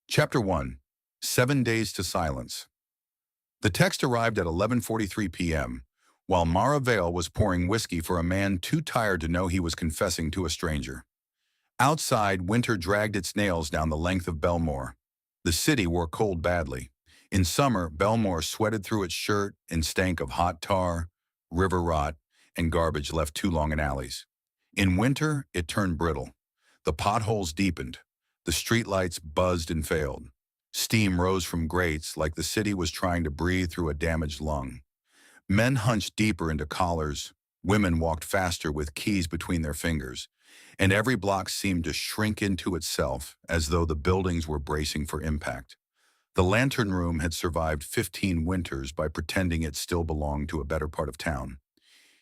Chapter 1. 7 Days to Silence. The text arrived at 11:43 p.m., while Mara Vale was pouring whiskey for a man too tired to know he was confessing to a stranger. Outside, winter dragged its nails down the length of Belmore. The city wore cold badly. In summer, Belmore sweated through its shirt and stank of hot tar, river rot, and garbage left too long in alleys. In winter, it turned brittle. The potholes deepened. The streetlights buzzed and failed. Steam rose from grates like the city was trying to breathe through a damaged lung. Men hunched deeper into collars. Women walked faster with keys between their fingers. And every block seemed to shrink into itself as though the buildings were bracing for impact. The Lantern Room had survived 15 winters by pretending it still belonged to a better part of town.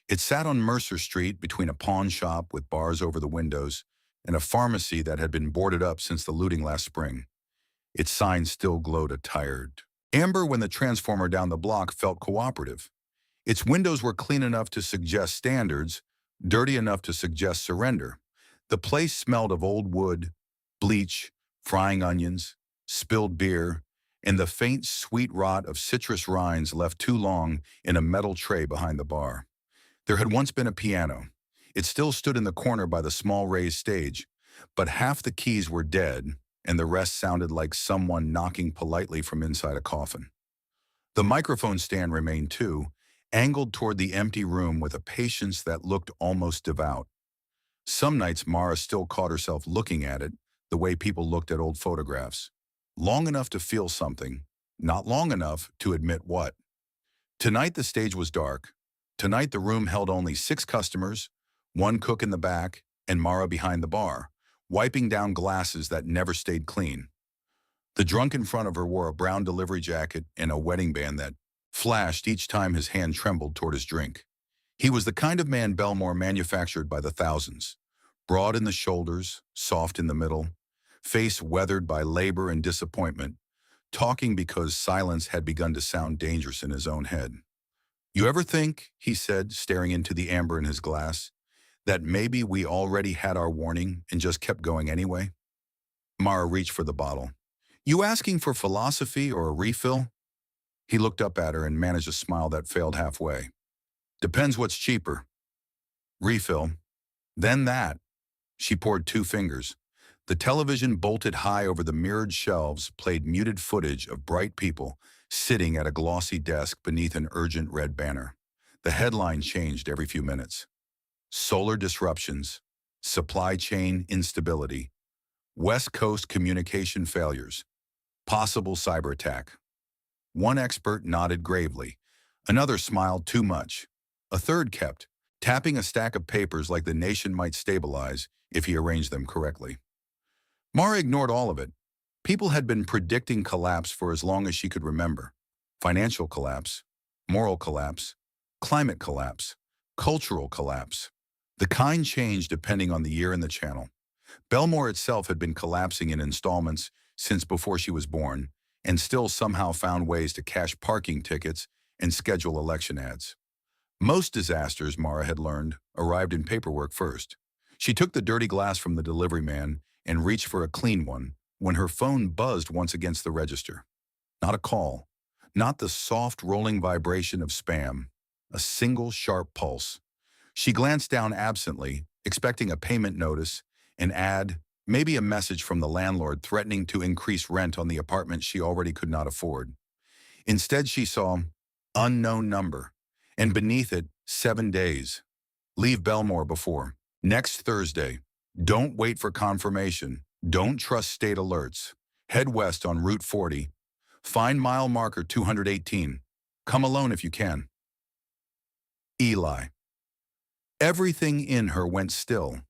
It sat on Mercer Street between a pawn shop with bars over the windows and a pharmacy that had been boarded up since the looting last spring. Its sign still glowed a tired amber when the transformer down the block felt cooperative. Its windows were clean enough to suggest standards, dirty enough to suggest surrender. The place smelled of old wood, bleach, frying onions, spilled beer, and the faint sweet rot of citrus rinds left too long in a metal tray behind the bar. There had once been a piano. It still stood in the corner by the small raised stage, but half the keys were dead, and the rest sounded like someone knocking politely from inside a coffin. The microphone stand remained too, angled toward the empty room with a patience that looked almost devout. Some nights Mara still caught herself looking at it the way people looked at old photographs. Long enough to feel something, not long enough to admit what. Tonight the stage was dark. Tonight the room held only 6 customers, 1 cook in the back, and Mara behind the bar, wiping down glasses that never stayed clean. The drunk in front of her wore a brown delivery jacket and a wedding band that flashed each time his hand trembled toward his drink. He was the kind of man Belmore manufactured by the thousands. Broad in the shoulders, soft in the middle, face weathered by labor and disappointment, talking because silence had begun to sound dangerous in his own head. "You ever think," he said, staring into the amber in his glass, "that maybe we already had our warning and just kept going anyway?" Mara reached for the bottle. "You asking for philosophy or a refill?" He looked up at her and managed a smile that failed halfway. "Depends what's cheaper." "Refill." "Then that." She poured 2 fingers. The television bolted high over the mirrored shelves played muted footage of bright people sitting at a glossy desk beneath an urgent red banner. The headline changed every few minutes. Solar disruptions, supply chain instability, West Coast communication failures, possible cyber attack. One expert nodded gravely. Another smiled too much. A third kept tapping a stack of papers like the nation might stabilize if he arranged them correctly. Mara ignored all of it. People had been predicting collapse for as long as she could remember. Financial collapse, moral collapse, climate collapse, cultural collapse. The kind changed depending on the year and the channel. Belmore itself had been collapsing in installments since before she was born, and still somehow found ways to cash parking tickets and schedule election ads. Most disasters, Mara had learned, arrived in paperwork first. She took the dirty glass from the delivery man and reached for a clean one when her phone buzzed once against the register. Not a call, not the soft rolling vibration of spam, a single sharp pulse. She glanced down absently, expecting a payment notice, an ad, maybe a message from the landlord threatening to increase rent on the apartment she already could not afford. Instead, she saw unknown number, and beneath it, 7 days. Leave Belmore before next Thursday. Don't wait for confirmation. Don't trust state alerts. Head west on Route 40. Find mile marker 218. Come alone if you can. Eli. Everything in her went still.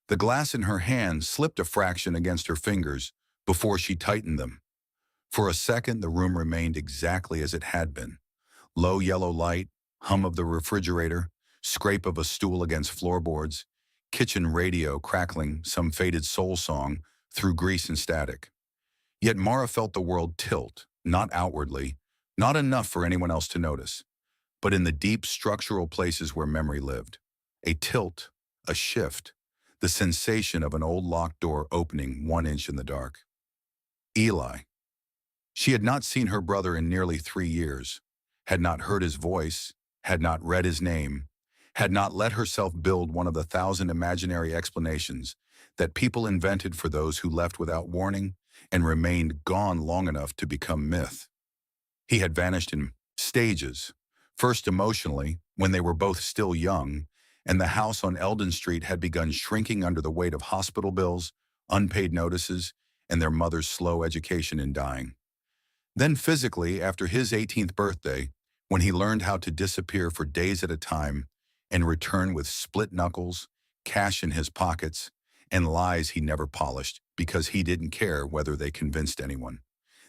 The glass in her hand slipped a fraction against her fingers before she tightened them. For a second, the room remained exactly as it had been. Low yellow light, hum of the refrigerator, scrape of a stool against floorboards, kitchen radio crackling some faded soul song through grease and static. Yet Mara felt the world tilt, not outwardly, not enough for anyone else to notice, but in the deep structural places where memory lived. A tilt, a shift, the sensation of an old locked door opening 1 inch in the dark. Eli. She had not seen her brother in nearly 3 years, had not heard his voice, had not read his name, had not let herself build one of the thousand imaginary explanations that people invented for those who left without warning and remained gone long enough to become myth. He had vanished in stages, first emotionally, when they were both still young, and the house on Eldon Street had begun shrinking under the weight of hospital bills, unpaid notices, and their mother's slow education in dying. Then physically, after his 18th birthday, when he learned how to disappear for days at a time and return with split knuckles, cash in his pockets, and lies he never polished because he didn't care whether they convinced anyone.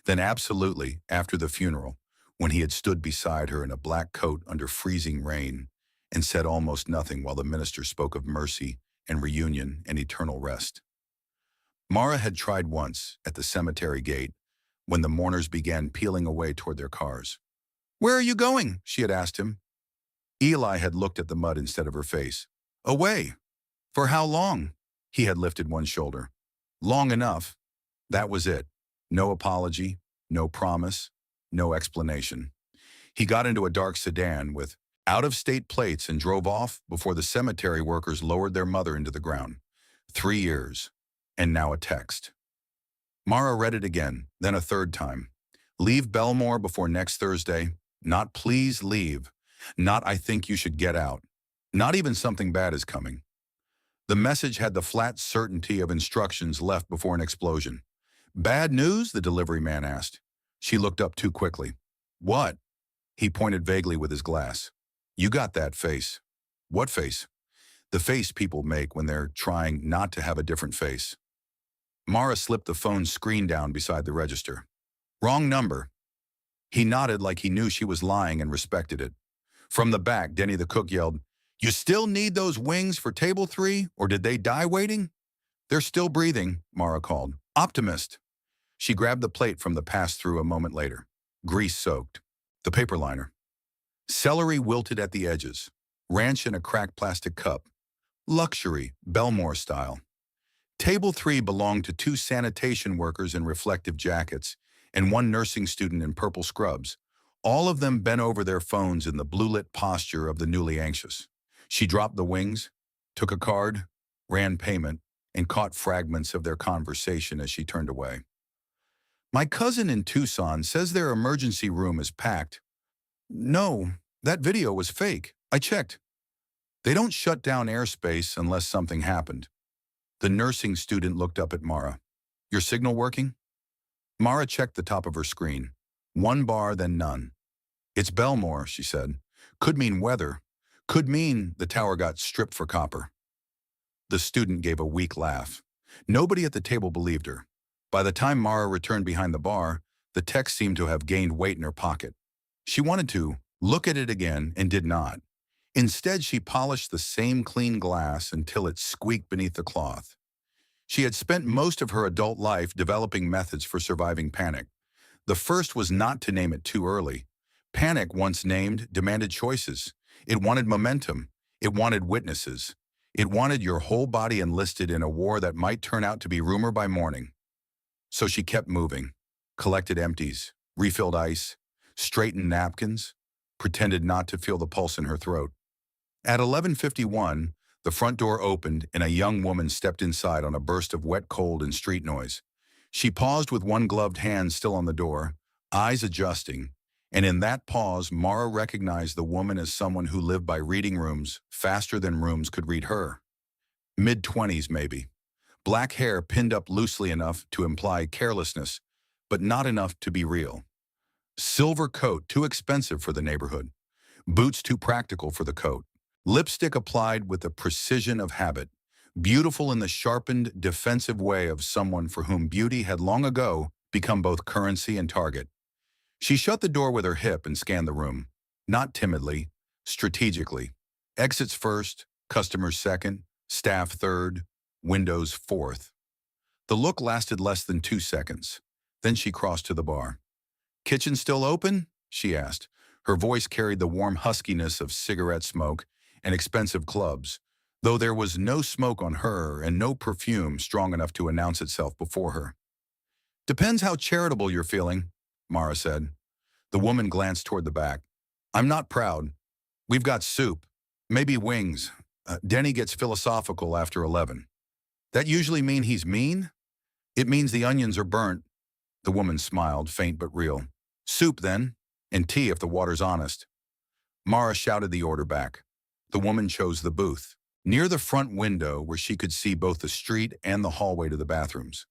Then absolutely, after the funeral, when he had stood beside her in a black coat under freezing rain and said almost nothing while the minister spoke of mercy and reunion and eternal rest. Mara had tried once at the cemetery gate when the mourners began peeling away toward their cars. "Where are you going?" she had asked him. Eli had looked at the mud instead of her face. "Away." "For how long?" He had lifted one shoulder. "Long enough." That was it. No apology, no promise, no explanation. He got into a dark sedan with out-of-state plates and drove off before the cemetery workers lowered their mother into the ground. 3 years. And now a text. Mara read it again, then a third time. "Leave Belmore before next Thursday. Not please leave. Not I think you should get out. Not even something bad is coming." The message had the flat certainty of instructions left before an explosion. "Bad news?" the delivery man asked. She looked up too quickly. "What?" He pointed vaguely with his glass. "You got that face." "What face?" "The face people make when they're trying not to have a different face." Mara slipped the phone screen down beside the register. "Wrong number." He nodded like he knew she was lying and respected it. From the back, Denny the cook yelled, "You still need those wings for table 3, or did they die waiting?" "They're still breathing," Mara called. "Optimist." She grabbed the plate from the pass-through a moment later. Grease-soaked. The paper liner. Celery wilted at the edges. Ranch in a cracked plastic cup. Luxury, Belmore style. Table 3 belonged to 2 sanitation workers in reflective jackets and 1 nursing student in purple scrubs, all of them bent over their phones in the blue-lit posture of the newly anxious. She dropped the wings, took a card, ran payment, and caught fragments of their conversation as she turned away. "My cousin in Tucson says their emergency room is packed." "No, that video was fake. I checked." "They don't shut down airspace unless something happened." The nursing student looked up at Mara. "Your signal working?" Mara checked the top of her screen. 1 bar, then none. "It's Belmore," she said. "Could mean weather. Could mean the tower got stripped for copper." The student gave a weak laugh. Nobody at the table believed her. By the time Mara returned behind the bar, the text seemed to have gained weight in her pocket. She wanted to look at it again and did not. Instead, she polished the same clean glass until it squeaked beneath the cloth. She had spent most of her adult life developing methods for surviving panic. The first was not to name it too early. Panic, once named, demanded choices. It wanted momentum. It wanted witnesses. It wanted your whole body enlisted in a war that might turn out to be rumor by morning. So she kept moving, collected empties, refilled ice, straightened napkins, pretended not to feel the pulse in her throat. At 11:51, the front door opened and a young woman stepped inside on a burst of wet cold and street noise. She paused with one gloved hand still on the door, eyes adjusting, and in that pause, Mara recognized the woman as someone who lived by reading rooms faster than rooms could read her. Mid-20s, maybe. Black hair pinned up loosely enough to imply carelessness, but not enough to be real. Silver coat too expensive for the neighborhood. Boots too practical for the coat. Lipstick applied with the precision of habit, beautiful in the sharpened, defensive way of someone for whom beauty had long ago become both currency and target. She shut the door with her hip and scanned the room, not timidly, strategically. Exits first, customers second, staff third, windows fourth. The look lasted less than 2 seconds. Then she crossed to the bar. "Kitchen still open?" she asked. Her voice carried the warm huskiness of cigarette smoke and expensive clubs, though there was no smoke on her and no perfume strong enough to announce itself before her. "Depends how charitable you're feeling." Mara said. The woman glanced toward the back. I'm not proud. We've got soup. Maybe wings. Denny gets philosophical after 11. That usually mean he's mean? It means the onions are burnt. The woman smiled, faint but real. Soup, then, and tea if the water's honest. Mara shouted the order back. The woman chose the booth, near the front window where she could see both the street and the hallway to the bathrooms.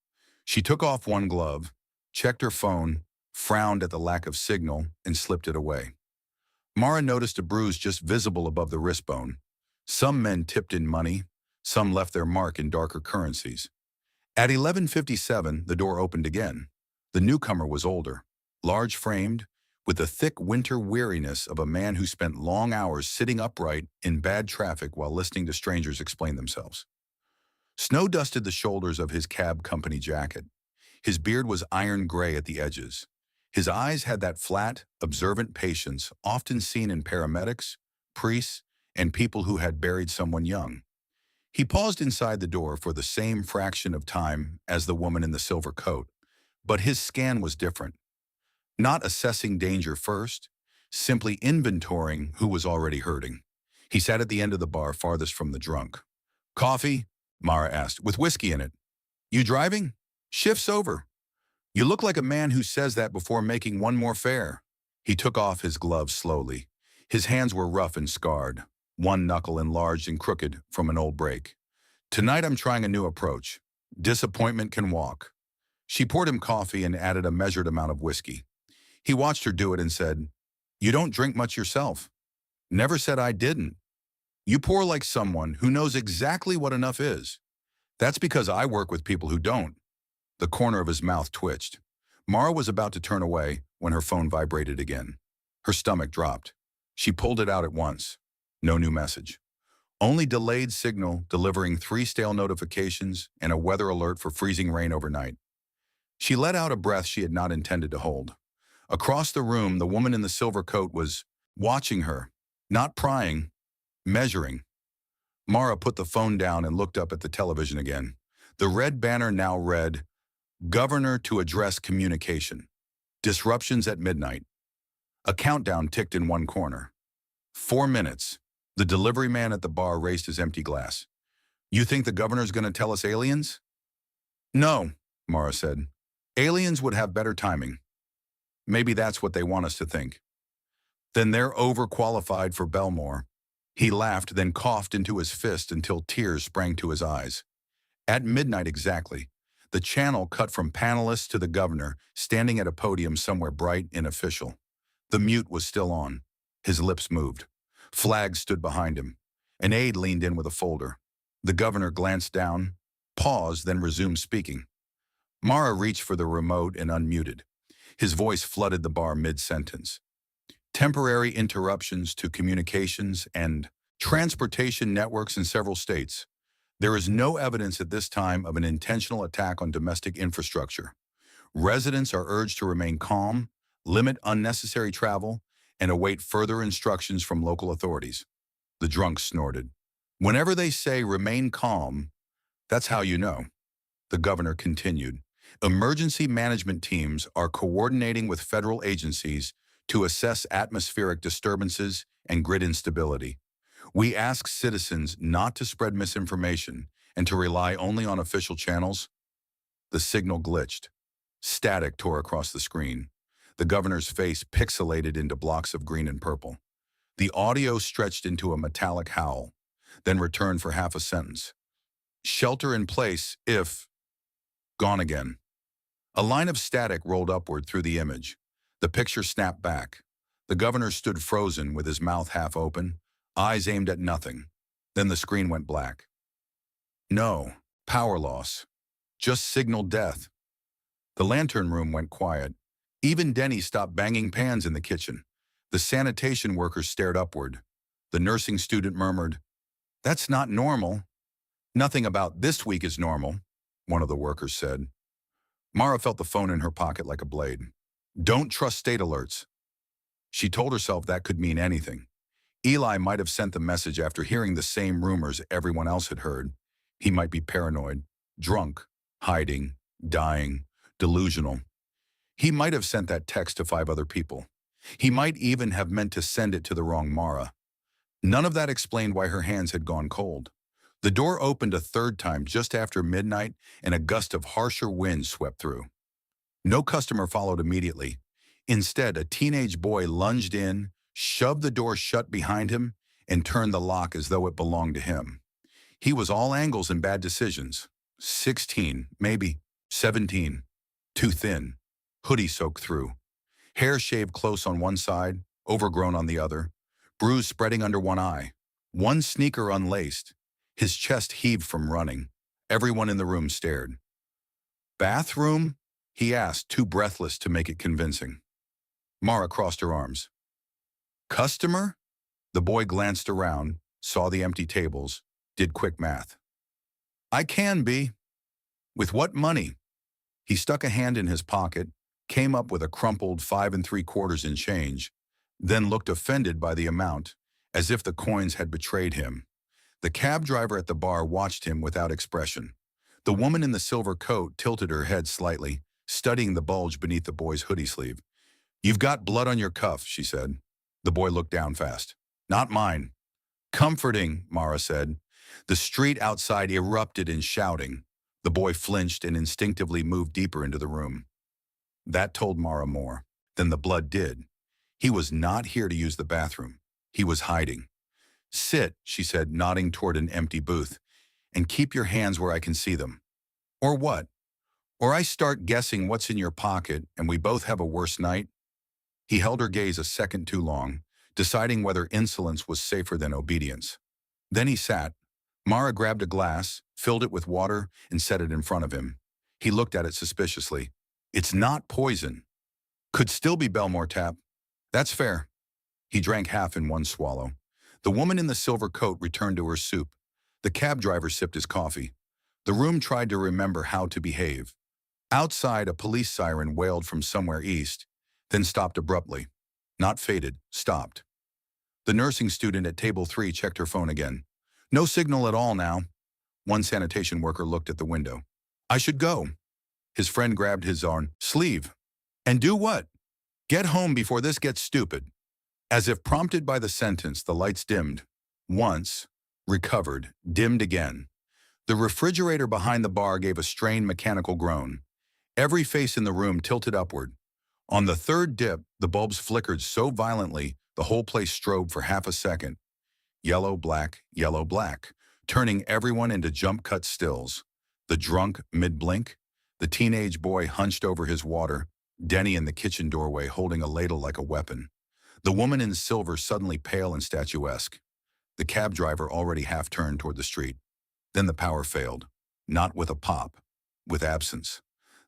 She took off one glove, checked her phone, frowned at the lack of signal, and slipped it away. Mara noticed a bruise just visible above the wrist bone. Some men tipped in money, some left their mark in darker currencies. At 11:57, the door opened again. The newcomer was older, large-framed, with the thick winter weariness of a man who spent long hours sitting upright in bad traffic while listening to strangers explain themselves. Snow dusted the shoulders of his cab company jacket. His beard was iron gray at the edges. His eyes had that flat, observant patience often seen in paramedics, priests, and people who had buried someone young. He paused inside the door for the same fraction of time as the woman in the silver coat, but his scan was different. Not assessing danger first, simply inventorying who was already hurting. He sat at the end of the bar farthest from the drunk. Coffee? Mara asked, with whiskey in it. You driving? Shift's over. You look like a man who says that before making one more fare. He took off his gloves slowly. His hands were rough and scarred, one knuckle enlarged and crooked from an old break. Tonight I'm trying a new approach. Disappointment can walk. She poured him coffee and added a measured amount of whiskey. He watched her do it and said, You don't drink much yourself. Never said I didn't. You pour like someone who knows exactly what enough is. That's because I work with people who don't. The corner of his mouth twitched. Mara was about to turn away when her phone vibrated again. Her stomach dropped. She pulled it out at once. No new message. Only delayed signal delivering 3 stale notifications and a weather alert for freezing rain overnight. She let out a breath she had not intended to hold. Across the room, the woman in the silver coat was watching her, not prying, measuring. Mara put the phone down and looked up at the television again. The red banner now read, Governor to address communication. Disruptions at midnight. A countdown ticked in one corner. 4 minutes. The delivery man at the bar raised his empty glass. You think the governor's going to tell us aliens? No, Mara said. Aliens would have better timing. Maybe that's what they want us to think. Then they're overqualified for Belmore. He laughed, then coughed into his fist until tears sprang to his eyes. At midnight exactly, the channel cut from panelists to the governor, standing at a podium somewhere bright and official. The mute was still on. His lips moved. Flags stood behind him. An aide leaned in with a folder. The governor glanced down, paused, then resumed speaking. Mara reached for the remote and unmuted. His voice flooded the bar mid-sentence. Temporary interruptions to communications and transportation networks in several states. There is no evidence at this time of an intentional attack on domestic infrastructure. Residents are urged to remain calm, limit unnecessary travel, and await further instructions from local authorities. The drunk snorted. Whenever they say remain calm, that's how you know. The governor continued. Emergency management teams are coordinating with federal agencies to assess atmospheric disturbances and grid instability. We ask citizens not to spread misinformation and to rely only on official channels. The signal glitched. Static tore across the screen. The governor's face pixelated into blocks of green and purple. The audio stretched into a metallic howl, then returned for half a sentence. Shelter in place if... Gone again. A line of static rolled upward through the image. The picture snapped back. The governor stood frozen with his mouth half open, eyes aimed at nothing. Then the screen went black. No, power loss. Just signal death. The lantern room went quiet. Even Denny stopped banging pans in the kitchen. The sanitation workers stared upward. The nursing student murmured, That's not normal. Nothing about this week is normal, one of the workers said. Mara felt the phone in her pocket like a blade. Don't trust state alerts. She told herself that could mean anything. Eli might have sent the message after hearing the same rumors everyone else had heard. He might be paranoid, drunk, hiding, dying, delusional. He might have sent that text to 5 other people. He might even have meant to send it to the wrong Mara. None of that explained why her hands had gone cold. The door opened a third time just after midnight, and a gust of harsher wind swept through. No customer followed immediately. Instead, a teenage boy lunged in, shoved the door shut behind him, and turned the lock as though it belonged to him. He was all angles and bad decisions. 16, maybe 17. Too thin. Hoodie soaked through. Hair shaved close on one side, overgrown on the other. Bruise spreading under one eye. One sneaker unlaced. His chest heaved from running. Everyone in the room stared. "Bathroom?" he asked, too breathless to make it convincing. Mara crossed her arms. "Customer?" The boy glanced around, saw the empty tables, did quick math. "I can be." "With what money?" He stuck a hand in his pocket, came up with a crumpled 5 3/4 in change, then looked offended by the amount, as if the coins had betrayed him. The cab driver at the bar watched him without expression. The woman in the silver coat tilted her head slightly, studying the bulge beneath the boy's hoodie sleeve. "You've got blood on your cuff," she said. The boy looked down fast. "Not mine." "Comforting," Mara said. The street outside erupted in shouting. The boy flinched and instinctively moved deeper into the room. That told Mara more than the blood did. He was not here to use the bathroom. He was hiding. "Sit," she said, nodding toward an empty booth, "and keep your hands where I can see them." "Or what? Or I start guessing what's in your pocket and we both have a worse night?" He held her gaze a second too long, deciding whether insolence was safer than obedience. Then he sat. Mara grabbed a glass, filled it with water, and set it in front of him. He looked at it suspiciously. "It's not poison. Could still be Belmore tap." "That's fair." He drank half in one swallow. The woman in the silver coat returned to her soup. The cab driver sipped his coffee. The room tried to remember how to behave. Outside, a police siren wailed from somewhere east, then stopped abruptly. Not faded, stopped. The nursing student at table 3 checked her phone again. "No signal at all now." One sanitation worker looked at the window. "I should go." His friend grabbed his arm sleeve. "And do what?" "Get home before this gets stupid." As if prompted by the sentence, the lights dimmed. Once, recovered, dimmed again. The refrigerator behind the bar gave a strained mechanical groan. Every face in the room tilted upward. On the third dip, the bulbs flickered so violently the whole place strobed for half a second. Yellow, black, turning everyone into jump-cut stills. The drunk mid-blink, the teenage boy hunched over his water, Denny in the kitchen doorway holding a ladle like a weapon. The woman in silver suddenly pale and statuesque. The cab driver already half-turned toward the street. Then the power failed. Not with a pop, with absence.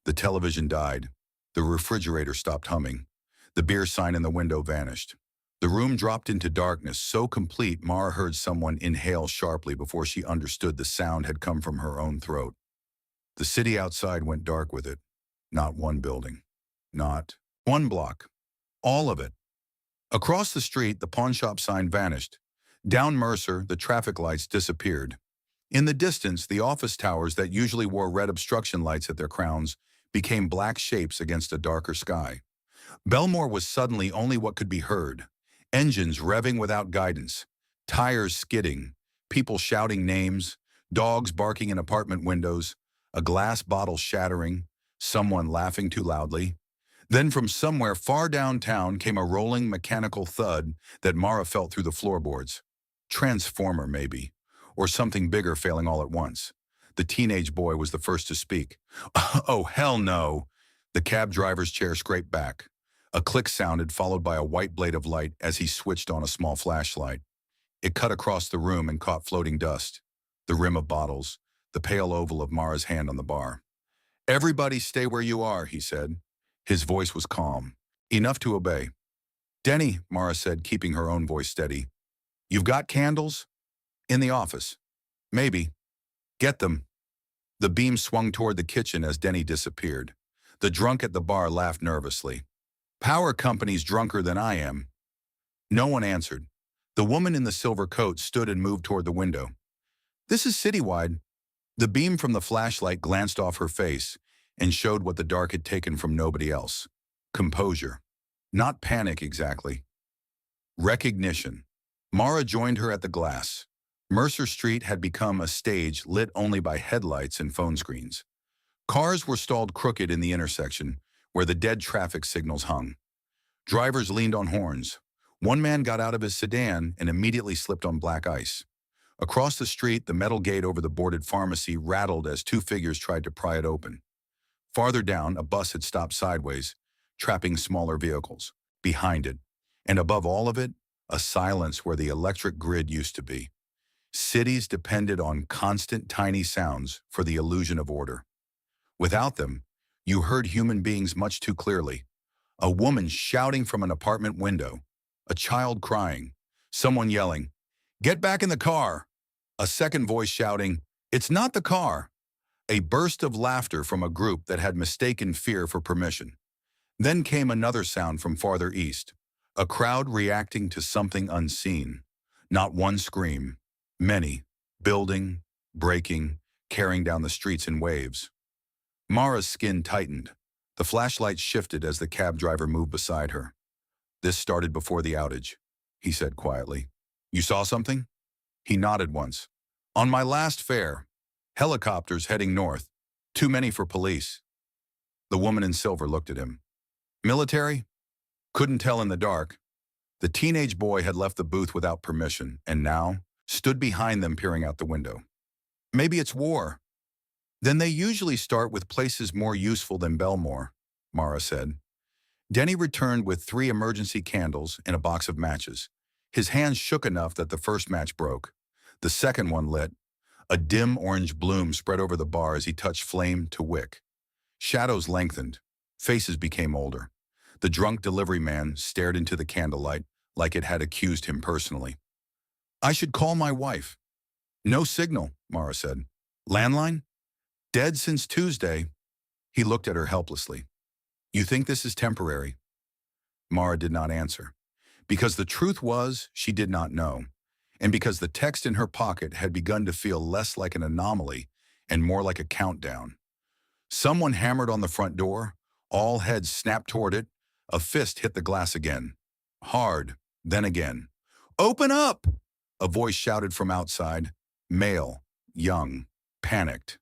The television died. The refrigerator stopped humming. The beer sign in the window vanished. The room dropped into darkness so complete Mara heard someone inhale sharply before she understood the sound had come from her own throat. The city outside went dark with it. Not one building. Not one block. All of it. Across the street, the pawnshop sign vanished. Down Mercer, the traffic lights disappeared. In the distance, the office towers that usually wore red obstruction lights at their crowns became black shapes against a darker sky. Belmore was suddenly only what could be heard. Engines revving without guidance, tires skidding, people shouting names, dogs barking in apartment windows, a glass bottle shattering, someone laughing too loudly. Then from somewhere far downtown came a rolling mechanical thud that Mara felt through the floorboards. Transformer, maybe, or something bigger failing all at once. The teenage boy was the first to speak. "Oh, hell no!" The cab driver's chair scraped back. A click sounded, followed by a white blade of light as he switched on a small flashlight. It cut across the room and caught floating dust. The rim of bottles, the pale oval of Mara's hand on the bar. "Everybody stay where you are," he said. His voice was calm, enough to obey. "Denny," Mara said, keeping her own voice steady. "You've got candles?" "In the office." "Maybe." "Get them." The beam swung toward the kitchen as Denny disappeared. The drunk at the bar laughed nervously. "Power company's drunker than I am." No one answered. The woman in the silver coat stood and moved toward the window. "This is citywide." The beam from the flashlight glanced off her face and showed what the dark had taken from nobody else. Composure. Not panic exactly. Recognition. Mara joined her at the glass. Mercer Street had become a stage lit only by headlights and phone screens. Cars were stalled crooked in the intersection, where the dead traffic signals hung. Drivers leaned on horns. One man got out of his sedan and immediately slipped on black ice. Across the street, the metal gate over the boarded pharmacy rattled as two figures tried to pry it open. Farther down, a bus had stopped sideways, trapping smaller vehicles. Behind it, and above all of it, a silence where the electric grid used to be. Cities depended on constant tiny sounds for the illusion of order. Without them, you heard human beings much too clearly. A woman shouting from an apartment window, a child crying, someone yelling, "Get back in the car!" A second voice shouting, "It's not the car!" A burst of laughter from a group that had mistaken fear for permission. Then came another sound from farther east, a crowd reacting to something unseen. Not one scream, many, building, breaking, carrying down the streets in waves. Mara's skin tightened. The flashlight shifted as the cab driver moved beside her. "This started before the outage," he said quietly. "You saw something?" He nodded once. "On my last fare. Helicopters heading north. Too many for police." The woman in silver looked at him. "Military?" "Couldn't tell in the dark." The teenage boy had left the booth without permission and now stood behind them peering out the window. "Maybe it's war." "Then they usually start with places more useful than Belmore," Mara said. Denny returned with 3 emergency candles and a box of matches. His hands shook enough that the first match broke. The second one lit. A dim orange bloom spread over the bar as he touched flame to wick. Shadows lengthened. Faces became older. The drunk delivery man stared into the candlelight like it had accused him personally. "I should call my wife." "No signal," Mara said. "Landline?" "Dead since Tuesday." He looked at her helplessly. "You think this is temporary?" Mara did not answer. Because the truth was, she did not know. And because the text in her pocket had begun to feel less like an anomaly and more like a countdown. Someone hammered on the front door. All heads snapped toward it. A fist hit the glass again. Hard, then again. "Open up!" A voice shouted from outside. Male, young, panicked.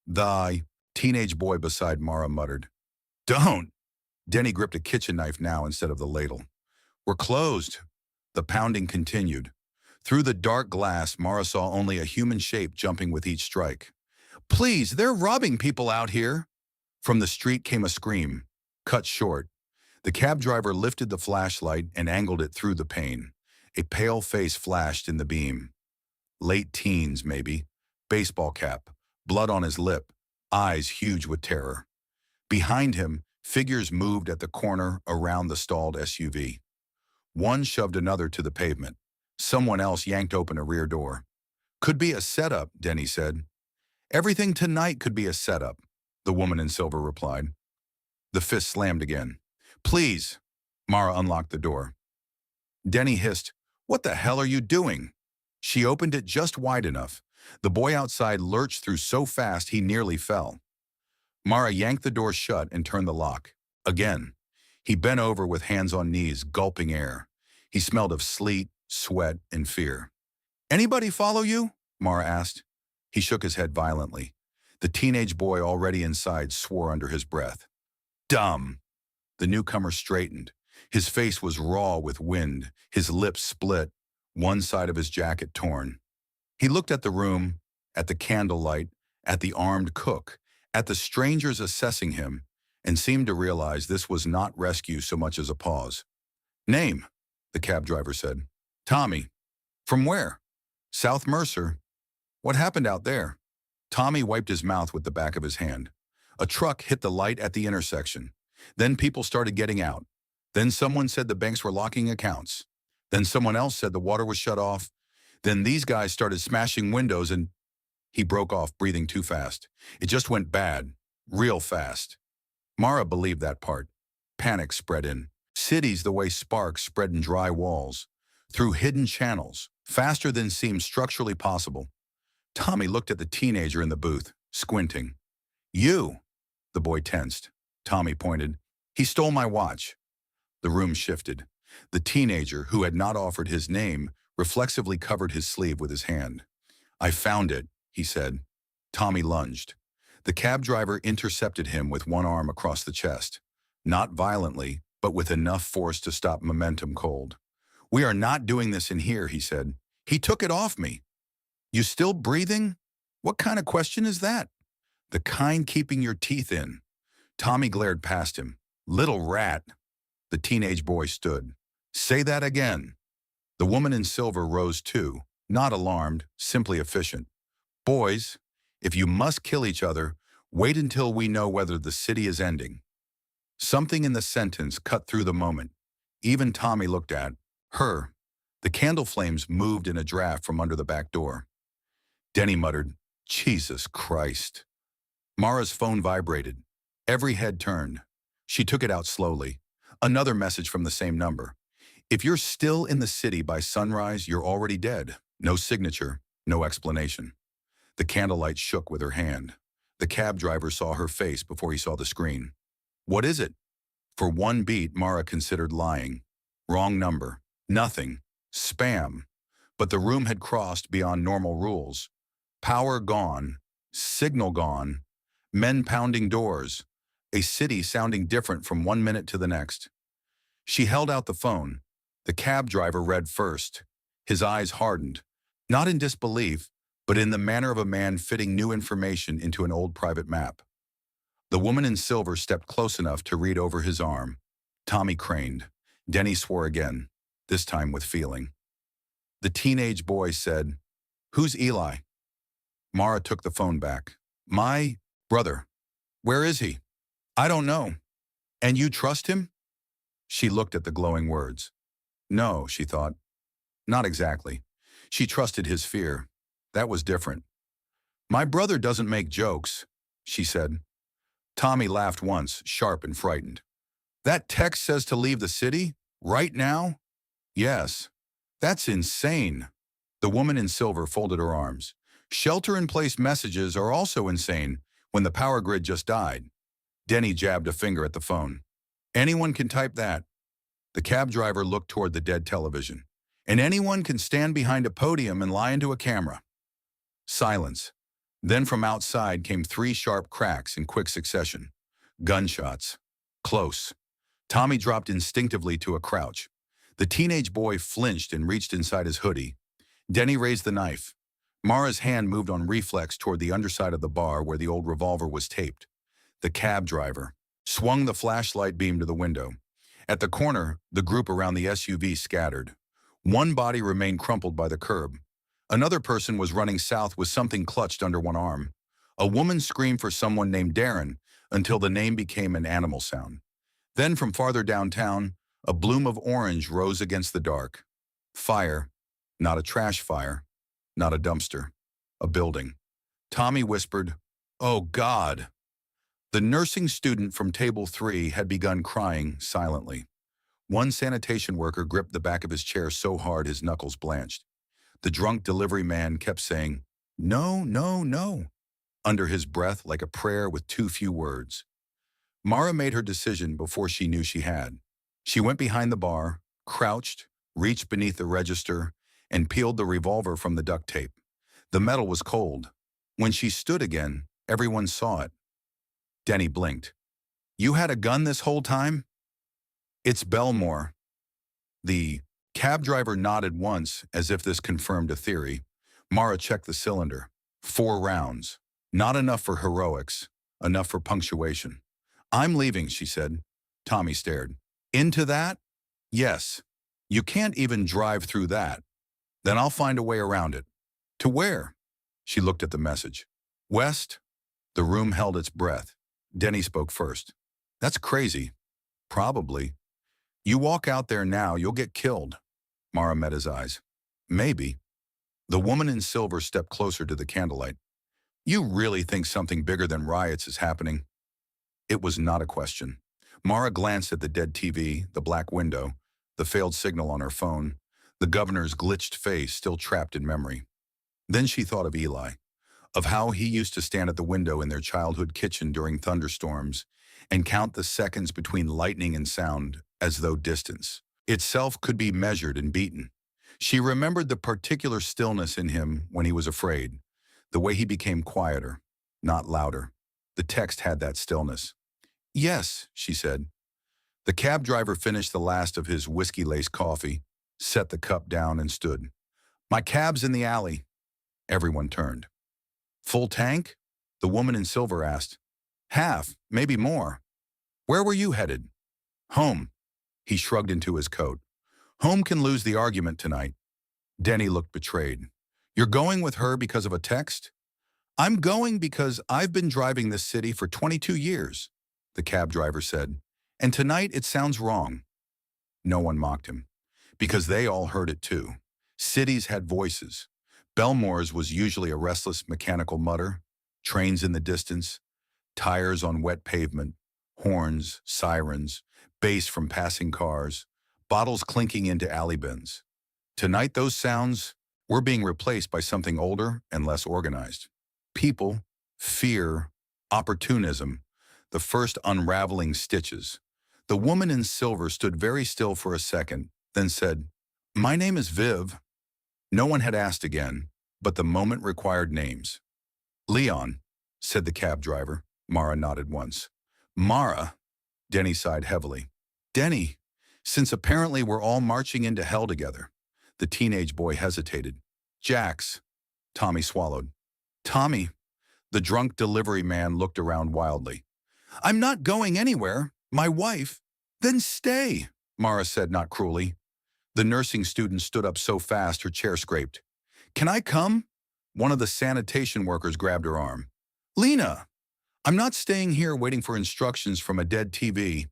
The teenage boy beside Mara muttered. "Don't!" Denny gripped a kitchen knife now instead of the ladle. "We're closed." The pounding continued. Through the dark glass, Mara saw only a human shape jumping with each strike. "Please, they're robbing people out here." From the street came a scream, cut short. The cab driver lifted the flashlight and angled it through the pane. A pale face flashed in the beam. Late teens, maybe. Baseball cap, blood on his lip, eyes huge with terror. Behind him, figures moved at the corner around the stalled SUV. One shoved another to the pavement. Someone else yanked open a rear door. "Could be a setup," Denny said. "Everything tonight could be a setup," the woman in silver replied. The fist slammed again. "Please." Mara unlocked the door. Denny hissed, "What the hell are you doing?" She opened it just wide enough. The boy outside lurched through so fast he nearly fell. Mara yanked the door shut and turned the lock. Again. He bent over with hands on knees, gulping air. He smelled of sleet, sweat, and fear. "Anybody follow you?" Mara asked. He shook his head violently. The teenage boy already inside swore under his breath. "Dumb." The newcomer straightened. His face was raw with wind, his lips split, one side of his jacket torn. He looked at the room, at the candlelight, at the armed cook, at the strangers assessing him, and seemed to realize this was not rescue so much as a pause. "Name," the cab driver said. "Tommy." "From where?" "South Mercer." "What happened out there?" Tommy wiped his mouth with the back of his hand. A truck hit the light at the intersection. Then people started getting out. Then someone said the banks were locking accounts. Then someone else said the water was shut off. Then these guys started smashing windows and... He broke off, breathing too fast. It just went bad. Real fast. Mara believed that part. Panic spread in. Cities the way sparks spread in dry walls. Through hidden channels. Faster than seemed structurally possible. Tommy looked at the teenager in the booth, squinting. "You!" The boy tensed. Tommy pointed. He stole my watch. The room shifted. The teenager, who had not offered his name, reflexively covered his sleeve with his hand. I found it, he said. Tommy lunged. The cab driver intercepted him with one arm across the chest. Not violently, but with enough force to stop momentum cold. We are not doing this in here, he said. He took it off me. You still breathing? What kind of question is that? The kind keeping your teeth in. Tommy glared past him. Little rat. The teenage boy stood. Say that again. The woman in silver rose too, not alarmed, simply efficient. Boys, if you must kill each other, wait until we know whether the city is ending. Something in the sentence cut through the moment. Even Tommy looked at her. The candle flames moved in a draft from under the back door. Denny muttered, Jesus Christ. Mara's phone vibrated. Every head turned. She took it out slowly. Another message from the same number. If you're still in the city by sunrise, you're already dead. No signature, no explanation. The candlelight shook with her hand. The cab driver saw her face before he saw the screen. What is it? For one beat, Mara considered lying. Wrong number. Nothing. Spam. But the room had crossed beyond normal rules. Power gone. Signal gone. Men pounding doors. A city sounding different from 1 minute to the next. She held out the phone. The cab driver read first. His eyes hardened, not in disbelief, but in the manner of a man fitting new information into an old private map. The woman in silver stepped close enough to read over his arm. Tommy craned. Denny swore again, this time with feeling. The teenage boy said, Who's Eli? Mara took the phone back. My brother. Where is he? I don't know. And you trust him? She looked at the glowing words. No, she thought. Not exactly. She trusted his fear. That was different. My brother doesn't make jokes, she said. Tommy laughed once, sharp and frightened. That text says to leave the city? Right now? Yes. That's insane. The woman in silver folded her arms. Shelter-in-place messages are also insane when the power grid just died. Denny jabbed a finger at the phone. Anyone can type that. The cab driver looked toward the dead television. And anyone can stand behind a podium and lie into a camera. Silence. Then from outside came 3 sharp cracks in quick succession. Gunshots. Close. Tommy dropped instinctively to a crouch. The teenage boy flinched and reached inside his hoodie. Denny raised the knife. Mara's hand moved on reflex toward the underside of the bar where the old revolver was taped. The cab driver swung the flashlight beam to the window. At the corner, the group around the SUV scattered. One body remained crumpled by the curb. Another person was running south with something clutched under one arm. A woman screamed for someone named Darren until the name became an animal sound. Then from farther downtown, a bloom of orange rose against the dark. Fire. Not a trash fire. Not a dumpster. A building. Tommy whispered, Oh God. The nursing student from table 3 had begun crying silently. One sanitation worker gripped the back of his chair so hard his knuckles blanched. The drunk delivery man kept saying, No, no, no, under his breath like a prayer with too few words. Mara made her decision before she knew she had. She went behind the bar, crouched, reached beneath the register, and peeled the revolver from the duct tape. The metal was cold. When she stood again, everyone saw it. Denny blinked. You had a gun this whole time? It's Belmore. The cab driver nodded once as if this confirmed a theory. Mara checked the cylinder. 4 rounds. Not enough for heroics, enough for punctuation. I'm leaving, she said. Tommy stared. Into that? Yes. You can't even drive through that. Then I'll find a way around it. To where? She looked at the message. West? The room held its breath. Denny spoke first. That's crazy. Probably. You walk out there now, you'll get killed. Mara met his eyes. Maybe. The woman in silver stepped closer to the candlelight. You really think something bigger than riots is happening? It was not a question. Mara glanced at the dead TV, the black window, the failed signal on her phone, the governor's glitched face still trapped in memory. Then she thought of Eli, of how he used to stand at the window in their childhood kitchen during thunderstorms and count the seconds between lightning and sound as though distance itself could be measured and beaten. She remembered the particular stillness in him when he was afraid, the way he became quieter, not louder. The text had that stillness. "Yes," she said. The cab driver finished the last of his whiskey-laced coffee, set the cup down and stood. "My cab's in the alley." Everyone turned. "Full tank?" The woman in silver asked. "Half, maybe more." "Where were you headed?" "Home." He shrugged into his coat. "Home can lose the argument tonight." Denny looked betrayed. "You're going with her because of a text?" "I'm going because I've been driving this city for 22 years, the cab driver said. "And tonight it sounds wrong." No one mocked him, because they all heard it too. Cities had voices. Belmore's was usually a restless mechanical mutter, trains in the distance, tires on wet pavement, horns, sirens, bass from passing cars, bottles clinking into alley bins. Tonight those sounds were being replaced by something older and less organized. People, fear, opportunism, the first unraveling stitches. The woman in silver stood very still for a second, then said, "My name is Viv." No one had asked again, but the moment required names. "Leon," said the cab driver. Mara nodded once. "Mara," Denny sighed heavily. "Denny, since apparently we're all marching into hell together." The teenage boy hesitated. "Jax." Tommy swallowed. "Tommy." The drunk delivery man looked around wildly. "I'm not going anywhere. My wife." "Then stay," Mara said, not cruelly. The nursing student stood up so fast her chair scraped. "Can I come?" One of the sanitation workers grabbed her arm. "Lena, I'm not staying here waiting for instructions from a dead TV."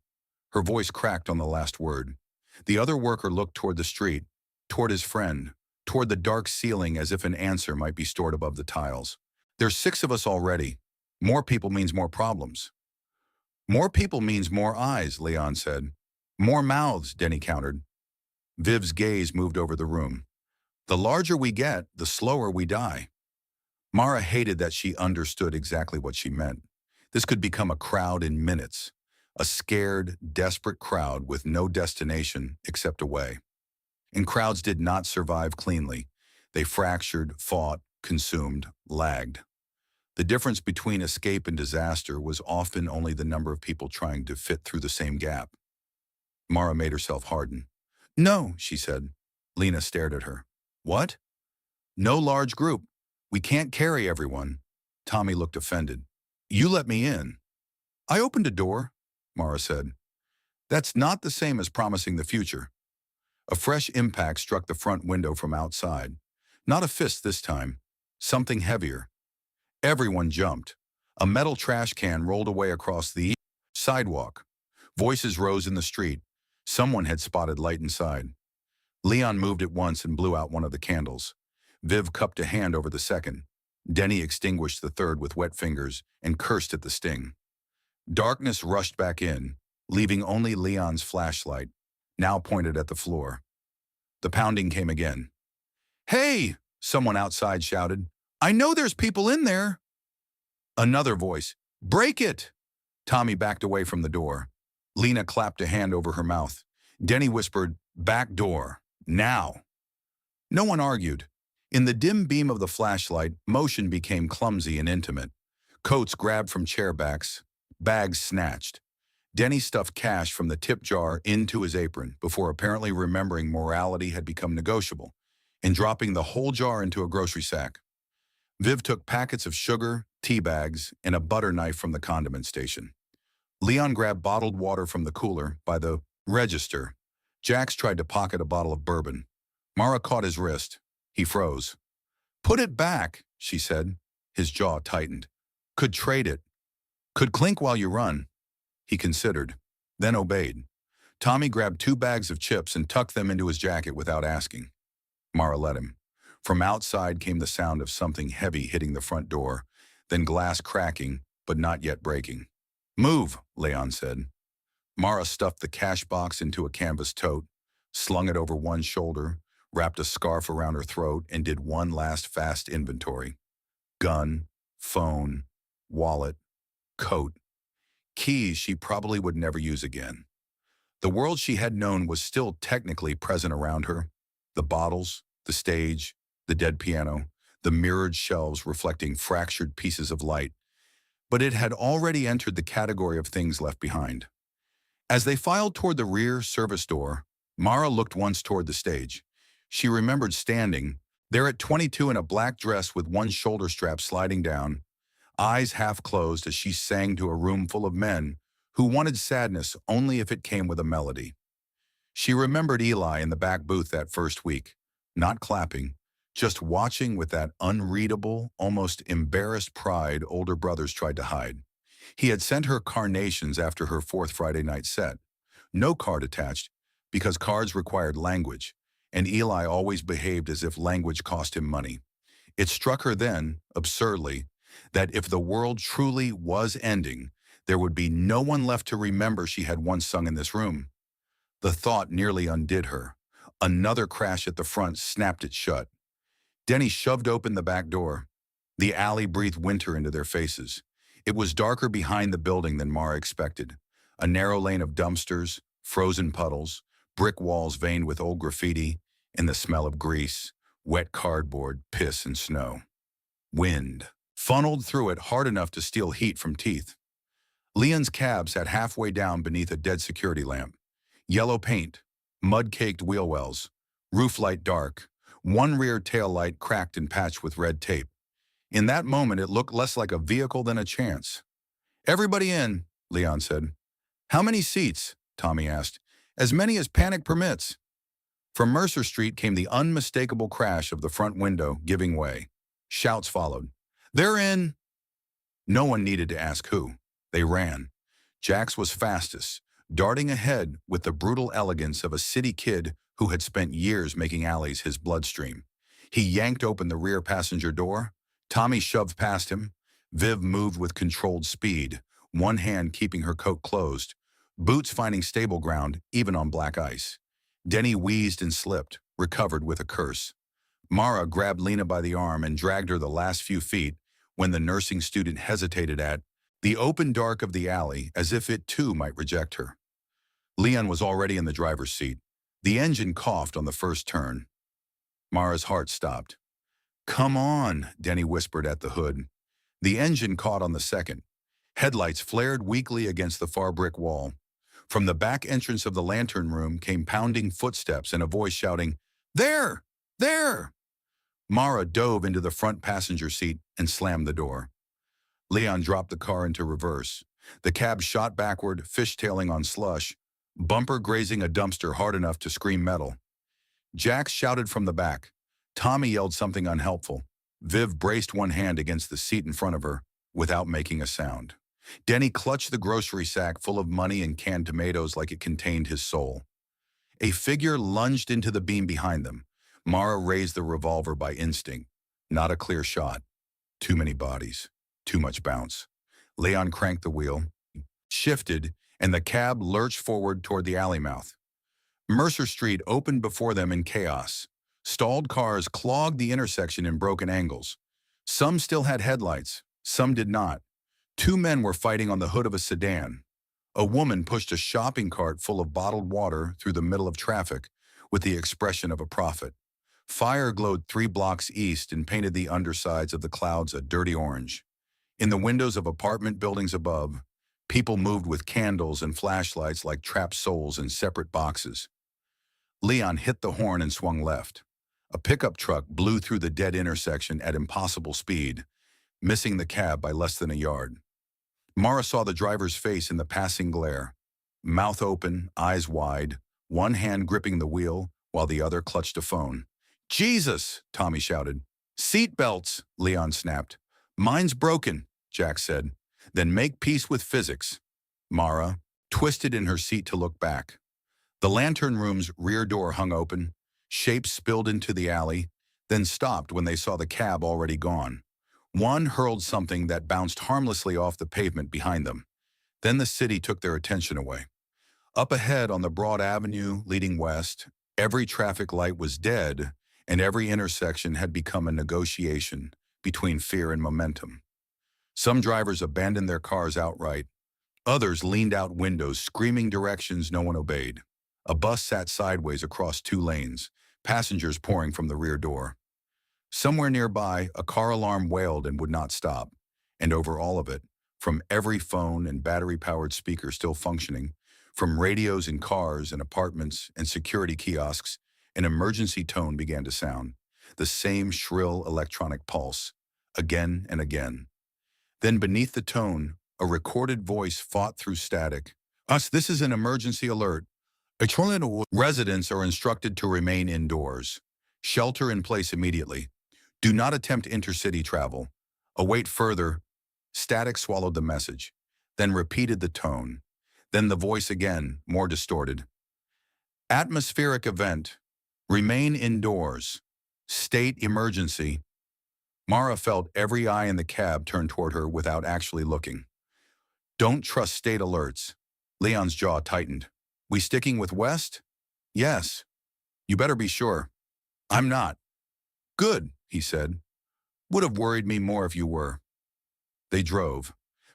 Her voice cracked on the last word. The other worker looked toward the street, toward his friend, toward the dark ceiling as if an answer might be stored above the tiles. "There's 6 of us already. More people means more problems." "More people means more eyes," Leon said. "More mouths," Denny countered. Viv's gaze moved over the room. "The larger we get, the slower we die." Mara hated that she understood exactly what she meant. This could become a crowd in minutes. A scared, desperate crowd with no destination except away. And crowds did not survive cleanly. They fractured, fought, consumed, lagged. The difference between escape and disaster was often only the number of people trying to fit through the same gap. Mara made herself harden. "No," she said. Lena stared at her. "What?" "No large group. We can't carry everyone." Tommy looked offended. "You let me in." "I opened a door," Mara said. "That's not the same as promising the future." A fresh impact struck the front window from outside. Not a fist this time. Something heavier. Everyone jumped. A metal trash can rolled away across the sidewalk. Voices rose in the street. Someone had spotted light inside. Leon moved at once and blew out one of the candles. Viv cupped a hand over the second. Denny extinguished the third with wet fingers and cursed at the sting. Darkness rushed back in, leaving only Leon's flashlight, now pointed at the floor. The pounding came again. "Hey!" someone outside shouted. "I know there's people in there." Another voice. "Break it!" Tommy backed away from the door. Lena clapped a hand over her mouth. Denny whispered, "Back door. Now." No one argued. In the dim beam of the flashlight, motion became clumsy and intimate. Coats grabbed from chair backs, bags snatched. Denny stuffed cash from the tip jar into his apron before apparently remembering morality had become negotiable and dropping the whole jar into a grocery sack. Viv took packets of sugar, tea bags, and a butter knife from the condiment station. Leon grabbed bottled water from the cooler by the register. Jax tried to pocket a bottle of bourbon. Mara caught his wrist. He froze. "Put it back," she said. His jaw tightened. "Could trade it. Could clink while you run." He considered, then obeyed. Tommy grabbed 2 bags of chips and tucked them into his jacket without asking. Mara let him. From outside came the sound of something heavy hitting the front door, then glass cracking, but not yet breaking. "Move," Leon said. Mara stuffed the cash box into a canvas tote, slung it over one shoulder, wrapped a scarf around her throat, and did one last fast inventory. Gun, phone, wallet, coat. keys she probably would never use again. The world she had known was still technically present around her. The bottles, the stage, the dead piano, the mirrored shelves reflecting fractured pieces of light, but it had already entered the category of things left behind. As they filed toward the rear service door, Mara looked once toward the stage. She remembered standing there at 22 in a black dress with one shoulder strap sliding down, eyes half closed as she sang to a room full of men who wanted sadness only if it came with a melody. She remembered Eli in the back booth that first week, not clapping, just watching with that unreadable, almost embarrassed pride older brothers tried to hide. He had sent her carnations after her fourth Friday night set. No card attached, because cards required language, and Eli always behaved as if language cost him money. It struck her then, absurdly, that if the world truly was ending, there would be no one left to remember she had once sung in this room. The thought nearly undid her. Another crash at the front snapped it shut. Denny shoved open the back door. The alley breathed winter into their faces. It was darker behind the building than Mara expected. A narrow lane of dumpsters, frozen puddles, brick walls veined with old graffiti, and the smell of grease, wet cardboard, piss, and snow. Wind funneled through it hard enough to steal heat from teeth. Leon's cab sat halfway down beneath a dead security lamp. Yellow paint, mud-caked wheel wells, roof light dark, one rear tail light cracked and patched with red tape. In that moment, it looked less like a vehicle than a chance. "Everybody in," Leon said. "How many seats?" Tommy asked. "As many as panic permits." From Mercer Street came the unmistakable crash of the front window giving way. Shouts followed. "They're in!" No one needed to ask who. They ran. Jax was fastest, darting ahead with the brutal elegance of a city kid who had spent years making alleys his bloodstream. He yanked open the rear passenger door. Tommy shoved past him. Viv moved with controlled speed, one hand keeping her coat closed, boots finding stable ground even on black ice. Denny wheezed and slipped, recovered with a curse. Mara grabbed Lena by the arm and dragged her the last few feet when the nursing student hesitated at the open dark of the alley as if it too might reject her. Leon was already in the driver's seat. The engine coughed on the first turn. Mara's heart stopped. "Come on," Denny whispered at the hood. The engine caught on the second. Headlights flared weakly against the far brick wall. From the back entrance of the lantern room came pounding footsteps and a voice shouting, "There! There!" Mara dove into the front passenger seat and slammed the door. Leon dropped the car into reverse. The cab shot backward, fishtailing on slush, bumper grazing a dumpster hard enough to scream metal. Jax shouted from the back. Tommy yelled something unhelpful. Viv braced one hand against the seat in front of her without making a sound. Denny clutched the grocery sack full of money and canned tomatoes like it contained his soul. A figure lunged into the beam behind them. Mara raised the revolver by instinct. Not a clear shot. Too many bodies. Too much bounce. Leon cranked the wheel, shifted, and the cab lurched forward toward the alley mouth. Mercer Street opened before them in chaos. Stalled cars clogged the intersection in broken angles. Some still had headlights, some did not. Two men were fighting on the hood of a sedan. A woman pushed a shopping cart full of bottled water through the middle of traffic with the expression of a prophet. Fire glowed 3 blocks east and painted the undersides of the clouds a dirty orange. In the windows of apartment buildings above, people moved with candles and flashlights like trapped souls in separate boxes. Leon hit the horn and swung left. A pickup truck blew through the dead intersection at impossible speed, missing the cab by less than a yard. Mara saw the driver's face in the passing glare. Mouth open, eyes wide, one hand gripping the wheel while the other clutched a phone. "Jesus!" Tommy shouted. "Seat belts!" Leon snapped. "Mine's broken," Jax said. "Then make peace with physics." Mara twisted in her seat to look back. The lantern room's rear door hung open. Shapes spilled into the alley, then stopped when they saw the cab already gone. One hurled something that bounced harmlessly off the pavement behind them. Then the city took their attention away. Up ahead on the broad avenue leading west, every traffic light was dead, and every intersection had become a negotiation between fear and momentum. Some drivers abandoned their cars outright. Others leaned out windows, screaming directions no one obeyed. A bus sat sideways across 2 lanes, passengers pouring from the rear door. Somewhere nearby, a car alarm wailed and would not stop. And over all of it, from every phone and battery-powered speaker still functioning, from radios in cars and apartments and security kiosks, an emergency tone began to sound. The same shrill electronic pulse, again and again. Then beneath the tone, a recorded voice fought through static. This is an emergency alert. Residents are instructed to remain indoors. Shelter in place immediately. Do not attempt intercity travel. Await further. Static swallowed the message, then repeated the tone. Then the voice again, more distorted. Atmospheric event. Remain indoors. State emergency. Mara felt every eye in the cab turn toward her without actually looking. Don't trust state alerts. Leon's jaw tightened. We sticking with West? Yes. You better be sure. I'm not. Good, he said. Would have worried me more if you were. They drove,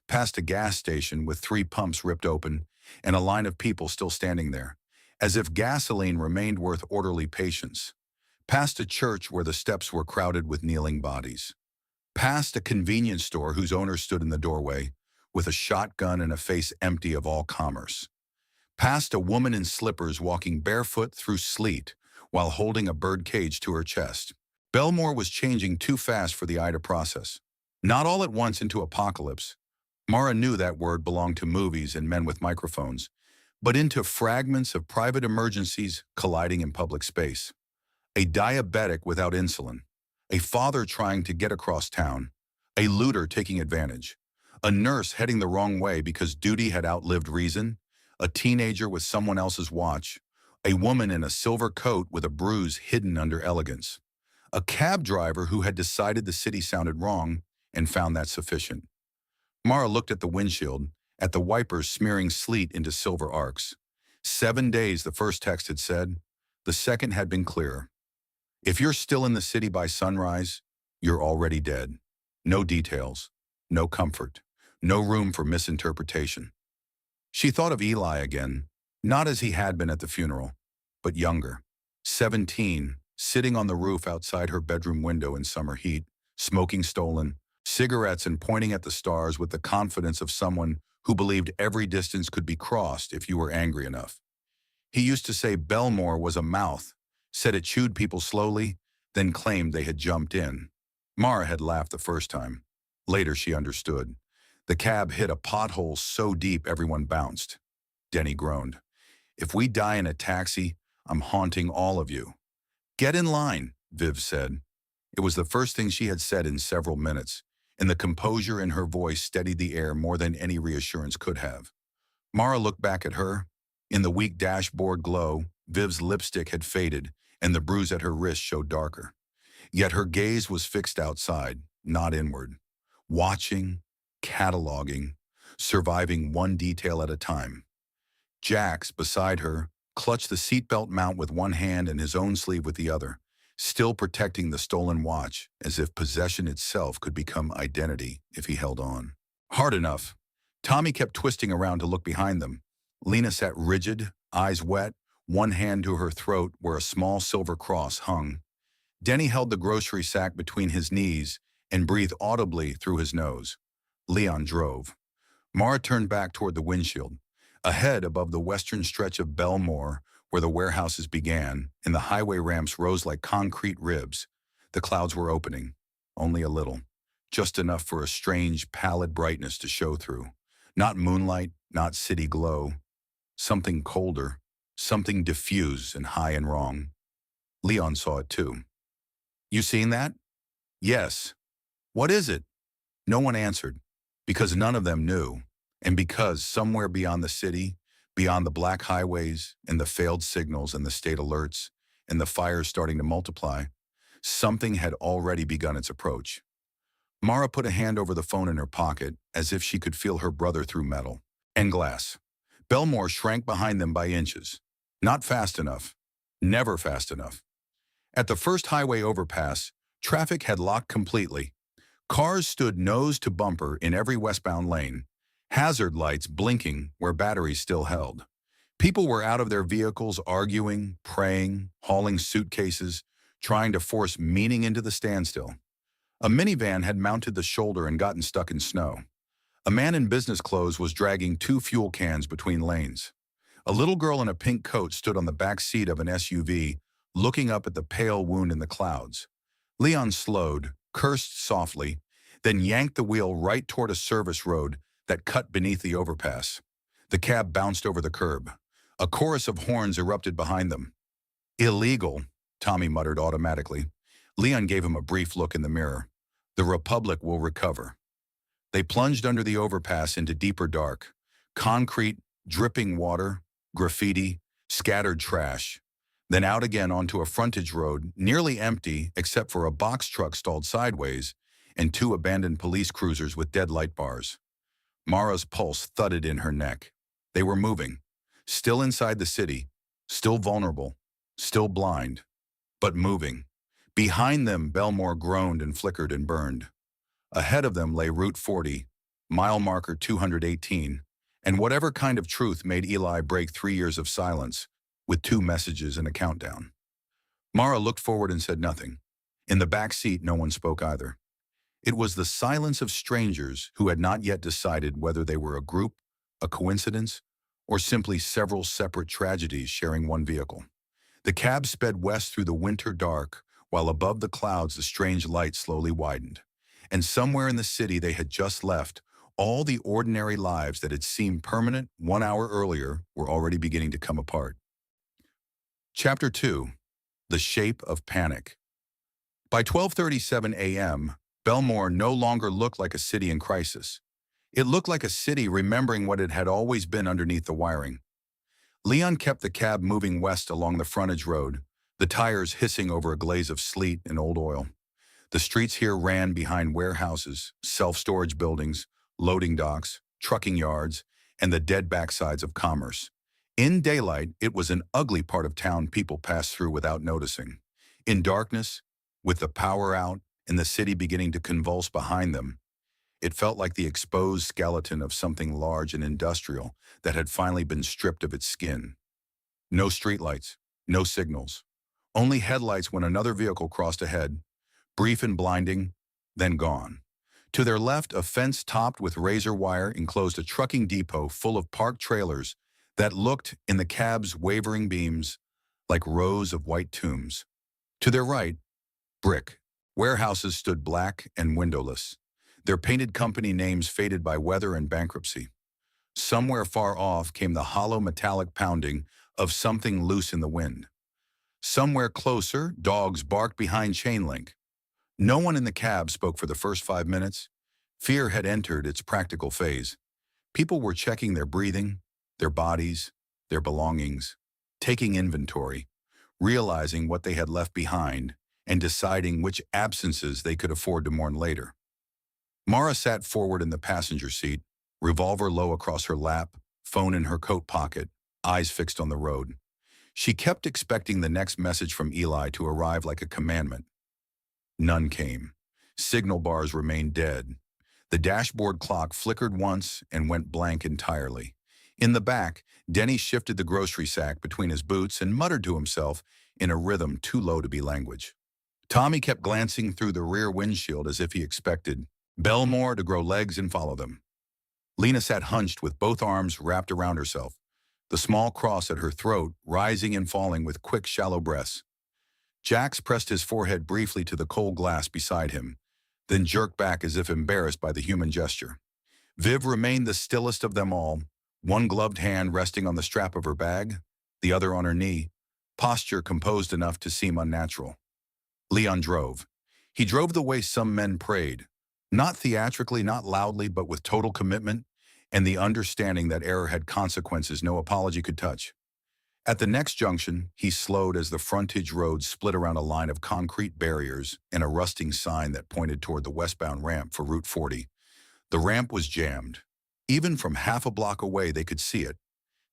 past a gas station with 3 pumps ripped open and a line of people still standing there, as if gasoline remained worth orderly patience. Past a church where the steps were crowded with kneeling bodies. Past a convenience store whose owner stood in the doorway, with a shotgun and a face empty of all commerce. Past a woman in slippers walking barefoot through sleet while holding a bird cage to her chest. Belmore was changing too fast for the eye to process. Not all at once into apocalypse. Mara knew that word belonged to movies and men with microphones, but into fragments of private emergencies colliding in public space. A diabetic without insulin. A father trying to get across town. A looter taking advantage. A nurse heading the wrong way because duty had outlived reason. A teenager with someone else's watch. A woman in a silver coat with a bruise hidden under elegance. A cab driver who had decided the city sounded wrong and found that sufficient. Mara looked at the windshield, at the wipers smearing sleet into silver arcs. 7 days, the first text had said. The second had been clearer. If you're still in the city by sunrise, you're already dead. No details, no comfort, no room for misinterpretation. She thought of Eli again, not as he had been at the funeral, but younger. 17, sitting on the roof outside her bedroom window in summer heat, smoking stolen cigarettes and pointing at the stars with the confidence of someone who believed every distance could be crossed if you were angry enough. He used to say Belmore was a mouth, said it chewed people slowly, then claimed they had jumped in. Mara had laughed the first time. Later she understood. The cab hit a pothole so deep everyone bounced. Denny groaned. If we die in a taxi, I'm haunting all of you. Get in line, Viv said. It was the first thing she had said in several minutes, and the composure in her voice steadied the air more than any reassurance could have. Mara looked back at her. In the weak dashboard glow, Viv's lipstick had faded, and the bruise at her wrist showed darker. Yet her gaze was fixed outside, not inward. Watching, cataloging, surviving one detail at a time. Jax, beside her, clutched the seatbelt mount with one hand and his own sleeve with the other, still protecting the stolen watch, as if possession itself could become identity if he held on. Hard enough. Tommy kept twisting around to look behind them. Lena sat rigid, eyes wet, one hand to her throat where a small silver cross hung. Denny held the grocery sack between his knees and breathed audibly through his nose. Leon drove. Mara turned back toward the windshield. Ahead, above the western stretch of Belmore, where the warehouses began, and the highway ramps rose like concrete ribs, the clouds were opening, only a little, just enough for a strange, pallid brightness to show through. Not moonlight, not city glow. Something colder, something diffuse and high and wrong. Leon saw it too. You seen that? Yes. What is it? No one answered, because none of them knew, and because somewhere beyond the city, beyond the black highways and the failed signals and the state alerts and the fires starting to multiply, something had already begun its approach. Mara put a hand over the phone in her pocket as if she could feel her brother through metal and glass. Belmore shrank behind them by inches. Not fast enough. Never fast enough. At the first highway overpass, traffic had locked completely. Cars stood nose to bumper in every westbound lane. hazard lights blinking where batteries still held. People were out of their vehicles arguing, praying, hauling suitcases, trying to force meaning into the standstill. A minivan had mounted the shoulder and gotten stuck in snow. A man in business clothes was dragging 2 fuel cans between lanes. A little girl in a pink coat stood on the back seat of an SUV, looking up at the pale wound in the clouds. Leon slowed, cursed softly, then yanked the wheel right toward a service road that cut beneath the overpass. The cab bounced over the curb. A chorus of horns erupted behind them. "Illegal," Tommy muttered automatically. Leon gave him a brief look in the mirror. "The Republic will recover." They plunged under the overpass into deeper dark. Concrete, dripping water, graffiti, scattered trash. Then out again onto a frontage road, nearly empty except for a box truck stalled sideways and 2 abandoned police cruisers with dead light bars. Mara's pulse thudded in her neck. They were moving. Still inside the city, still vulnerable, still blind, but moving. Behind them, Belmore groaned and flickered and burned. Ahead of them lay Route 40, mile marker 218, and whatever kind of truth made Eli break 3 years of silence, with 2 messages and a countdown. Mara looked forward and said nothing. In the back seat, no one spoke either. It was the silence of strangers who had not yet decided whether they were a group, a coincidence, or simply several separate tragedies sharing one vehicle. The cab sped west through the winter dark, while above the clouds the strange light slowly widened. And somewhere in the city they had just left, all the ordinary lives that had seemed permanent 1 hour earlier were already beginning to come apart. Chapter 2. The Shape of Panic. By 12:37 a.m., Belmore no longer looked like a city in crisis. It looked like a city remembering what it had always been underneath the wiring. Leon kept the cab moving west along the frontage road, the tires hissing over a glaze of sleet and old oil. The streets here ran behind warehouses, self-storage buildings, loading docks, trucking yards, and the dead backsides of commerce. In daylight, it was an ugly part of town people passed through without noticing. In darkness, with the power out and the city beginning to convulse behind them, it felt like the exposed skeleton of something large and industrial that had finally been stripped of its skin. No streetlights, no signals, only headlights when another vehicle crossed ahead, brief and blinding, then gone. To their left, a fence topped with razor wire enclosed a trucking depot full of parked trailers that looked, in the cab's wavering beams, like rows of white tombs. To their right, brick. Warehouses stood black and windowless, their painted company names faded by weather and bankruptcy. Somewhere far off came the hollow metallic pounding of something loose in the wind. Somewhere closer, dogs barked behind chain link. No one in the cab spoke for the first 5 minutes. Fear had entered its practical phase. People were checking their breathing, their bodies, their belongings, taking inventory, realizing what they had left behind, and deciding which absences they could afford to mourn later. Mara sat forward in the passenger seat, revolver low across her lap, phone in her coat pocket, eyes fixed on the road. She kept expecting the next message from Eli to arrive like a commandment. None came. Signal bars remained dead. The dashboard clock flickered once and went blank entirely. In the back, Denny shifted the grocery sack between his boots and muttered to himself in a rhythm too low to be language. Tommy kept glancing through the rear windshield as if he expected Belmore to grow legs and follow them. Lena sat hunched with both arms wrapped around herself, the small cross at her throat rising and falling with quick, shallow breaths. Jax pressed his forehead briefly to the cold glass beside him, then jerked back as if embarrassed by the human gesture. Viv remained the stillest of them all, one gloved hand resting on the strap of her bag, the other on her knee, posture composed enough to seem unnatural. Leon drove. He drove the way some men prayed, not theatrically, not loudly, but with total commitment and the understanding that error had consequences no apology could touch. At the next junction, he slowed as the frontage road split around a line of concrete barriers and a rusting sign that pointed toward the westbound ramp for Route 40. The ramp was jammed. Even from half a block away, they could see it.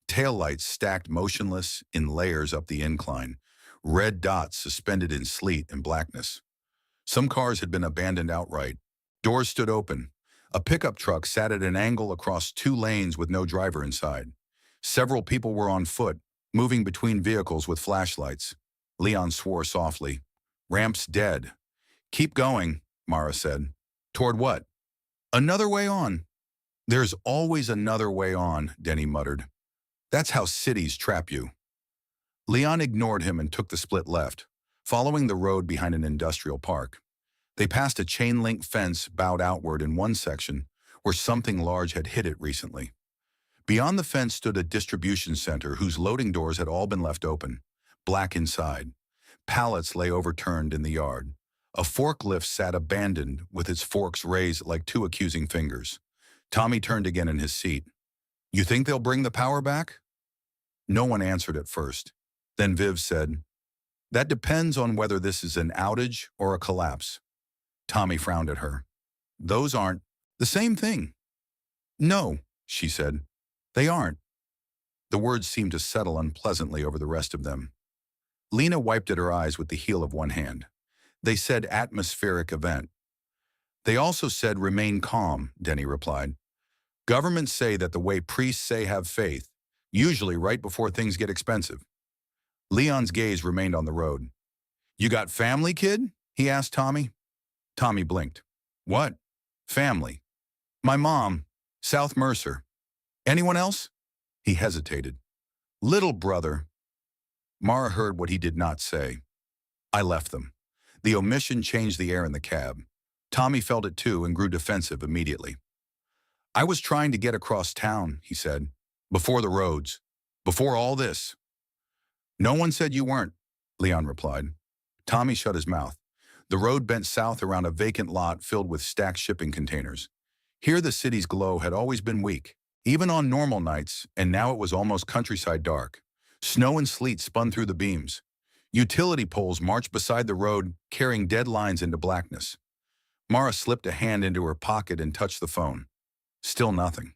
Taillights stacked motionless in layers up the incline, red dots suspended in sleet and blackness. Some cars had been abandoned outright. Doors stood open. A pickup truck sat at an angle across 2 lanes with no driver inside. Several people were on foot, moving between vehicles with flashlights. Leon swore softly. "Ramp's dead." "Keep going," Mara said. "Toward what?" "Another way on." "There's always another way on," Denny muttered. "That's how cities trap you." Leon ignored him and took the split left, following the road behind an industrial park. They passed a chain-link fence bowed outward in one section where something large had hit it recently. Beyond the fence stood a distribution center whose loading doors had all been left open, black inside. Pallets lay overturned in the yard. A forklift sat abandoned with its forks raised like 2 accusing fingers. Tommy turned again in his seat. "You think they'll bring the power back?" No one answered at first. Then Viv said, "That depends on whether this is an outage or a collapse." Tommy frowned at her. "Those aren't the same thing." "No," she said. "They aren't." The words seemed to settle unpleasantly over the rest of them. Lena wiped at her eyes with the heel of one hand. "They said atmospheric event." "They also said remain calm," Denny replied. "Governments say that the way priests say have faith, usually right before things get expensive." Leon's gaze remained on the road. "You got family, kid?" he asked Tommy. Tommy blinked. "What?" "Family. My mom, South Mercer." "Anyone else?" He hesitated. "Little brother." Mara heard what he did not say. "I left them." The omission changed the air in the cab. Tommy felt it too and grew defensive immediately. "I was trying to get across town," he said. "Before the roads. Before all this." "No one said you weren't," Leon replied. Tommy shut his mouth. The road bent south around a vacant lot filled with stacked shipping containers. Here the city's glow had always been weak, even on normal nights, and now it was almost countryside dark. Snow and sleet spun through the beams. Utility poles marched beside the road, carrying dead lines into blackness. Mara slipped a hand into her pocket and touched the phone. Still nothing.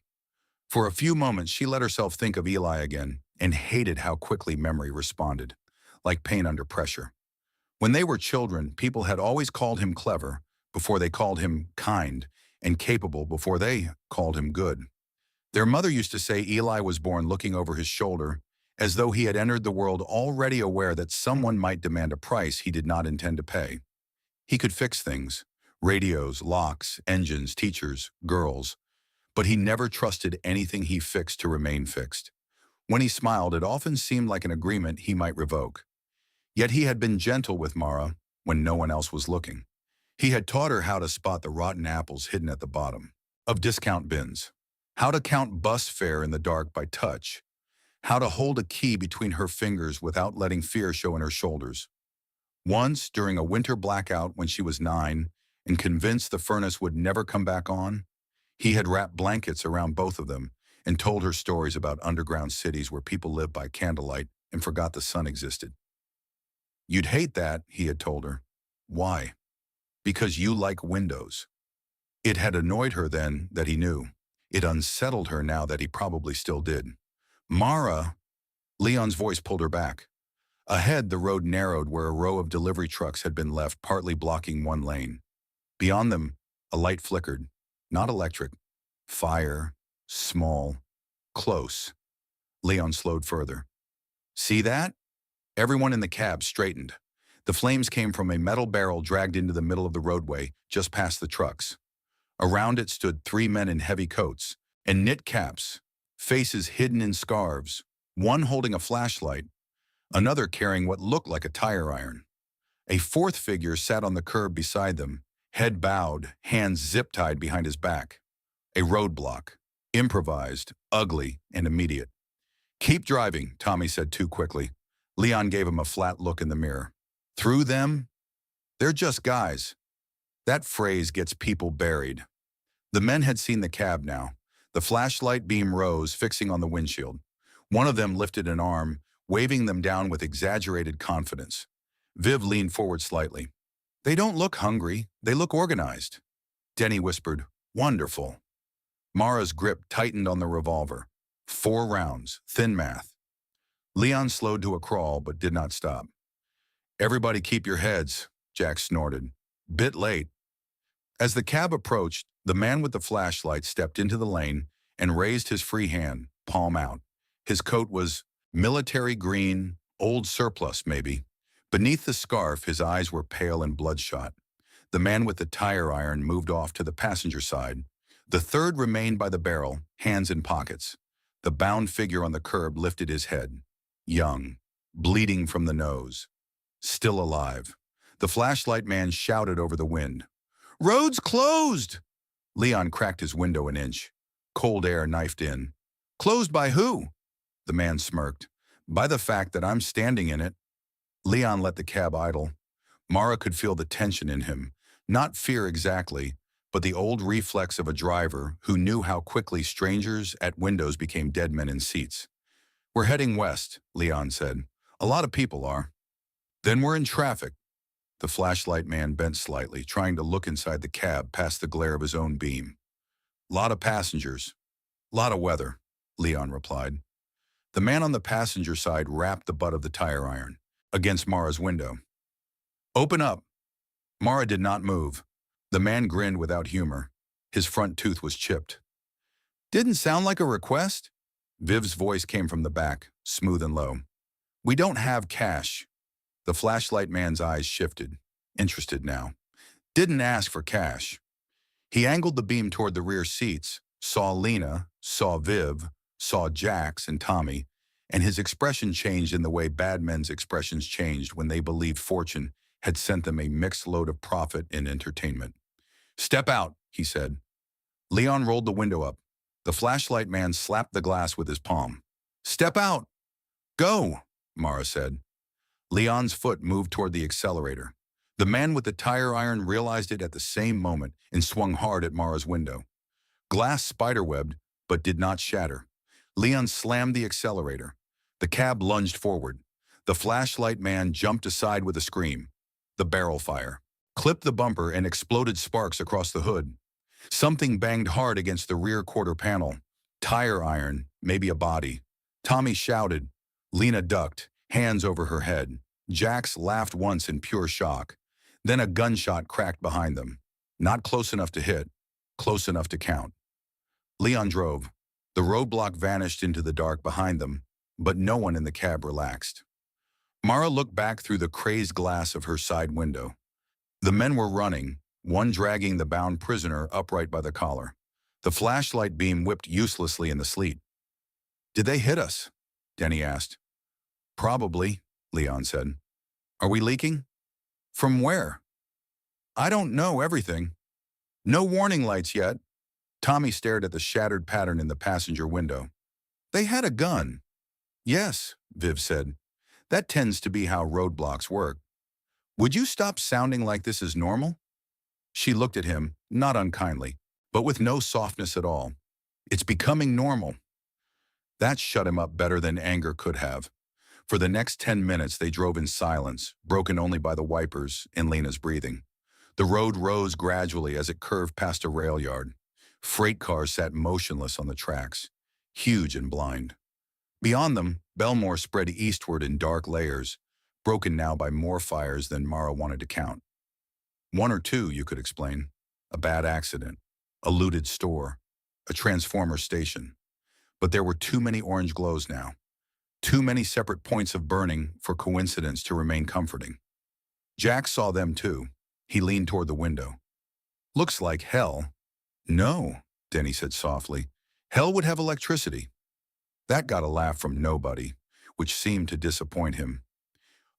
For a few moments, she let herself think of Eli again and hated how quickly memory responded, like pain under pressure. When they were children, people had always called him clever before they called him kind, and capable before they called him good. Their mother used to say Eli was born looking over his shoulder, as though he had entered the world already aware that someone might demand a price he did not intend to pay. He could fix things, radios, locks, engines, teachers, girls, but he never trusted anything he fixed to remain fixed. When he smiled, it often seemed like an agreement he might revoke. Yet he had been gentle with Mara when no one else was looking. He had taught her how to spot the rotten apples hidden at the bottom of discount bins, how to count bus fare in the dark by touch, how to hold a key between her fingers without letting fear show in her shoulders. Once, during a winter blackout when she was 9 and convinced the furnace would never come back on, he had wrapped blankets around both of them and told her stories about underground cities where people lived by candlelight and forgot the sun existed. "You'd hate that," he had told her. "Why?" "Because you like windows." It had annoyed her then that he knew. It unsettled her now that he probably still did. "Mara," Leon's voice pulled her back. Ahead, the road narrowed where a row of delivery trucks had been left, partly blocking one lane. Beyond them, a light flickered. Not electric. Fire. Small. Close. Leon slowed further. "See that?" Everyone in the cab straightened. The flames came from a metal barrel dragged into the middle of the roadway, just past the trucks. Around it stood 3 men in heavy coats and knit caps, faces hidden in scarves, one holding a flashlight, another carrying what looked like a tire iron. A fourth figure sat on the curb beside them, head bowed, hands zip-tied behind his back. A roadblock, improvised, ugly, and immediate. "Keep driving," Tommy said too quickly. Leon gave him a flat look in the mirror. "Through them? They're just guys." That phrase gets people buried. The men had seen the cab now. The flashlight beam rose, fixing on the windshield. One of them lifted an arm, waving them down with exaggerated confidence. Viv leaned forward slightly. "They don't look hungry. They look organized." Denny whispered, "Wonderful." Mara's grip tightened on the revolver. 4 rounds, thin math. Leon slowed to a crawl but did not stop. "Everybody keep your heads," Jack snorted. "Bit late." As the cab approached, the man with the flashlight stepped into the lane and raised his free hand, palm out. His coat was military green, old surplus maybe. Beneath the scarf, his eyes were pale and bloodshot. The man with the tire iron moved off to the passenger side. The third remained by the barrel, hands in pockets. The bound figure on the curb lifted his head. Young, bleeding from the nose. Still alive. The flashlight man shouted over the wind. "Road's closed!" Leon cracked his window an inch. Cold air knifed in. "Closed by who?" The man smirked. "By the fact that I'm standing in it." Leon let the cab idle. Mara could feel the tension in him. Not fear exactly, but the old reflex of a driver who knew how quickly strangers at windows became dead men in seats. "We're heading west," Leon said. "A lot of people are." "Then we're in traffic." The flashlight man bent slightly, trying to look inside the cab past the glare of his own beam. "Lot of passengers. Lot of weather," Leon replied. The man on the passenger side rapped the butt of the tire iron against Mara's window. "Open up." Mara did not move. The man grinned without humor. His front tooth was chipped. "Didn't sound like a request?" Viv's voice came from the back, smooth and low. "We don't have cash." The flashlight man's eyes shifted, interested now. "Didn't ask for cash." He angled the beam toward the rear seats, saw Lena, saw Viv, saw Jax and Tommy, and his expression changed in the way bad men's expressions changed when they believed fortune had sent them a mixed load of profit and entertainment. "Step out," he said. Leon rolled the window up. The flashlight man slapped the glass with his palm. "Step out." "Go," Mara said. Leon's foot moved toward the accelerator. The man with the tire iron realized it at the same moment and swung hard at Mara's window. Glass spiderwebbed, but did not shatter. Leon slammed the accelerator. The cab lunged forward. The flashlight man jumped aside with a scream. The barrel fire clipped the bumper and exploded sparks across the hood. Something banged hard against the rear quarter panel. Tire iron, maybe a body. Tommy shouted. Lena ducked, hands over her head. Jax laughed once in pure shock. Then a gunshot cracked behind them. Not close enough to hit, close enough to count. Leon drove. The roadblock vanished into the dark behind them, but no one in the cab relaxed. Mara looked back through the crazed glass of her side window. The men were running, one dragging the bound prisoner upright by the collar. The flashlight beam whipped uselessly in the sleet. "Did they hit us?" Denny asked. "Probably," Leon said. "Are we leaking?" "From where?" "I don't know everything." "No warning lights yet." Tommy stared at the shattered pattern in the passenger window. "They had a gun." "Yes," Viv said. "That tends to be how roadblocks work. Would you stop sounding like this is normal?" She looked at him, not unkindly, but with no softness at all. "It's becoming normal." That shut him up better than anger could have. For the next 10 minutes they drove in silence, broken only by the wipers and Lena's breathing. The road rose gradually as it curved past a rail yard. Freight cars sat motionless on the tracks, huge and blind. Beyond them, Belmore spread eastward in dark layers, broken now by more fires than Mara wanted to count. One or two, you could explain. A bad accident, a looted store, a transformer station. But there were too many orange glows now. Too many separate points of burning for coincidence to remain comforting. Jack saw them too. He leaned toward the window. "Looks like hell." "No," Denny said softly. "Hell would have electricity." That got a laugh from nobody, which seemed to disappoint him.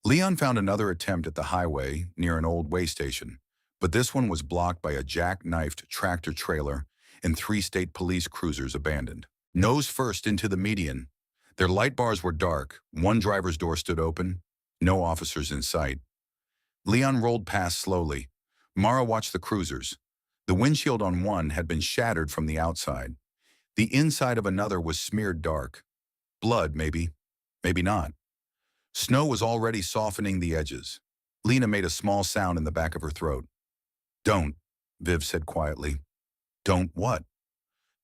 Leon found another attempt at the highway near an old way station, but this one was blocked by a jackknifed tractor trailer and 3 state police cruisers abandoned. Nose first into the median. Their light bars were dark. One driver's door stood open. No officers in sight. Leon rolled past slowly. Mara watched the cruisers. The windshield on one had been shattered from the outside. The inside of another was smeared dark. Blood, maybe. Maybe not. Snow was already softening the edges. Lena made a small sound in the back of her throat. "Don't," Viv said quietly. "Don't what?"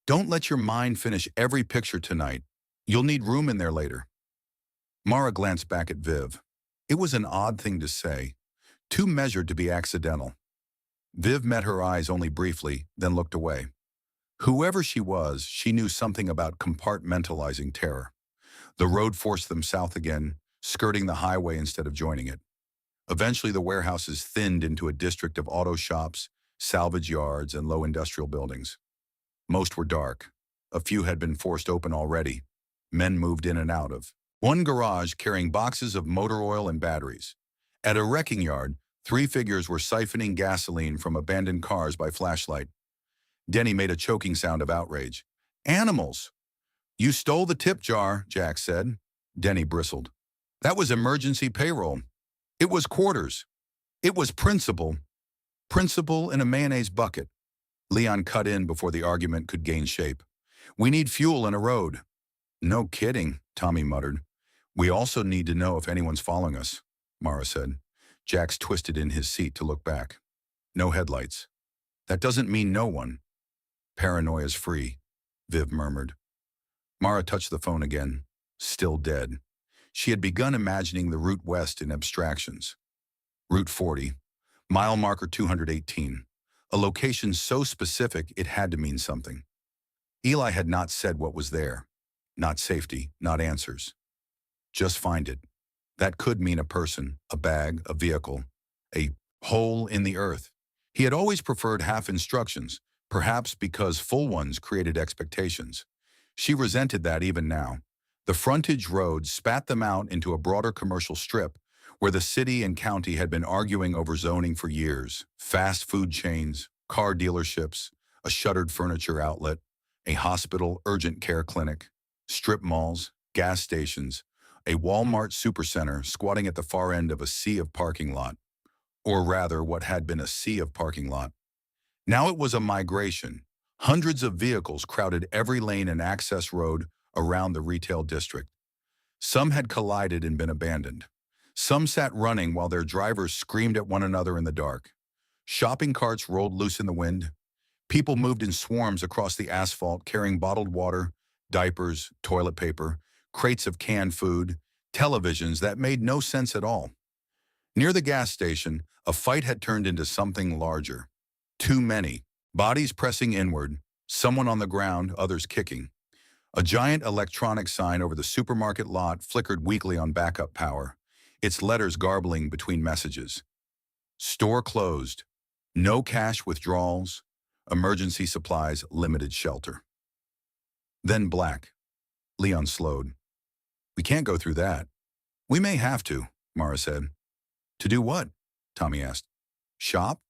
"Don't let your mind finish every picture tonight. You'll need room in there later." Mara glanced back at Viv. It was an odd thing to say, too measured to be accidental. Viv met her eyes only briefly, then looked away. Whoever she was, she knew something about compartmentalizing terror. The road forced them south again, skirting the highway instead of joining it. Eventually, the warehouses thinned into a district of auto shops, salvage yards, and low industrial buildings. Most were dark. A few had been forced open already. Men moved in and out of. One garage carrying boxes of motor oil and batteries. At a wrecking yard, 3 figures were siphoning gasoline from abandoned cars by flashlight. Denny made a choking sound of outrage. Animals! You stole the tip jar, Jack said. Denny bristled. That was emergency payroll. It was quarters. It was principal. Principal in a mayonnaise bucket. Leon cut in before the argument could gain shape. We need fuel and a road. No kidding, Tommy muttered. We also need to know if anyone's following us, Mara said. Jax twisted in his seat to look back. No headlights. That doesn't mean no one. Paranoia's free, Viv murmured. Mara touched the phone again. Still dead. She had begun imagining the route west in abstractions. Route 40, mile marker 218, a location so specific it had to mean something. Eli had not said what was there. Not safety, not answers. Just find it. That could mean a person, a bag, a vehicle, a hole in the earth. He had always preferred half instructions, perhaps because full ones created expectations. She resented that even now. The frontage road spat them out into a broader commercial strip where the city and county had been arguing over zoning for years. Fast food chains, car dealerships, a shuttered furniture outlet, a hospital urgent care clinic, strip malls, gas stations, a Walmart supercenter squatting at the far end of a sea of parking lot. Or rather, what had been a sea of parking lot. Now it was a migration. Hundreds of vehicles crowded every lane and access road around the retail district. Some had collided and been abandoned. Some sat running while their drivers screamed at one another in the dark. Shopping carts rolled loose in the wind. People moved in swarms across the asphalt carrying bottled water, diapers, toilet paper, crates of canned food, televisions that made no sense at all. Near the gas station, a fight had turned into something larger. Too many. Bodies pressing inward, someone on the ground, others kicking. A giant electronic sign over the supermarket lot flickered weakly on backup power, its letters garbling between messages. Store closed. No cash withdrawals. Emergency supplies, limited shelter. Then black. Leon slowed. We can't go through that. We may have to, Mara said. To do what? Tommy asked. Shop?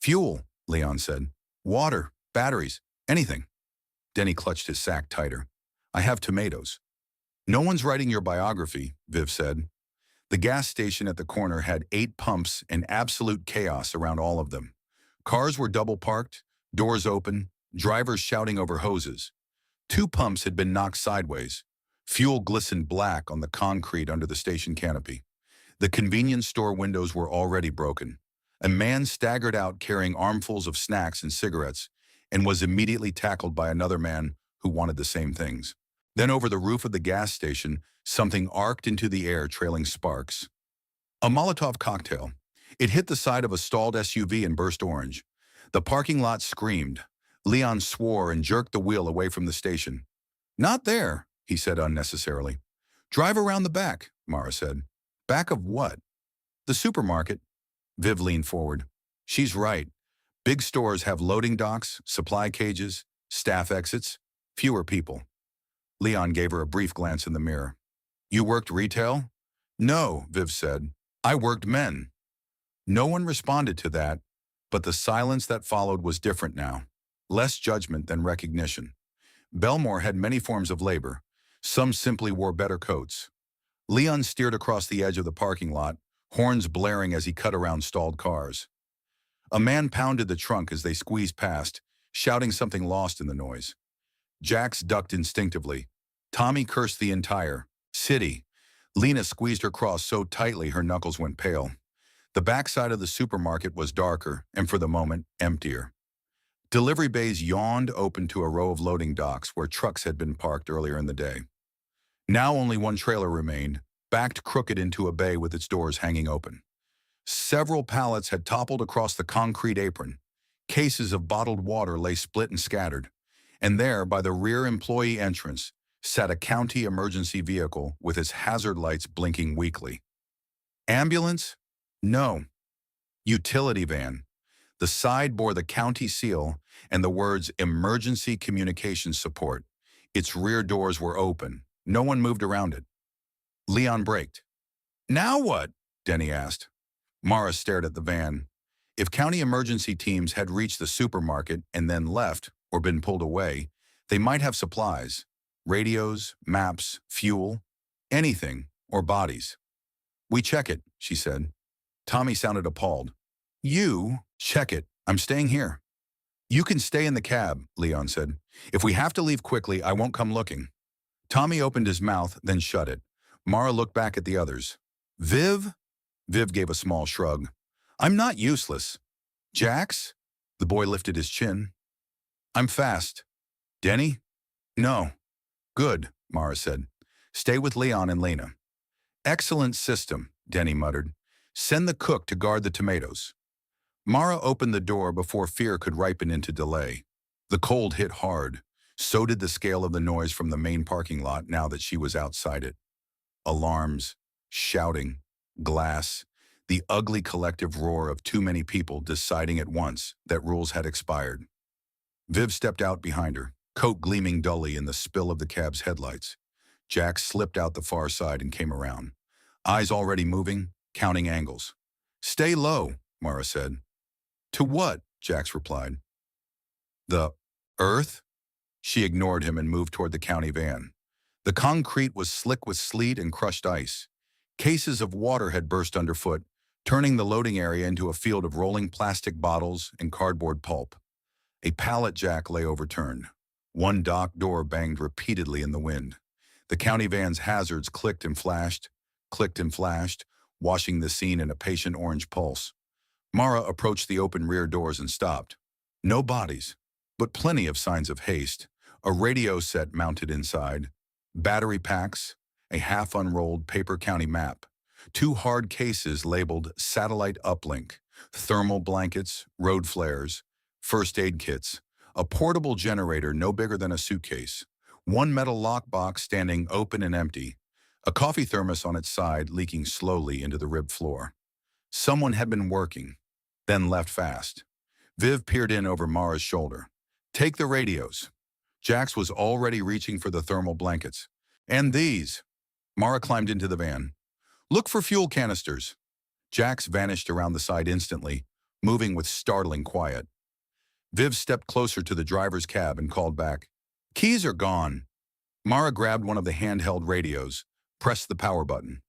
Fuel, Leon said. Water, batteries, anything. Denny clutched his sack tighter. I have tomatoes. No one's writing your biography, Viv said. The gas station at the corner had 8 pumps and absolute chaos around all of them. Cars were double parked, doors open, drivers shouting over hoses. 2 pumps had been knocked sideways. Fuel glistened black on the concrete under the station canopy. The convenience store windows were already broken. A man staggered out carrying armfuls of snacks and cigarettes and was immediately tackled by another man who wanted the same things. Then over the roof of the gas station, something arced into the air trailing sparks. A Molotov cocktail. It hit the side of a stalled SUV and burst orange. The parking lot screamed. Leon swore and jerked the wheel away from the station. Not there, he said unnecessarily. Drive around the back, Mara said. Back of what? The supermarket. Viv leaned forward. She's right. Big stores have loading docks, supply cages, staff exits, fewer people. Leon gave her a brief glance in the mirror. You worked retail? No, Viv said. I worked men. No one responded to that, but the silence that followed was different now. Less judgment than recognition. Belmore had many forms of labor. Some simply wore better coats. Leon steered across the edge of the parking lot, horns blaring as he cut around stalled cars. A man pounded the trunk as they squeezed past, shouting something lost in the noise. Jax ducked instinctively. Tommy cursed the entire city. Lena squeezed her cross so tightly her knuckles went pale. The backside of the supermarket was darker and, for the moment, emptier. Delivery bays yawned open to a row of loading docks where trucks had been parked earlier in the day. Now only one trailer remained, backed crooked into a bay with its doors hanging open. Several pallets had toppled across the concrete apron. Cases of bottled water lay split and scattered. And there, by the rear employee entrance, sat a county emergency vehicle with its hazard lights blinking weakly. Ambulance? No. Utility van. The side bore the county seal and the words Emergency Communications Support. Its rear doors were open. No one moved around it. Leon braked. Now what? Denny asked. Mara stared at the van. If county emergency teams had reached the supermarket and then left or been pulled away, they might have supplies, radios, maps, fuel, anything, or bodies. We check it, she said. Tommy sounded appalled. You check it. I'm staying here. You can stay in the cab, Leon said. If we have to leave quickly, I won't come looking. Tommy opened his mouth, then shut it. Mara looked back at the others. Viv? Viv gave a small shrug. I'm not useless. Jax? The boy lifted his chin. I'm fast. Denny? No. Good, Mara said. Stay with Leon and Lena. Excellent system, Denny muttered. Send the cook to guard the tomatoes. Mara opened the door before fear could ripen into delay. The cold hit hard. So did the scale of the noise from the main parking lot now that she was outside it. Alarms, shouting, glass, the ugly collective roar of too many people deciding at once that rules had expired. Viv stepped out behind her, coat gleaming dully in the spill of the cab's headlights. Jack slipped out the far side and came around. Eyes already moving, counting angles. Stay low, Mara said. To what? Jax replied. The earth? She ignored him and moved toward the county van. The concrete was slick with sleet and crushed ice. Cases of water had burst underfoot, turning the loading area into a field of rolling plastic bottles and cardboard pulp. A pallet jack lay overturned. One dock door banged repeatedly in the wind. The county van's hazards clicked and flashed, washing the scene in a patient orange pulse. Mara approached the open rear doors and stopped. No bodies, but plenty of signs of haste. A radio set mounted inside, battery packs, a half-unrolled paper county map, 2 hard cases labeled Satellite Uplink, thermal blankets, road flares, first aid kits, a portable generator no bigger than a suitcase, 1 metal lockbox standing open and empty, a coffee thermos on its side leaking slowly into the ribbed floor. Someone had been working, then left fast. Viv peered in over Mara's shoulder. Take the radios. Jax was already reaching for the thermal blankets. And these. Mara climbed into the van. Look for fuel canisters. Jax vanished around the side instantly, moving with startling quiet. Viv stepped closer to the driver's cab and called back. Keys are gone. Mara grabbed one of the handheld radios, pressed the power button.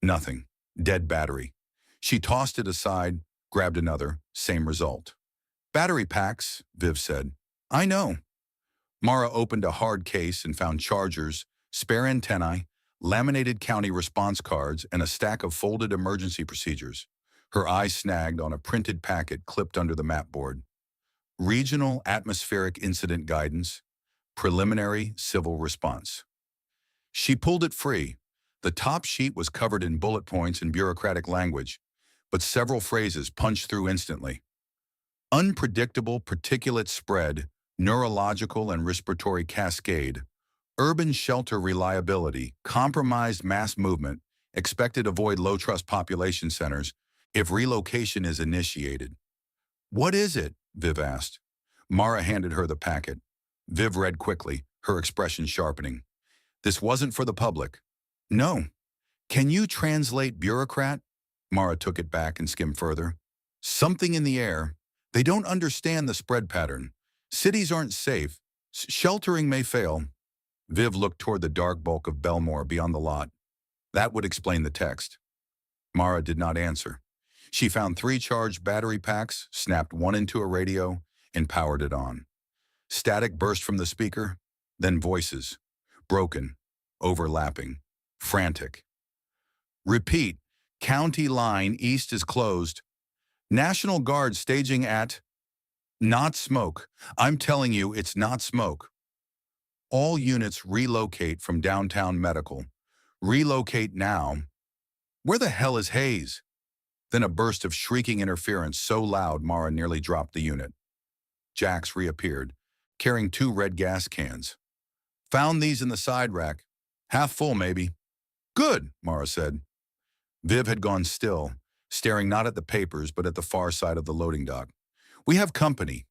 Nothing. Dead battery. She tossed it aside, grabbed another, same result. Battery packs, Viv said. I know. Mara opened a hard case and found chargers, spare antennae, laminated county response cards, and a stack of folded emergency procedures. Her eye snagged on a printed packet clipped under the map board. Regional Atmospheric Incident Guidance, Preliminary Civil Response. She pulled it free. The top sheet was covered in bullet points and bureaucratic language, but several phrases punched through instantly. Unpredictable particulate spread, neurological and respiratory cascade, urban shelter reliability, compromised mass movement, expected avoid low-trust population centers if relocation is initiated. What is it? Viv asked. Mara handed her the packet. Viv read quickly, her expression sharpening. This wasn't for the public. No. Can you translate bureaucrat? Mara took it back and skimmed further. Something in the air. They don't understand the spread pattern. Cities aren't safe. Sheltering may fail. Viv looked toward the dark bulk of Belmore beyond the lot. That would explain the text. Mara did not answer. She found 3 charged battery packs, snapped one into a radio, and powered it on. Static burst from the speaker, then voices. Broken, overlapping, frantic. Repeat. County line east is closed. National Guard staging at... Not smoke. I'm telling you, it's not smoke. All units relocate from downtown medical. Relocate now. Where the hell is Hayes? Then a burst of shrieking interference so loud Mara nearly dropped the unit. Jax reappeared, carrying 2 red gas cans. Found these in the side rack. Half full, maybe. Good, Mara said. Viv had gone still, staring not at the papers but at the far side of the loading dock. We have company.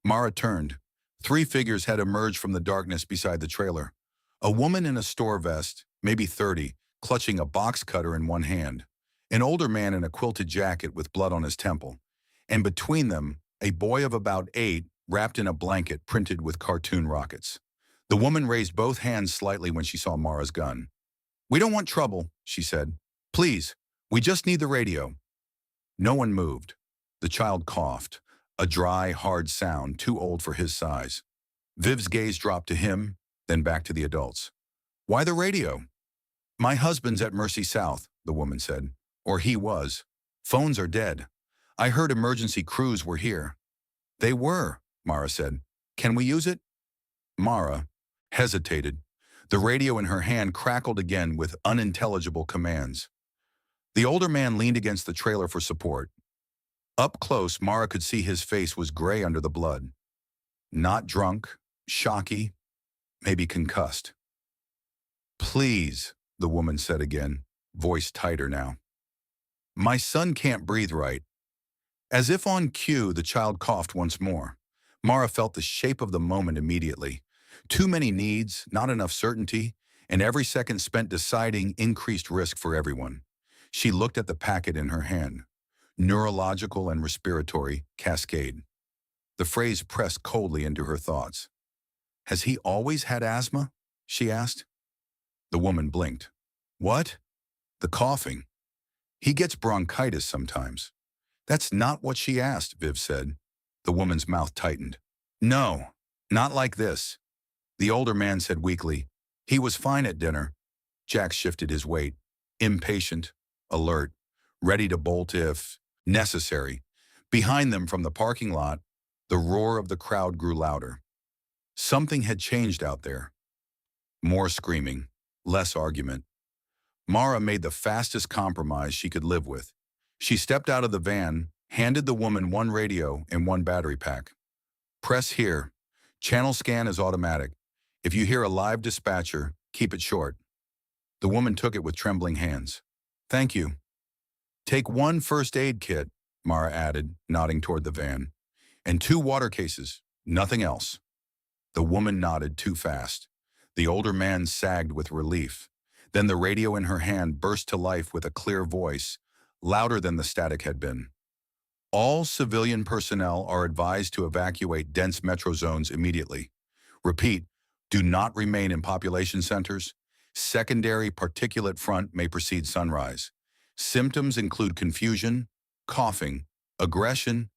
Mara turned. 3 figures had emerged from the darkness beside the trailer. A woman in a store vest, maybe 30, clutching a box cutter in one hand. An older man in a quilted jacket with blood on his temple. And between them, a boy of about 8, wrapped in a blanket printed with cartoon rockets. The woman raised both hands slightly when she saw Mara's gun. We don't want trouble, she said. Please, we just need the radio. No one moved. The child coughed, a dry, hard sound too old for his size. Viv's gaze dropped to him, then back to the adults. Why the radio? My husband's at Mercy South, the woman said. Or he was. Phones are dead. I heard emergency crews were here. They were, Mara said. Can we use it? Mara hesitated. The radio in her hand crackled again with unintelligible commands. The older man leaned against the trailer for support. Up close, Mara could see his face was gray under the blood. Not drunk, shocky, maybe concussed. Please, the woman said again, voice tighter now. My son can't breathe right. As if on cue, the child coughed once more. Mara felt the shape of the moment immediately. Too many needs, not enough certainty, and every second spent deciding increased risk for everyone. She looked at the packet in her hand. Neurological and respiratory cascade. The phrase pressed coldly into her thoughts. Has he always had asthma? She asked. The woman blinked. What? The coughing. He gets bronchitis sometimes. That's not what she asked, Viv said. The woman's mouth tightened. No, not like this. The older man said weakly. He was fine at dinner. Jack shifted his weight. Impatient, alert, ready to bolt if necessary. Behind them from the parking lot, the roar of the crowd grew louder. Something had changed out there. More screaming, less argument. Mara made the fastest compromise she could live with. She stepped out of the van, handed the woman 1 radio and 1 battery pack. Press here. Channel scan is automatic. If you hear a live dispatcher, keep it short. The woman took it with trembling hands. Thank you. Take 1 first aid kit, Mara added, nodding toward the van. And 2 water cases, nothing else. The woman nodded too fast. The older man sagged with relief. Then the radio in her hand burst to life with a clear voice, louder than the static had been. All civilian personnel are advised to evacuate dense metro zones immediately. Repeat, do not remain in population centers. Secondary particulate front may precede sunrise. Symptoms include confusion, coughing, aggression.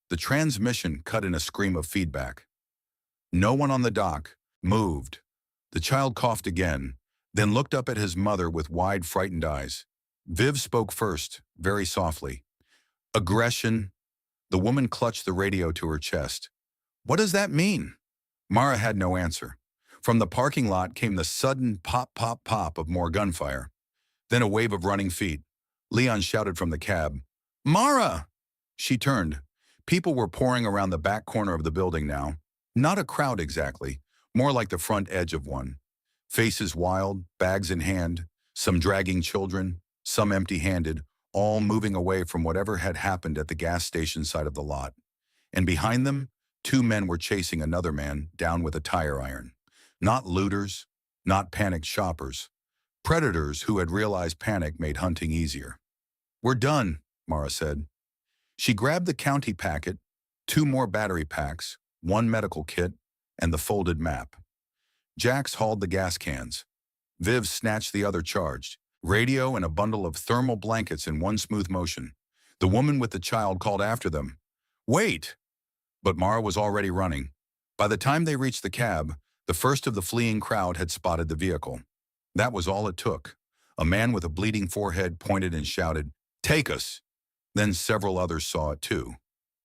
The transmission cut in a scream of feedback. No one on the dock moved. The child coughed again, then looked up at his mother with wide, frightened eyes. Viv spoke first, very softly. Aggression. The woman clutched the radio to her chest. What does that mean? Mara had no answer. From the parking lot came the sudden pop, pop, pop of more gunfire. Then a wave of running feet. Leon shouted from the cab, Mara! She turned. People were pouring around the back corner of the building now. Not a crowd exactly, more like the front edge of one. Faces wild, bags in hand, some dragging children, some empty-handed, all moving away from whatever had happened at the gas station side of the lot. And behind them, 2 men were chasing another man down with a tire iron. Not looters, not panicked shoppers. Predators who had realized panic made hunting easier. We're done, Mara said. She grabbed the county packet, 2 more battery packs, 1 medical kit, and the folded map. Jax hauled the gas cans. Viv snatched the other charged, radio and a bundle of thermal blankets in one smooth motion. The woman with the child called after them. Wait! But Mara was already running. By the time they reached the cab, the first of the fleeing crowd had spotted the vehicle. That was all it took. A man with a bleeding forehead pointed and shouted, Take us! Then several others saw it too.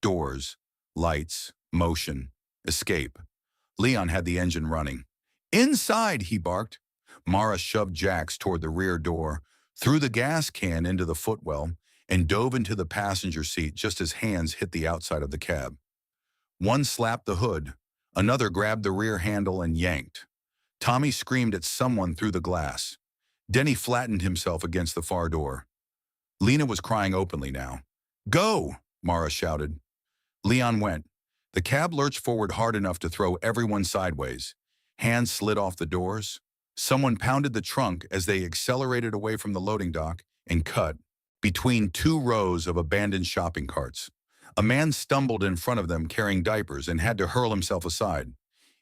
Doors, lights, motion, escape. Leon had the engine running. Inside, he barked. Mara shoved Jax toward the rear door, threw the gas can into the footwell, and dove into the passenger seat just as hands hit the outside of the cab. One slapped the hood, another grabbed the rear handle and yanked. Tommy screamed at someone through the glass. Denny flattened himself against the far door. Lena was crying openly now. "Go!" Mara shouted. Leon went. The cab lurched forward hard enough to throw everyone sideways. Hands slid off the doors. Someone pounded the trunk as they accelerated away from the loading dock and cut between two rows of abandoned shopping carts. A man stumbled in front of them carrying diapers and had to hurl himself aside.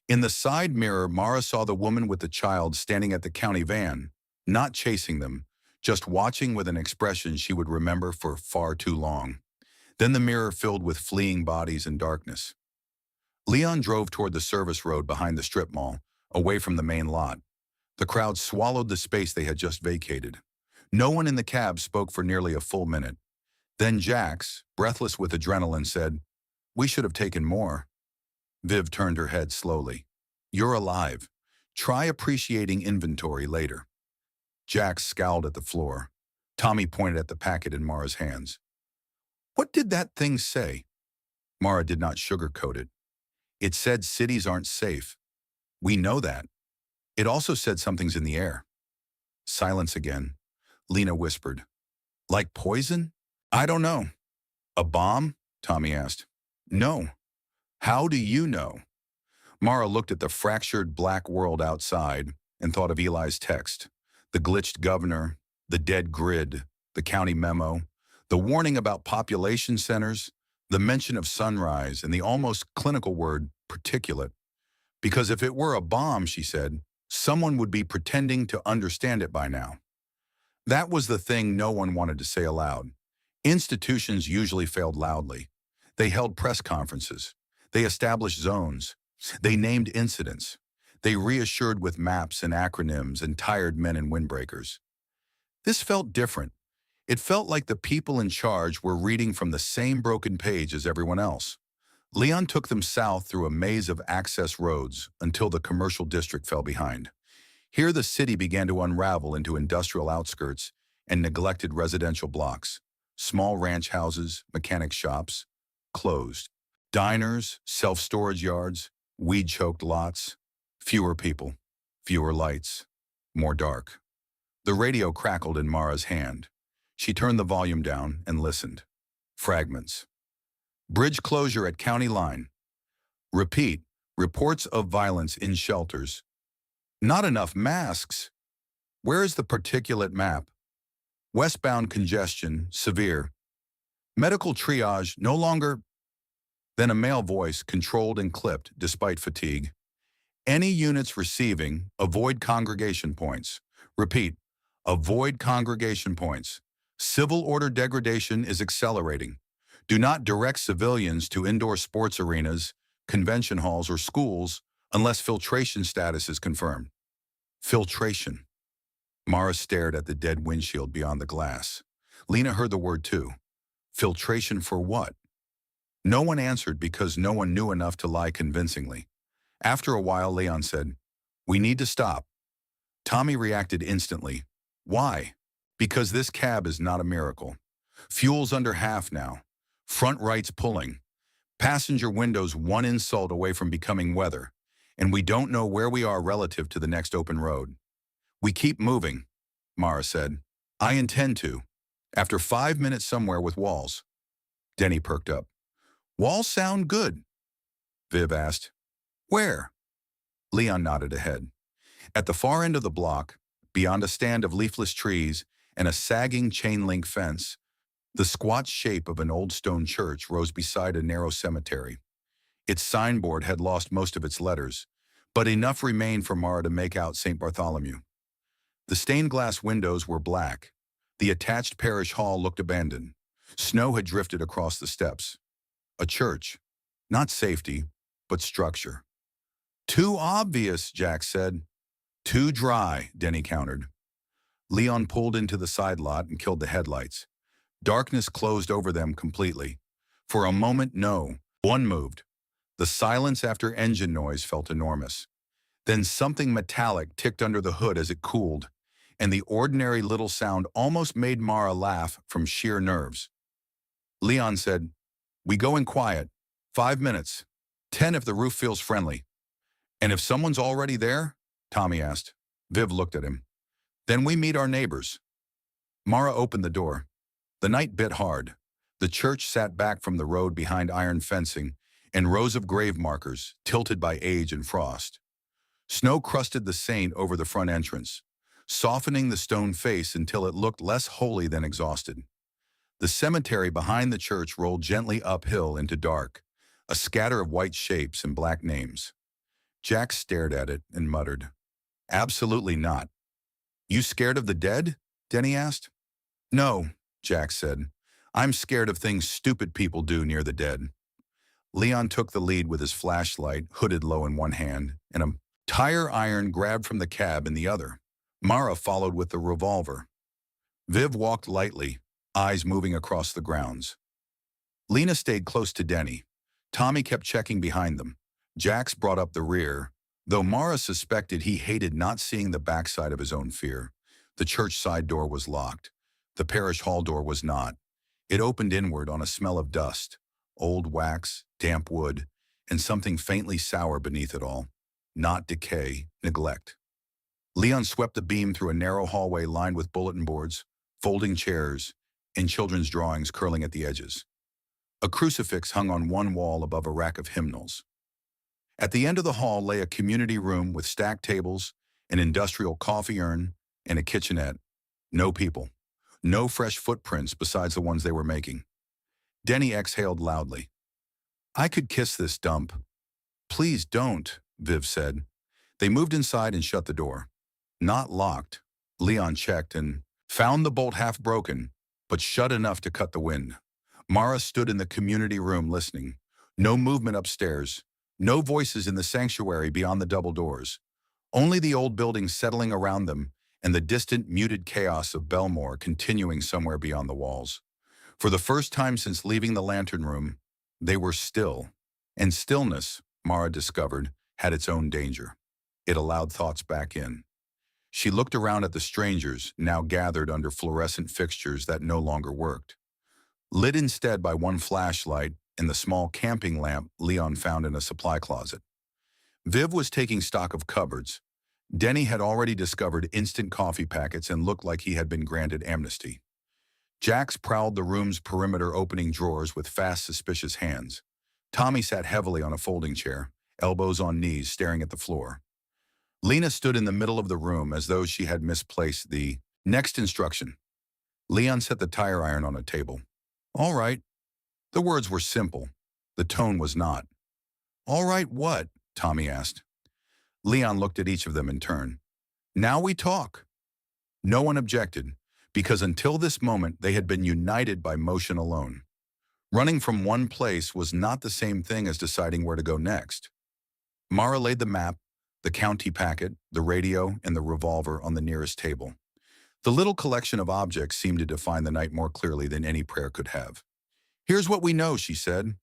In the side mirror, Mara saw the woman with the child standing at the county van, not chasing them, just watching with an expression she would remember for far too long. Then the mirror filled with fleeing bodies and darkness. Leon drove toward the service road behind the strip mall, away from the main lot. The crowd swallowed the space they had just vacated. No one in the cab spoke for nearly a full minute. Then Jax, breathless with adrenaline, said, "We should have taken more." Viv turned her head slowly. "You're alive. Try appreciating inventory later." Jax scowled at the floor. Tommy pointed at the packet in Mara's hands. "What did that thing say?" Mara did not sugarcoat it. "It said cities aren't safe. We know that. It also said something's in the air." Silence again. Lena whispered, "Like poison?" "I don't know." "A bomb?" Tommy asked. "No." "How do you know?" Mara looked at the fractured black world outside and thought of Eli's text. The glitched governor, the dead grid, the county memo, the warning about population centers, the mention of sunrise, and the almost clinical word particulate. Because if it were a bomb, she said, someone would be pretending to understand it by now. That was the thing no one wanted to say aloud. Institutions usually failed loudly. They held press conferences. They established zones. They named incidents. They reassured with maps and acronyms and tired men in windbreakers. This felt different. It felt like the people in charge were reading from the same broken page as everyone else. Leon took them south through a maze of access roads until the commercial district fell behind. Here the city began to unravel into industrial outskirts and neglected residential blocks. Small ranch houses, mechanic shops, closed. Diners, self-storage yards, weed-choked lots. Fewer people, fewer lights, more dark. The radio crackled in Mara's hand. She turned the volume down and listened. Fragments. Bridge closure at county line. Repeat, reports of violence in shelters. Not enough masks. Where is the particulate map? Westbound congestion, severe. Medical triage, no longer. Then a male voice, controlled and clipped despite fatigue. Any units receiving, avoid congregation points. Repeat, avoid congregation points. Civil order degradation is accelerating. Do not direct civilians to indoor sports arenas, convention halls, or schools unless filtration status is confirmed. Filtration. Mara stared at the dead windshield beyond the glass. Lena heard the word too. Filtration for what? No one answered because no one knew enough to lie convincingly. After a while, Leon said, "We need to stop." Tommy reacted instantly. "Why?" "Because this cab is not a miracle. Fuel's under half now. Front right's pulling. Passenger windows one insult away from becoming weather. And we don't know where we are relative to the next open road." "We keep moving," Mara said. "I intend to. After 5 minutes somewhere with walls." Denny perked up. "Walls sound good." Viv asked, "Where?" Leon nodded ahead. At the far end of the block, beyond a stand of leafless trees and a sagging chain-link fence, the squat shape of an old stone church rose beside a narrow cemetery. Its signboard had lost most of its letters, but enough remained for Mara to make out St. Bartholomew. The stained glass windows were black. The attached parish hall looked abandoned. Snow had drifted across the steps. A church. Not safety, but structure. "Too obvious," Jack said. "Too dry," Denny countered. Leon pulled into the side lot and killed the headlights. Darkness closed over them completely. For a moment, no one moved. The silence after engine noise felt enormous. Then something metallic ticked under the hood as it cooled. and the ordinary little sound almost made Mara laugh from sheer nerves. Leon said, "We go in quiet. 5 minutes. 10 if the roof feels friendly." "And if someone's already there?" Tommy asked. Viv looked at him. "Then we meet our neighbors." Mara opened the door. The night bit hard. The church sat back from the road behind iron fencing and rows of grave markers, tilted by age and frost. Snow crusted the saint over the front entrance, softening the stone face until it looked less holy than exhausted. The cemetery behind the church rolled gently uphill into dark, a scatter of white shapes and black names. Jack stared at it and muttered, "Absolutely not." "You scared of the dead?" Denny asked. "No," Jack said. "I'm scared of things stupid people do near the dead." Leon took the lead with his flashlight, hooded low in one hand, and a tire iron grabbed from the cab in the other. Mara followed with the revolver. Viv walked lightly, eyes moving across the grounds. Lena stayed close to Denny. Tommy kept checking behind them. Jax brought up the rear, though Mara suspected he hated not seeing the backside of his own fear. The church side door was locked. The parish hall door was not. It opened inward on a smell of dust, old wax, damp wood, and something faintly sour beneath it all. Not decay, neglect. Leon swept the beam through a narrow hallway lined with bulletin boards, folding chairs, and children's drawings curling at the edges. A crucifix hung on one wall above a rack of hymnals. At the end of the hall lay a community room with stacked tables, an industrial coffee urn, and a kitchenette. No people. No fresh footprints besides the ones they were making. Denny exhaled loudly. "I could kiss this dump." "Please don't," Viv said. They moved inside and shut the door. Not locked. Leon checked and found the bolt half broken, but shut enough to cut the wind. Mara stood in the community room listening. No movement upstairs. No voices in the sanctuary beyond the double doors. Only the old buildings settling around them and the distant, muted chaos of Belmore continuing somewhere beyond the walls. For the first time since leaving the lantern room, they were still. And stillness, Mara discovered, had its own danger. It allowed thoughts back in. She looked around at the strangers, now gathered under fluorescent fixtures that no longer worked. Lit instead by one flashlight and the small camping lamp Leon found in a supply closet. Viv was taking stock of cupboards. Denny had already discovered instant coffee packets and looked like he had been granted amnesty. Jax prowled the room's perimeter, opening drawers with fast, suspicious hands. Tommy sat heavily on a folding chair, elbows on knees, staring at the floor. Lena stood in the middle of the room as though she had misplaced the next instruction. Leon set the tire iron on a table. "All right." The words were simple. The tone was not. "All right what?" Tommy asked. Leon looked at each of them in turn. "Now we talk." No one objected, because until this moment they had been united by motion alone. Running from one place was not the same thing as deciding where to go next. Mara laid the map, the county packet, the radio, and the revolver on the nearest table. The little collection of objects seemed to define the night more clearly than any prayer could have. "Here's what we know," she said.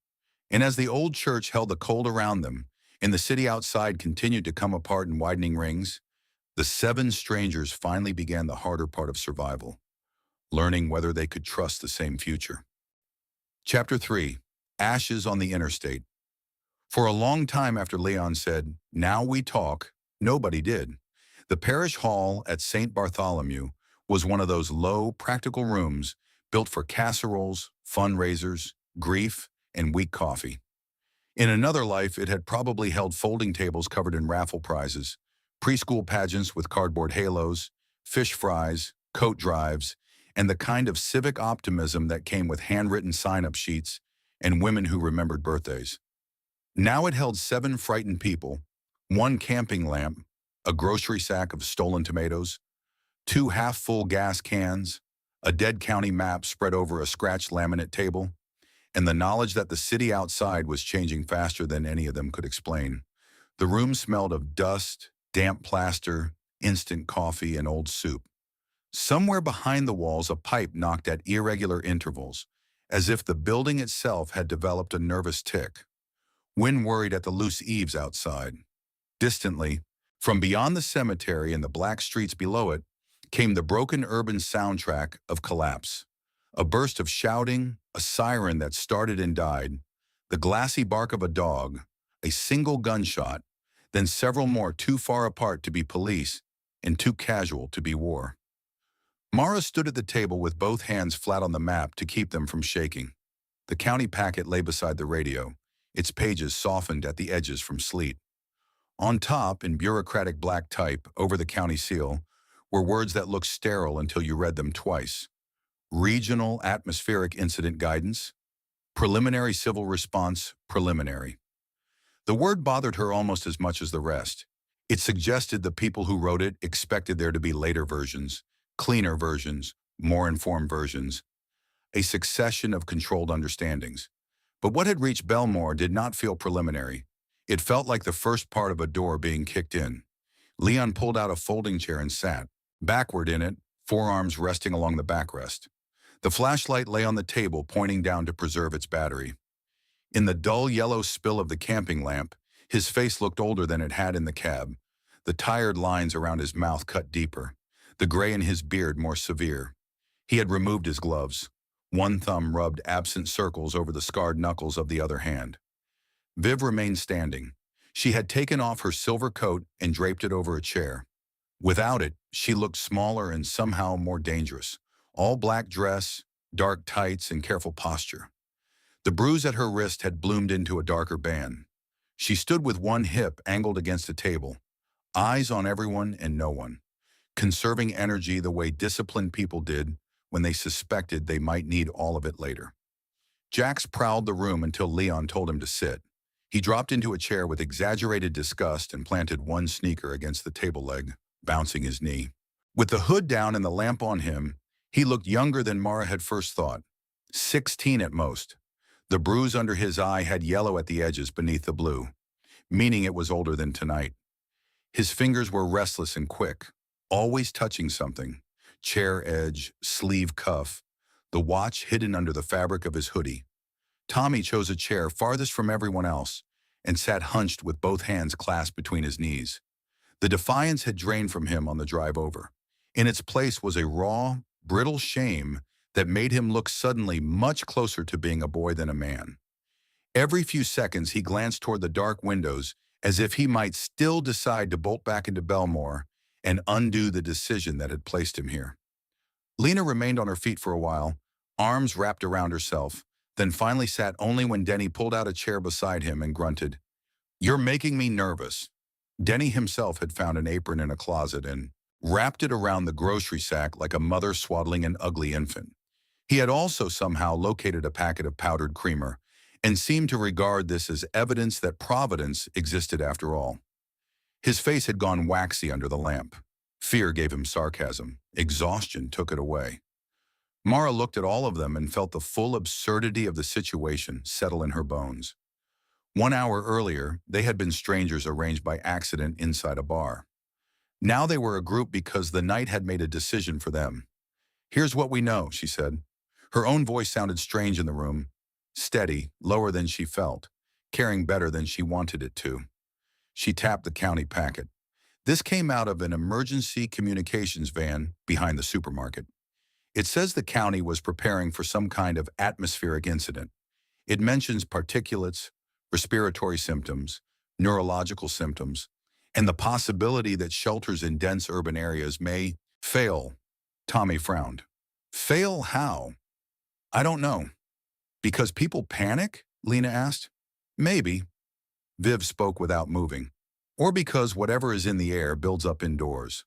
And as the old church held the cold around them, and the city outside continued to come apart in widening rings, the 7 strangers finally began the harder part of survival, learning whether they could trust the same future. Chapter 3. Ashes on the Interstate. For a long time after Leon said, "Now we talk," nobody did. The parish hall at St. Bartholomew was one of those low, practical rooms built for casseroles, fundraisers, grief, and weak coffee. In another life, it had probably held folding tables covered in raffle prizes, preschool pageants with cardboard halos, fish fries, coat drives, and the kind of civic optimism that came with handwritten sign-up sheets and women who remembered birthdays. Now it held 7 frightened people, 1 camping lamp, a grocery sack of stolen tomatoes, 2 half-full gas cans, a dead county map spread over a scratched laminate table, and the knowledge that the city outside was changing faster than any of them could explain. The room smelled of dust, damp plaster, instant coffee, and old soup. Somewhere behind the walls, a pipe knocked at irregular intervals, as if the building itself had developed a nervous tic. Wynne worried at the loose eaves outside. Distantly, from beyond the cemetery and the black streets below it, came the broken urban soundtrack of collapse. A burst of shouting, a siren that started and died, the glassy bark of a dog, a single gunshot, then several more too far apart to be police and too casual to be war. Mara stood at the table with both hands flat on the map to keep them from shaking. The county packet lay beside the radio, its pages softened at the edges from sleet. On top, in bureaucratic black type, over the county seal, were words that looked sterile until you read them twice. Regional Atmospheric Incident Guidance, Preliminary Civil Response, Preliminary. The word bothered her almost as much as the rest. It suggested the people who wrote it expected there to be later versions, cleaner versions, more informed versions, a succession of controlled understandings. But what had reached Belmore did not feel preliminary. It felt like the first part of a door being kicked in. Leon pulled out a folding chair and sat, backward in it, forearms resting along the backrest. The flashlight lay on the table, pointing down to preserve its battery. In the dull yellow spill of the camping lamp, his face looked older than it had in the cab, the tired lines around his mouth cut deeper, the gray in his beard more severe. He had removed his gloves. One thumb rubbed absent circles over the scarred knuckles of the other hand. Viv remained standing. She had taken off her silver coat and draped it over a chair. Without it, she looked smaller and somehow more dangerous. All black dress, dark tights, and careful posture. The bruise at her wrist had bloomed into a darker band. She stood with one hip angled against a table, eyes on everyone and no one, conserving energy the way disciplined people did when they suspected they might need all of it later. Jax prowled the room until Leon told him to sit. He dropped into a chair with exaggerated disgust and planted one sneaker against the table leg, bouncing his knee. With the hood down and the lamp on him, he looked younger than Mara had first thought. 16 at most. The bruise under his eye had yellow at the edges beneath the blue, meaning it was older than tonight. His fingers were restless and quick, always touching something. Chair edge, sleeve cuff, the watch hidden under the fabric of his hoodie. Tommy chose a chair farthest from everyone else and sat hunched with both hands clasped between his knees. The defiance had drained from him on the drive over. In its place was a raw, brittle shame that made him look suddenly much closer to being a boy than a man. Every few seconds he glanced toward the dark windows as if he might still decide to bolt back into Belmore and undo the decision that had placed him here. Lena remained on her feet for a while, arms wrapped around herself, then finally sat only when Denny pulled out a chair beside him and grunted, "You're making me nervous." Denny himself had found an apron in a closet and wrapped it around the grocery sack like a mother swaddling an ugly infant. He had also somehow located a packet of powdered creamer and seemed to regard this as evidence that Providence existed after all. His face had gone waxy under the lamp. Fear gave him sarcasm. Exhaustion took it away. Mara looked at all of them and felt the full absurdity of the situation settle in her bones. 1 hour earlier, they had been strangers arranged by accident inside a bar. Now they were a group because the night had made a decision for them. "Here's what we know," she said. Her own voice sounded strange in the room, steady, lower than she felt, caring better than she wanted it to. She tapped the county packet. This came out of an emergency communications van behind the supermarket. It says the county was preparing for some kind of atmospheric incident. It mentions particulates, respiratory symptoms, neurological symptoms, and the possibility that shelters in dense urban areas may fail. Tommy frowned. Fail how? "I don't know." "Because people panic?" Lena asked. "Maybe." Viv spoke without moving. "Or because whatever is in the air builds up indoors."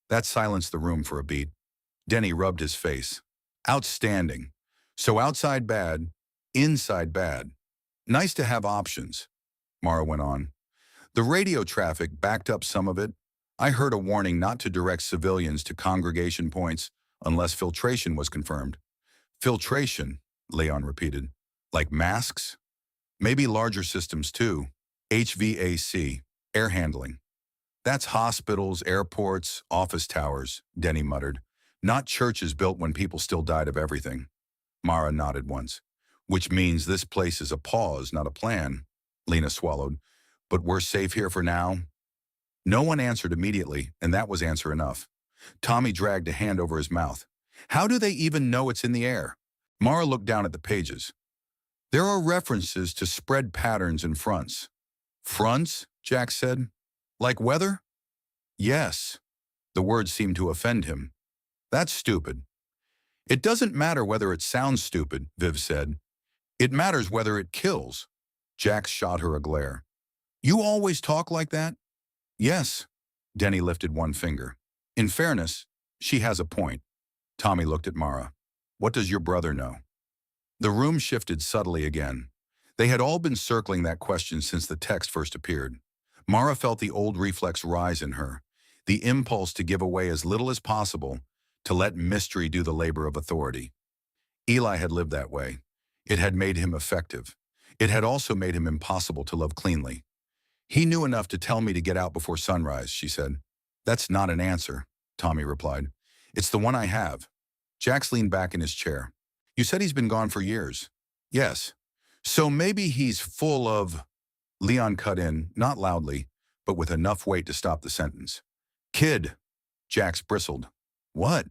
That silenced the room for a beat. Denny rubbed his face. "Outstanding. So outside bad, inside bad. Nice to have options," Mara went on. "The radio traffic backed up some of it. I heard a warning not to direct civilians to congregation points unless filtration was confirmed." "Filtration," Leon repeated. "Like masks?" "Maybe larger systems too. HVAC, air handling." "That's hospitals, airports, office towers," Denny muttered. "Not churches built when people still died of everything." Mara nodded once. "Which means this place is a pause, not a plan." Lena swallowed. "But we're safe here for now?" No one answered immediately, and that was answer enough. Tommy dragged a hand over his mouth. How do they even know it's in the air? Mara looked down at the pages. There are references to spread patterns and fronts. Fronts? Jack said. Like weather? Yes. The word seemed to offend him. That's stupid. It doesn't matter whether it sounds stupid, Viv said. It matters whether it kills. Jack shot her a glare. You always talk like that? Yes. Denny lifted one finger. In fairness, she has a point. Tommy looked at Mara. What does your brother know? The room shifted subtly again. They had all been circling that question since the text first appeared. Mara felt the old reflex rise in her, the impulse to give away as little as possible, to let mystery do the labor of authority. Eli had lived that way. It had made him effective. It had also made him impossible to love cleanly. He knew enough to tell me to get out before sunrise, she said. That's not an answer, Tommy replied. It's the one I have. Jax leaned back in his chair. You said he's been gone for years. Yes. So maybe he's full of... Leon cut in, not loudly, but with enough weight to stop the sentence. Kid. Jax bristled. What?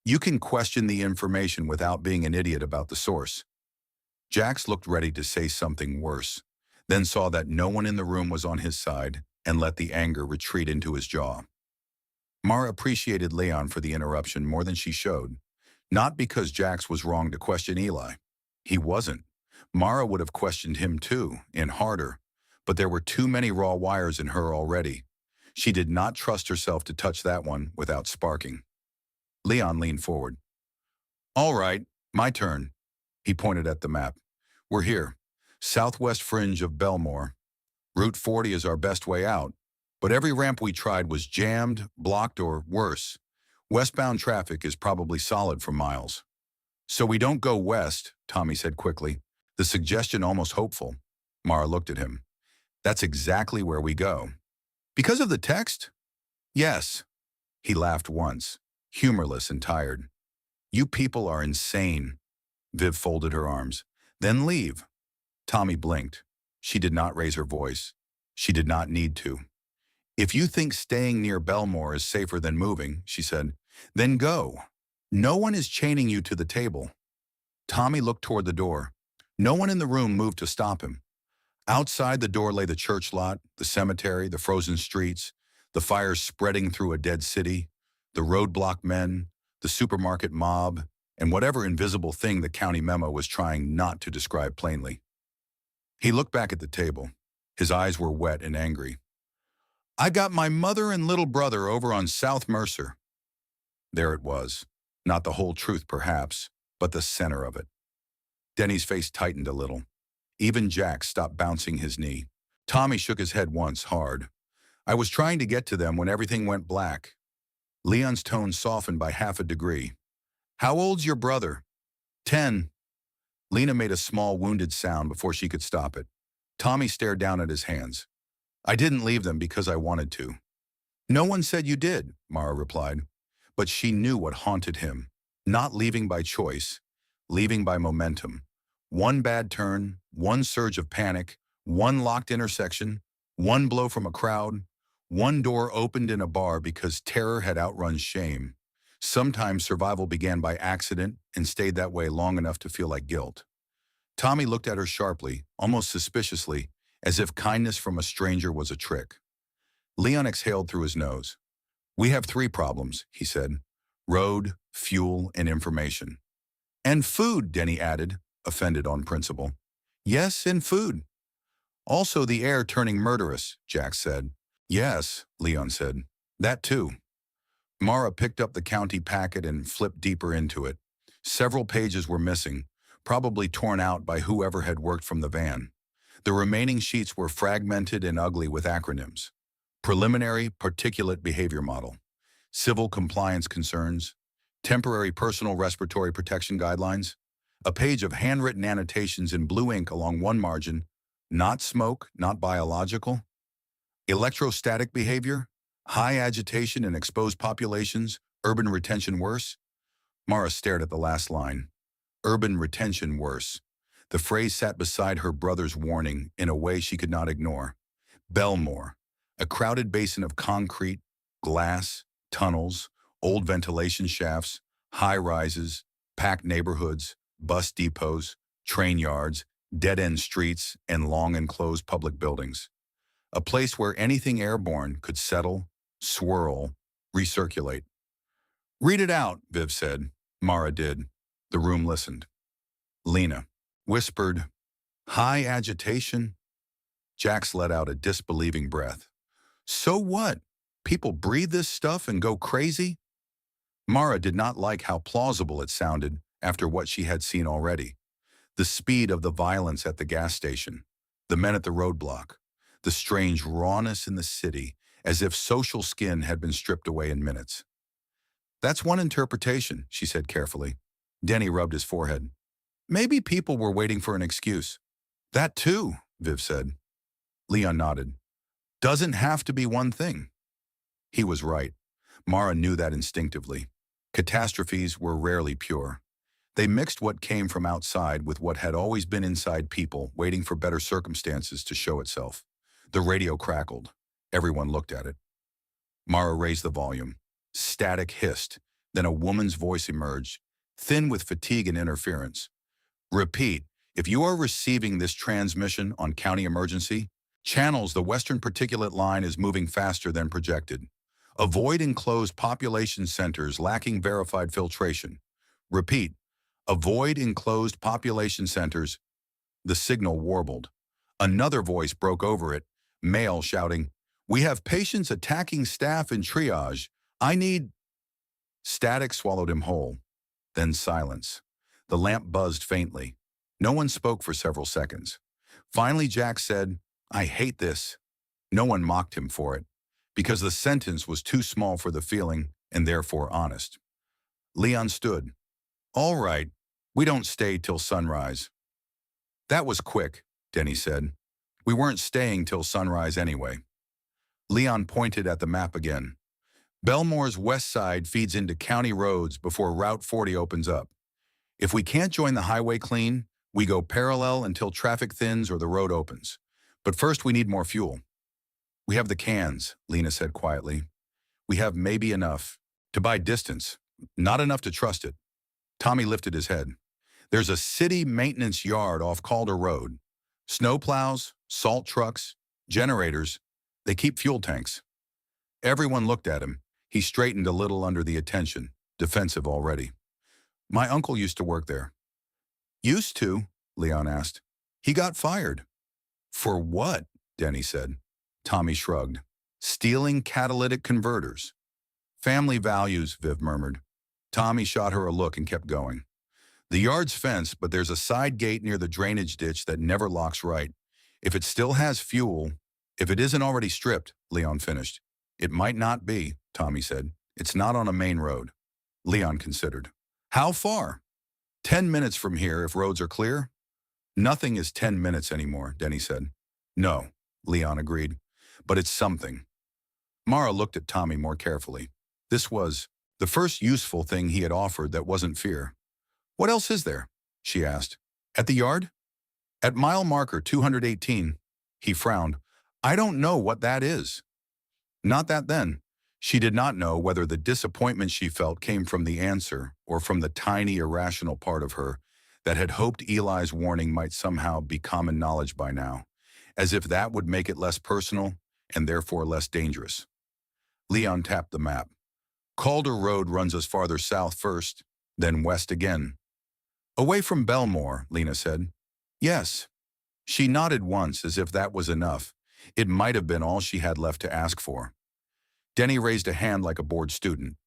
You can question the information without being an idiot about the source. Jax looked ready to say something worse, then saw that no one in the room was on his side and let the anger retreat into his jaw. Mara appreciated Leon for the interruption more than she showed, not because Jax was wrong to question Eli. He wasn't. Mara would have questioned him too, and harder, but there were too many raw wires in her already. She did not trust herself to touch that one without sparking. Leon leaned forward. All right, my turn. He pointed at the map. We're here, southwest fringe of Belmore. Route 40 is our best way out, but every ramp we tried was jammed, blocked, or worse. Westbound traffic is probably solid for miles. So we don't go west, Tommy said quickly, the suggestion almost hopeful. Mara looked at him. That's exactly where we go. Because of the text? Yes. He laughed once, humorless and tired. You people are insane. Viv folded her arms. Then leave. Tommy blinked. She did not raise her voice. She did not need to. If you think staying near Belmore is safer than moving, she said, then go. No one is chaining you to the table. Tommy looked toward the door. No one in the room moved to stop him. Outside the door lay the church lot, the cemetery, the frozen streets, the fires spreading through a dead city, the roadblock men, the supermarket mob, and whatever invisible thing the county memo was trying not to describe plainly. He looked back at the table. His eyes were wet and angry. I got my mother and little brother over on South Mercer. There it was. Not the whole truth, perhaps, but the center of it. Denny's face tightened a little. Even Jack stopped bouncing his knee. Tommy shook his head once, hard. I was trying to get to them when everything went black. Leon's tone softened by half a degree. How old's your brother? 10. Lena made a small wounded sound before she could stop it. Tommy stared down at his hands. I didn't leave them because I wanted to. No one said you did, Mara replied. But she knew what haunted him. Not leaving by choice, leaving by momentum. One bad turn, one surge of panic, one locked intersection, one blow from a crowd, one door opened in a bar because terror had outrun shame. Sometimes survival began by accident and stayed that way long enough to feel like guilt. Tommy looked at her sharply, almost suspiciously, as if kindness from a stranger was a trick. Leon exhaled through his nose. We have 3 problems, he said. Road, fuel, and information. And food, Denny added, offended on principle. Yes, and food. Also the air turning murderous, Jack said. Yes, Leon said. That too. Mara picked up the county packet and flipped deeper into it. Several pages were missing, probably torn out by whoever had worked from the van. The remaining sheets were fragmented and ugly with acronyms. Preliminary Particulate Behavior Model, Civil Compliance Concerns, Temporary Personal Respiratory Protection Guidelines, a page of handwritten annotations in blue ink along one margin, not smoke, not biological. Electrostatic behavior, high agitation in exposed populations, urban retention worse. Mara stared at the last line. Urban retention worse. The phrase sat beside her brother's warning in a way she could not ignore. Belmore, a crowded basin of concrete, glass, tunnels, Old ventilation shafts, high rises, packed neighborhoods, bus depots, train yards, dead-end streets, and long enclosed public buildings. A place where anything airborne could settle, swirl, recirculate. "Read it out," Viv said. Mara did. The room listened. Lena whispered, "High agitation." Jax let out a disbelieving breath. "So what? People breathe this stuff and go crazy?" Mara did not like how plausible it sounded after what she had seen already. The speed of the violence at the gas station, the men at the roadblock, the strange rawness in the city, as if social skin had been stripped away in minutes. "That's one interpretation," she said carefully. Denny rubbed his forehead. "Maybe people were waiting for an excuse." "That too," Viv said. Leon nodded. "Doesn't have to be one thing." He was right. Mara knew that instinctively. Catastrophes were rarely pure. They mixed what came from outside with what had always been inside people, waiting for better circumstances to show itself. The radio crackled. Everyone looked at it. Mara raised the volume. Static hissed. Then a woman's voice emerged, thin with fatigue and interference. "Repeat, if you are receiving this transmission on county emergency, channels, the western particulate line is moving faster than projected. Avoid enclosed population centers lacking verified filtration. Repeat, avoid enclosed population centers." The signal warbled. Another voice broke over it, male shouting, "We have patients attacking staff in triage. I need—" Static swallowed him whole. Then silence. The lamp buzzed faintly. No one spoke for several seconds. Finally, Jack said, "I hate this." No one mocked him for it, because the sentence was too small for the feeling and therefore honest. Leon stood. "All right, we don't stay till sunrise." "That was quick," Denny said. "We weren't staying till sunrise anyway." Leon pointed at the map again. "Belmore's west side feeds into county roads before Route 40 opens up. If we can't join the highway clean, we go parallel until traffic thins or the road opens. But first we need more fuel." "We have the cans," Lena said quietly. "We have maybe enough to buy distance, not enough to trust it." Tommy lifted his head. "There's a city maintenance yard off Calder Road. Snowplows, salt trucks, generators, they keep fuel tanks." Everyone looked at him. He straightened a little under the attention, defensive already. "My uncle used to work there." "Used to?" Leon asked. "He got fired." "For what?" Denny said. Tommy shrugged. "Stealing catalytic converters." "Family values," Viv murmured. Tommy shot her a look and kept going. "The yard's fenced, but there's a side gate near the drainage ditch that never locks right. If it still has fuel, if it isn't already stripped," Leon finished. "It might not be," Tommy said. "It's not on a main road." Leon considered. "How far?" 10 minutes from here if roads are clear." "Nothing is 10 minutes anymore," Denny said. "No," Leon agreed. "But it's something." Mara looked at Tommy more carefully. This was the first useful thing he had offered that wasn't fear. "What else is there?" she asked. "At the yard?" "At mile marker 218. He frowned. "I don't know what that is." Not that then. She did not know whether the disappointment she felt came from the answer or from the tiny irrational part of her that had hoped Eli's warning might somehow be common knowledge by now, as if that would make it less personal and therefore less dangerous. Leon tapped the map. "Calder Road runs us farther south first, then west again." "Away from Belmore," Lena said. "Yes." She nodded once as if that was enough. It might have been all she had left to ask for. Denny raised a hand like a bored student.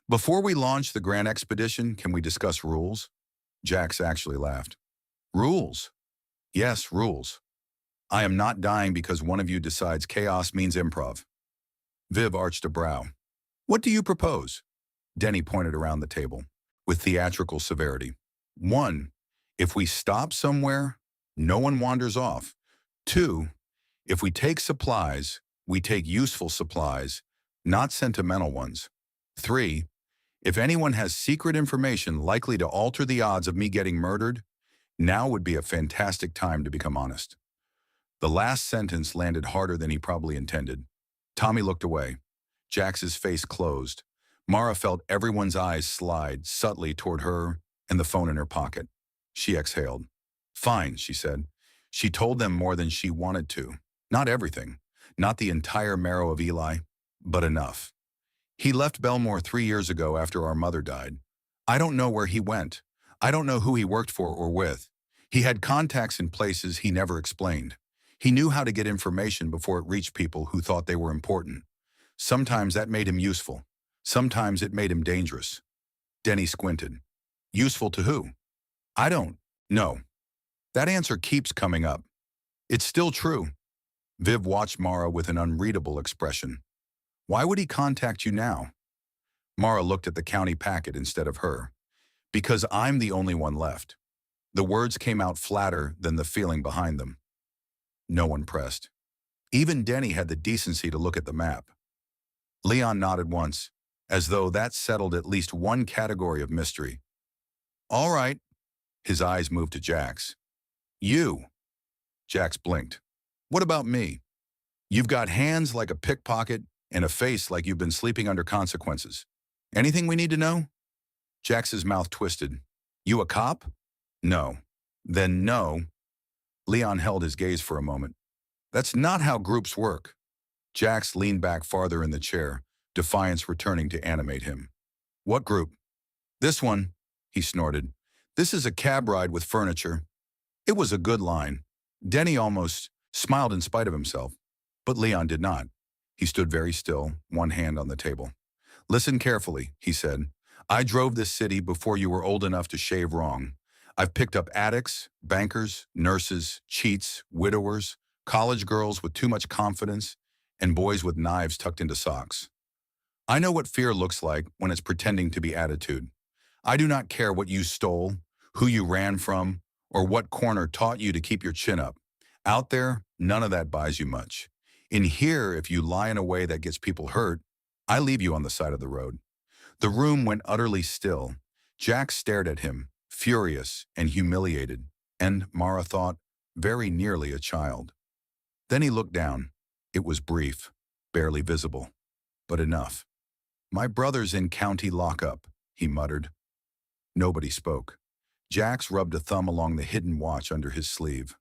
"Before we launch the grand expedition, can we discuss rules?" Jax actually laughed. "Rules?" "Yes, rules. I am not dying because one of you decides chaos means improv." Viv arched a brow. "What do you propose?" Denny pointed around the table, with theatrical severity. 1. If we stop somewhere, no one wanders off. 2. If we take supplies, we take useful supplies, not sentimental ones. 3. If anyone has secret information likely to alter the odds of me getting murdered, now would be a fantastic time to become honest. The last sentence landed harder than he probably intended. Tommy looked away. Jax's face closed. Mara felt everyone's eyes slide subtly toward her and the phone in her pocket. She exhaled. Fine, she said. She told them more than she wanted to. Not everything. Not the entire marrow of Eli, but enough. He left Belmore 3 years ago after our mother died. I don't know where he went. I don't know who he worked for or with. He had contacts in places he never explained. He knew how to get information before it reached people who thought they were important. Sometimes that made him useful. Sometimes it made him dangerous. Denny squinted. Useful to who? I don't know. That answer keeps coming up. It's still true. Viv watched Mara with an unreadable expression. Why would he contact you now? Mara looked at the county packet instead of her. Because I'm the only one left. The words came out flatter than the feeling behind them. No one pressed. Even Denny had the decency to look at the map. Leon nodded once, as though that settled at least one category of mystery. All right. His eyes moved to Jax. You. Jax blinked. What about me? You've got hands like a pickpocket and a face like you've been sleeping under consequences. Anything we need to know? Jax's mouth twisted. You a cop? No. Then no. Leon held his gaze for a moment. That's not how groups work. Jax leaned back farther in the chair, defiance returning to animate him. What group? This one, he snorted. This is a cab ride with furniture. It was a good line. Denny almost smiled in spite of himself, but Leon did not. He stood very still, one hand on the table. Listen carefully, he said. I drove this city before you were old enough to shave wrong. I've picked up addicts, bankers, nurses, cheats, widowers, college girls with too much confidence, and boys with knives tucked into socks. I know what fear looks like when it's pretending to be attitude. I do not care what you stole, who you ran from, or what corner taught you to keep your chin up. Out there, none of that buys you much. In here, if you lie in a way that gets people hurt, I leave you on the side of the road. The room went utterly still. Jax stared at him, furious and humiliated, and, Mara thought, very nearly a child. Then he looked down. It was brief, barely visible, but enough. My brother's in county lockup, he muttered. Nobody spoke. Jax rubbed a thumb along the hidden watch under his sleeve.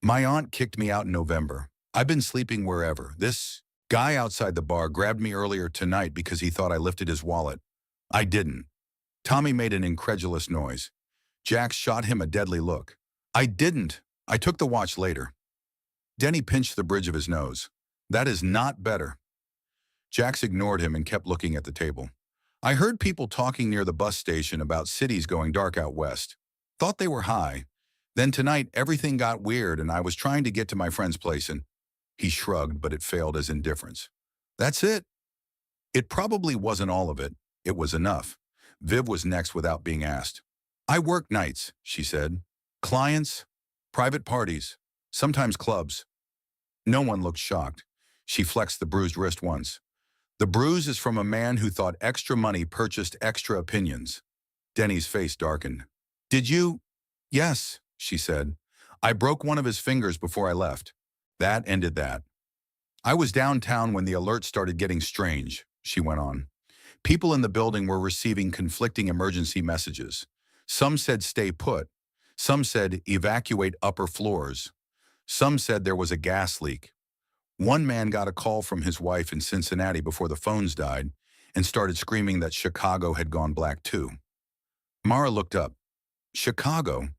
My aunt kicked me out in November. I've been sleeping wherever. This guy outside the bar grabbed me earlier tonight because he thought I lifted his wallet. I didn't. Tommy made an incredulous noise. Jax shot him a deadly look. I didn't. I took the watch later. Denny pinched the bridge of his nose. That is not better. Jax ignored him and kept looking at the table. I heard people talking near the bus station about cities going dark out west. Thought they were high. Then tonight everything got weird and I was trying to get to my friend's place and he shrugged, but it failed as indifference. That's it. It probably wasn't all of it. It was enough. Viv was next without being asked. I work nights, she said. Clients, private parties, sometimes clubs. No one looked shocked. She flexed the bruised wrist once. The bruise is from a man who thought extra money purchased extra opinions. Denny's face darkened. Did you? Yes, she said. I broke one of his fingers before I left. That ended that. I was downtown when the alert started getting strange, she went on. People in the building were receiving conflicting emergency messages. Some said stay put. Some said evacuate upper floors. Some said there was a gas leak. One man got a call from his wife in Cincinnati before the phones died and started screaming that Chicago had gone black too. Mara looked up. Chicago?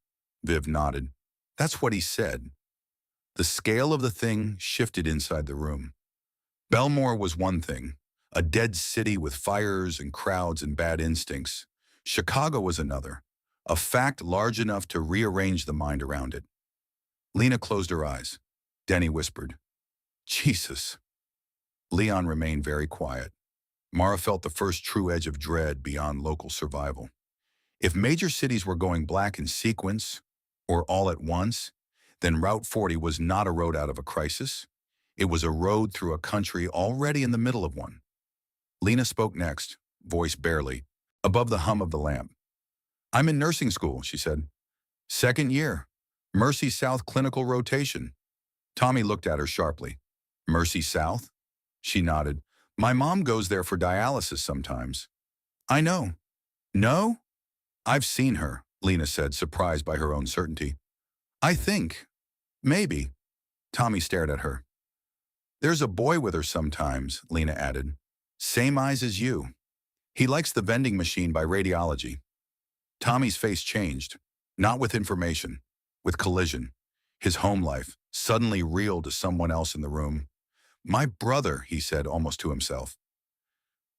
Viv nodded. That's what he said. The scale of the thing shifted inside the room. Belmore was one thing, a dead city with fires and crowds and bad instincts. Chicago was another, a fact large enough to rearrange the mind around it. Lena closed her eyes. Denny whispered, Jesus. Leon remained very quiet. Mara felt the first true edge of dread beyond local survival. If major cities were going black in sequence, or all at once, then Route 40 was not a road out of a crisis. It was a road through a country already in the middle of one. Lena spoke next, voice barely, above the hum of the lamp. I'm in nursing school, she said. Second year. Mercy South clinical rotation. Tommy looked at her sharply. Mercy South? She nodded. My mom goes there for dialysis sometimes. I know. No? I've seen her, Lena said, surprised by her own certainty. I think. Maybe. Tommy stared at her. There's a boy with her sometimes, Lena added. Same eyes as you. He likes the vending machine by radiology. Tommy's face changed, not with information, with collision. His home life, suddenly real to someone else in the room. My brother, he said almost to himself.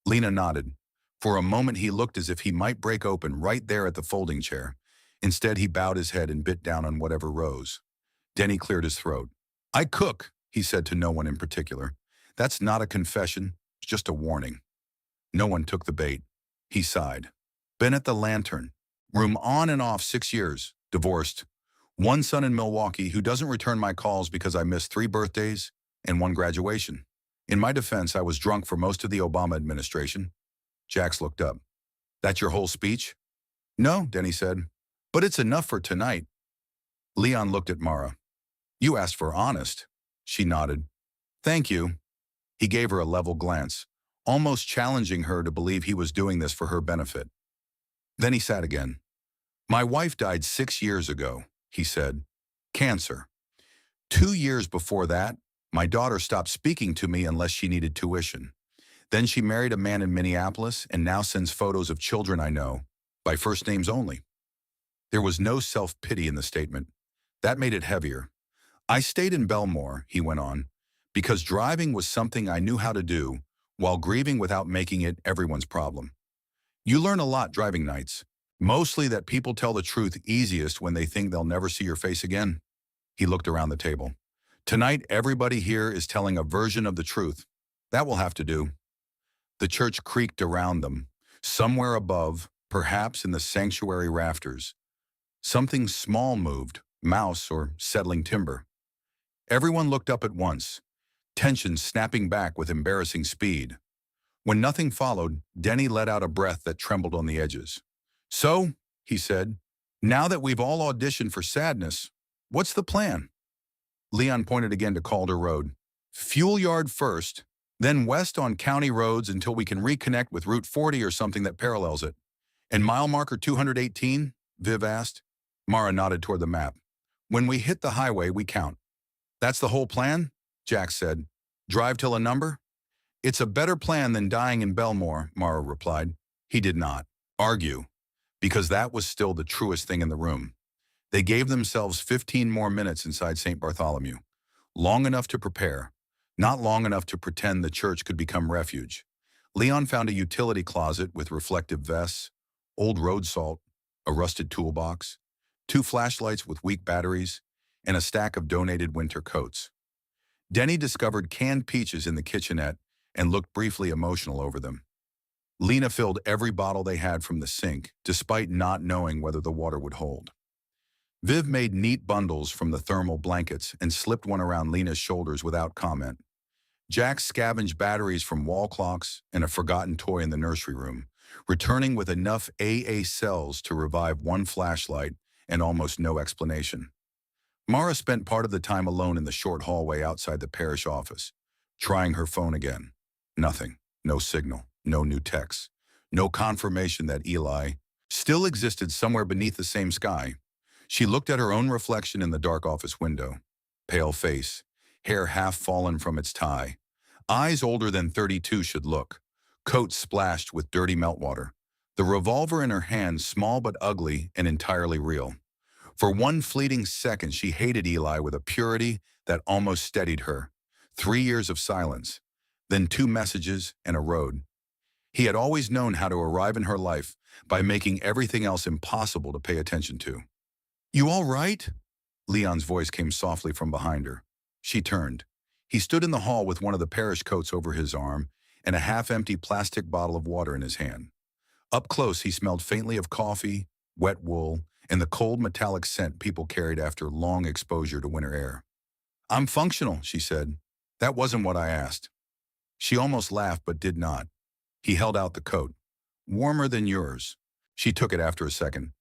Lena nodded. For a moment he looked as if he might break open right there at the folding chair. Instead he bowed his head and bit down on whatever rose. Denny cleared his throat. I cook, he said to no one in particular. That's not a confession, it's just a warning. No one took the bait. He sighed. Been at the Lantern. Room on and off 6 years. Divorced. One son in Milwaukee who doesn't return my calls because I missed 3 birthdays and 1 graduation. In my defense, I was drunk for most of the Obama administration. Jax looked up. That your whole speech? No, Denny said. But it's enough for tonight. Leon looked at Mara. You asked for honest. She nodded. Thank you. He gave her a level glance, almost challenging her to believe he was doing this for her benefit. Then he sat again. My wife died 6 years ago, he said. Cancer. 2 years before that, my daughter stopped speaking to me unless she needed tuition. Then she married a man in Minneapolis and now sends photos of children I know, by first names only. There was no self-pity in the statement. That made it heavier. I stayed in Belmore, he went on, because driving was something I knew how to do, while grieving without making it everyone's problem. You learn a lot driving nights, mostly that people tell the truth easiest when they think they'll never see your face again. He looked around the table. Tonight, everybody here is telling a version of the truth. That will have to do. The church creaked around them. Somewhere above, perhaps in the sanctuary rafters, something small moved, mouse or settling timber. Everyone looked up at once, tension snapping back with embarrassing speed. When nothing followed, Denny let out a breath that trembled on the edges. So, he said, now that we've all auditioned for sadness, what's the plan? Leon pointed again to Calder Road. Fuel yard first, then west on county roads until we can reconnect with Route 40 or something that parallels it. And mile marker 218? Viv asked. Mara nodded toward the map. When we hit the highway, we count. That's the whole plan? Jack said. Drive till a number? It's a better plan than dying in Belmore, Mara replied. He did not argue, because that was still the truest thing in the room. They gave themselves 15 more minutes inside St. Bartholomew. Long enough to prepare, not long enough to pretend the church could become refuge. Leon found a utility closet with reflective vests, old road salt, a rusted toolbox, 2 flashlights with weak batteries, and a stack of donated winter coats. Denny discovered canned peaches in the kitchenette and looked briefly emotional over them. Lena filled every bottle they had from the sink, despite not knowing whether the water would hold. Viv made neat bundles from the thermal blankets and slipped one around Lena's shoulders without comment. Jack scavenged batteries from wall clocks and a forgotten toy in the nursery room, returning with enough AA cells to revive 1 flashlight and almost no explanation. Mara spent part of the time alone in the short hallway outside the parish office, trying her phone again. Nothing. No signal. No new texts. No confirmation that Eli still existed somewhere beneath the same sky. She looked at her own reflection in the dark office window. Pale face, hair half fallen from its tie. Eyes older than 32 should look. Coat splashed with dirty meltwater. The revolver in her hand small but ugly and entirely real. For one fleeting second, she hated Eli with a purity that almost steadied her. 3 years of silence, then 2 messages and a road. He had always known how to arrive in her life by making everything else impossible to pay attention to. You all right? Leon's voice came softly from behind her. She turned. He stood in the hall with one of the parish coats over his arm and a half-empty plastic bottle of water in his hand. Up close, he smelled faintly of coffee, wet wool, and the cold metallic scent people carried after long exposure to winter air. I'm functional, she said. That wasn't what I asked. She almost laughed but did not. He held out the coat. Warmer than yours. She took it after a second.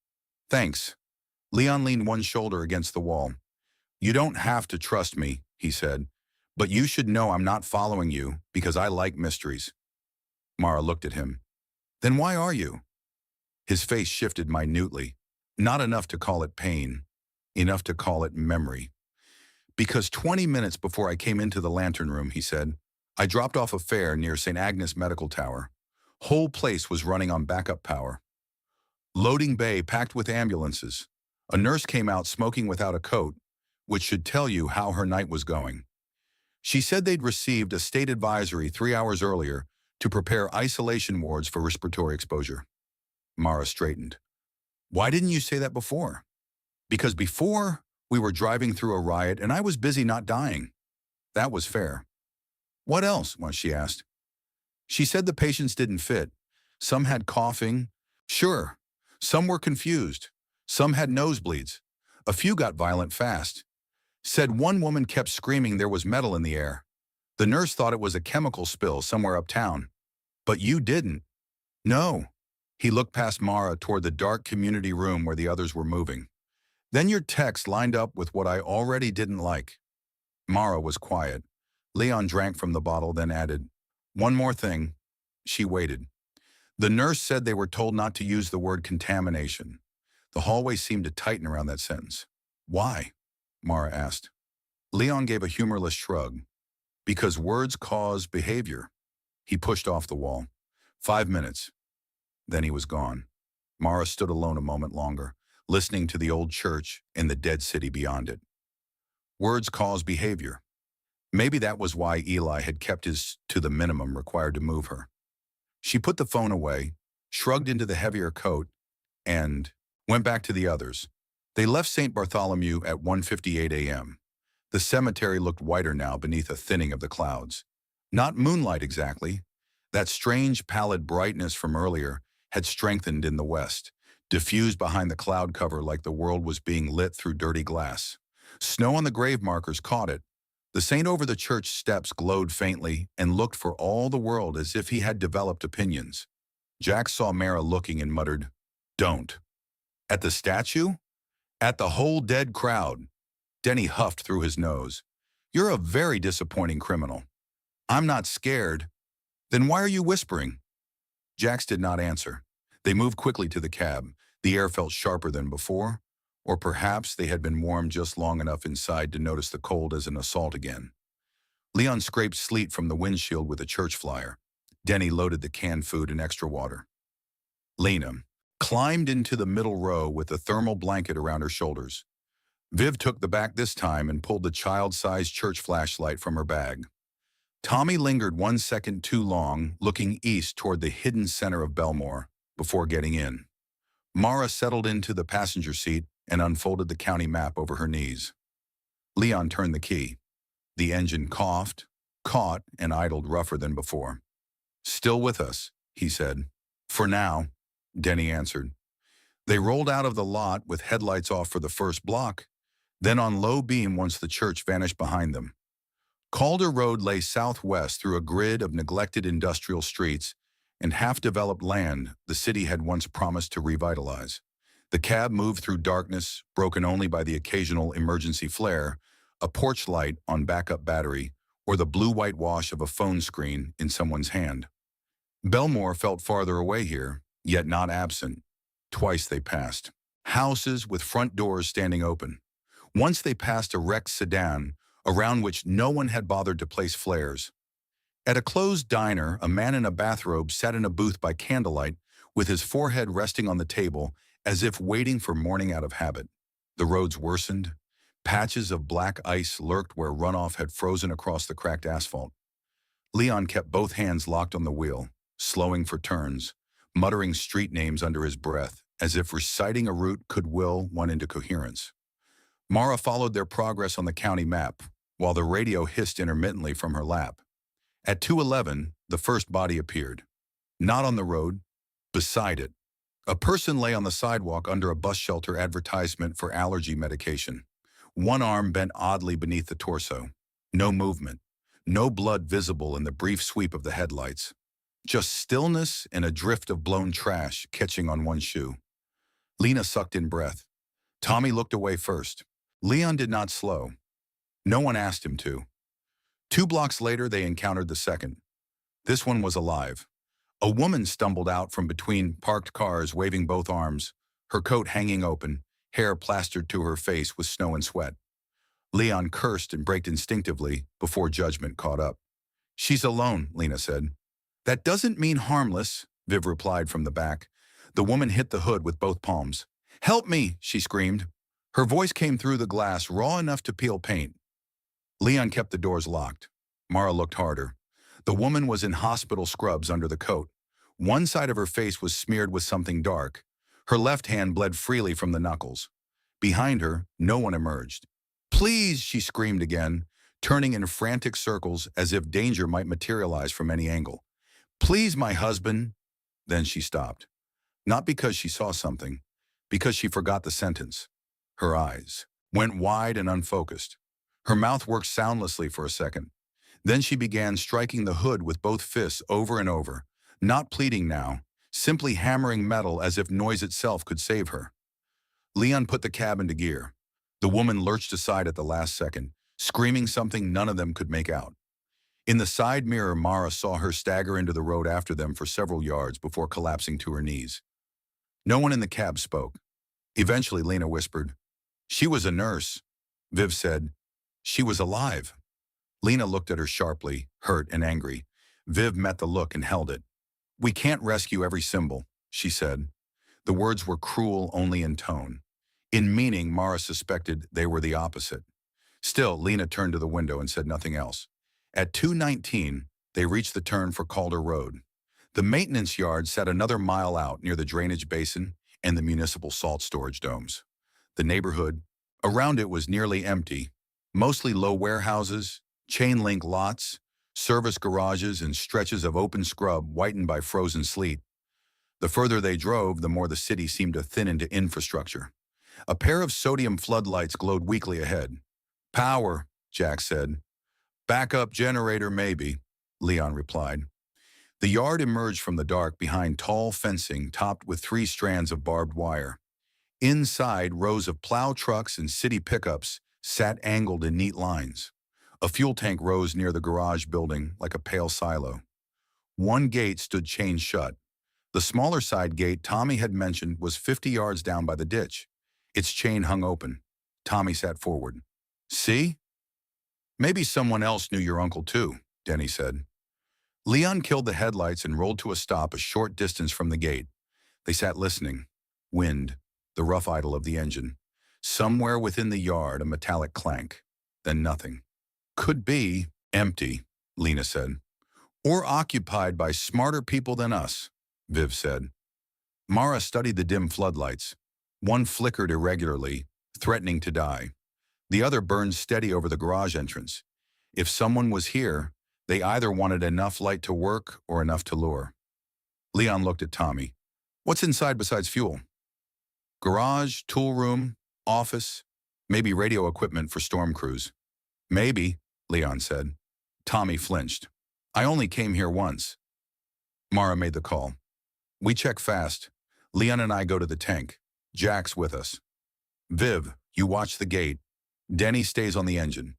Thanks. Leon leaned one shoulder against the wall. You don't have to trust me, he said, but you should know I'm not following you because I like mysteries. Mara looked at him. Then why are you? His face shifted minutely. Not enough to call it pain, enough to call it memory. Because 20 minutes before I came into the lantern room, he said, I dropped off a fare near St. Agnes Medical Tower. Whole place was running on backup power. Loading bay packed with ambulances. A nurse came out smoking without a coat, which should tell you how her night was going. She said they'd received a state advisory 3 hours earlier to prepare isolation wards for respiratory exposure. Mara straightened. Why didn't you say that before? Because before, we were driving through a riot and I was busy not dying. That was fair. What else? She asked. She said the patients didn't fit. Some had coughing. Sure. Some were confused. Some had nosebleeds. A few got violent fast. Said one woman kept screaming there was metal in the air. The nurse thought it was a chemical spill somewhere uptown. But you didn't. No. He looked past Mara toward the dark community room where the others were moving. Then your text lined up with what I already didn't like. Mara was quiet. Leon drank from the bottle, then added, one more thing. She waited. The nurse said they were told not to use the word contamination. The hallway seemed to tighten around that sentence. Why? Mara asked. Leon gave a humorless shrug. Because words cause behavior. He pushed off the wall. 5 minutes. Then he was gone. Mara stood alone a moment longer, listening to the old church and the dead city beyond it. Words cause behavior. Maybe that was why Eli had kept his to the minimum required to move her. She put the phone away, shrugged into the heavier coat, and went back to the others. They left St. Bartholomew at 1:58 a.m. The cemetery looked whiter now beneath a thinning of the clouds. Not moonlight exactly. That strange pallid brightness from earlier had strengthened in the west, diffused behind the cloud cover like the world was being lit through dirty glass. Snow on the grave markers caught it. The saint over the church steps glowed faintly and looked for all the world as if he had developed opinions. Jack saw Mara looking and muttered, "Don't." At the statue? At the whole dead crowd. Denny huffed through his nose. You're a very disappointing criminal. I'm not scared. Then why are you whispering? Jax did not answer. They moved quickly to the cab. The air felt sharper than before, or perhaps they had been warmed just long enough inside to notice the cold as an assault again. Leon scraped sleet from the windshield with a church flyer. Denny loaded the canned food and extra water. Lena climbed into the middle row with a thermal blanket around her shoulders. Viv took the back this time and pulled the child-sized church flashlight from her bag. Tommy lingered 1 second too long, looking east toward the hidden center of Belmore, before getting in. Mara settled into the passenger seat and unfolded the county map over her knees. Leon turned the key. The engine coughed, caught, and idled rougher than before. Still with us, he said. For now, Denny answered. They rolled out of the lot with headlights off for the first block, then on low beam once the church vanished behind them. Calder Road lay southwest through a grid of neglected industrial streets and half-developed land the city had once promised to revitalize. The cab moved through darkness, broken only by the occasional emergency flare, a porch light on backup battery, or the blue-white wash of a phone screen in someone's hand. Belmore felt farther away here, yet not absent. Twice they passed. Houses with front doors standing open. Once they passed a wrecked sedan, around which no one had bothered to place flares. At a closed diner, a man in a bathrobe sat in a booth by candlelight with his forehead resting on the table as if waiting for morning out of habit. The roads worsened. Patches of black ice lurked where runoff had frozen across the cracked asphalt. Leon kept both hands locked on the wheel, slowing for turns, muttering street names under his breath, as if reciting a route could will one into coherence. Mara followed their progress on the county map, while the radio hissed intermittently from her lap. At 2:11, the first body appeared. Not on the road, beside it. A person lay on the sidewalk under a bus shelter advertisement for allergy medication. One arm bent oddly beneath the torso. No movement. No blood visible in the brief sweep of the headlights. Just stillness and a drift of blown trash catching on one shoe. Lena sucked in breath. Tommy looked away first. Leon did not slow. No one asked him to. 2 blocks later, they encountered the second. This one was alive. A woman stumbled out from between parked cars waving both arms, her coat hanging open, hair plastered to her face with snow and sweat. Leon cursed and braked instinctively before judgment caught up. "She's alone," Lena said. "That doesn't mean harmless," Viv replied from the back. The woman hit the hood with both palms. "Help me," she screamed. Her voice came through the glass raw enough to peel paint. Leon kept the doors locked. Mara looked harder. The woman was in hospital scrubs under the coat. One side of her face was smeared with something dark. Her left hand bled freely from the knuckles. Behind her, no one emerged. "Please," she screamed again, turning in frantic circles as if danger might materialize from any angle. "Please, my husband." Then she stopped. Not because she saw something, because she forgot the sentence. Her eyes went wide and unfocused. Her mouth worked soundlessly for a second. Then she began striking the hood with both fists over and over, not pleading now, simply hammering metal as if noise itself could save her. Leon put the cab into gear. The woman lurched aside at the last second, screaming something none of them could make out. In the side mirror, Mara saw her stagger into the road after them for several yards before collapsing to her knees. No one in the cab spoke. Eventually, Lena whispered, "She was a nurse." Viv said, "She was alive." Lena looked at her sharply, hurt and angry. Viv met the look and held it. "We can't rescue every symbol," she said. The words were cruel only in tone. In meaning, Mara suspected they were the opposite. Still, Lena turned to the window and said nothing else. At 2:19, they reached the turn for Calder Road. The maintenance yard sat another mile out near the drainage basin and the municipal salt storage domes. The neighborhood around it was nearly empty, mostly low warehouses, chain-link lots, service garages, and stretches of open scrub whitened by frozen sleet. The further they drove, the more the city seemed to thin into infrastructure. A pair of sodium floodlights glowed weakly ahead. "Power," Jack said. "Backup generator, maybe," Leon replied. The yard emerged from the dark behind tall fencing topped with 3 strands of barbed wire. Inside, rows of plow trucks and city pickups sat angled in neat lines. A fuel tank rose near the garage building like a pale silo. One gate stood chained shut. The smaller side gate Tommy had mentioned was 50 yards down by the ditch. Its chain hung open. Tommy sat forward. "See? Maybe someone else knew your uncle too," Denny said. Leon killed the headlights and rolled to a stop a short distance from the gate. They sat listening. Wind, the rough idle of the engine. Somewhere within the yard, a metallic clank. Then nothing. "Could be empty," Lena said. "Or occupied by smarter people than us," Viv said. Mara studied the dim floodlights. One flickered irregularly, threatening to die. The other burned steady over the garage entrance. If someone was here, they either wanted enough light to work or enough to lure. Leon looked at Tommy. "What's inside besides fuel?" "Garage, tool room, office, maybe radio equipment for storm crews." "Maybe," Leon said. Tommy flinched. "I only came here once." Mara made the call. "We check fast. Leon and I go to the tank. Jack's with us. Viv, you watch the gate. Denny stays on the engine.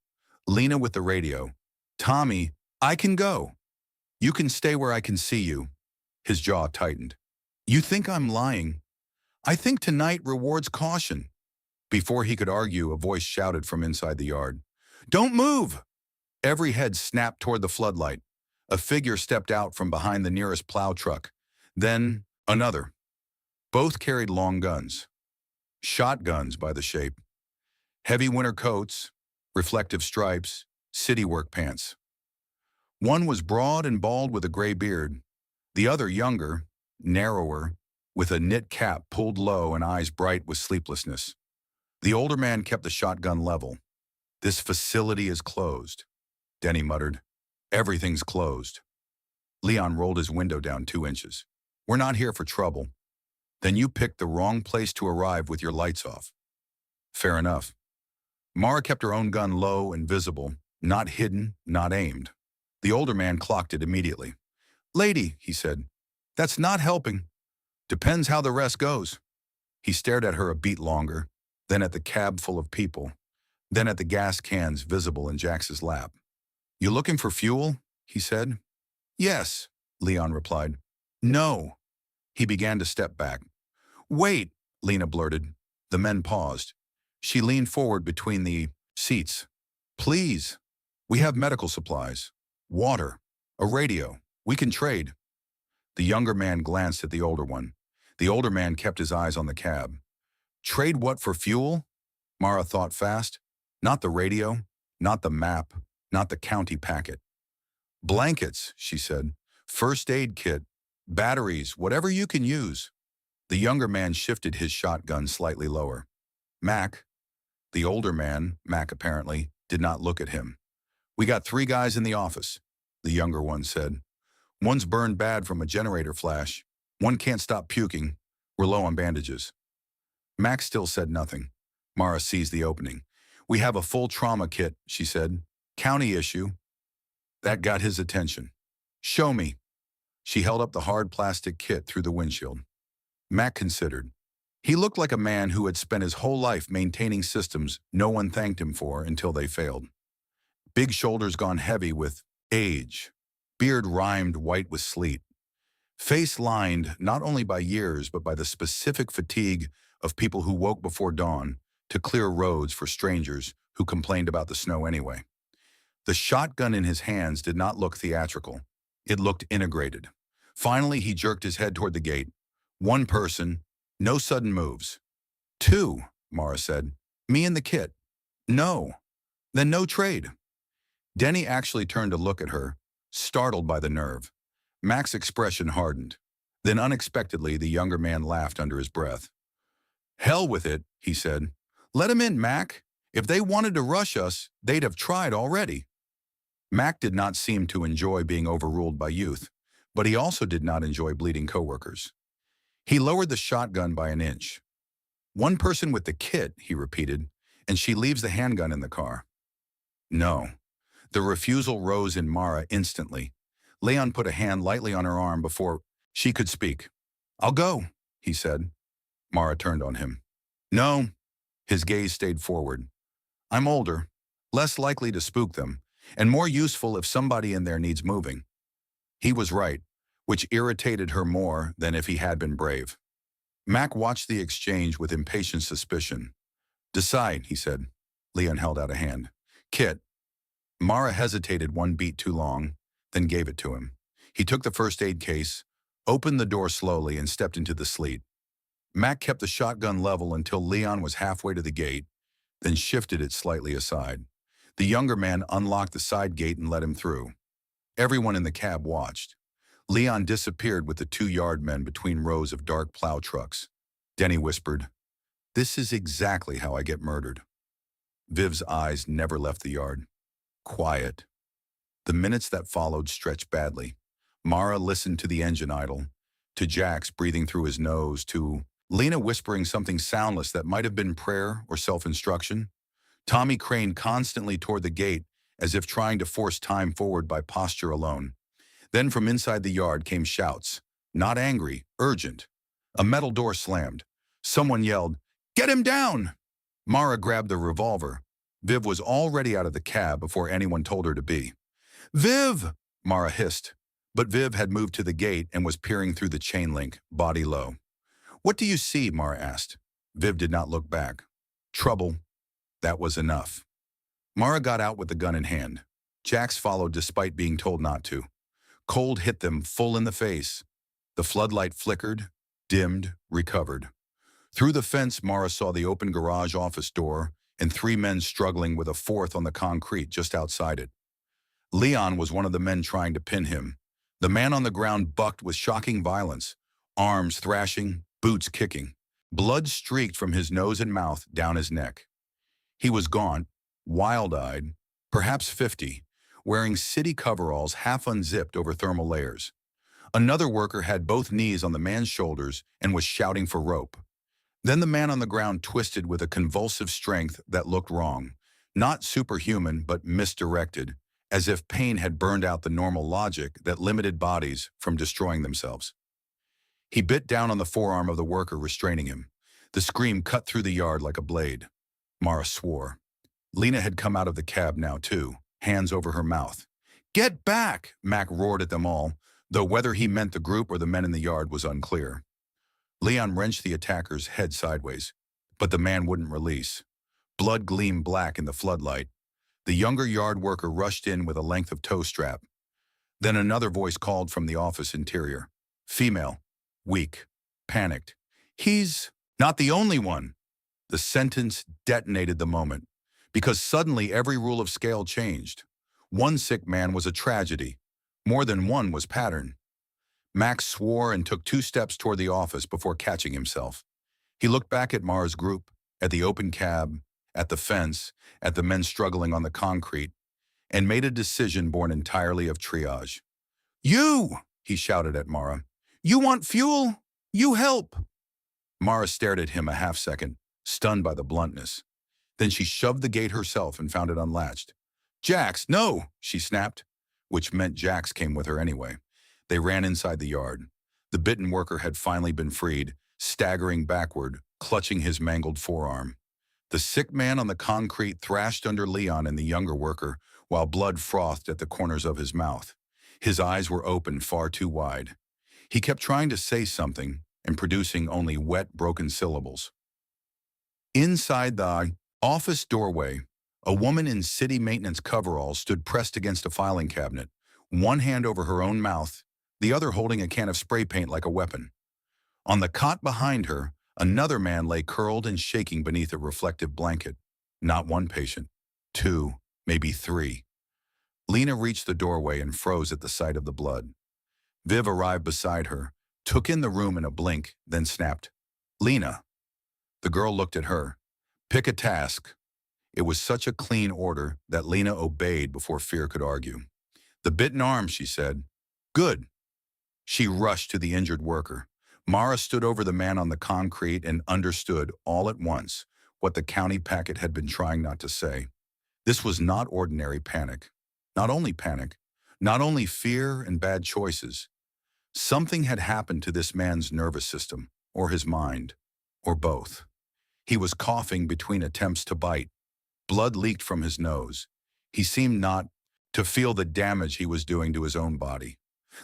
Lena with the radio. Tommy, I can go. You can stay where I can see you." His jaw tightened. "You think I'm lying? I think tonight rewards caution." Before he could argue, a voice shouted from inside the yard. "Don't move!" Every head snapped toward the floodlight. A figure stepped out from behind the nearest plow truck. Then another. Both carried long guns. Shotguns by the shape. Heavy winter coats, reflective stripes, city work pants. One was broad and bald with a gray beard. The other younger, narrower, with a knit cap pulled low and eyes bright with sleeplessness. The older man kept the shotgun level. "This facility is closed," Denny muttered. "Everything's closed." Leon rolled his window down 2 inches. "We're not here for trouble." "Then you picked the wrong place to arrive with your lights off." "Fair enough." Mara kept her own gun low and visible, not hidden, not aimed. The older man clocked it immediately. "Lady," he said, "that's not helping. Depends how the rest goes." He stared at her a beat longer, then at the cab full of people, then at the gas cans visible in Jax's lap. "You looking for fuel?" he said. "Yes," Leon replied. No. He began to step back. Wait, Lena blurted. The men paused. She leaned forward between the seats. Please. We have medical supplies. Water. A radio. We can trade. The younger man glanced at the older one. The older man kept his eyes on the cab. Trade what for fuel? Mara thought fast. Not the radio, not the map, not the county packet. Blankets, she said. First aid kit. Batteries, whatever you can use. The younger man shifted his shotgun slightly lower. Mac. The older man, Mac apparently, did not look at him. We got 3 guys in the office, the younger one said. One's burned bad from a generator flash. One can't stop puking. We're low on bandages. Mac still said nothing. Mara seized the opening. We have a full trauma kit, she said. County issue. That got his attention. Show me. She held up the hard plastic kit through the windshield. Mac considered. He looked like a man who had spent his whole life maintaining systems no one thanked him for until they failed. Big shoulders gone heavy with age. Beard rimed white with sleet. Face lined not only by years but by the specific fatigue of people who woke before dawn to clear roads for strangers who complained about the snow anyway. The shotgun in his hands did not look theatrical. It looked integrated. Finally, he jerked his head toward the gate. 1 person, no sudden moves. 2, Mara said. Me and the kit. No. Then no trade. Denny actually turned to look at her, startled by the nerve. Mac's expression hardened. Then unexpectedly, the younger man laughed under his breath. Hell with it, he said. Let 'em in, Mac. If they wanted to rush us, they'd have tried already. Mac did not seem to enjoy being overruled by youth, but he also did not enjoy bleeding coworkers. He lowered the shotgun by an inch. 1 person with the kit, he repeated, and she leaves the handgun in the car. No. The refusal rose in Mara instantly. Leon put a hand lightly on her arm before she could speak. I'll go, he said. Mara turned on him. No. His gaze stayed forward. I'm older, less likely to spook them, and more useful if somebody in there needs moving. He was right, which irritated her more than if he had been brave. Mac watched the exchange with impatient suspicion. Decide, he said. Leon held out a hand. Kit. Mara hesitated 1 beat too long, then gave it to him. He took the first aid case, opened the door slowly, and stepped into the sleet. Mac kept the shotgun level until Leon was halfway to the gate, then shifted it slightly aside. The younger man unlocked the side gate and let him through. Everyone in the cab watched. Leon disappeared with the 2 yard men between rows of dark plow trucks. Denny whispered, This is exactly how I get murdered. Viv's eyes never left the yard. Quiet. The minutes that followed stretched badly. Mara listened to the engine idle, to Jax breathing through his nose, to Lena whispering something soundless that might have been prayer or self-instruction. Tommy craned constantly toward the gate as if trying to force time forward by posture alone. Then from inside the yard came shouts, not angry, urgent. A metal door slammed. Someone yelled, Get him down! Mara grabbed the revolver. Viv was already out of the cab before anyone told her to be. Viv! Mara hissed. But Viv had moved to the gate and was peering through the chain link, body low. What do you see? Mara asked. Viv did not look back. Trouble. That was enough. Mara got out with the gun in hand. Jax followed despite being told not to. Cold hit them full in the face. The floodlight flickered, dimmed, recovered. Through the fence, Mara saw the open garage office door and 3 men struggling with a 4th on the concrete just outside it. Leon was one of the men trying to pin him. The man on the ground bucked with shocking violence, arms thrashing, boots kicking. Blood streaked from his nose and mouth down his neck. He was gaunt, wild-eyed, perhaps 50, wearing city coveralls half unzipped over thermal layers. Another worker had both knees on the man's shoulders and was shouting for rope. Then the man on the ground twisted with a convulsive strength that looked wrong, not superhuman but misdirected, as if pain had burned out the normal logic that limited bodies from destroying themselves. He bit down on the forearm of the worker restraining him. The scream cut through the yard like a blade. Mara swore. Lena had come out of the cab now too, hands over her mouth. Get back! Mac roared at them all, though whether he meant the group or the men in the yard was unclear. Leon wrenched the attacker's head sideways, but the man wouldn't release. Blood gleamed black in the floodlight. The younger yard worker rushed in with a length of tow strap. Then another voice called from the office interior. Female. Weak. Panicked. He's not the only one. The sentence detonated the moment, because suddenly every rule of scale changed. One sick man was a tragedy. More than one was pattern. Max swore and took 2 steps toward the office before catching himself. He looked back at Mara's group, at the open cab, at the fence, at the men struggling on the concrete, and made a decision born entirely of triage. You! He shouted at Mara. You want fuel? You help! Mara stared at him a half-second, stunned by the bluntness. Then she shoved the gate herself and found it unlatched. Jax, no, she snapped, which meant Jax came with her anyway. They ran inside the yard. The bitten worker had finally been freed, staggering backward, clutching his mangled forearm. The sick man on the concrete thrashed under Leon and the younger worker, while blood frothed at the corners of his mouth. His eyes were open far too wide. He kept trying to say something and producing only wet, broken syllables. Inside the office doorway, a woman in city maintenance coveralls stood pressed against a filing cabinet, one hand over her own mouth, the other holding a can of spray paint like a weapon. On the cot behind her, another man lay curled and shaking beneath a reflective blanket. Not one patient, 2, maybe 3. Lena reached the doorway and froze at the sight of the blood. Viv arrived beside her, took in the room in a blink, then snapped, Lena. The girl looked at her. Pick a task. It was such a clean order that Lena obeyed before fear could argue. The bitten arm, she said. Good. She rushed to the injured worker. Mara stood over the man on the concrete and understood all at once what the county packet had been trying not to say. This was not ordinary panic. Not only panic, not only fear and bad choices. Something had happened to this man's nervous system, or his mind, or both. He was coughing between attempts to bite. Blood leaked from his nose. He seemed not to feel the damage he was doing to his own body.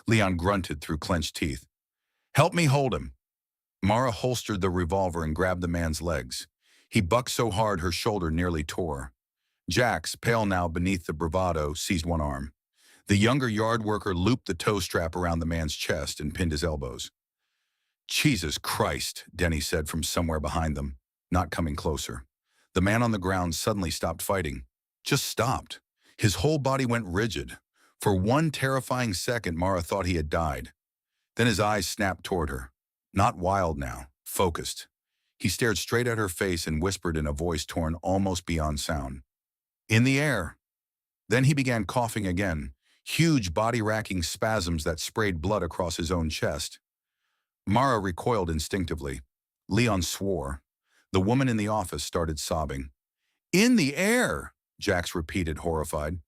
Leon grunted through clenched teeth. Help me hold him. Mara holstered the revolver and grabbed the man's legs. He bucked so hard her shoulder nearly tore. Jax, pale now beneath the bravado, seized one arm. The younger yard worker looped the tow strap around the man's chest and pinned his elbows. Jesus Christ, Denny said from somewhere behind them, not coming closer. The man on the ground suddenly stopped fighting. Just stopped. His whole body went rigid. For one terrifying second, Mara thought he had died. Then his eyes snapped toward her. Not wild now, focused. He stared straight at her face and whispered in a voice torn almost beyond sound. In the air. Then he began coughing again, huge body-racking spasms that sprayed blood across his own chest. Mara recoiled instinctively. Leon swore. The woman in the office started sobbing. In the air, Jax repeated, horrified.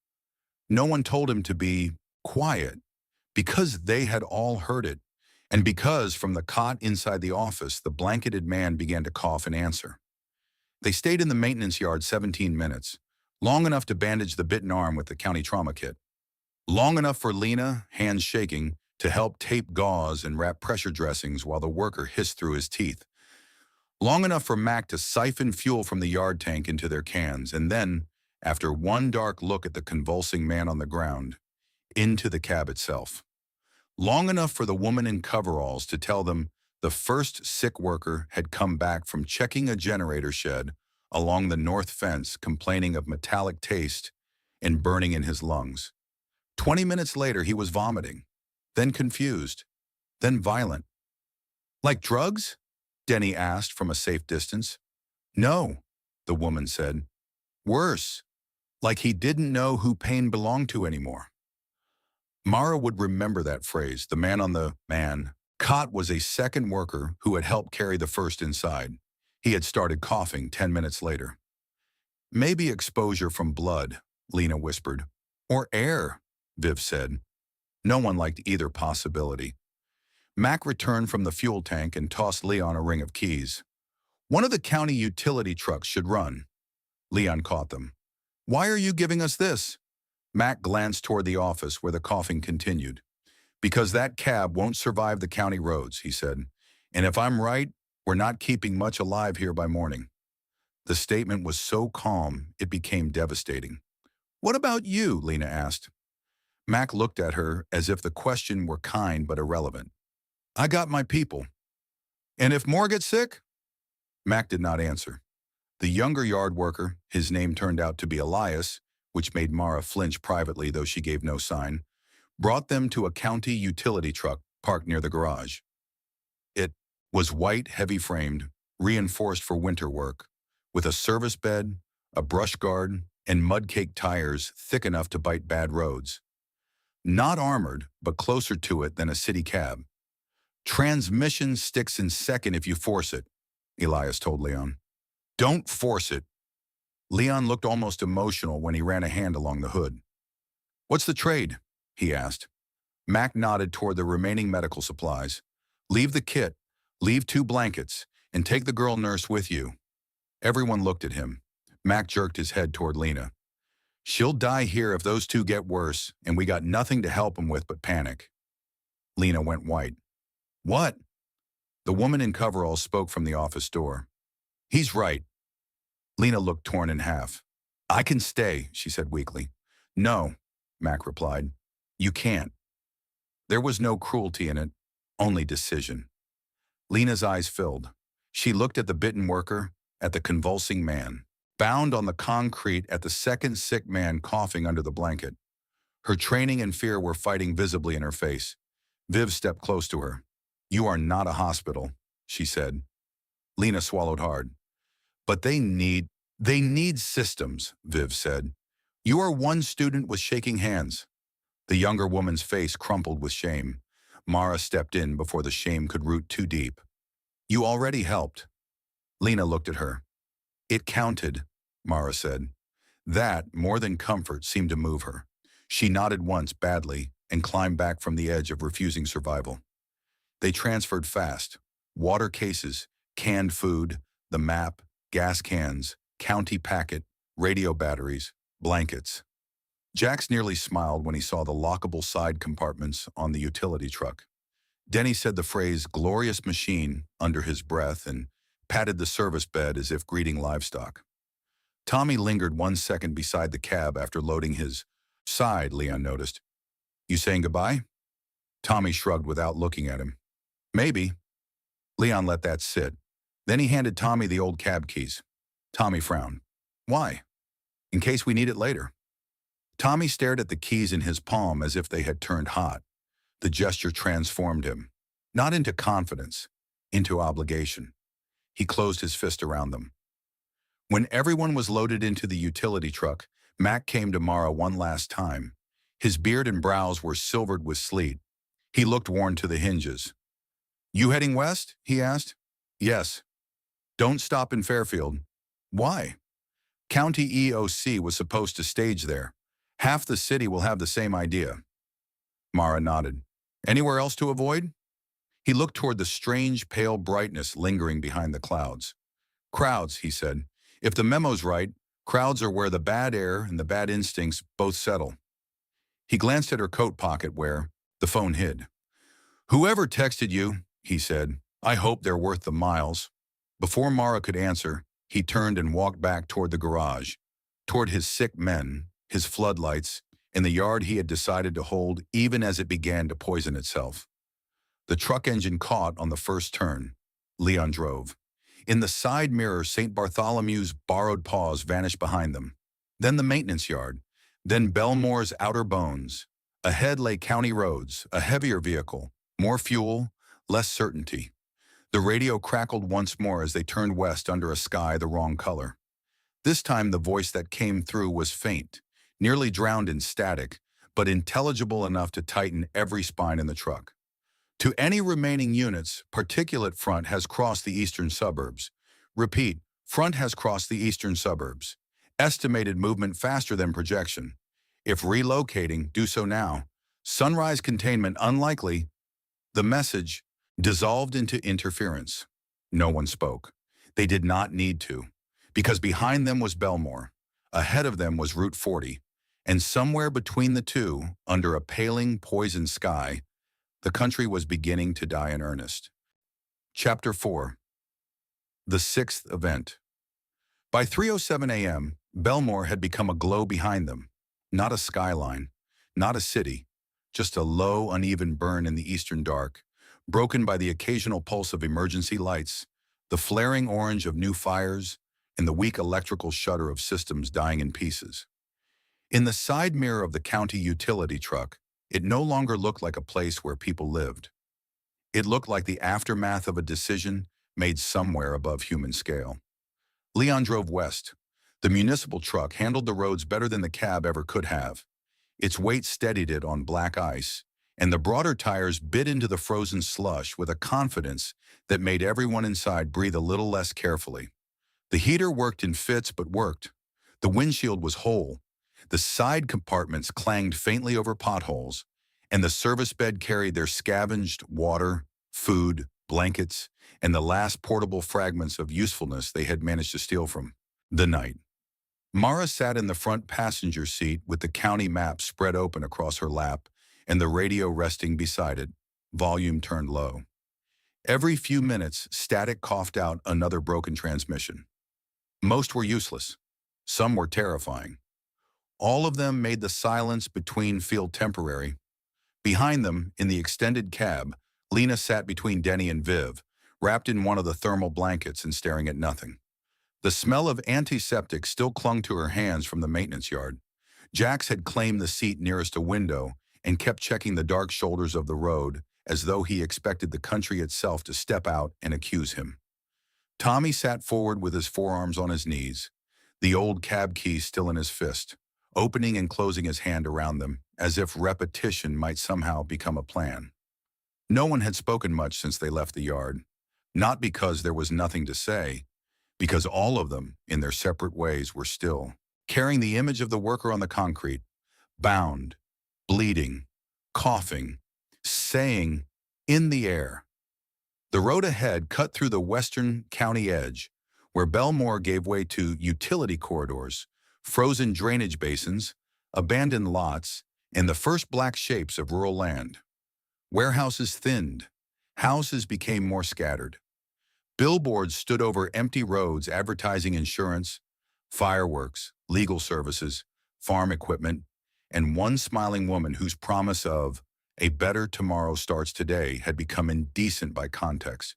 No one told him to be quiet, because they had all heard it, and because from the cot inside the office, the blanketed man began to cough in answer. They stayed in the maintenance yard 17 minutes, long enough to bandage the bitten arm with the county trauma kit. Long enough for Lena, hands shaking, to help tape gauze and wrap pressure dressings while the worker hissed through his teeth. Long enough for Mac to siphon fuel from the yard tank into their cans, and then, after one dark look at the convulsing man on the ground, into the cab itself. Long enough for the woman in coveralls to tell them the first sick worker had come back from checking a generator shed along the north fence, complaining of metallic taste and burning in his lungs. 20 minutes later, he was vomiting, then confused, then violent. Like drugs? Denny asked from a safe distance. No, the woman said. Worse, like he didn't know who pain belonged to anymore. Mara would remember that phrase. The man on the cot was a second worker who had helped carry the first inside. He had started coughing 10 minutes later. Maybe exposure from blood, Lena whispered. Or air, Viv said. No one liked either possibility. Mac returned from the fuel tank and tossed Leon a ring of keys. One of the county utility trucks should run. Leon caught them. Why are you giving us this? Mac glanced toward the office where the coughing continued. Because that cab won't survive the county roads, he said. And if I'm right, we're not keeping much alive here by morning. The statement was so calm, it became devastating. What about you? Lena asked. Mac looked at her as if the question were kind but irrelevant. I got my people. And if more get sick? Mac did not answer. The younger yard worker, his name turned out to be Elias, which made Mara flinch privately though she gave no sign, brought them to a county utility truck parked near the garage. It was white, heavy-framed, reinforced for winter work, with a service bed, a brush guard, and mud-caked tires thick enough to bite bad roads. Not armored, but closer to it than a city cab. Transmission sticks in second if you force it, Elias told Leon. Don't force it. Leon looked almost emotional when he ran a hand along the hood. What's the trade? He asked. Mac nodded toward the remaining medical supplies. Leave the kit, leave 2 blankets, and take the girl nurse with you. Everyone looked at him. Mac jerked his head toward Lena. She'll die here if those 2 get worse, and we got nothing to help them with but panic. Lena went white. What? The woman in coveralls spoke from the office door. He's right. Lena looked torn in half. I can stay, she said weakly. No, Mac replied. You can't. There was no cruelty in it, only decision. Lena's eyes filled. She looked at the bitten worker, at the convulsing man, bound on the concrete at the second sick man coughing under the blanket. Her training and fear were fighting visibly in her face. Viv stepped close to her. You are not a hospital, she said. Lena swallowed hard. But they need systems, Viv said. You are one student with shaking hands. The younger woman's face crumpled with shame. Mara stepped in before the shame could root too deep. You already helped. Lena looked at her. It counted, Mara said. That, more than comfort, seemed to move her. She nodded once badly and climbed back from the edge of refusing survival. They transferred fast. Water cases, canned food, the map, gas cans, county packet, radio batteries, blankets. Jax nearly smiled when he saw the lockable side compartments on the utility truck. Denny said the phrase glorious machine under his breath and patted the service bed as if greeting livestock. Tommy lingered 1 second beside the cab after loading his side, Leon noticed. You saying goodbye? Tommy shrugged without looking at him. Maybe. Leon let that sit. Then he handed Tommy the old cab keys. Tommy frowned. Why? In case we need it later. Tommy stared at the keys in his palm as if they had turned hot. The gesture transformed him, not into confidence, into obligation. He closed his fist around them. When everyone was loaded into the utility truck, Mac came to Mara one last time. His beard and brows were silvered with sleet. He looked worn to the hinges. You heading west? He asked. Yes. Don't stop in Fairfield. Why? County EOC was supposed to stage there. Half the city will have the same idea. Mara nodded. Anywhere else to avoid? He looked toward the strange, pale brightness lingering behind the clouds. Crowds, he said. If the memo's right, crowds are where the bad air and the bad instincts both settle. He glanced at her coat pocket where the phone hid. Whoever texted you, he said, I hope they're worth the miles. Before Mara could answer, he turned and walked back toward the garage, toward his sick men, his floodlights, and the yard he had decided to hold even as it began to poison itself. The truck engine caught on the first turn. Leon drove. In the side mirror, St. Bartholomew's borrowed paws vanished behind them. Then the maintenance yard. Then Belmore's outer bones. Ahead lay county roads, a heavier vehicle, more fuel, less certainty. The radio crackled once more as they turned west under a sky the wrong color. This time the voice that came through was faint, nearly drowned in static, but intelligible enough to tighten every spine in the truck. To any remaining units, particulate front has crossed the eastern suburbs. Repeat, front has crossed the eastern suburbs. Estimated movement faster than projection. If relocating, do so now. Sunrise containment unlikely. The message dissolved into interference. No one spoke. They did not need to, because behind them was Belmore. Ahead of them was Route 40, and somewhere between the two, under a paling, poisoned sky, The country was beginning to die in earnest. Chapter 4. The Sixth Event. By 3:07 a.m., Belmore had become a glow behind them. Not a skyline, not a city, just a low, uneven burn in the eastern dark, broken by the occasional pulse of emergency lights, the flaring orange of new fires, and the weak electrical shudder of systems dying in pieces. In the side mirror of the county utility truck, it no longer looked like a place where people lived. It looked like the aftermath of a decision made somewhere above human scale. Leon drove west. The municipal truck handled the roads better than the cab ever could have. Its weight steadied it on black ice, and the broader tires bit into the frozen slush with a confidence that made everyone inside breathe a little less carefully. The heater worked in fits but worked. The windshield was whole. The side compartments clanged faintly over potholes, and the service bed carried their scavenged water, food, blankets, and the last portable fragments of usefulness they had managed to steal from the night. Mara sat in the front passenger seat with the county map spread open across her lap and the radio resting beside it, volume turned low. Every few minutes, static coughed out another broken transmission. Most were useless. Some were terrifying. All of them made the silence between feel temporary. Behind them, in the extended cab, Lena sat between Denny and Viv, wrapped in one of the thermal blankets and staring at nothing. The smell of antiseptic still clung to her hands from the maintenance yard. Jax had claimed the seat nearest a window and kept checking the dark shoulders of the road as though he expected the country itself to step out and accuse him. Tommy sat forward with his forearms on his knees, the old cab key still in his fist, opening and closing his hand around them, as if repetition might somehow become a plan. No one had spoken much since they left the yard, not because there was nothing to say, because all of them, in their separate ways, were still, carrying the image of the worker on the concrete, bound, bleeding, coughing, saying, in the air. The road ahead cut through the western county edge, where Belmore gave way to utility corridors, frozen drainage basins, abandoned lots, and the first black shapes of rural land. Warehouses thinned. Houses became more scattered. Billboards stood over empty roads advertising insurance, fireworks, legal services, farm equipment, and one smiling woman whose promise of a better tomorrow starts today had become indecent by context.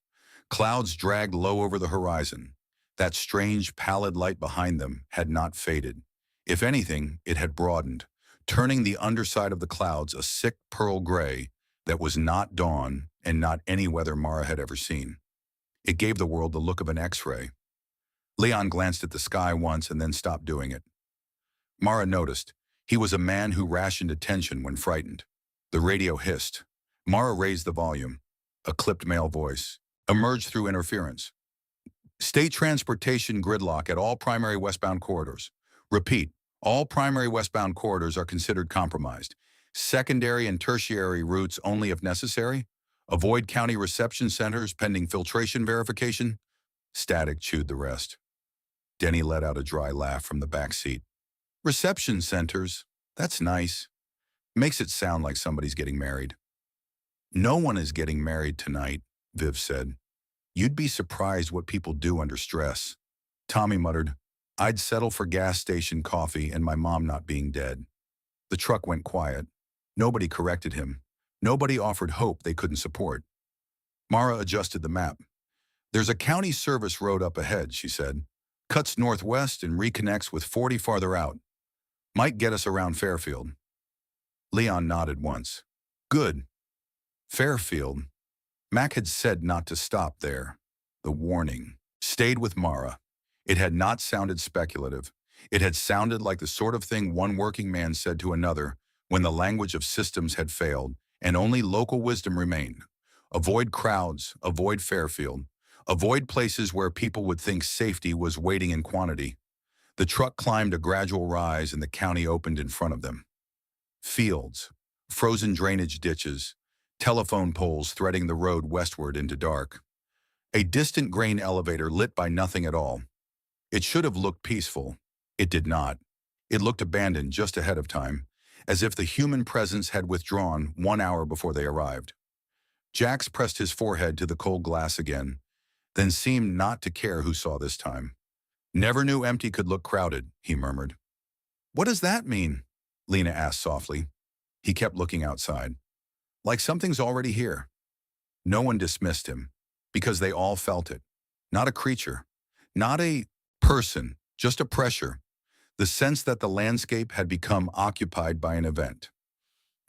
Clouds dragged low over the horizon. That strange pallid light behind them had not faded. If anything, it had broadened, turning the underside of the clouds a sick pearl gray that was not dawn and not any weather Mara had ever seen. It gave the world the look of an X-ray. Leon glanced at the sky once and then stopped doing it. Mara noticed. He was a man who rationed attention when frightened. The radio hissed. Mara raised the volume. A clipped male voice emerged through interference. State transportation gridlock at all primary westbound corridors. Repeat, all primary westbound corridors are considered compromised. Secondary and tertiary routes only if necessary. Avoid county reception centers pending filtration verification. Static chewed the rest. Denny let out a dry laugh from the back seat. Reception centers? That's nice. Makes it sound like somebody's getting married. No one is getting married tonight, Viv said. You'd be surprised what people do under stress. Tommy muttered, I'd settle for gas station coffee and my mom not being dead. The truck went quiet. Nobody corrected him. Nobody offered hope they couldn't support. Mara adjusted the map. There's a county service road up ahead, she said. Cuts northwest and reconnects with 40 farther out. Might get us around Fairfield. Leon nodded once. Good. Fairfield. Mac had said not to stop there. The warning stayed with Mara. It had not sounded speculative. It had sounded like the sort of thing one working man said to another when the language of systems had failed and only local wisdom remained. Avoid crowds, avoid Fairfield, avoid places where people would think safety was waiting in quantity. The truck climbed a gradual rise and the county opened in front of them. Fields, frozen drainage ditches, telephone poles threading the road westward into dark. A distant grain elevator lit by nothing at all. It should have looked peaceful. It did not. It looked abandoned just ahead of time, as if the human presence had withdrawn 1 hour before they arrived. Jax pressed his forehead to the cold glass again, then seemed not to care who saw this time. Never knew empty could look crowded, he murmured. What does that mean? Lena asked softly. He kept looking outside. Like something's already here. No one dismissed him, because they all felt it. Not a creature, not a person, just a pressure. The sense that the landscape had become occupied by an event.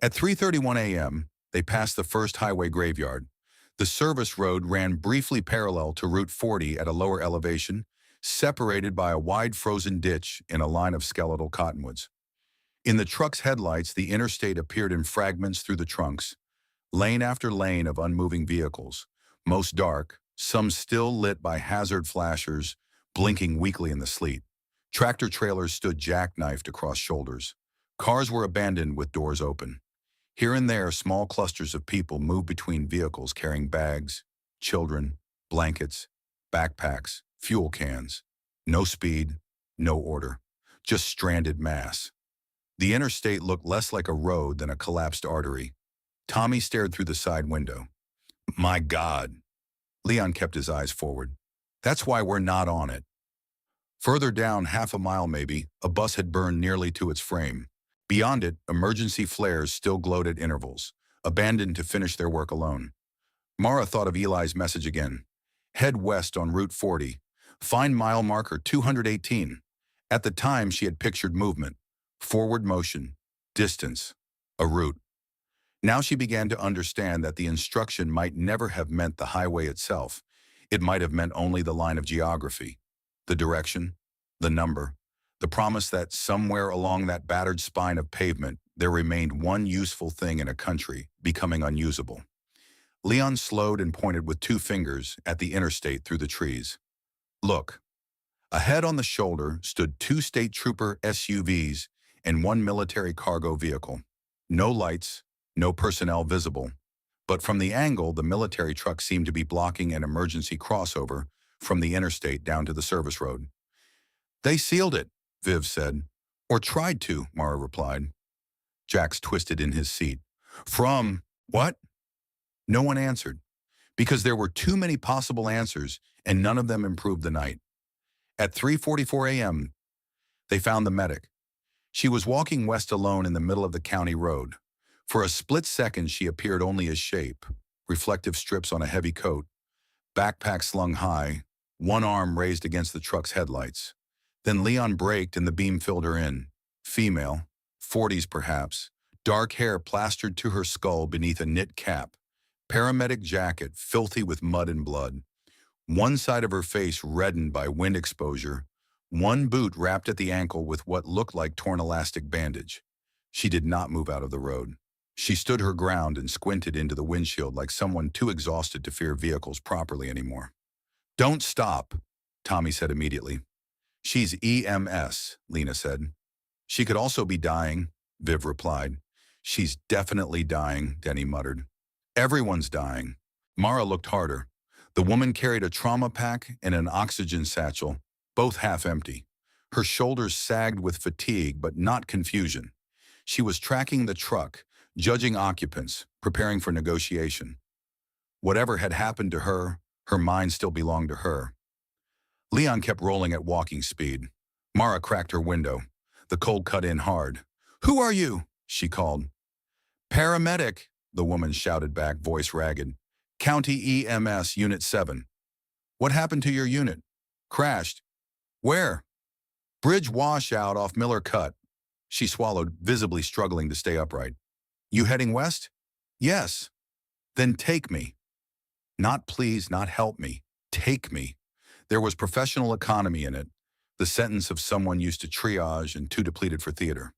At 3:31 a.m., they passed the first highway graveyard. The service road ran briefly parallel to Route 40 at a lower elevation, separated by a wide frozen ditch in a line of skeletal cottonwoods. In the truck's headlights, the interstate appeared in fragments through the trunks, lane after lane of unmoving vehicles, most dark, some still lit by hazard flashers, blinking weakly in the sleet. Tractor trailers stood jackknifed across shoulders. Cars were abandoned with doors open. Here and there, small clusters of people moved between vehicles carrying bags, children, blankets, backpacks, fuel cans. No speed, no order, just stranded mass. The interstate looked less like a road than a collapsed artery. Tommy stared through the side window. My God. Leon kept his eyes forward. That's why we're not on it. Further down, half a mile maybe, a bus had burned nearly to its frame. Beyond it, emergency flares still glowed at intervals, abandoned to finish their work alone. Mara thought of Eli's message again. Head west on Route 40. Find mile marker 218. At the time, she had pictured movement, forward motion, distance, a route. Now she began to understand that the instruction might never have meant the highway itself. It might have meant only the line of geography, the direction, the number, the promise that somewhere along that battered spine of pavement, there remained one useful thing in a country becoming unusable. Leon slowed and pointed with two fingers at the interstate through the trees. Look. Ahead on the shoulder stood two state trooper SUVs and one military cargo vehicle. No lights, no personnel visible. But from the angle, the military truck seemed to be blocking an emergency crossover from the interstate down to the service road. They sealed it, Viv said. Or tried to, Mara replied. Jax twisted in his seat. From what? No one answered, because there were too many possible answers and none of them improved the night. At 3:44 a.m., they found the medic. She was walking west alone in the middle of the county road. For a split second, she appeared only as shape, reflective strips on a heavy coat, backpack slung high, one arm raised against the truck's headlights. Then Leon braked and the beam filled her in. Female, 40s perhaps, dark hair plastered to her skull beneath a knit cap, paramedic jacket filthy with mud and blood. One side of her face reddened by wind exposure, one boot wrapped at the ankle with what looked like torn elastic bandage. She did not move out of the road. She stood her ground and squinted into the windshield like someone too exhausted to fear vehicles properly anymore. Don't stop, Tommy said immediately. She's EMS, Lena said. She could also be dying, Viv replied. She's definitely dying, Denny muttered. Everyone's dying. Mara looked harder. The woman carried a trauma pack and an oxygen satchel, both half empty. Her shoulders sagged with fatigue but not confusion. She was tracking the truck, judging occupants, preparing for negotiation. Whatever had happened to her, her mind still belonged to her. Leon kept rolling at walking speed. Mara cracked her window. The cold cut in hard. Who are you? She called. Paramedic, the woman shouted back, voice ragged. County EMS, Unit 7. What happened to your unit? Crashed. Where? Bridge washout off Miller Cut. She swallowed, visibly struggling to stay upright. You heading west? Yes. Then take me. Not please, not help me. Take me. There was professional economy in it, the sentence of someone used to triage and too depleted for theater.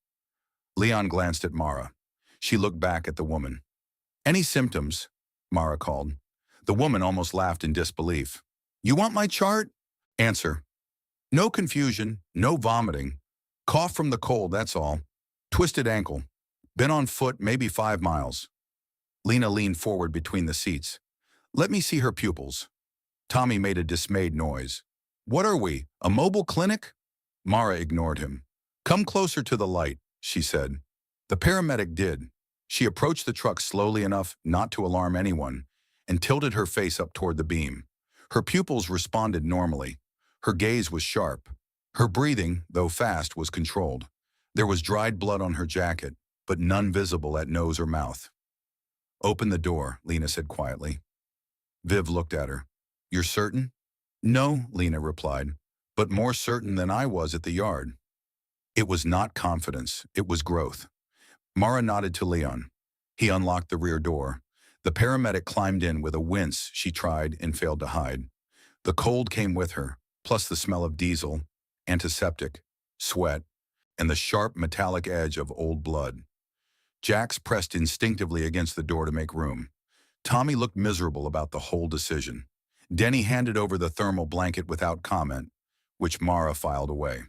Leon glanced at Mara. She looked back at the woman. Any symptoms? Mara called. The woman almost laughed in disbelief. You want my chart? Answer. No confusion, no vomiting. Cough from the cold, that's all. Twisted ankle. Been on foot maybe 5 miles. Lena leaned forward between the seats. Let me see her pupils. Tommy made a dismayed noise. What are we, a mobile clinic? Mara ignored him. Come closer to the light, she said. The paramedic did. She approached the truck slowly enough not to alarm anyone, and tilted her face up toward the beam. Her pupils responded normally. Her gaze was sharp. Her breathing, though fast, was controlled. There was dried blood on her jacket, but none visible at nose or mouth. "Open the door," Lena said quietly. Viv looked at her. "You're certain?" "No," Lena replied, "but more certain than I was at the yard." It was not confidence, it was growth. Mara nodded to Leon. He unlocked the rear door. The paramedic climbed in with a wince she tried and failed to hide. The cold came with her, plus the smell of diesel, antiseptic, sweat, and the sharp metallic edge of old blood. Jax pressed instinctively against the door to make room. Tommy looked miserable about the whole decision. Denny handed over the thermal blanket without comment, which Mara filed away.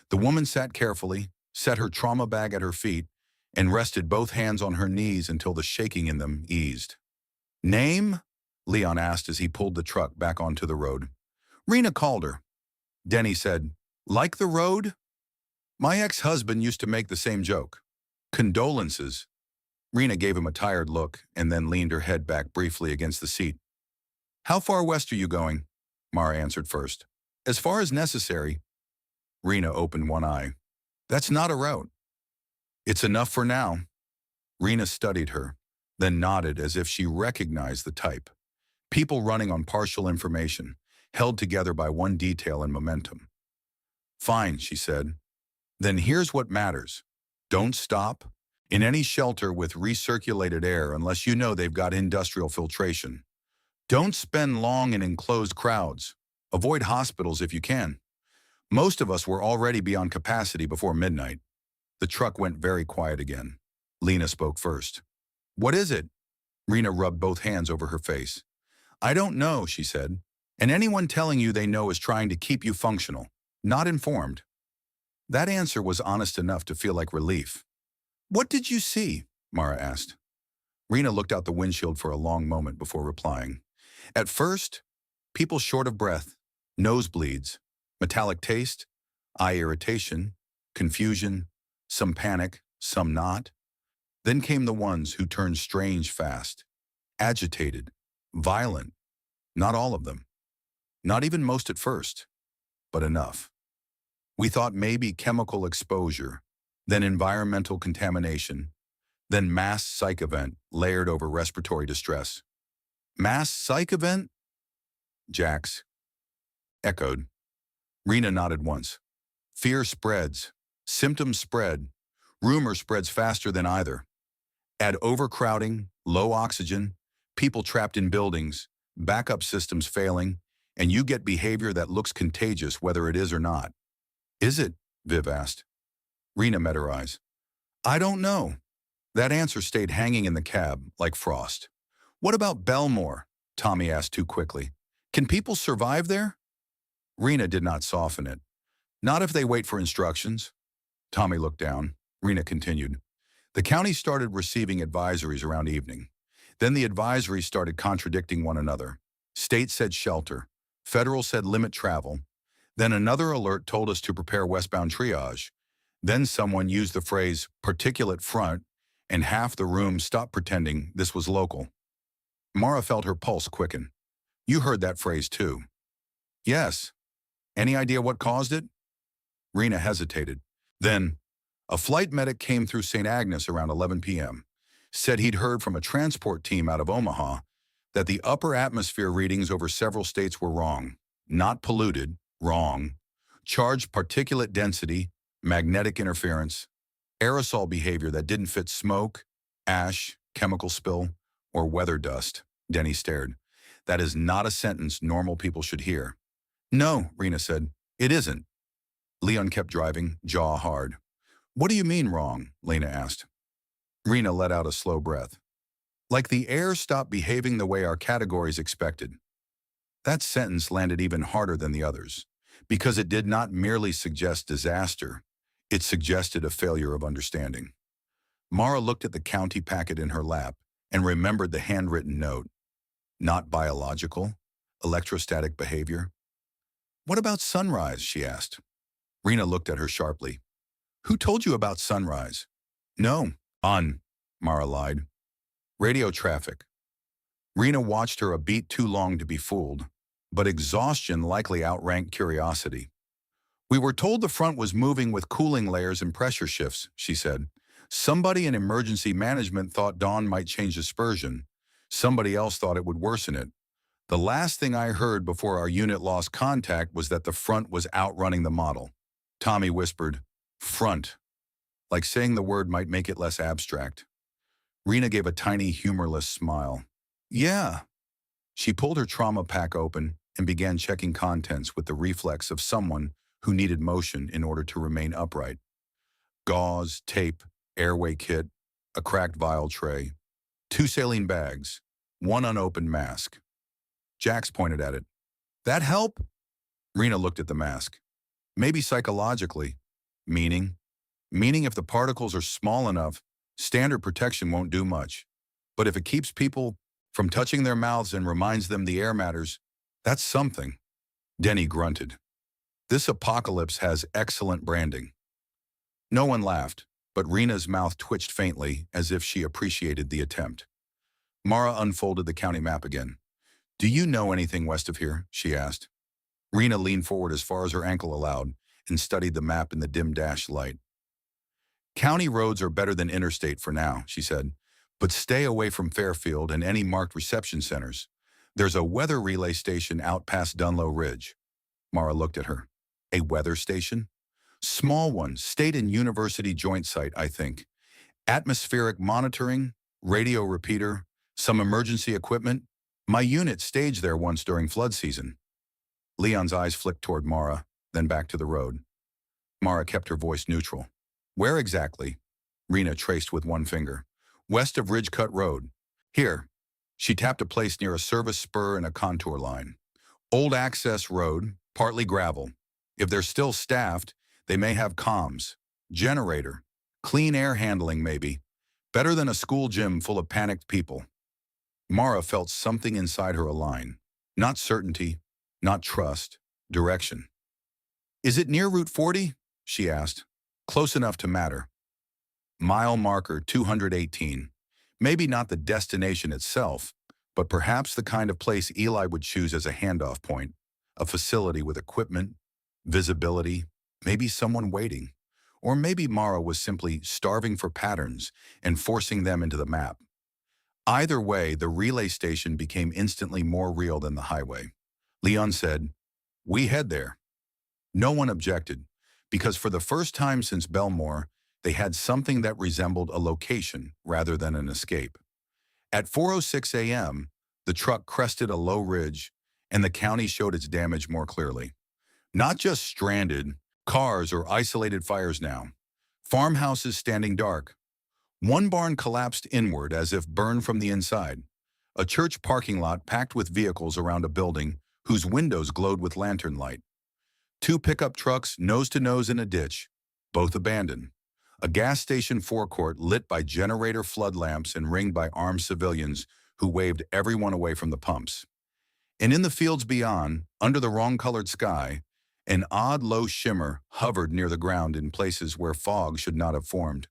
The woman sat carefully, set her trauma bag at her feet, and rested both hands on her knees until the shaking in them eased. "Name?" Leon asked as he pulled the truck back onto the road. "Rena Calder." Denny said, "Like the road?" "My ex-husband used to make the same joke." "Condolences." Rena gave him a tired look and then leaned her head back briefly against the seat. "How far west are you going?" Mara answered first. "As far as necessary." Rena opened one eye. "That's not a route." "It's enough for now." Rena studied her, then nodded as if she recognized the type. People running on partial information, held together by one detail and momentum. "Fine," she said. "Then here's what matters. Don't stop in any shelter with recirculated air unless you know they've got industrial filtration. Don't spend long in enclosed crowds. Avoid hospitals if you can. Most of us were already beyond capacity before midnight." The truck went very quiet again. Lena spoke first. "What is it?" Rena rubbed both hands over her face. "I don't know," she said. "And anyone telling you they know is trying to keep you functional, not informed." That answer was honest enough to feel like relief. "What did you see?" Mara asked. Rena looked out the windshield for a long moment before replying. "At first, people short of breath, nosebleeds, metallic taste, eye irritation, confusion, some panic, some not. Then came the ones who turned strange fast, agitated, violent. Not all of them. Not even most at first, but enough. We thought maybe chemical exposure, then environmental contamination, then mass psych event layered over respiratory distress." "Mass psych event?" Jax echoed. Rena nodded once. "Fear spreads. Symptoms spread. Rumor spreads faster than either. Add overcrowding, low oxygen, people trapped in buildings, backup systems failing, and you get behavior that looks contagious whether it is or not." "Is it?" Viv asked. Rena met her eyes. "I don't know." That answer stayed hanging in the cab like frost. "What about Belmore?" Tommy asked too quickly. "Can people survive there?" Rena did not soften it. "Not if they wait for instructions." Tommy looked down. Rena continued. "The county started receiving advisories around evening. Then the advisories started contradicting one another. State said shelter. Federal said limit travel. Then another alert told us to prepare westbound triage. Then someone used the phrase particulate front, and half the room stopped pretending this was local." Mara felt her pulse quicken. "You heard that phrase too." "Yes. Any idea what caused it?" Rena hesitated. Then, "A flight medic came through St. Agnes around 11 p.m. Said he'd heard from a transport team out of Omaha that the upper atmosphere readings over several states were wrong. Not polluted, wrong. Charged particulate density, magnetic interference, aerosol behavior that didn't fit smoke, ash, chemical spill, or weather dust." Denny stared. "That is not a sentence normal people should hear." "No," Rena said. "It isn't." Leon kept driving, jaw hard. "What do you mean wrong?" Lena asked. Rena let out a slow breath. "Like the air stopped behaving the way our categories expected." That sentence landed even harder than the others, because it did not merely suggest disaster, it suggested a failure of understanding. Mara looked at the county packet in her lap and remembered the handwritten note. Not biological, electrostatic behavior. "What about sunrise?" she asked. Rena looked at her sharply. "Who told you about sunrise?" "No, Mara lied. Radio traffic." Rena watched her a beat too long to be fooled, but exhaustion likely outranked curiosity. We were told the front was moving with cooling layers and pressure shifts, she said. Somebody in emergency management thought Dawn might change dispersion. Somebody else thought it would worsen it. The last thing I heard before our unit lost contact was that the front was outrunning the model. Tommy whispered, "Front," like saying the word might make it less abstract. Rena gave a tiny, humorless smile. Yeah. She pulled her trauma pack open and began checking contents with the reflex of someone who needed motion in order to remain upright. Gauze, tape, airway kit, a cracked vial tray, 2 saline bags, 1 unopened mask. Jax pointed at it. That help? Rena looked at the mask. Maybe psychologically. Meaning? Meaning if the particles are small enough, standard protection won't do much. But if it keeps people from touching their mouths and reminds them the air matters, that's something. Denny grunted. This apocalypse has excellent branding. No one laughed, but Rena's mouth twitched faintly as if she appreciated the attempt. Mara unfolded the county map again. Do you know anything west of here? She asked. Rena leaned forward as far as her ankle allowed and studied the map in the dim dash light. County roads are better than interstate for now, she said, but stay away from Fairfield and any marked reception centers. There's a weather relay station out past Dunlow Ridge. Mara looked at her. A weather station? Small one, state and university joint site, I think. Atmospheric monitoring, radio repeater, some emergency equipment. My unit staged there once during flood season. Leon's eyes flicked toward Mara, then back to the road. Mara kept her voice neutral. Where exactly? Rena traced with one finger. West of Ridgecut Road. Here. She tapped a place near a service spur and a contour line. Old access road, partly gravel. If they're still staffed, they may have comms, generator, clean air handling maybe. Better than a school gym full of panicked people. Mara felt something inside her align. Not certainty, not trust, direction. Is it near Route 40? She asked. Close enough to matter. Mile marker 218. Maybe not the destination itself, but perhaps the kind of place Eli would choose as a handoff point. A facility with equipment, visibility, maybe someone waiting. Or maybe Mara was simply starving for patterns and forcing them into the map. Either way, the relay station became instantly more real than the highway. Leon said, "We head there." No one objected, because for the first time since Belmore, they had something that resembled a location rather than an escape. At 4:06 a.m., the truck crested a low ridge, and the county showed its damage more clearly. Not just stranded cars or isolated fires now. Farmhouses standing dark. One barn collapsed inward as if burned from the inside. A church parking lot packed with vehicles around a building whose windows glowed with lantern light. 2 pickup trucks nose to nose in a ditch, both abandoned. A gas station forecourt lit by generator flood lamps and ringed by armed civilians who waved everyone away from the pumps. And in the fields beyond, under the wrong-colored sky, an odd low shimmer hovered near the ground in places where fog should not have formed.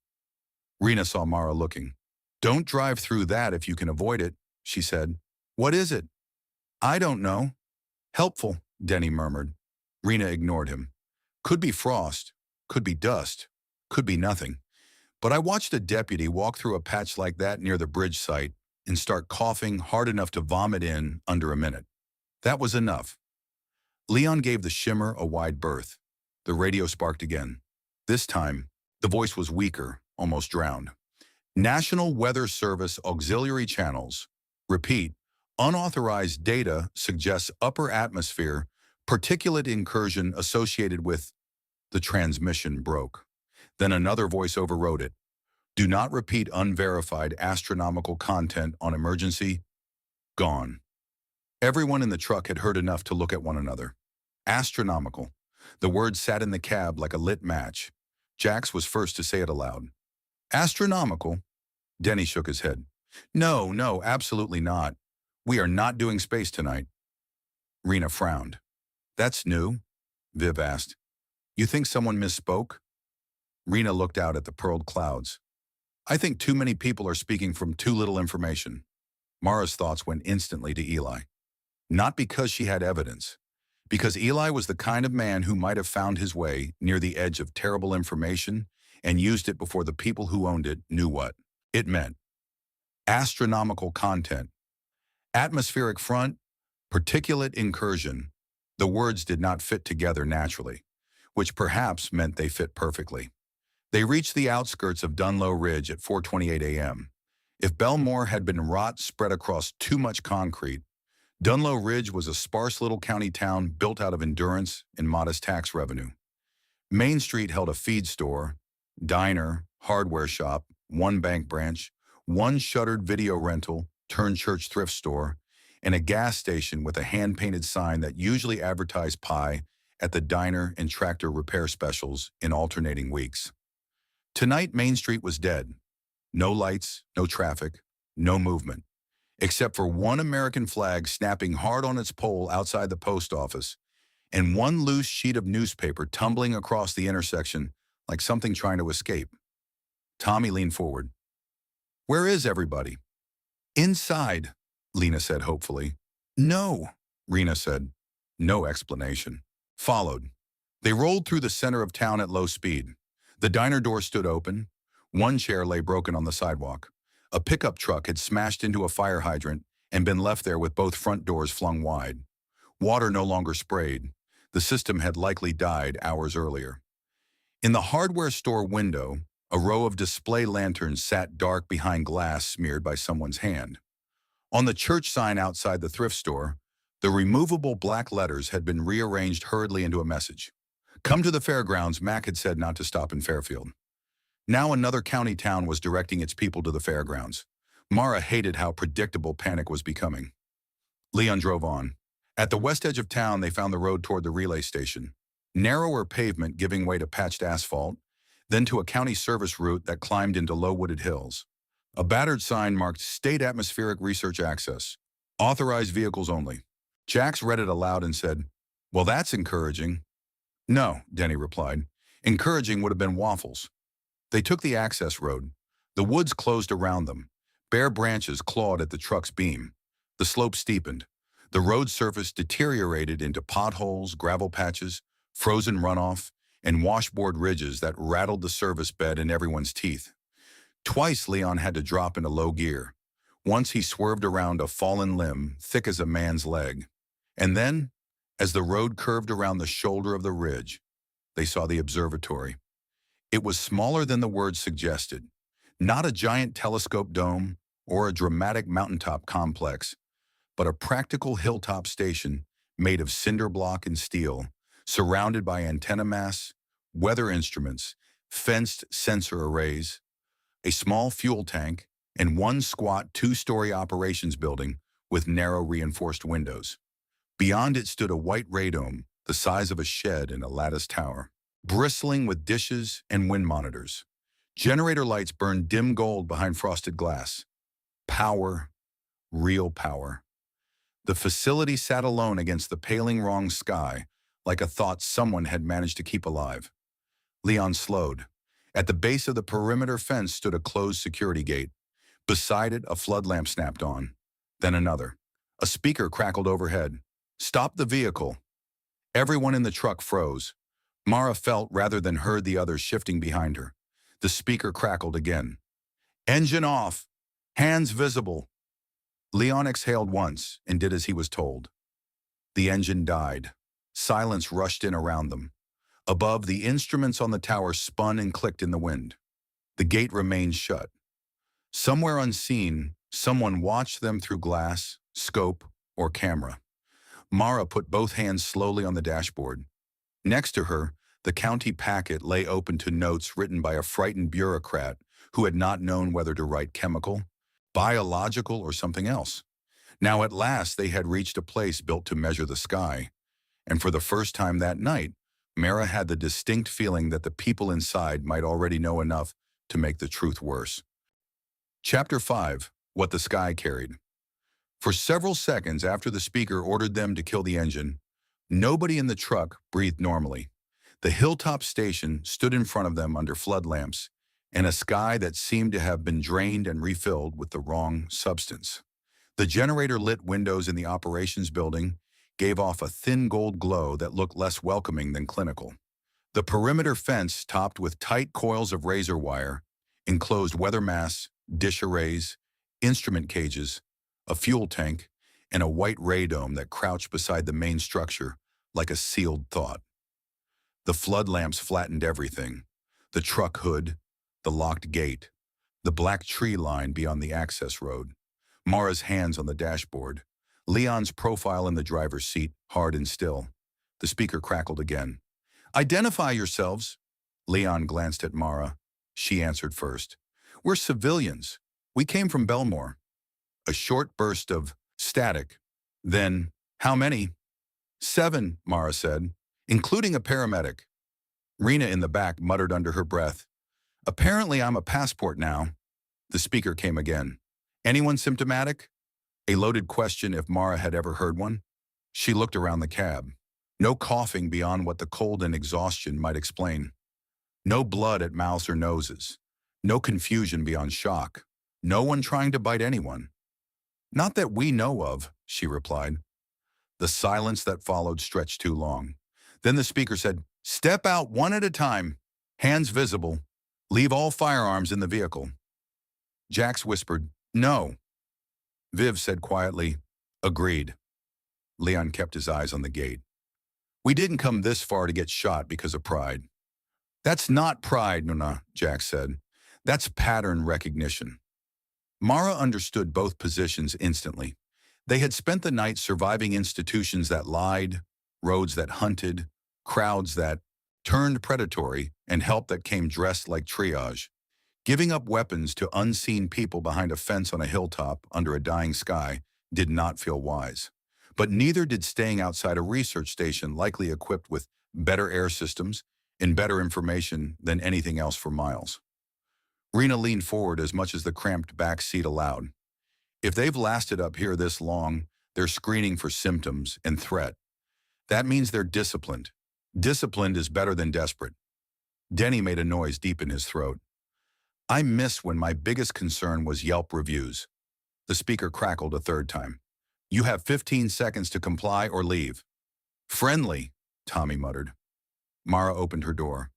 Rena saw Mara looking. "Don't drive through that if you can avoid it," she said. "What is it?" "I don't know." "Helpful," Denny murmured. Rena ignored him. "Could be frost, could be dust, could be nothing. But I watched a deputy walk through a patch like that near the bridge site and start coughing hard enough to vomit in under a minute. That was enough." Leon gave the shimmer a wide berth. The radio sparked again. This time, the voice was weaker, almost drowned. "National Weather Service auxiliary channels. Repeat, unauthorized data suggests upper atmosphere, particulate incursion associated with..." The transmission broke. Then another voice overrode it. "Do not repeat unverified astronomical content on emergency." Gone. Everyone in the truck had heard enough to look at one another. Astronomical. The word sat in the cab like a lit match. Jax was first to say it aloud. "Astronomical?" Denny shook his head. No, absolutely not. We are not doing space tonight." Rena frowned. "That's new?" Viv asked. "You think someone misspoke?" Rena looked out at the pearled clouds. "I think too many people are speaking from too little information." Mara's thoughts went instantly to Eli. Not because she had evidence, because Eli was the kind of man who might have found his way near the edge of terrible information and used it before the people who owned it knew what it meant. Astronomical content, atmospheric front, particulate incursion. The words did not fit together naturally, which perhaps meant they fit perfectly. They reached the outskirts of Dunlow Ridge at 4:28 a.m. If Belmore had been rot spread across too much concrete, Dunlow Ridge was a sparse little county town built out of endurance and modest tax revenue. Main Street held a feed store, diner, hardware shop, one bank branch, one shuttered video rental, turned church thrift store, and a gas station with a hand-painted sign that usually advertised pie at the diner and tractor repair specials in alternating weeks. Tonight, Main Street was dead. No lights, no traffic, no movement, except for one American flag snapping hard on its pole outside the post office, and one loose sheet of newspaper tumbling across the intersection like something trying to escape. Tommy leaned forward. "Where is everybody?" "Inside," Lena said hopefully. "No," Rena said. No explanation. Followed. They rolled through the center of town at low speed. The diner door stood open. One chair lay broken on the sidewalk. A pickup truck had smashed into a fire hydrant and been left there with both front doors flung wide. Water no longer sprayed. The system had likely died hours earlier. In the hardware store window, a row of display lanterns sat dark behind glass smeared by someone's hand. On the church sign outside the thrift store, the removable black letters had been rearranged hurriedly into a message. "Come to the fairgrounds," Mac had said not to stop in Fairfield. Now another county town was directing its people to the fairgrounds. Mara hated how predictable panic was becoming. Leon drove on. At the west edge of town, they found the road toward the relay station. Narrower pavement giving way to patched asphalt, then to a county service route that climbed into low-wooded hills. A battered sign marked State Atmospheric Research Access. Authorized vehicles only. Jax read it aloud and said, "Well, that's encouraging." "No," Denny replied. "Encouraging would have been waffles." They took the access road. The woods closed around them. Bare branches clawed at the truck's beam. The slope steepened. The road surface deteriorated into potholes, gravel patches, frozen runoff, and washboard ridges that rattled the service bed in everyone's teeth. Twice Leon had to drop into low gear. Once he swerved around a fallen limb, thick as a man's leg. And then, as the road curved around the shoulder of the ridge, they saw the observatory. It was smaller than the word suggested. Not a giant telescope dome or a dramatic mountaintop complex, but a practical hilltop station made of cinder block and steel, surrounded by antenna masts, weather instruments, fenced sensor arrays, a small fuel tank, and one squat two-story operations building with narrow reinforced windows. Beyond it stood a white radome, the size of a shed in a lattice tower, bristling with dishes and wind monitors. Generator lights burned dim gold behind frosted glass. Power, real power. The facility sat alone against the paling wrong sky, like a thought someone had managed to keep alive. Leon slowed. At the base of the perimeter fence stood a closed security gate. Beside it, a flood lamp snapped on. Then another. A speaker crackled overhead. "Stop the vehicle." Everyone in the truck froze. Mara felt rather than heard the others shifting behind her. The speaker crackled again. "Engine off. Hands visible." Leon exhaled once and did as he was told. The engine died. Silence rushed in around them. Above, the instruments on the tower spun and clicked in the wind. The gate remained shut. Somewhere unseen, someone watched them through glass, scope, or camera. Mara put both hands slowly on the dashboard. Next to her, the county packet lay open to notes written by a frightened bureaucrat who had not known whether to write chemical, biological, or something else. Now at last they had reached a place built to measure the sky, and for the first time that night, Mara had the distinct feeling that the people inside might already know enough to make the truth worse. Chapter 5. What the Sky Carried. For several seconds after the speaker ordered them to kill the engine, nobody in the truck breathed normally. The hilltop station stood in front of them under flood lamps and a sky that seemed to have been drained and refilled with the wrong substance. The generator-lit windows in the operations building gave off a thin gold glow that looked less welcoming than clinical. The perimeter fence, topped with tight coils of razor wire, enclosed weather masts, dish arrays, instrument cages, a fuel tank, and a white radome that crouched beside the main structure like a sealed thought. The flood lamps flattened everything: the truck hood, the locked gate, the black tree line beyond the access road, Mara's hands on the dashboard, Leon's profile in the driver's seat, hard and still. The speaker crackled again. "Identify yourselves." Leon glanced at Mara. She answered first. "We're civilians. We came from Belmore." A short burst of static. Then, "How many?" "7, Mara said, "including a paramedic." Rena in the back muttered under her breath, "Apparently I'm a passport now." The speaker came again. "Anyone symptomatic?" A loaded question if Mara had ever heard one. She looked around the cab. No coughing beyond what the cold and exhaustion might explain. No blood at mouths or noses. No confusion beyond shock. No one trying to bite anyone. "Not that we know of," she replied. The silence that followed stretched too long. Then the speaker said, "Step out one at a time. Hands visible. Leave all firearms in the vehicle." Jax whispered, "No." Viv said quietly, "Agreed." Leon kept his eyes on the gate. "We didn't come this far to get shot because of pride." "That's not pride, Nuna," Jax said. "That's pattern recognition." Mara understood both positions instantly. They had spent the night surviving institutions that lied, roads that hunted, crowds that turned predatory, and help that came dressed like triage. Giving up weapons to unseen people behind a fence on a hilltop under a dying sky did not feel wise. But neither did staying outside a research station likely equipped with better air systems and better information than anything else for miles. Rena leaned forward as much as the cramped back seat allowed. If they've lasted up here this long, they're screening for symptoms and threat. That means they're disciplined. Disciplined is better than desperate. Denny made a noise deep in his throat. "I miss when my biggest concern was Yelp reviews." The speaker crackled a third time. "You have 15 seconds to comply or leave." "Friendly," Tommy muttered. Mara opened her door.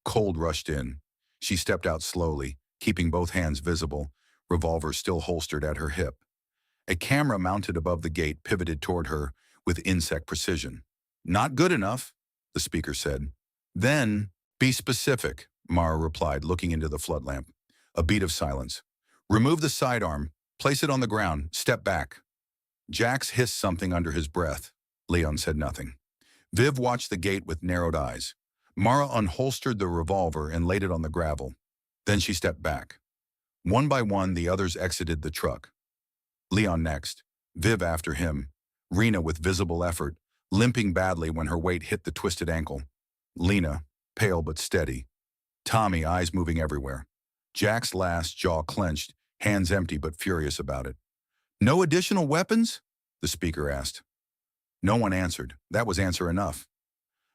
Cold rushed in. She stepped out slowly, keeping both hands visible, revolver still holstered at her hip. A camera mounted above the gate pivoted toward her with insect precision. "Not good enough," the speaker said. "Then, be specific," Mara replied, looking into the flood lamp. A beat of silence. "Remove the sidearm. Place it on the ground. Step back." Jax hissed something under his breath. Leon said nothing. Viv watched the gate with narrowed eyes. Mara unholstered the revolver and laid it on the gravel. Then she stepped back. One by one, the others exited the truck. Leon next, Viv after him, Rena with visible effort, limping badly when her weight hit the twisted ankle. Lena, pale but steady. Tommy, eyes moving everywhere. Jax last, jaw clenched, hands empty but furious about it. "No additional weapons?" the speaker asked. No one answered. That was answer enough.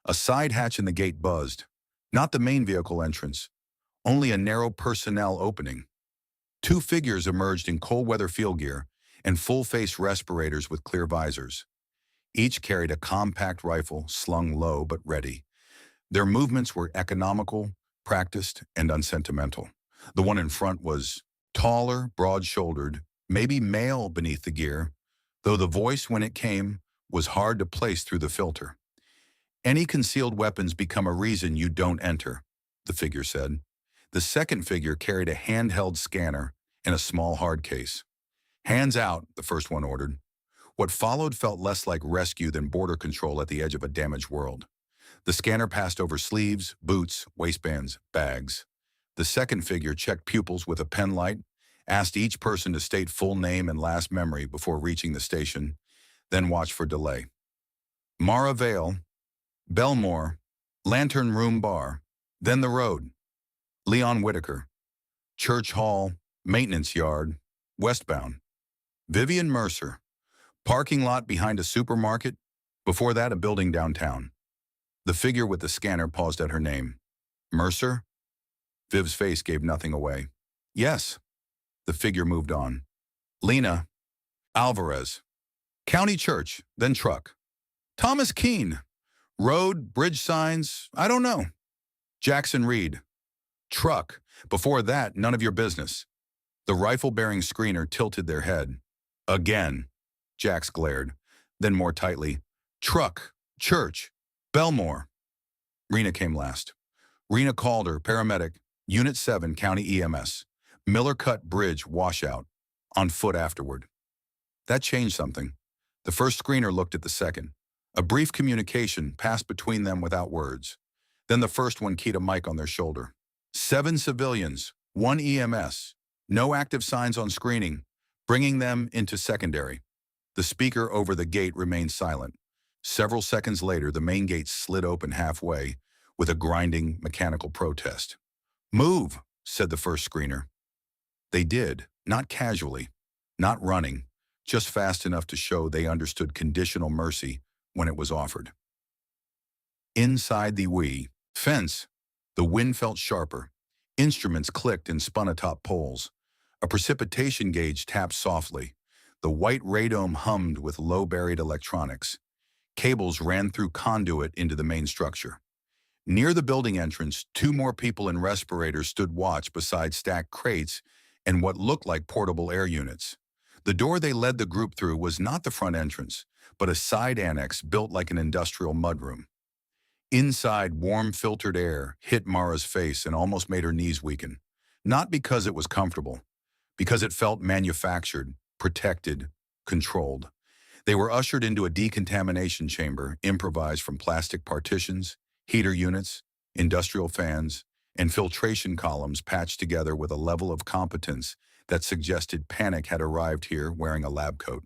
A side hatch in the gate buzzed. Not the main vehicle entrance. Only a narrow personnel opening. Two figures emerged in cold weather field gear and full-face respirators with clear visors. Each carried a compact rifle slung low but ready. Their movements were economical, practiced, and unsentimental. The one in front was taller, broad-shouldered, maybe male beneath the gear, though the voice, when it came, was hard to place through the filter. "Any concealed weapons become a reason you don't enter," the figure said. The second figure carried a handheld scanner and a small hard case. "Hands out," the first one ordered. What followed felt less like rescue than border control at the edge of a damaged world. The scanner passed over sleeves, boots, waistbands, bags. The second figure checked pupils with a pen light, asked each person to state full name and last memory before reaching the station, then watched for delay. Mara Vale, Belmore, Lantern Room Bar, then the road. Leon Whitaker, Church Hall, Maintenance Yard, westbound. Vivian Mercer, parking lot behind a supermarket, before that a building downtown. The figure with the scanner paused at her name. "Mercer?" Viv's face gave nothing away. "Yes." The figure moved on. "Lena." Alvarez. County church, then truck. Thomas Keene. Road, bridge signs, I don't know. Jackson Reed. Truck. Before that, none of your business. The rifle-bearing screener tilted their head. Again. Jax glared. Then more tightly. Truck. Church. Belmore. Rena came last. Rena Calder, paramedic, Unit 7, County EMS. Miller Cut Bridge washout. On foot afterward. That changed something. The first screener looked at the second. A brief communication passed between them without words. Then the first one keyed a mic on their shoulder. 7 civilians, 1 EMS. No active signs on screening, bringing them into secondary. The speaker over the gate remained silent. Several seconds later, the main gate slid open halfway with a grinding mechanical protest. Move, said the first screener. They did, not casually, not running, just fast enough to show they understood conditional mercy when it was offered. Inside the fence, the wind felt sharper. Instruments clicked and spun atop poles. A precipitation gauge tapped softly. The white radome hummed with low-buried electronics. Cables ran through conduit into the main structure. Near the building entrance, 2 more people in respirators stood watch beside stacked crates and what looked like portable air units. The door they led the group through was not the front entrance, but a side annex built like an industrial mudroom. Inside, warm, filtered air hit Mara's face and almost made her knees weaken. Not because it was comfortable, because it felt manufactured, protected, controlled. They were ushered into a decontamination chamber, improvised from plastic partitions, heater units, industrial fans, and filtration columns patched together with a level of competence that suggested panic had arrived here wearing a lab coat.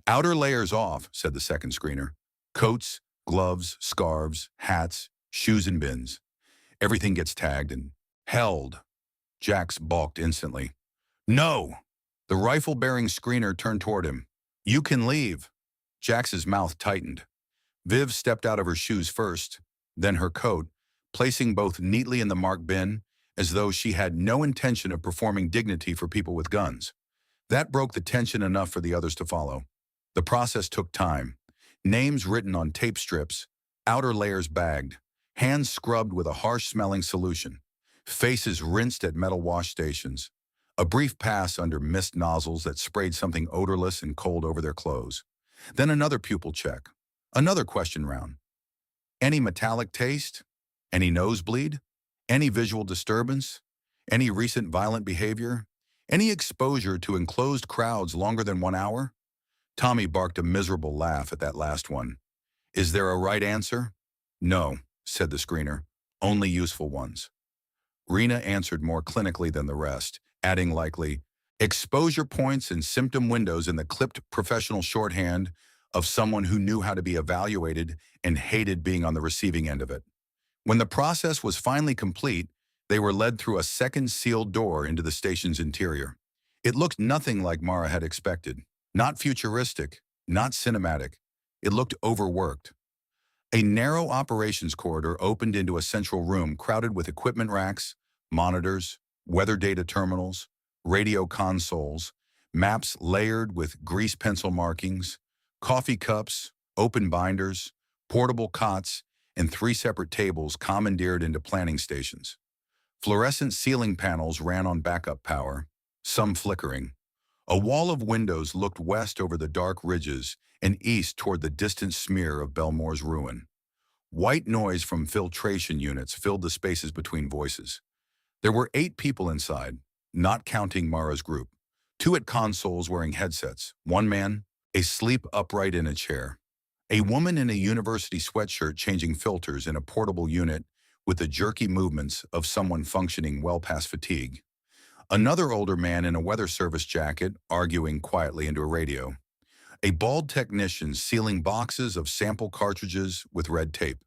Outer layers off, said the second screener. Coats, gloves, scarves, hats, shoes and bins. Everything gets tagged and held. Jax balked instantly. No! The rifle-bearing screener turned toward him. You can leave. Jax's mouth tightened. Viv stepped out of her shoes first, then her coat, placing both neatly in the marked bin, as though she had no intention of performing dignity for people with guns. That broke the tension enough for the others to follow. The process took time. Names written on tape strips, outer layers bagged, hands scrubbed with a harsh-smelling solution, faces rinsed at metal wash stations, a brief pass under mist nozzles that sprayed something odorless and cold over their clothes. Then another pupil check, another question round. Any metallic taste? Any nosebleed? Any visual disturbance? Any recent violent behavior? Any exposure to enclosed crowds longer than 1 hour? Tommy barked a miserable laugh at that last one. Is there a right answer? No, said the screener. Only useful ones. Rena answered more clinically than the rest, adding likely, exposure points and symptom windows in the clipped professional shorthand of someone who knew how to be evaluated and hated being on the receiving end of it. When the process was finally complete, they were led through a second sealed door into the station's interior. It looked nothing like Mara had expected. Not futuristic, not cinematic. It looked overworked. A narrow operations corridor opened into a central room crowded with equipment racks, monitors, weather data terminals, radio consoles, maps layered with grease pencil markings, coffee cups, open binders, portable cots, and 3 separate tables commandeered into planning stations. Fluorescent ceiling panels ran on backup power, some flickering. A wall of windows looked west over the dark ridges and east toward the distant smear of Belmore's ruin. White noise from filtration units filled the spaces between voices. There were 8 people inside, not counting Mara's group. 2 at consoles wearing headsets, 1 man, asleep upright in a chair. A woman in a university sweatshirt changing filters in a portable unit with the jerky movements of someone functioning well past fatigue. Another older man in a weather service jacket arguing quietly into a radio. A bald technician sealing boxes of sample cartridges with red tape.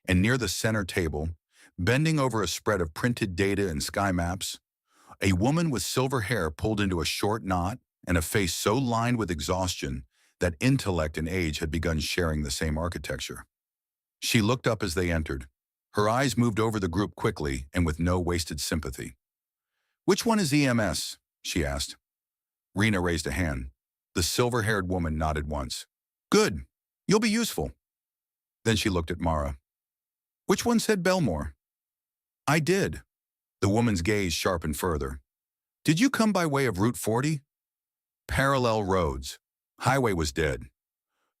And near the center table, bending over a spread of printed data and sky maps, a woman with silver hair pulled into a short knot and a face so lined with exhaustion that intellect and age had begun sharing the same architecture. She looked up as they entered. Her eyes moved over the group quickly and with no wasted sympathy. Which one is EMS? She asked. Rena raised a hand. The silver-haired woman nodded once. Good. You'll be useful. Then she looked at Mara. Which one said Belmore? I did. The woman's gaze sharpened further. Did you come by way of Route 40? Parallel roads. Highway was dead.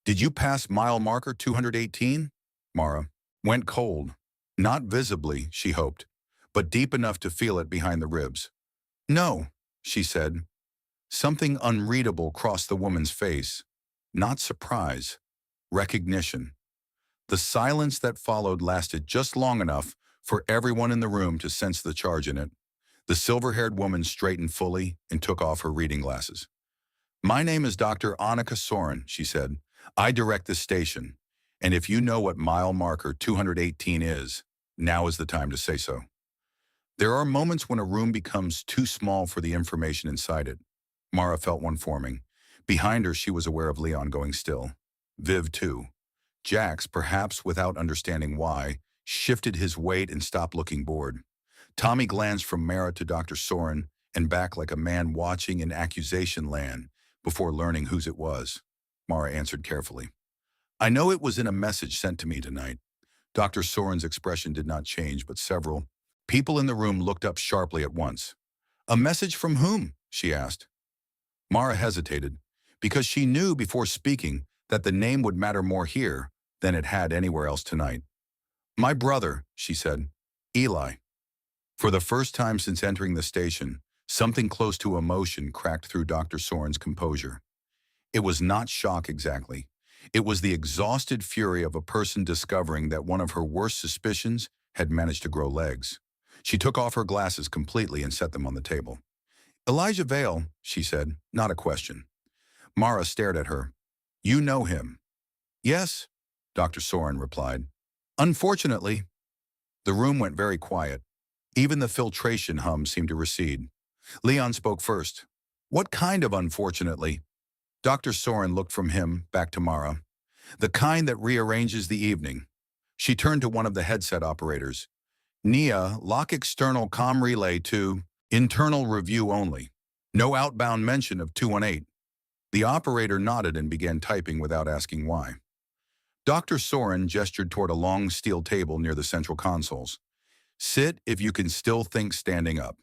Did you pass mile marker 218? Mara went cold. Not visibly, she hoped, but deep enough to feel it behind the ribs. No, she said. Something unreadable crossed the woman's face. Not surprise. Recognition. The silence that followed lasted just long enough for everyone in the room to sense the charge in it. The silver-haired woman straightened fully and took off her reading glasses. My name is Dr. Annika Soren, she said. I direct this station, and if you know what mile marker 218 is, now is the time to say so. There are moments when a room becomes too small for the information inside it. Mara felt one forming. Behind her, she was aware of Leon going still. Viv, too. Jax, perhaps without understanding why, shifted his weight and stopped looking bored. Tommy glanced from Mara to Dr. Soren and back like a man watching in accusation land before learning whose it was. Mara answered carefully. I know it was in a message sent to me tonight. Dr. Soren's expression did not change, but several people in the room looked up sharply at once. A message from whom? She asked. Mara hesitated, because she knew before speaking that the name would matter more here than it had anywhere else tonight. My brother, she said. Eli. For the first time since entering the station, something close to emotion cracked through Dr. Soren's composure. It was not shock exactly. It was the exhausted fury of a person discovering that one of her worst suspicions had managed to grow legs. She took off her glasses completely and set them on the table. Elijah Vale, she said, not a question. Mara stared at her. You know him. Yes, Dr. Soren replied. Unfortunately. The room went very quiet. Even the filtration hum seemed to recede. Leon spoke first. What kind of unfortunately? Dr. Soren looked from him back to Mara. The kind that rearranges the evening. She turned to one of the headset operators. Nia, lock external comm relay to internal review only. No outbound mention of 218. The operator nodded and began typing without asking why. Dr. Soren gestured toward a long steel table near the central consoles. Sit if you can still think standing up.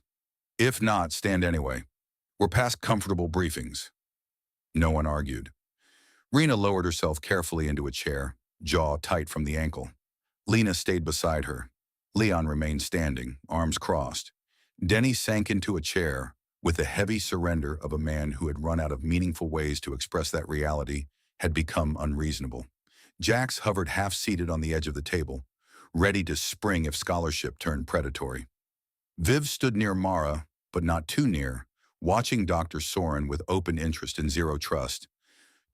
If not, stand anyway. We're past comfortable briefings. No one argued. Rena lowered herself carefully into a chair, jaw tight from the ankle. Lena stayed beside her. Leon remained standing, arms crossed. Denny sank into a chair with the heavy surrender of a man who had run out of meaningful ways to express that reality had become unreasonable. Jax hovered half-seated on the edge of the table, ready to spring if scholarship turned predatory. Viv stood near Mara, but not too near, watching Dr. Soren with open interest and zero trust.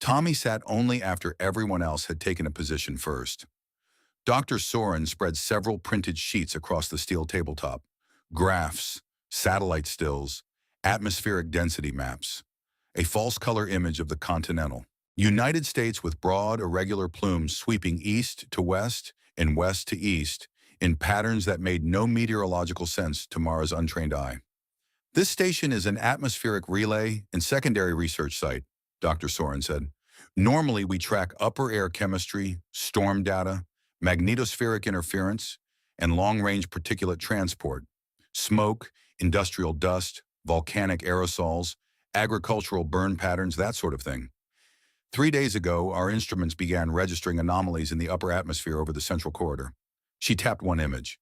Tommy sat only after everyone else had taken a position first. Dr. Soren spread several printed sheets across the steel tabletop. Graphs, satellite stills, atmospheric density maps. A false color image of the continental United States with broad, irregular plumes sweeping east to west and west to east in patterns that made no meteorological sense to Mara's untrained eye. This station is an atmospheric relay and secondary research site, Dr. Soren said. Normally, we track upper air chemistry, storm data, magnetospheric interference, and long-range particulate transport, smoke, industrial dust, volcanic aerosols, agricultural burn patterns, that sort of thing. 3 days ago, our instruments began registering anomalies in the upper atmosphere over the central corridor. She tapped one image.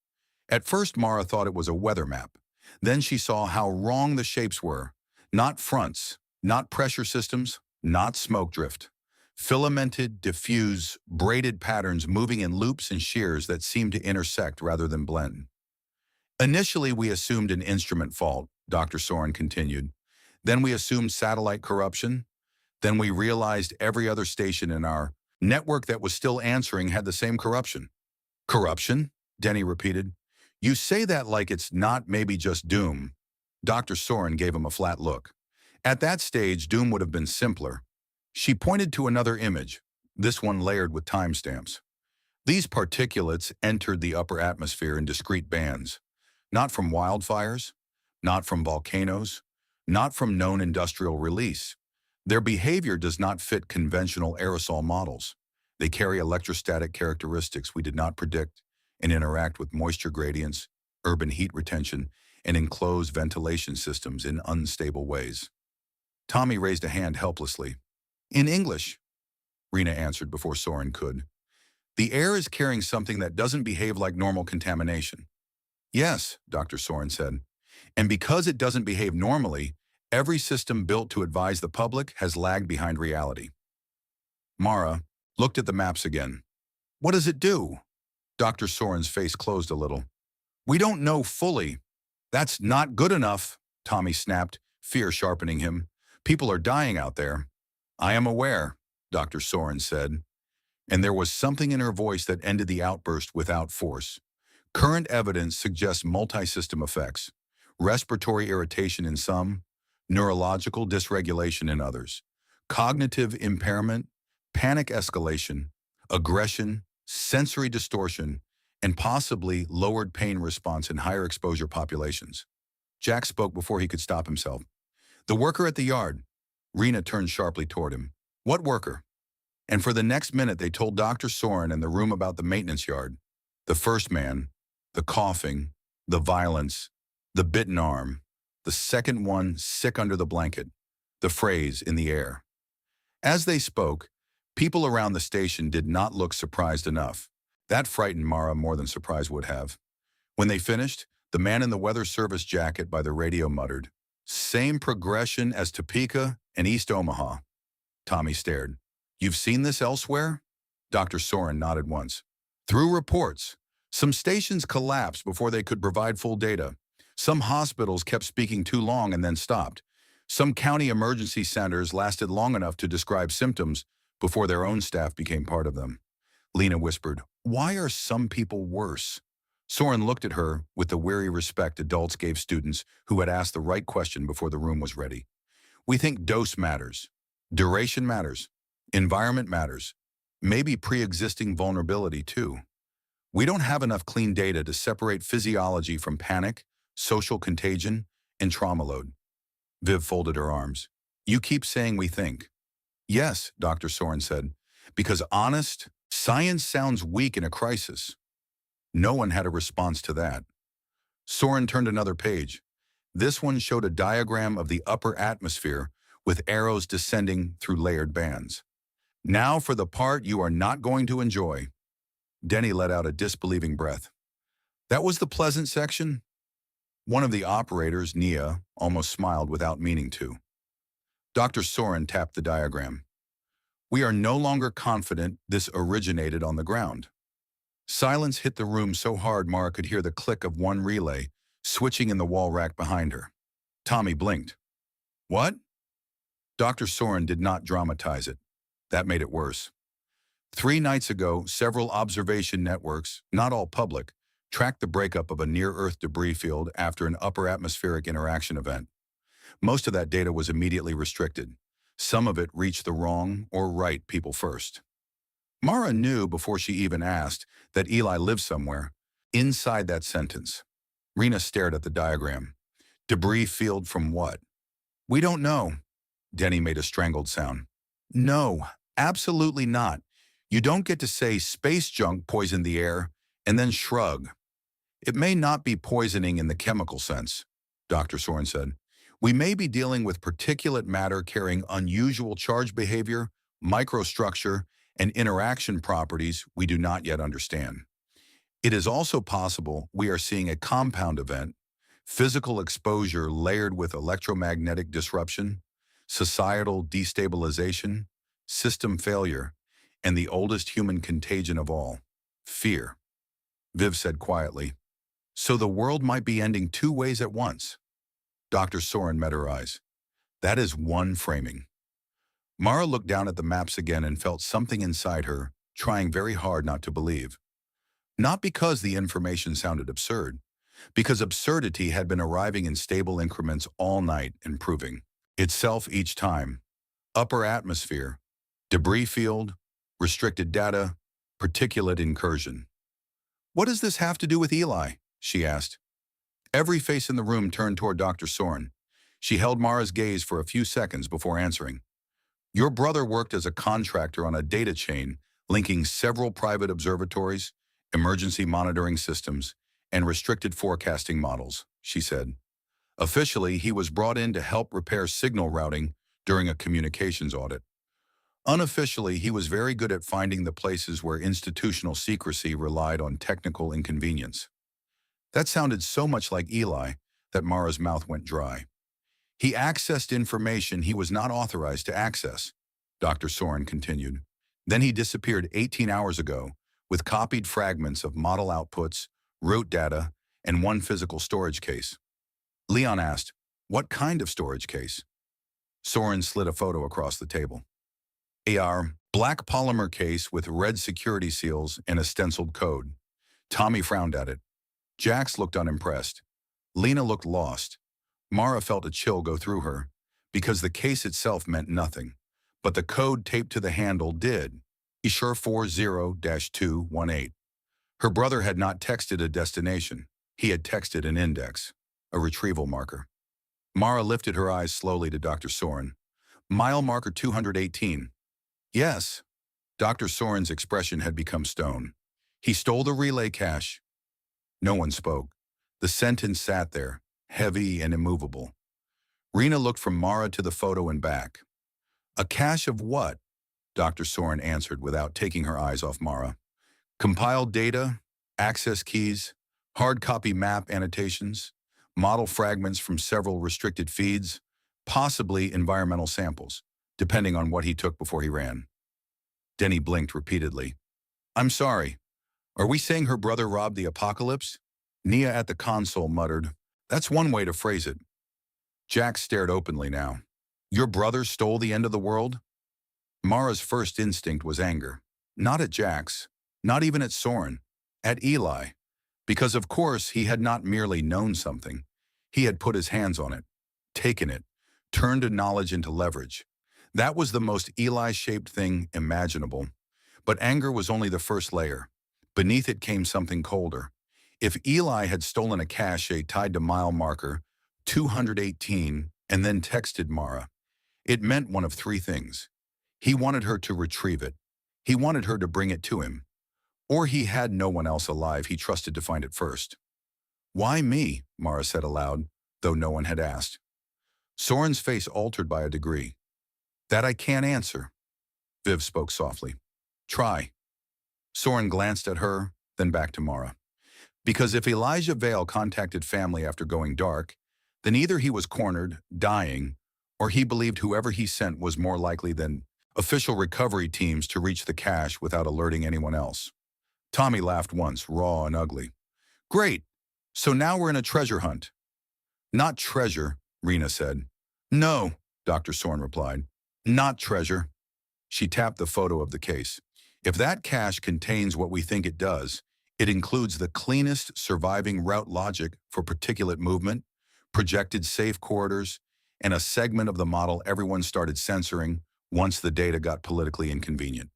At first, Mara thought it was a weather map. Then she saw how wrong the shapes were. Not fronts, not pressure systems, not smoke drift. Filamented, diffuse, braided patterns moving in loops and shears that seemed to intersect rather than blend. Initially, we assumed an instrument fault, Dr. Soren continued. Then we assumed satellite corruption. Then we realized every other station in our network that was still answering had the same corruption. Corruption? Denny repeated. You say that like it's not maybe just doom. Dr. Soren gave him a flat look. At that stage, doom would have been simpler. She pointed to another image, this one layered with timestamps. These particulates entered the upper atmosphere in discrete bands, not from wildfires, not from volcanoes, not from known industrial release. Their behavior does not fit conventional aerosol models. They carry electrostatic characteristics we did not predict and interact with moisture gradients, urban heat retention, and enclosed ventilation systems in unstable ways. Tommy raised a hand helplessly. In English, Rena answered before Soren could. The air is carrying something that doesn't behave like normal contamination. Yes, Dr. Soren said. And because it doesn't behave normally, every system built to advise the public has lagged behind reality. Mara looked at the maps again. What does it do? Dr. Soren's face closed a little. We don't know fully. That's not good enough, Tommy snapped, fear sharpening him. People are dying out there. I am aware, Dr. Soren said, and there was something in her voice that ended the outburst without force. Current evidence suggests multi-system effects, respiratory irritation in some, neurological dysregulation in others, cognitive impairment, panic escalation, aggression, sensory distortion, and possibly lowered pain response in higher exposure populations. Jack spoke before he could stop himself. The worker at the yard. Rena turned sharply toward him. What worker? And for the next minute they told Dr. Soren in the room about the maintenance yard. The first man, the coughing, the violence, the bitten arm, the second one sick under the blanket, the phrase in the air. As they spoke, people around the station did not look surprised enough. That frightened Mara more than surprise would have. When they finished, the man in the weather service jacket by the radio muttered, Same progression as Topeka and East Omaha. Tommy stared. You've seen this elsewhere? Dr. Soren nodded once. Through reports. Some stations collapsed before they could provide full data. Some hospitals kept speaking too long and then stopped. Some county emergency centers lasted long enough to describe symptoms before their own staff became part of them. Lena whispered, Why are some people worse? Soren looked at her with the weary respect adults gave students who had asked the right question before the room was ready. We think dose matters. Duration matters. Environment matters. Maybe pre-existing vulnerability too. We don't have enough clean data to separate physiology from panic, social contagion, and trauma load. Viv folded her arms. You keep saying we think. Yes, Dr. Soren said, because honest, science sounds weak in a crisis. No one had a response to that. Soren turned another page. This one showed a diagram of the upper atmosphere with arrows descending through layered bands. Now for the part you are not going to enjoy. Denny let out a disbelieving breath. That was the pleasant section? One of the operators, Nia, almost smiled without meaning to. Dr. Soren tapped the diagram. We are no longer confident this originated on the ground. Silence hit the room so hard Mara could hear the click of one relay switching in the wall rack behind her. Tommy blinked. What? Dr. Soren did not dramatize it. That made it worse. 3 nights ago, several observation networks, not all public, tracked the breakup of a near-Earth debris field after an upper atmospheric interaction event. Most of that data was immediately restricted. Some of it reached the wrong or right people first. Mara knew before she even asked that Eli lived somewhere inside that sentence. Rena stared at the diagram. Debris field from what? We don't know. Denny made a strangled sound. No, absolutely not. You don't get to say space junk poisoned the air and then shrug. It may not be poisoning in the chemical sense, Dr. Soren said. We may be dealing with particulate matter carrying unusual charge behavior, microstructure, and interaction properties we do not yet understand. It is also possible we are seeing a compound event, physical exposure layered with electromagnetic disruption, societal destabilization, system failure, and the oldest human contagion of all, fear. Viv said quietly, So the world might be ending 2 ways at once. Dr. Soren met her eyes. That is one framing. Mara looked down at the maps again and felt something inside her, trying very hard not to believe. Not because the information sounded absurd, because absurdity had been arriving in stable increments all night and proving itself each time. Upper atmosphere, debris field, restricted data, particulate incursion. What does this have to do with Eli? She asked. Every face in the room turned toward Dr. Soren. She held Mara's gaze for a few seconds before answering. Your brother worked as a contractor on a data chain linking several private observatories, emergency monitoring systems, and restricted forecasting models, she said. Officially, he was brought in to help repair signal routing during a communications audit. Unofficially, he was very good at finding the places where institutional secrecy relied on technical inconvenience. That sounded so much like Eli that Mara's mouth went dry. He accessed information he was not authorized to access, Dr. Soren continued. Then he disappeared 18 hours ago with copied fragments of model outputs, route data, and one physical storage case. Leon asked, "What kind of storage case?" Soren slid a photo across the table. AR, black polymer case with red security seals and a stenciled code. Tommy frowned at it. Jax looked unimpressed. Lena looked lost. Mara felt a chill go through her, because the case itself meant nothing, but the code taped to the handle did. Ishur 40-218. Her brother had not texted a destination. He had texted an index, a retrieval marker. Mara lifted her eyes slowly to Dr. Soren. Mile marker 218. Yes. Dr. Soren's expression had become stone. He stole the relay cache. No one spoke. The sentence sat there, heavy and immovable. Rena looked from Mara to the photo and back. A cache of what? Dr. Soren answered without taking her eyes off Mara. Compiled data, access keys, hard copy map annotations, model fragments from several restricted feeds, possibly environmental samples, depending on what he took before he ran. Denny blinked repeatedly. I'm sorry. Are we saying her brother robbed the apocalypse? Nia at the console muttered, That's one way to phrase it. Jax stared openly now. Your brother stole the end of the world? Mara's first instinct was anger. Not at Jax, not even at Soren, at Eli. Because of course he had not merely known something. He had put his hands on it, taken it, turned knowledge into leverage. That was the most Eli-shaped thing imaginable. But anger was only the first layer. Beneath it came something colder. If Eli had stolen a cache tied to mile marker 218 and then texted Mara, it meant one of three things. He wanted her to retrieve it. He wanted her to bring it to him. Or he had no one else alive he trusted to find it first. Why me? Mara said aloud, though no one had asked. Soren's face altered by a degree. That I can't answer. Viv spoke softly. Try. Soren glanced at her, then back to Mara. Because if Elijah Vale contacted family after going dark, then either he was cornered, dying, or he believed whoever he sent was more likely than official recovery teams to reach the cache without alerting anyone else. Tommy laughed once, raw and ugly. Great. So now we're in a treasure hunt. Not treasure, Rena said. No, Dr. Soren replied. Not treasure. She tapped the photo of the case. If that cache contains what we think it does, it includes the cleanest surviving route logic for particulate movement, projected safe corridors, and a segment of the model everyone started censoring once the data got politically inconvenient.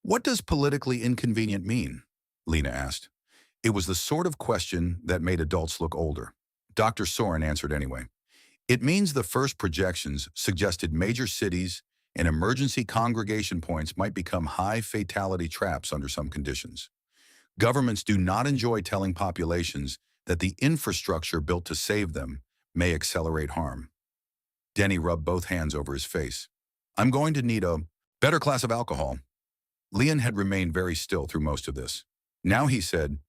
What does politically inconvenient mean? Lena asked. It was the sort of question that made adults look older. Dr. Soren answered anyway. It means the first projections suggested major cities and emergency congregation points might become high fatality traps under some conditions. Governments do not enjoy telling populations that the infrastructure built to save them may accelerate harm. Denny rubbed both hands over his face. I'm going to need a better class of alcohol. Leon had remained very still through most of this. Now he said,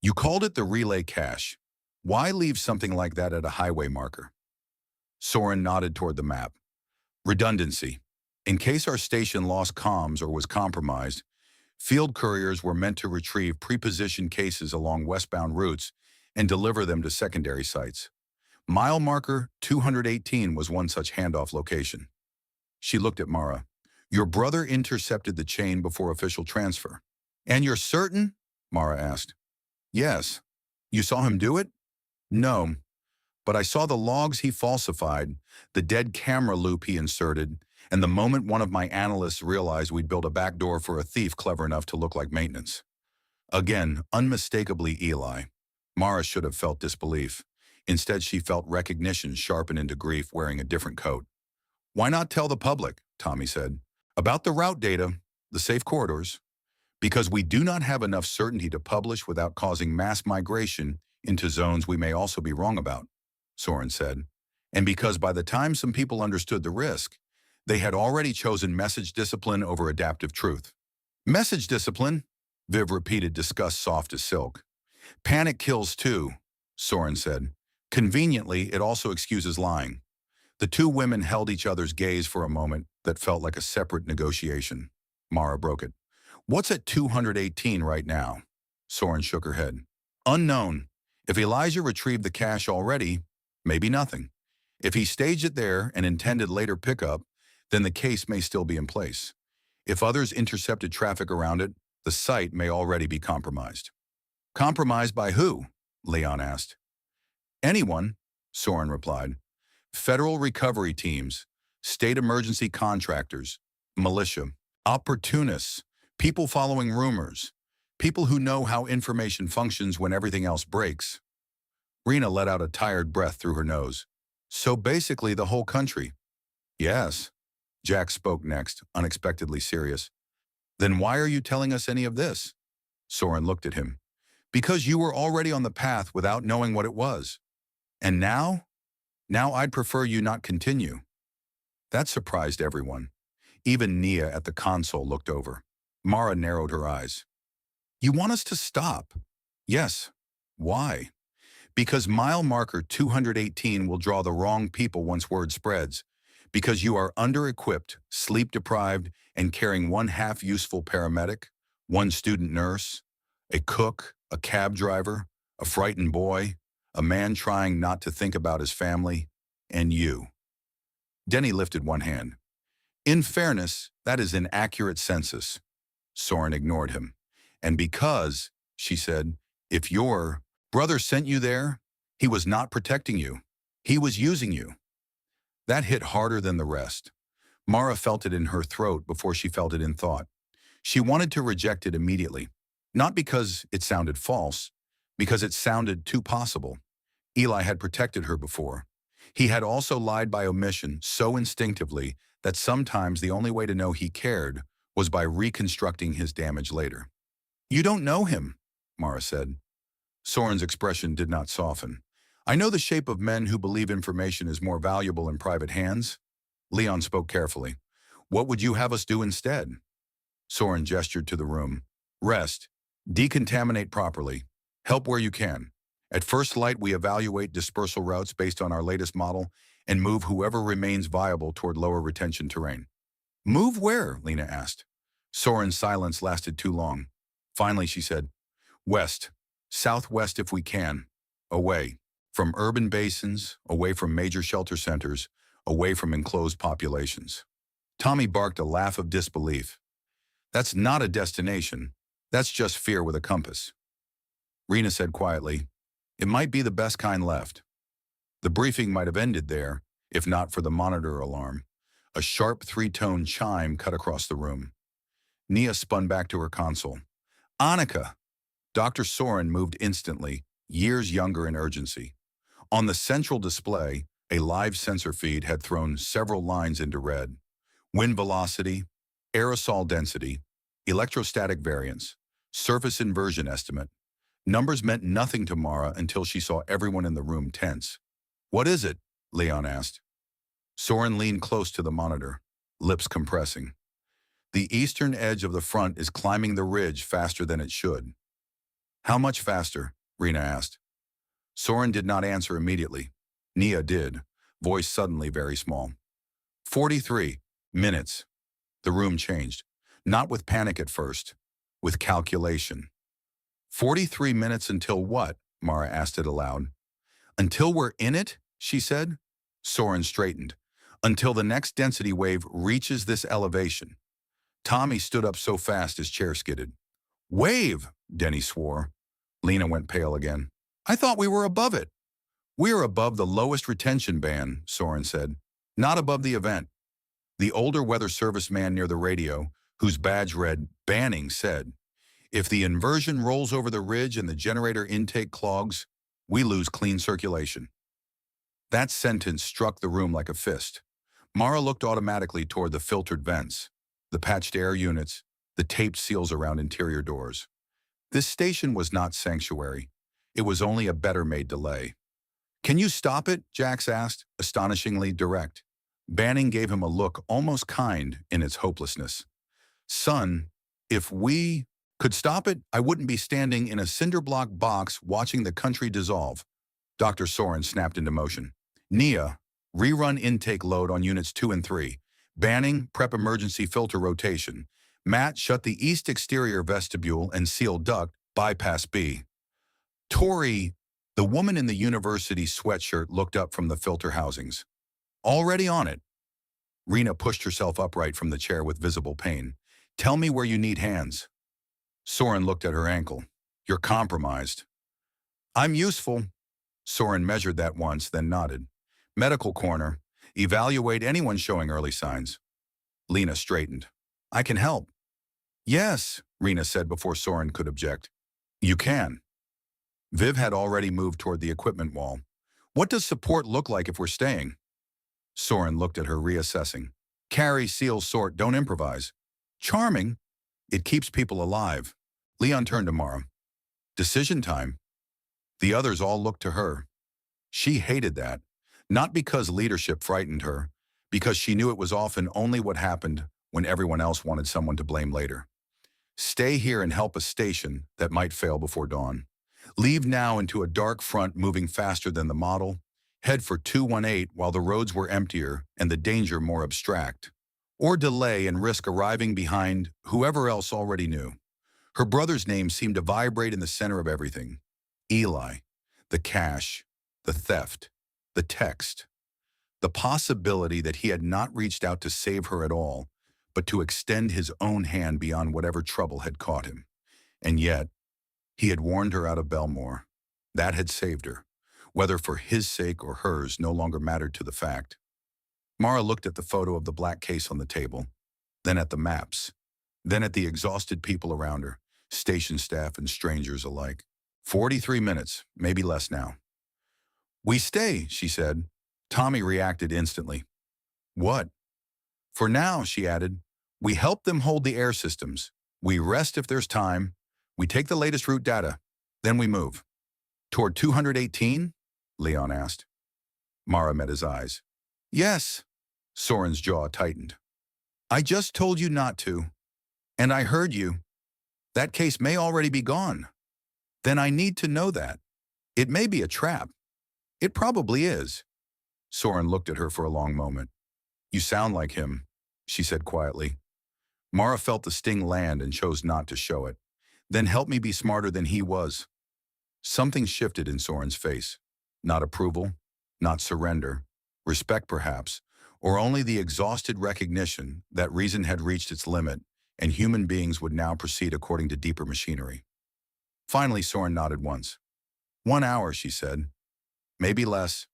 You called it the relay cache. Why leave something like that at a highway marker? Soren nodded toward the map. Redundancy. In case our station lost comms or was compromised, field couriers were meant to retrieve prepositioned cases along westbound routes and deliver them to secondary sites. Mile marker 218 was one such handoff location. She looked at Mara. Your brother intercepted the chain before official transfer. And you're certain? Mara asked. Yes. You saw him do it? No. But I saw the logs he falsified, the dead camera loop he inserted, and the moment one of my analysts realized we'd built a backdoor for a thief clever enough to look like maintenance. Again, unmistakably Eli. Mara should have felt disbelief. Instead, she felt recognition sharpen into grief wearing a different coat. Why not tell the public? Tommy said. About the route data, the safe corridors, because we do not have enough certainty to publish without causing mass migration into zones we may also be wrong about, Soren said. And because by the time some people understood the risk, they had already chosen message discipline over adaptive truth. Message discipline, Viv repeated, disgust soft as silk. Panic kills too, Soren said. Conveniently, it also excuses lying. The two women held each other's gaze for a moment that felt like a separate negotiation. Mara broke it. What's at 218 right now? Soren shook her head. Unknown. If Elijah retrieved the cache already, maybe nothing. If he staged it there and intended later pickup, then the case may still be in place. If others intercepted traffic around it, the site may already be compromised. Compromised by who? Leon asked. Anyone, Soren replied. Federal recovery teams, state emergency contractors, militia, opportunists, people following rumors, people who know how information functions when everything else breaks. Rena let out a tired breath through her nose. So basically the whole country. Yes. Jack spoke next, unexpectedly serious. Then why are you telling us any of this? Soren looked at him. Because you were already on the path without knowing what it was. And now? Now I'd prefer you not continue. That surprised everyone. Even Nia at the console looked over. Mara narrowed her eyes. You want us to stop? Yes. Why? Because mile marker 218 will draw the wrong people once word spreads. Because you are under-equipped, sleep-deprived, and carrying one half-useful paramedic, one student nurse, a cook, a cab driver, a frightened boy, a man trying not to think about his family, and you. Denny lifted one hand. In fairness, that is an accurate census. Soren ignored him. And because, she said, if your brother sent you there, he was not protecting you. He was using you. That hit harder than the rest. Mara felt it in her throat before she felt it in thought. She wanted to reject it immediately, not because it sounded false, because it sounded too possible. Eli had protected her before. He had also lied by omission so instinctively that sometimes the only way to know he cared was by reconstructing his damage later. You don't know him, Mara said. Soren's expression did not soften. I know the shape of men who believe information is more valuable in private hands. Leon spoke carefully. What would you have us do instead? Soren gestured to the room. Rest. Decontaminate properly. Help where you can. At first light, we evaluate dispersal routes based on our latest model and move whoever remains viable toward lower retention terrain. Move where? Lena asked. Soren's silence lasted too long. Finally, she said, West. Southwest if we can. Away. From urban basins, away from major shelter centers, away from enclosed populations. Tommy barked a laugh of disbelief. That's not a destination. That's just fear with a compass. Rena said quietly, It might be the best kind left. The briefing might have ended there, if not for the monitor alarm. A sharp three-tone chime cut across the room. Nia spun back to her console. Annika! Dr. Soren moved instantly, years younger in urgency. On the central display, a live sensor feed had thrown several lines into red. Wind velocity, aerosol density, electrostatic variance, surface inversion estimate. Numbers meant nothing to Mara until she saw everyone in the room tense. What is it? Leon asked. Soren leaned close to the monitor, lips compressing. The eastern edge of the front is climbing the ridge faster than it should. How much faster? Rena asked. Soren did not answer immediately. Nia did, voice suddenly very small. 43 minutes. The room changed, not with panic at first, with calculation. 43 minutes until what? Mara asked it aloud. Until we're in it, she said. Soren straightened. Until the next density wave reaches this elevation. Tommy stood up so fast his chair skidded. Wave, Denny swore. Lena went pale again. I thought we were above it. We are above the lowest retention band, Soren said. Not above the event. The older Weather Service man near the radio, whose badge read Banning, said, If the inversion rolls over the ridge and the generator intake clogs, we lose clean circulation. That sentence struck the room like a fist. Mara looked automatically toward the filtered vents, the patched air units, the taped seals around interior doors. This station was not sanctuary. It was only a better-made delay. "Can you stop it?" Jax asked, astonishingly direct. Banning gave him a look almost kind in its hopelessness. "Son, if we could stop it, I wouldn't be standing in a cinder-block box watching the country dissolve." Dr. Soren snapped into motion. "Nia, rerun intake load on units 2 and 3. Banning, prep emergency filter rotation. Matt, shut the east exterior vestibule and seal duct, bypass B." Tori, the woman in the university sweatshirt, looked up from the filter housings. "Already on it." Rena pushed herself upright from the chair with visible pain. "Tell me where you need hands." Soren looked at her ankle. "You're compromised." "I'm useful." Soren measured that once, then nodded. "Medical corner. Evaluate anyone showing early signs." Lena straightened. "I can help." "Yes," Rena said before Soren could object. "You can." Viv had already moved toward the equipment wall. "What does support look like if we're staying?" Soren looked at her, reassessing. "Carry, seal, sort, don't improvise." "Charming. It keeps people alive." Leon turned to Mara. "Decision time." The others all looked to her. She hated that, not because leadership frightened her, because she knew it was often only what happened when everyone else wanted someone to blame later. Stay here and help a station that might fail before dawn. Leave now into a dark front moving faster than the model. Head for 218 while the roads were emptier and the danger more abstract. Or delay and risk arriving behind whoever else already knew. Her brother's name seemed to vibrate in the center of everything. Eli, the cash, the theft, the text. The possibility that he had not reached out to save her at all, but to extend his own hand beyond whatever trouble had caught him. And yet, he had warned her out of Belmore. That had saved her. Whether for his sake or hers no longer mattered to the fact. Mara looked at the photo of the black case on the table, then at the maps, then at the exhausted people around her, station staff and strangers alike. 43 minutes, maybe less now. "We stay," she said. Tommy reacted instantly. "What?" "For now," she added. "We help them hold the air systems. We rest if there's time. We take the latest route data. Then we move." "Toward 218? Leon asked. Mara met his eyes. "Yes." Soren's jaw tightened. "I just told you not to. And I heard you. That case may already be gone. Then I need to know that. It may be a trap. It probably is." Soren looked at her for a long moment. "You sound like him," she said quietly. Mara felt the sting land and chose not to show it. "Then help me be smarter than he was." Something shifted in Soren's face. Not approval, not surrender, respect perhaps, or only the exhausted recognition that reason had reached its limit and human beings would now proceed according to deeper machinery. Finally, Soren nodded once. 1 hour, she said. Maybe less.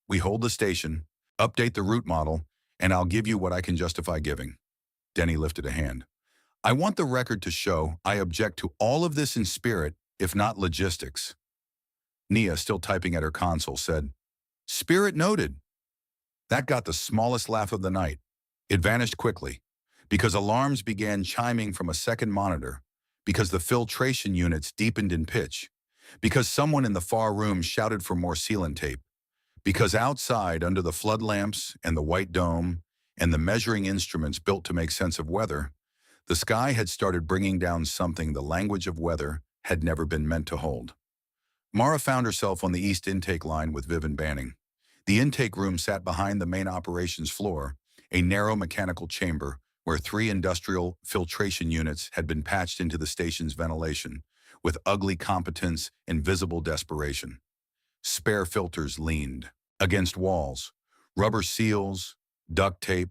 We hold the station, update the route model, and I'll give you what I can justify giving. Denny lifted a hand. "I want the record to show I object to all of this in spirit, if not logistics." Nia, still typing at her console, said, "Spirit noted." That got the smallest laugh of the night. It vanished quickly, because alarms began chiming from a second monitor, because the filtration units deepened in pitch, because someone in the far room shouted for more sealant tape, because outside, under the flood lamps and the white dome and the measuring instruments built to make sense of weather, the sky had started bringing down something the language of weather had never been meant to hold. Mara found herself on the east intake line with Viv and Banning. The intake room sat behind the main operations floor, a narrow mechanical chamber where 3 industrial filtration units had been patched into the station's ventilation, with ugly competence and visible desperation. Spare filters leaned against walls. Rubber seals, duct tape,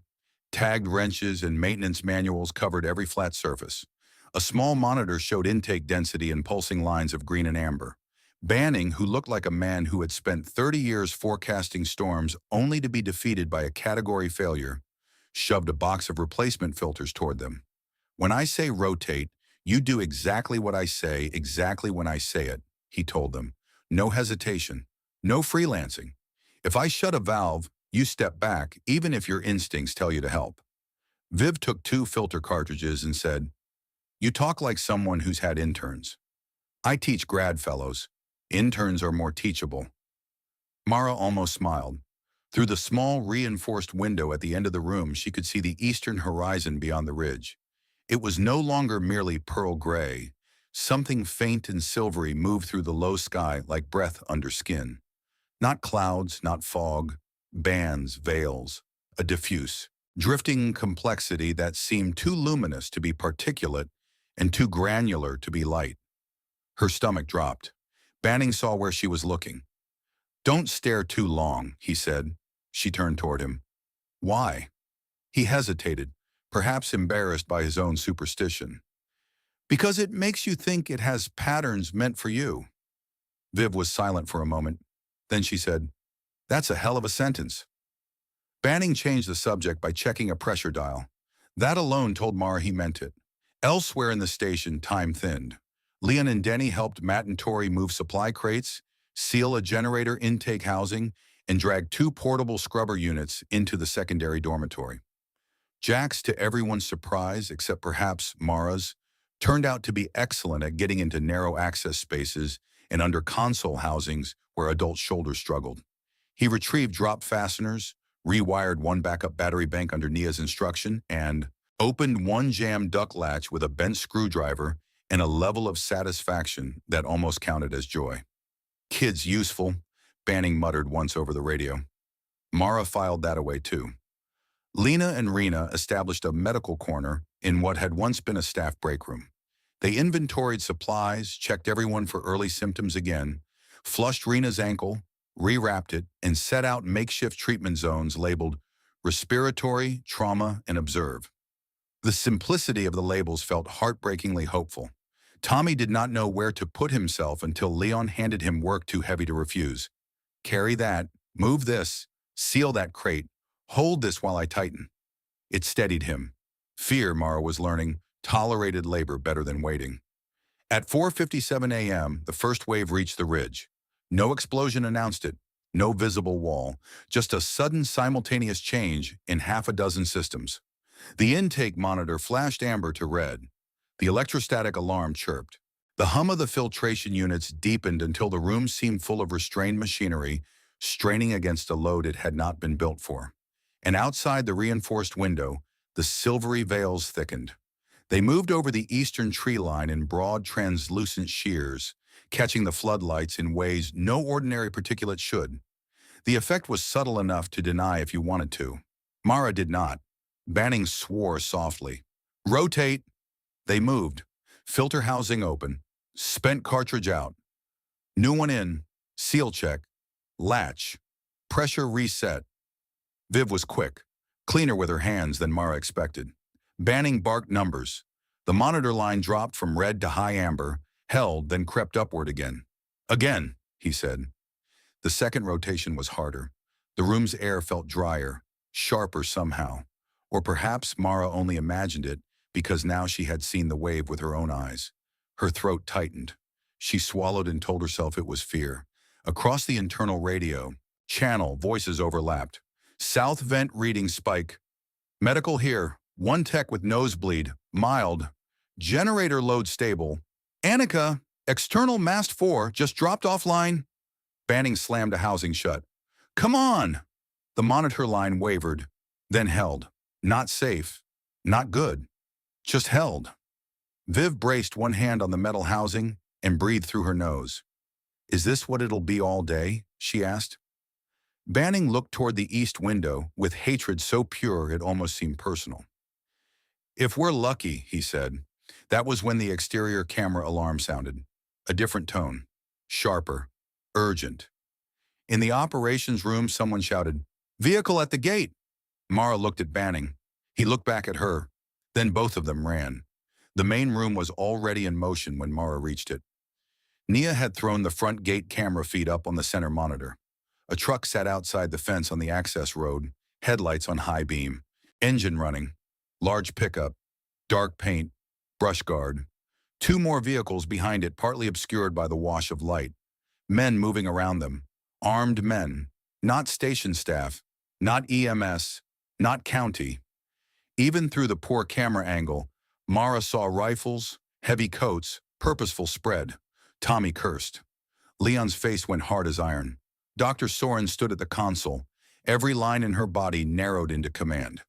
tagged wrenches, and maintenance manuals covered every flat surface. A small monitor showed intake density and pulsing lines of green and amber. Banning, who looked like a man who had spent 30 years forecasting storms only to be defeated by a category failure, shoved a box of replacement filters toward them. "When I say rotate, you do exactly what I say exactly when I say it," he told them. "No hesitation. No freelancing. If I shut a valve, You step back, even if your instincts tell you to help. Viv took 2 filter cartridges and said, "You talk like someone who's had interns. I teach grad fellows. Interns are more teachable." Mara almost smiled. Through the small, reinforced window at the end of the room, she could see the eastern horizon beyond the ridge. It was no longer merely pearl gray. Something faint and silvery moved through the low sky like breath under skin. Not clouds, not fog, bands, veils, a diffuse, drifting complexity that seemed too luminous to be particulate and too granular to be light. Her stomach dropped. Banning saw where she was looking. "Don't stare too long," he said. She turned toward him. "Why?" He hesitated, perhaps embarrassed by his own superstition. "Because it makes you think it has patterns meant for you." Viv was silent for a moment. Then she said, "That's a hell of a sentence." Banning changed the subject by checking a pressure dial. That alone told Mara he meant it. Elsewhere in the station, time thinned. Leon and Denny helped Matt and Tori move supply crates, seal a generator intake housing, and drag 2 portable scrubber units into the secondary dormitory. Jax, to everyone's surprise, except perhaps Mara's, turned out to be excellent at getting into narrow access spaces and under console housings where adult shoulders struggled. He retrieved drop fasteners, rewired 1 backup battery bank under Nia's instruction, and opened 1 jammed duct latch with a bent screwdriver and a level of satisfaction that almost counted as joy. "Kid's useful," Banning muttered once over the radio. Mara filed that away too. Lena and Rena established a medical corner in what had once been a staff break room. They inventoried supplies, checked everyone for early symptoms again, flushed Rena's ankle, rewrapped it, and set out makeshift treatment zones labeled respiratory, trauma, and observe. The simplicity of the labels felt heartbreakingly hopeful. Tommy did not know where to put himself until Leon handed him work too heavy to refuse. "Carry that, move this, seal that crate, hold this while I tighten." It steadied him. Fear, Mara was learning, tolerated labor better than waiting. At 4:57 a.m., the first wave reached the ridge. No explosion announced it, no visible wall, just a sudden simultaneous change in half a dozen systems. The intake monitor flashed amber to red. The electrostatic alarm chirped. The hum of the filtration units deepened until the room seemed full of restrained machinery, straining against a load it had not been built for. And outside the reinforced window, the silvery veils thickened. They moved over the eastern tree line in broad, translucent shears, catching the floodlights in ways no ordinary particulate should. The effect was subtle enough to deny if you wanted to. Mara did not. Banning swore softly. "Rotate." They moved. Filter housing open. Spent cartridge out. New one in. Seal check. Latch. Pressure reset. Viv was quick, cleaner with her hands than Mara expected. Banning barked numbers. The monitor line dropped from red to high amber, held, then crept upward again. "Again," he said. The second rotation was harder. The room's air felt drier, sharper somehow. Or perhaps Mara only imagined it because now she had seen the wave with her own eyes. Her throat tightened. She swallowed and told herself it was fear. Across the internal radio, channel voices overlapped. "South vent reading spike. Medical here. 1 tech with nosebleed. Mild. Generator load stable. Annika, external mast 4 just dropped offline." Banning slammed a housing shut. "Come on!" The monitor line wavered, then held. Not safe. Not good. Just held. Viv braced 1 hand on the metal housing and breathed through her nose. "Is this what it'll be all day?" she asked. Banning looked toward the east window with hatred so pure it almost seemed personal. "If we're lucky," he said. That was when the exterior camera alarm sounded. A different tone. Sharper. Urgent. In the operations room, someone shouted, "Vehicle at the gate!" Mara looked at Banning. He looked back at her. Then both of them ran. The main room was already in motion when Mara reached it. Nia had thrown the front gate camera feed up on the center monitor. A truck sat outside the fence on the access road, headlights on high beam, engine running, large pickup, dark paint, brush guard. 2 more vehicles behind it, partly obscured by the wash of light. Men moving around them. Armed men. Not station staff. Not EMS, not county. Even through the poor camera angle, Mara saw rifles, heavy coats, purposeful spread. Tommy cursed. Leon's face went hard as iron. Dr. Soren stood at the console, every line in her body narrowed into command.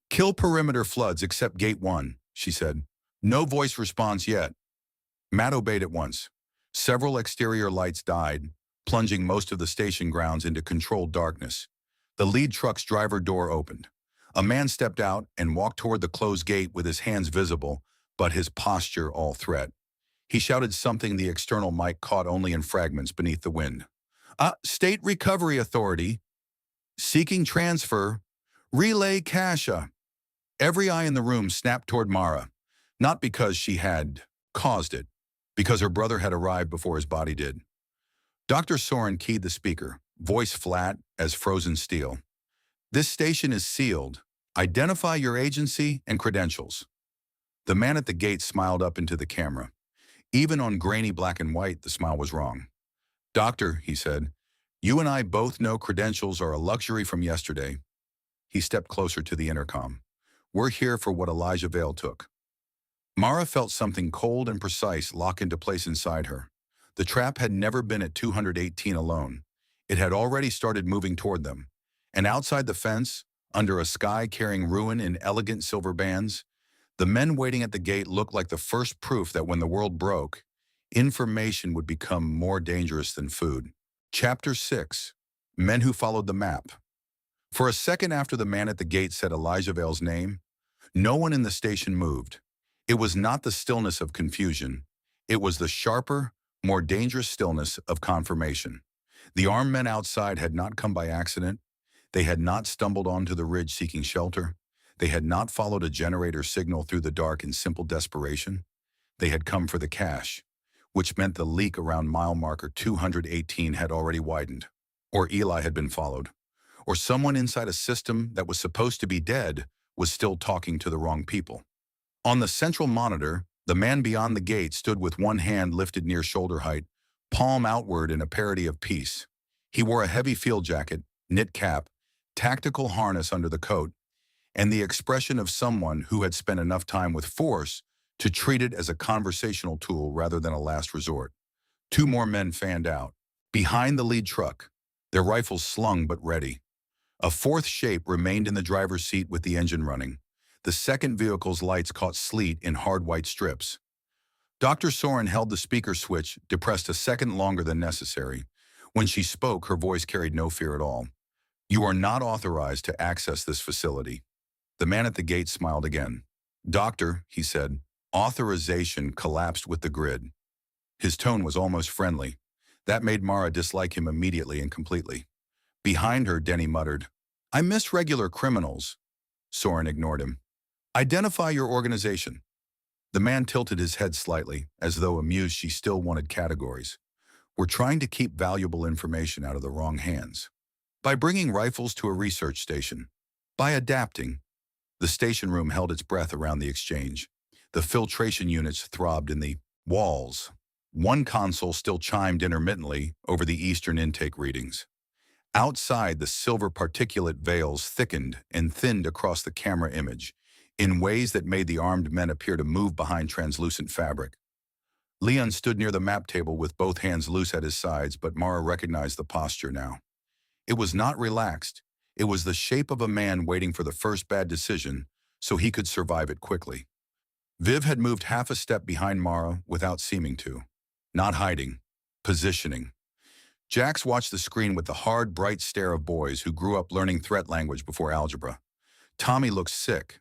"Kill perimeter floods except Gate 1, she said. No voice response yet. Matt obeyed at once. Several exterior lights died, plunging most of the station grounds into controlled darkness. The lead truck's driver door opened. A man stepped out and walked toward the closed gate with his hands visible, but his posture all threat. He shouted something the external mic caught only in fragments beneath the wind. State Recovery Authority. Seeking transfer. Relay Kasha." Every eye in the room snapped toward Mara, not because she had caused it, because her brother had arrived before his body did. Dr. Soren keyed the speaker, voice flat as frozen steel. "This station is sealed. Identify your agency and credentials." The man at the gate smiled up into the camera. Even on grainy black and white, the smile was wrong. "Doctor," he said, "you and I both know credentials are a luxury from yesterday." He stepped closer to the intercom. "We're here for what Elijah Vale took." Mara felt something cold and precise lock into place inside her. The trap had never been at 218 alone. It had already started moving toward them. And outside the fence, under a sky carrying ruin in elegant silver bands, the men waiting at the gate looked like the first proof that when the world broke, information would become more dangerous than food. Chapter 6. Men Who Followed the Map. For a second after the man at the gate said Elijah Vale's name, no one in the station moved. It was not the stillness of confusion. It was the sharper, more dangerous stillness of confirmation. The armed men outside had not come by accident. They had not stumbled onto the ridge seeking shelter. They had not followed a generator signal through the dark in simple desperation. They had come for the cash, which meant the leak around mile marker 218 had already widened, or Eli had been followed, or someone inside a system that was supposed to be dead was still talking to the wrong people. On the central monitor, the man beyond the gate stood with one hand lifted near shoulder height, palm outward in a parody of peace. He wore a heavy field jacket, knit cap, tactical harness under the coat, and the expression of someone who had spent enough time with force to treat it as a conversational tool rather than a last resort. Two more men fanned out, behind the lead truck, their rifles slung but ready. A fourth shape remained in the driver's seat with the engine running. The second vehicle's lights caught sleet in hard white strips. Dr. Soren held the speaker switch, depressed a second longer than necessary. When she spoke, her voice carried no fear at all. "You are not authorized to access this facility." The man at the gate smiled again. "Doctor," he said, authorization collapsed with the grid. His tone was almost friendly. That made Mara dislike him immediately and completely. Behind her, Denny muttered, "I miss regular criminals." Soren ignored him. "Identify your organization." The man tilted his head slightly, as though amused she still wanted categories. "We're trying to keep valuable information out of the wrong hands. By bringing rifles to a research station. By adapting." The station room held its breath around the exchange. The filtration units throbbed in the walls. One console still chimed intermittently over the eastern intake readings. Outside, the silver particulate veils thickened and thinned across the camera image in ways that made the armed men appear to move behind translucent fabric. Leon stood near the map table with both hands loose at his sides, but Mara recognized the posture now. It was not relaxed. It was the shape of a man waiting for the first bad decision so he could survive it quickly. Viv had moved half a step behind Mara without seeming to. Not hiding, positioning. Jax watched the screen with the hard, bright stare of boys who grew up learning threat language before algebra. Tommy looked sick.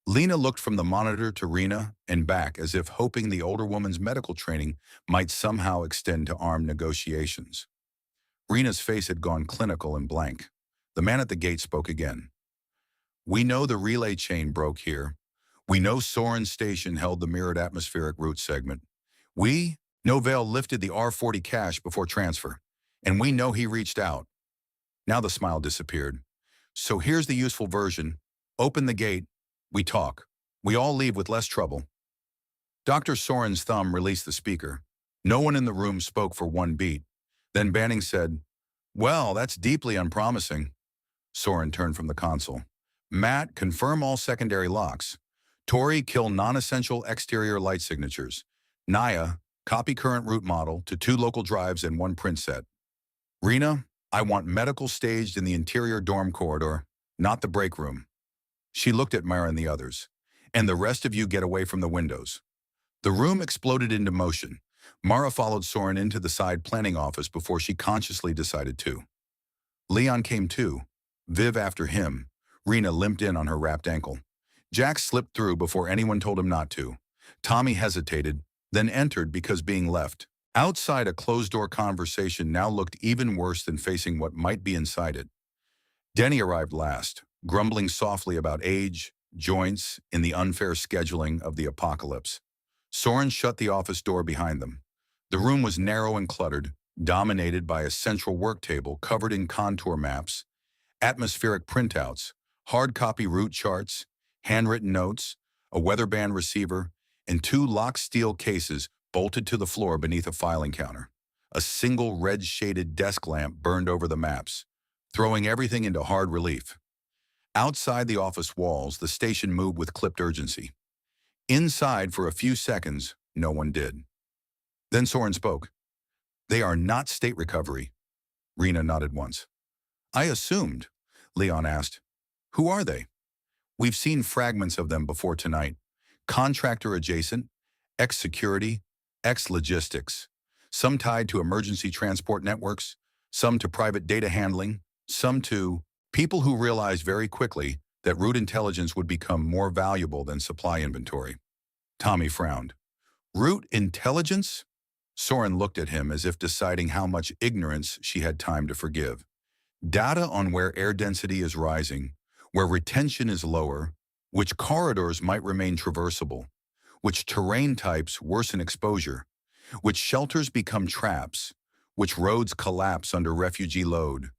Lena looked from the monitor to Rena and back as if hoping the older woman's medical training might somehow extend to armed negotiations. Rena's face had gone clinical and blank. The man at the gate spoke again. "We know the relay chain broke here. We know Soren's station held the mirrored atmospheric route segment. We know Vale lifted the R40 cache before transfer. And we know he reached out." Now the smile disappeared. "So here's the useful version. Open the gate. We talk. We all leave with less trouble." Dr. Soren's thumb released the speaker. No one in the room spoke for one beat. Then Banning said, "Well, that's deeply unpromising." Soren turned from the console. Matt, confirm all secondary locks. Tori, kill non-essential exterior light signatures. Naya, copy current route model to 2 local drives and 1 print set. Rena, I want medical staged in the interior dorm corridor, not the break room. She looked at Mara and the others. And the rest of you get away from the windows. The room exploded into motion. Mara followed Soren into the side planning office before she consciously decided to. Leon came too, Viv after him. Rena limped in on her wrapped ankle. Jack slipped through before anyone told him not to. Tommy hesitated, then entered because being left. Outside, a closed-door conversation now looked even worse than facing what might be inside it. Denny arrived last, grumbling softly about age, joints, and the unfair scheduling of the apocalypse. Soren shut the office door behind them. The room was narrow and cluttered, dominated by a central work table covered in contour maps, atmospheric printouts, hard copy route charts, handwritten notes, a weather band receiver, and 2 locked steel cases bolted to the floor beneath a filing counter. A single red-shaded desk lamp burned over the maps, throwing everything into hard relief. Outside the office walls, the station moved with clipped urgency. Inside, for a few seconds, no one did. Then Soren spoke. They are not state recovery. Rena nodded once. I assumed, Leon asked. Who are they? We've seen fragments of them before tonight. Contractor adjacent, ex-security, ex-logistics. Some tied to emergency transport networks, some to private data handling, some to people who realized very quickly that route intelligence would become more valuable than supply inventory. Tommy frowned. Route intelligence? Soren looked at him as if deciding how much ignorance she had time to forgive. Data on where air density is rising, where retention is lower, which corridors might remain traversable, which terrain types worsen exposure, which shelters become traps, which roads collapse under refugee load,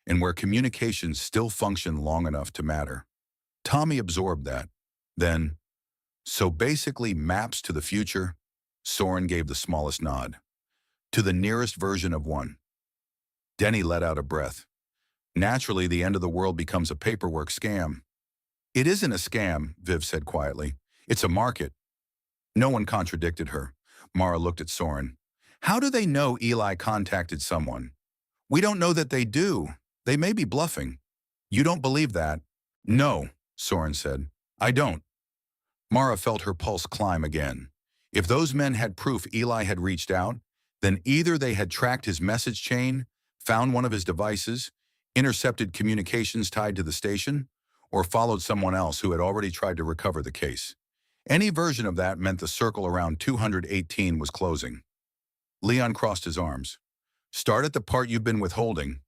and where communications still function long enough to matter. Tommy absorbed that. Then, so basically maps to the future? Soren gave the smallest nod. To the nearest version of one. Denny let out a breath. Naturally, the end of the world becomes a paperwork scam. It isn't a scam, Viv said quietly. It's a market. No one contradicted her. Mara looked at Soren. How do they know Eli contacted someone? We don't know that they do. They may be bluffing. You don't believe that? No, Soren said. I don't. Mara felt her pulse climb again. If those men had proof Eli had reached out, then either they had tracked his message chain, found one of his devices, intercepted communications tied to the station, or followed someone else who had already tried to recover the case. Any version of that meant the circle around 218 was closing. Leon crossed his arms. Start at the part you've been withholding.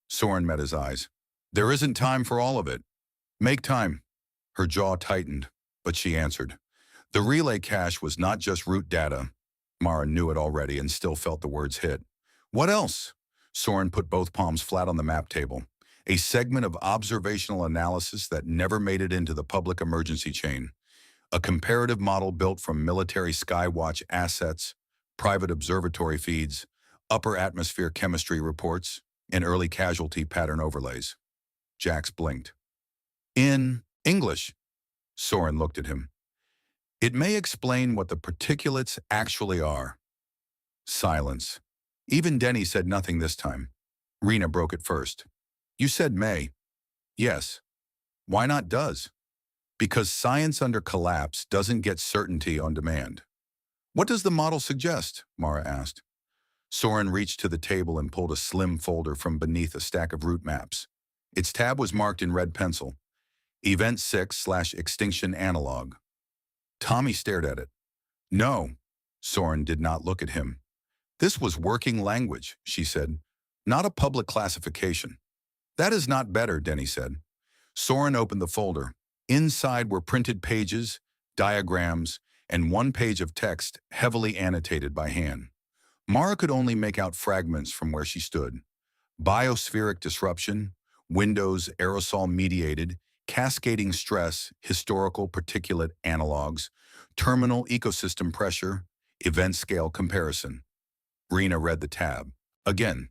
Soren met his eyes. There isn't time for all of it. Make time. Her jaw tightened, but she answered. The relay cache was not just route data. Mara knew it already and still felt the words hit. What else? Soren put both palms flat on the map table. A segment of observational analysis that never made it into the public emergency chain. A comparative model built from military Skywatch assets, private observatory feeds, upper atmosphere chemistry reports, and early casualty pattern overlays. Jax blinked. In English. Soren looked at him. It may explain what the particulates actually are. Silence. Even Denny said nothing this time. Rena broke it first. You said may. Yes. Why not does? Because science under collapse doesn't get certainty on demand. What does the model suggest? Mara asked. Soren reached to the table and pulled a slim folder from beneath a stack of route maps. Its tab was marked in red pencil. Event 6/extinction analog. Tommy stared at it. No. Soren did not look at him. This was working language, she said, not a public classification. That is not better, Denny said. Soren opened the folder. Inside were printed pages, diagrams, and 1 page of text heavily annotated by hand. Mara could only make out fragments from where she stood. Biospheric disruption, windows aerosol-mediated, cascading stress, historical particulate analogs, terminal ecosystem pressure, event scale comparison. Rena read the tab. Again.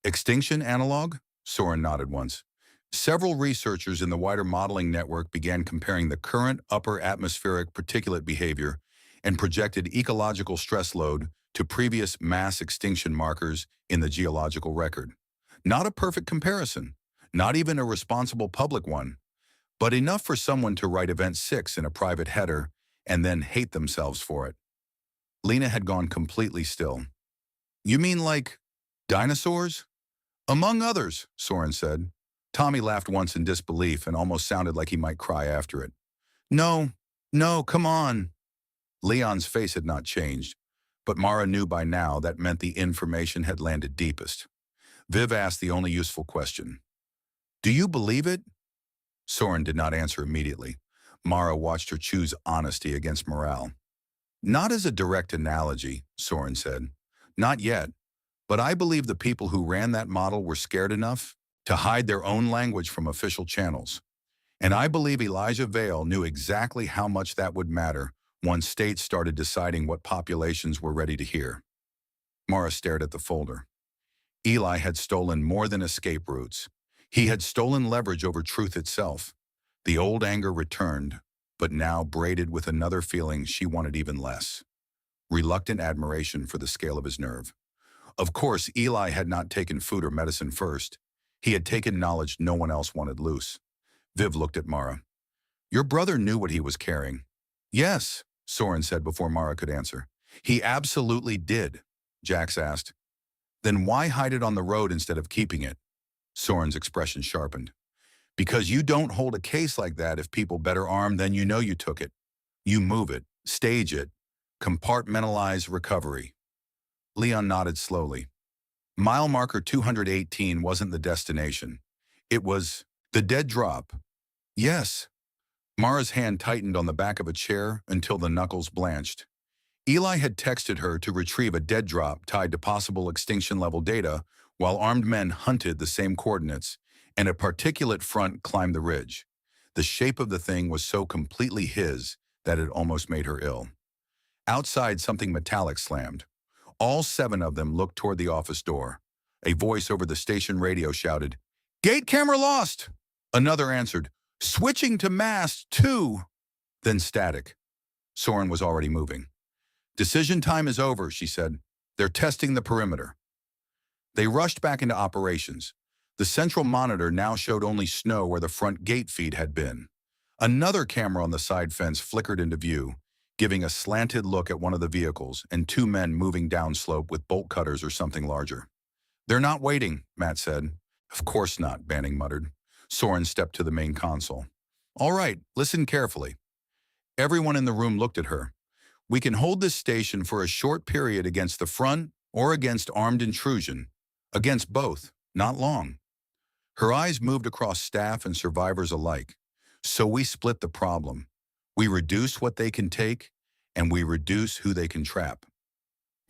Extinction analog? Soren nodded once. Several researchers in the wider modeling network began comparing the current upper atmospheric particulate behavior and projected ecological stress load to previous mass extinction markers in the geological record. Not a perfect comparison, not even a responsible public one, but enough for someone to write Event 6 in a private header and then hate themselves for it. Lena had gone completely still. You mean like dinosaurs? Among others, Soren said. Tommy laughed once in disbelief and almost sounded like he might cry after it. No, no, come on. Leon's face had not changed, but Mara knew by now that meant the information had landed deepest. Viv asked the only useful question. Do you believe it? Soren did not answer immediately. Mara watched her choose honesty against morale. Not as a direct analogy, Soren said. Not yet, but I believe the people who ran that model were scared enough to hide their own language from official channels. And I believe Elijah Vale knew exactly how much that would matter once states started deciding what populations were ready to hear. Mara stared at the folder. Eli had stolen more than escape routes. He had stolen leverage over truth itself. The old anger returned, but now braided with another feeling she wanted even less. Reluctant admiration for the scale of his nerve. Of course, Eli had not taken food or medicine first. He had taken knowledge no one else wanted loose. Viv looked at Mara. Your brother knew what he was carrying. Yes, Soren said before Mara could answer. He absolutely did, Jax asked. Then why hide it on the road instead of keeping it? Soren's expression sharpened. Because you don't hold a case like that if people better armed than you know you took it. You move it, stage it, compartmentalize recovery. Leon nodded slowly. Mile marker 218 wasn't the destination. It was the dead drop. Yes. Mara's hand tightened on the back of a chair until the knuckles blanched. Eli had texted her to retrieve a dead drop tied to possible extinction-level data while armed men hunted the same coordinates, and a particulate front climbed the ridge. The shape of the thing was so completely his that it almost made her ill. Outside, something metallic slammed. All 7 of them looked toward the office door. A voice over the station radio shouted, "Gate camera lost!" Another answered, "Switching to mast 2." Then static. Soren was already moving. Decision time is over, she said. They're testing the perimeter. They rushed back into operations. The central monitor now showed only snow where the front gate feed had been. Another camera on the side fence flickered into view, giving a slanted look at one of the vehicles and 2 men moving downslope with bolt cutters or something larger. They're not waiting, Matt said. Of course not, Banning muttered. Soren stepped to the main console. All right, listen carefully. Everyone in the room looked at her. We can hold this station for a short period against the front or against armed intrusion. Against both, not long. Her eyes moved across staff and survivors alike. So we split the problem. We reduce what they can take, and we reduce who they can trap.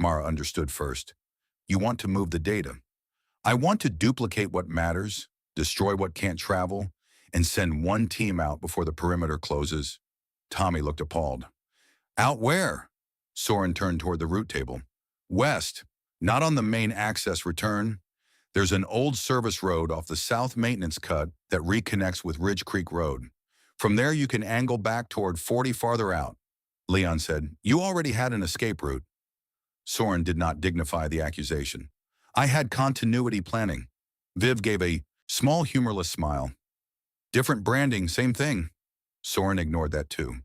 Mara understood first. You want to move the data. I want to duplicate what matters, destroy what can't travel, and send one team out before the perimeter closes. Tommy looked appalled. Out where? Soren turned toward the route table. West, not on the main access return. There's an old service road off the south maintenance cut that reconnects with Ridge Creek Road. From there you can angle back toward 40 farther out. Leon said, you already had an escape route. Soren did not dignify the accusation. I had continuity planning. Viv gave a small humorless smile. Different branding, same thing. Soren ignored that too.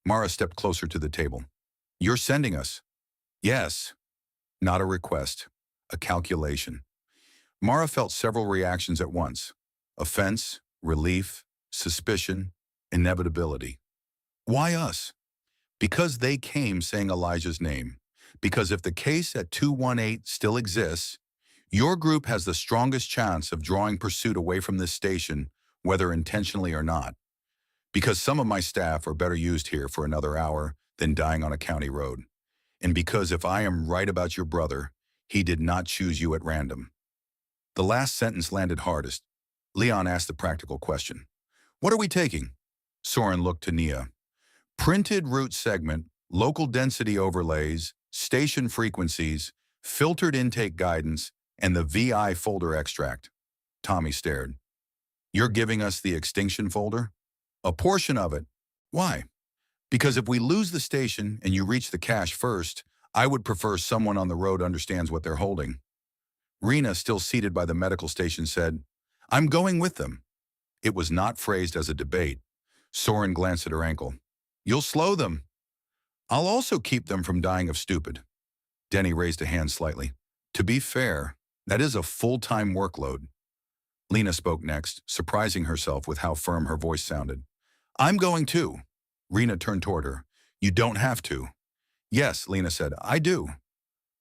Mara stepped closer to the table. You're sending us. Yes. Not a request. A calculation. Mara felt several reactions at once. Offense, relief, suspicion, inevitability. Why us? Because they came saying Elijah's name. Because if the case at 218 still exists, your group has the strongest chance of drawing pursuit away from this station, whether intentionally or not. Because some of my staff are better used here for another hour than dying on a county road. And because if I am right about your brother, he did not choose you at random. The last sentence landed hardest. Leon asked the practical question. What are we taking? Soren looked to Nia. Printed route segment, local density overlays, station frequencies, filtered intake guidance, and the VI folder extract. Tommy stared. You're giving us the extinction folder? A portion of it. Why? Because if we lose the station and you reach the cache first, I would prefer someone on the road understands what they're holding. Rena, still seated by the medical station, said, I'm going with them. It was not phrased as a debate. Soren glanced at her ankle. You'll slow them. I'll also keep them from dying of stupid. Denny raised a hand slightly. To be fair, that is a full-time workload. Lena spoke next, surprising herself with how firm her voice sounded. I'm going too. Rena turned toward her. You don't have to. Yes, Lena said, I do.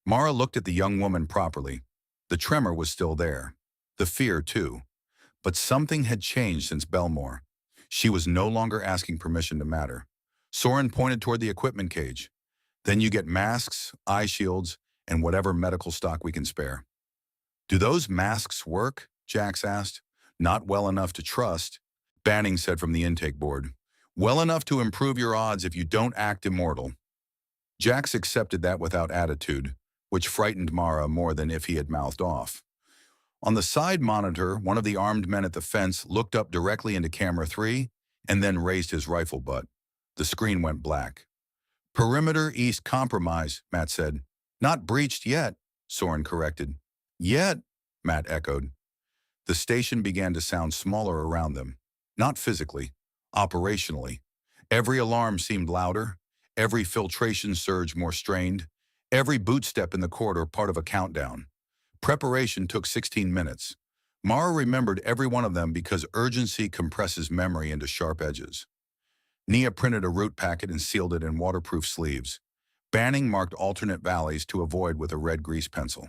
Mara looked at the young woman properly. The tremor was still there. The fear, too. But something had changed since Belmore. She was no longer asking permission to matter. Soren pointed toward the equipment cage. Then you get masks, eye shields, and whatever medical stock we can spare. Do those masks work? Jax asked. Not well enough to trust, Banning said from the intake board. Well enough to improve your odds if you don't act immortal. Jax accepted that without attitude, which frightened Mara more than if he had mouthed off. On the side monitor, one of the armed men at the fence looked up directly into camera 3 and then raised his rifle butt. The screen went black. Perimeter East compromise, Matt said. Not breached yet, Soren corrected. Yet, Matt echoed. The station began to sound smaller around them. Not physically, operationally. Every alarm seemed louder, every filtration surge more strained, every boot step in the corridor part of a countdown. Preparation took 16 minutes. Mara remembered every one of them because urgency compresses memory into sharp edges. Nia printed a route packet and sealed it in waterproof sleeves. Banning marked alternate valleys to avoid with a red grease pencil.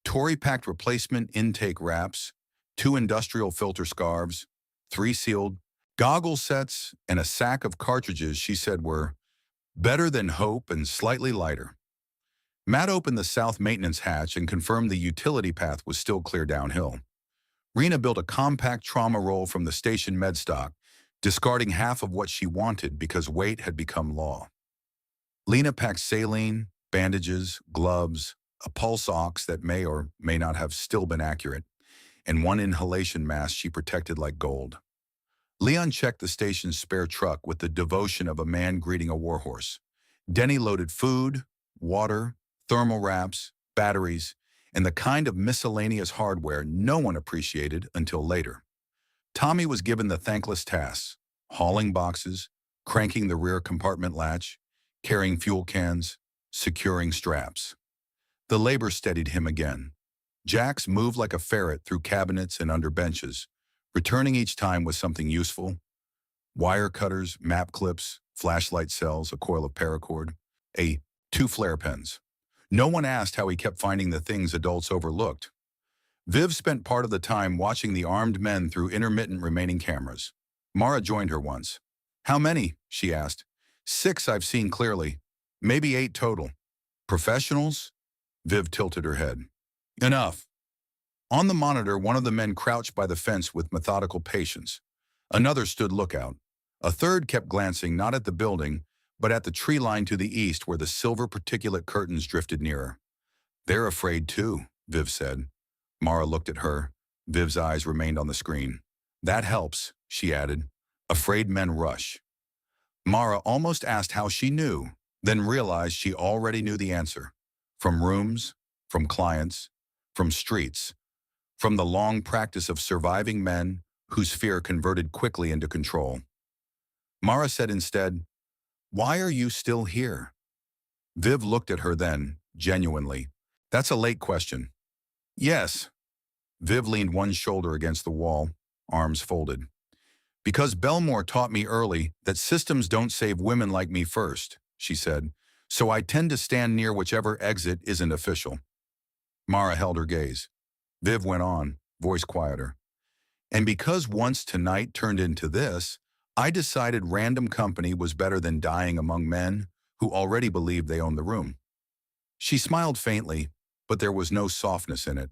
Tori packed replacement intake wraps, 2 industrial filter scarves, 3 sealed goggle sets, and a sack of cartridges she said were better than hope and slightly lighter. Matt opened the south maintenance hatch and confirmed the utility path was still clear downhill. Rena built a compact trauma roll from the station med stock, discarding half of what she wanted because weight had become law. Lena packed saline, bandages, gloves, a pulse ox that may or may not have still been accurate, and 1 inhalation mask she protected like gold. Leon checked the station's spare truck with the devotion of a man greeting a warhorse. Denny loaded food, water, thermal wraps, batteries, and the kind of miscellaneous hardware no one appreciated until later. Tommy was given the thankless tasks, hauling boxes, cranking the rear compartment latch, carrying fuel cans, securing straps. The labor steadied him again. Jax moved like a ferret through cabinets and under benches, returning each time with something useful. Wire cutters, map clips, flashlight cells, a coil of paracord, 2 flare pens. No one asked how he kept finding the things adults overlooked. Viv spent part of the time watching the armed men through intermittent remaining cameras. Mara joined her once. How many? She asked. 6 I've seen clearly. Maybe 8 total. Professionals? Viv tilted her head. Enough. On the monitor, one of the men crouched by the fence with methodical patience. Another stood lookout. A third kept glancing not at the building, but at the tree line to the east where the silver particulate curtains drifted nearer. They're afraid too, Viv said. Mara looked at her. Viv's eyes remained on the screen. That helps, she added. Afraid men rush. Mara almost asked how she knew, then realized she already knew the answer. From rooms, from clients, from streets, from the long practice of surviving men whose fear converted quickly into control. Mara said instead, Why are you still here? Viv looked at her then, genuinely. That's a late question. Yes. Viv leaned one shoulder against the wall, arms folded. Because Belmore taught me early that systems don't save women like me first, she said, so I tend to stand near whichever exit isn't official. Mara held her gaze. Viv went on, voice quieter. And because once tonight turned into this, I decided random company was better than dying among men who already believed they owned the room. She smiled faintly, but there was no softness in it.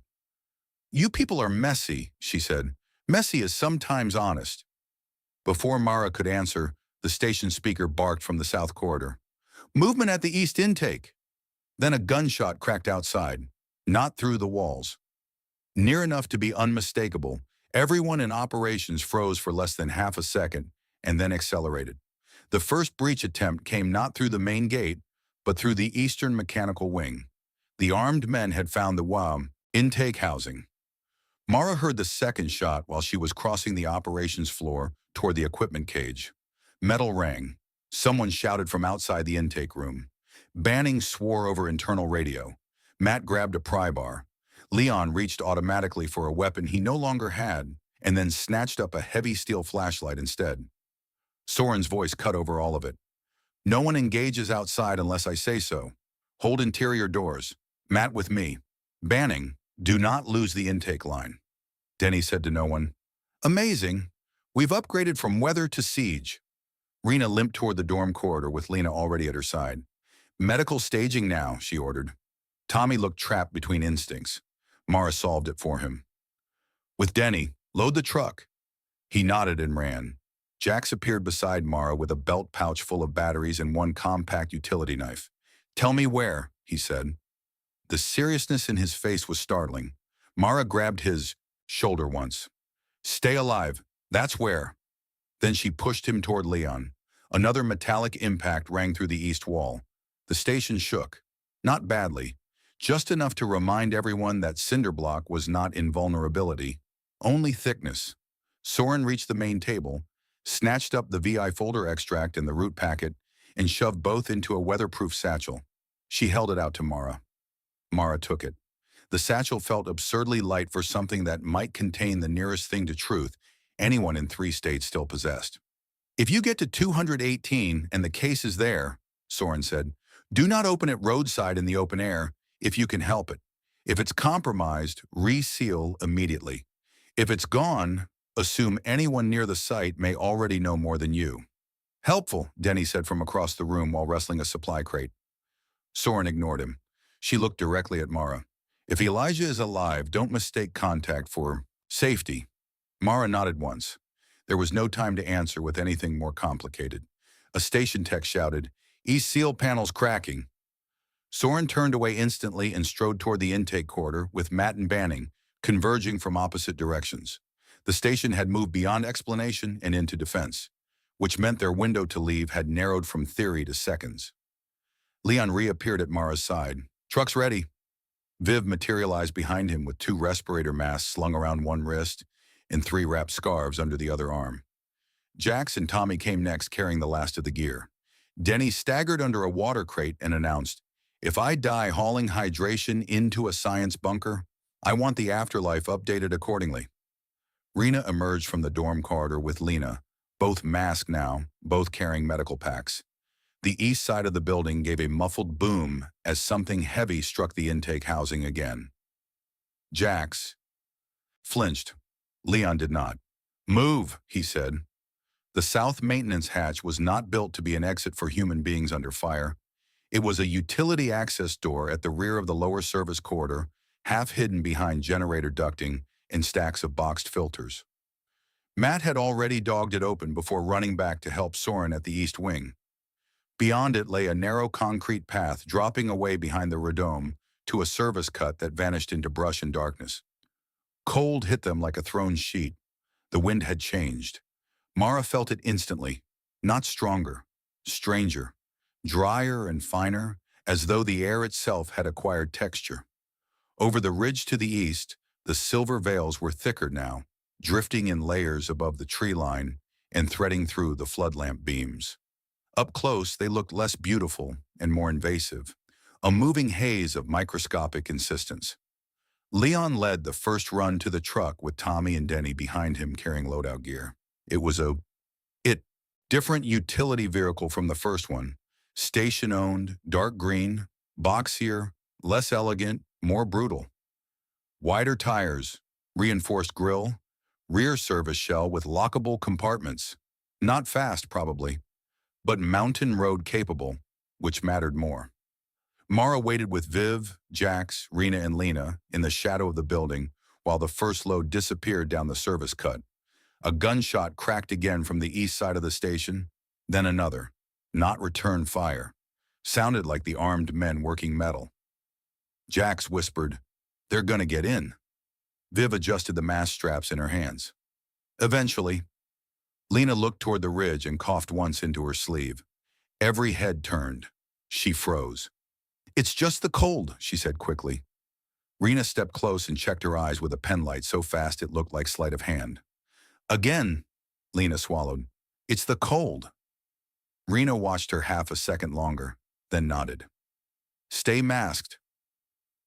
You people are messy, she said. Messy is sometimes honest. Before Mara could answer, the station speaker barked from the south corridor. Movement at the east intake. Then a gunshot cracked outside, not through the walls. Near enough to be unmistakable, Everyone in operations froze for less than half a second and then accelerated. The first breach attempt came not through the main gate, but through the eastern mechanical wing. The armed men had found the WAM intake housing. Mara heard the second shot while she was crossing the operations floor toward the equipment cage. Metal rang. Someone shouted from outside the intake room. Banning swore over internal radio. Matt grabbed a pry bar. Leon reached automatically for a weapon he no longer had and then snatched up a heavy steel flashlight instead. Soren's voice cut over all of it. No one engages outside unless I say so. Hold interior doors. Matt with me. Banning, do not lose the intake line. Denny said to no one. Amazing. We've upgraded from weather to siege. Rena limped toward the dorm corridor with Lena already at her side. Medical staging now, she ordered. Tommy looked trapped between instincts. Mara solved it for him. With Denny, load the truck. He nodded and ran. Jax appeared beside Mara with a belt pouch full of batteries and one compact utility knife. Tell me where, he said. The seriousness in his face was startling. Mara grabbed his shoulder once. Stay alive, that's where. Then she pushed him toward Leon. Another metallic impact rang through the east wall. The station shook. Not badly. Just enough to remind everyone that Cinderblock was not invulnerability, only thickness. Soren reached the main table, snatched up the VI folder extract and the root packet, and shoved both into a weatherproof satchel. She held it out to Mara. Mara took it. The satchel felt absurdly light for something that might contain the nearest thing to truth anyone in 3 states still possessed. If you get to 218 and the case is there, Soren said, do not open it roadside in the open air if you can help it. If it's compromised, reseal immediately. If it's gone, assume anyone near the site may already know more than you. Helpful, Denny said from across the room while wrestling a supply crate. Soren ignored him. She looked directly at Mara. If Elijah is alive, don't mistake contact for safety. Mara nodded once. There was no time to answer with anything more complicated. A station tech shouted, East seal panel's cracking. Soren turned away instantly and strode toward the intake corridor with Matt and Banning, converging from opposite directions. The station had moved beyond explanation and into defense, which meant their window to leave had narrowed from theory to seconds. Leon reappeared at Mara's side. Truck's ready. Viv materialized behind him with 2 respirator masks slung around one wrist and 3 wrapped scarves under the other arm. Jax and Tommy came next carrying the last of the gear. Denny staggered under a water crate and announced, if I die hauling hydration into a science bunker, I want the afterlife updated accordingly. Rena emerged from the dorm corridor with Lena, both masked now, both carrying medical packs. The east side of the building gave a muffled boom as something heavy struck the intake housing again. Jax flinched. Leon did not. Move, he said. The south maintenance hatch was not built to be an exit for human beings under fire. It was a utility access door at the rear of the lower service corridor, half hidden behind generator ducting and stacks of boxed filters. Matt had already dogged it open before running back to help Soren at the east wing. Beyond it lay a narrow concrete path dropping away behind the radome to a service cut that vanished into brush and darkness. Cold hit them like a thrown sheet. The wind had changed. Mara felt it instantly, not stronger, stranger, drier and finer, as though the air itself had acquired texture. Over the ridge to the east, the silver veils were thicker now, drifting in layers above the tree line and threading through the floodlamp beams. Up close, they looked less beautiful and more invasive, a moving haze of microscopic insistence. Leon led the first run to the truck with Tommy and Denny behind him carrying loadout gear. It was a different utility vehicle from the first one. Station-owned, dark green, boxier, less elegant, more brutal. Wider tires, reinforced grille, rear service shell with lockable compartments. Not fast, probably, but mountain road capable, which mattered more. Mara waited with Viv, Jax, Rena, and Lena in the shadow of the building while the first load disappeared down the service cut. A gunshot cracked again from the east side of the station, then another. Not return fire. Sounded like the armed men working metal. Jax whispered, "They're gonna get in." Viv adjusted the mask straps in her hands. Eventually, Lena looked toward the ridge and coughed once into her sleeve. Every head turned. She froze. "It's just the cold," she said quickly. Rena stepped close and checked her eyes with a penlight so fast it looked like sleight of hand. "Again," Lena swallowed. "It's the cold." Rena watched her half a second longer, then nodded. "Stay masked."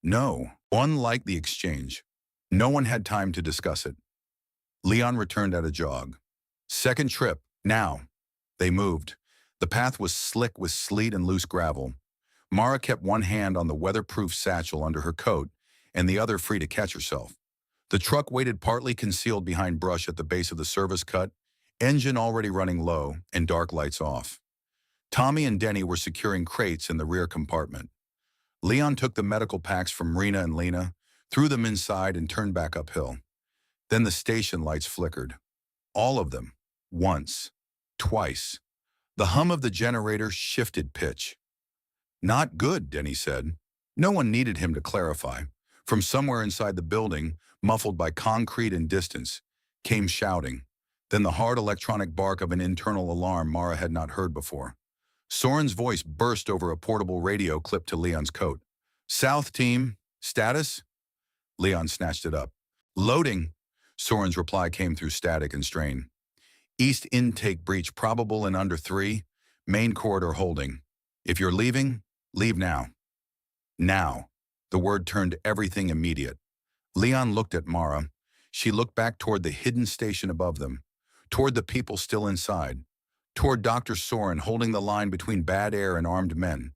No, unlike the exchange. No one had time to discuss it. Leon returned at a jog. "Second trip, now." They moved. The path was slick with sleet and loose gravel. Mara kept one hand on the weatherproof satchel under her coat and the other free to catch herself. The truck waited partly concealed behind brush at the base of the service cut, engine already running low and dark lights off. Tommy and Denny were securing crates in the rear compartment. Leon took the medical packs from Rena and Lena, threw them inside and turned back uphill. Then the station lights flickered. All of them. Once. Twice. The hum of the generator shifted pitch. "Not good," Denny said. No one needed him to clarify. From somewhere inside the building, muffled by concrete and distance, came shouting. Then the hard electronic bark of an internal alarm Mara had not heard before. Soren's voice burst over a portable radio clipped to Leon's coat. "South team, status?" Leon snatched it up. "Loading." Soren's reply came through static and strain. "East intake breach probable in under 3. Main corridor holding. If you're leaving, leave now." Now. The word turned everything immediate. Leon looked at Mara. She looked back toward the hidden station above them, toward the people still inside, toward Dr. Soren holding the line between bad air and armed men,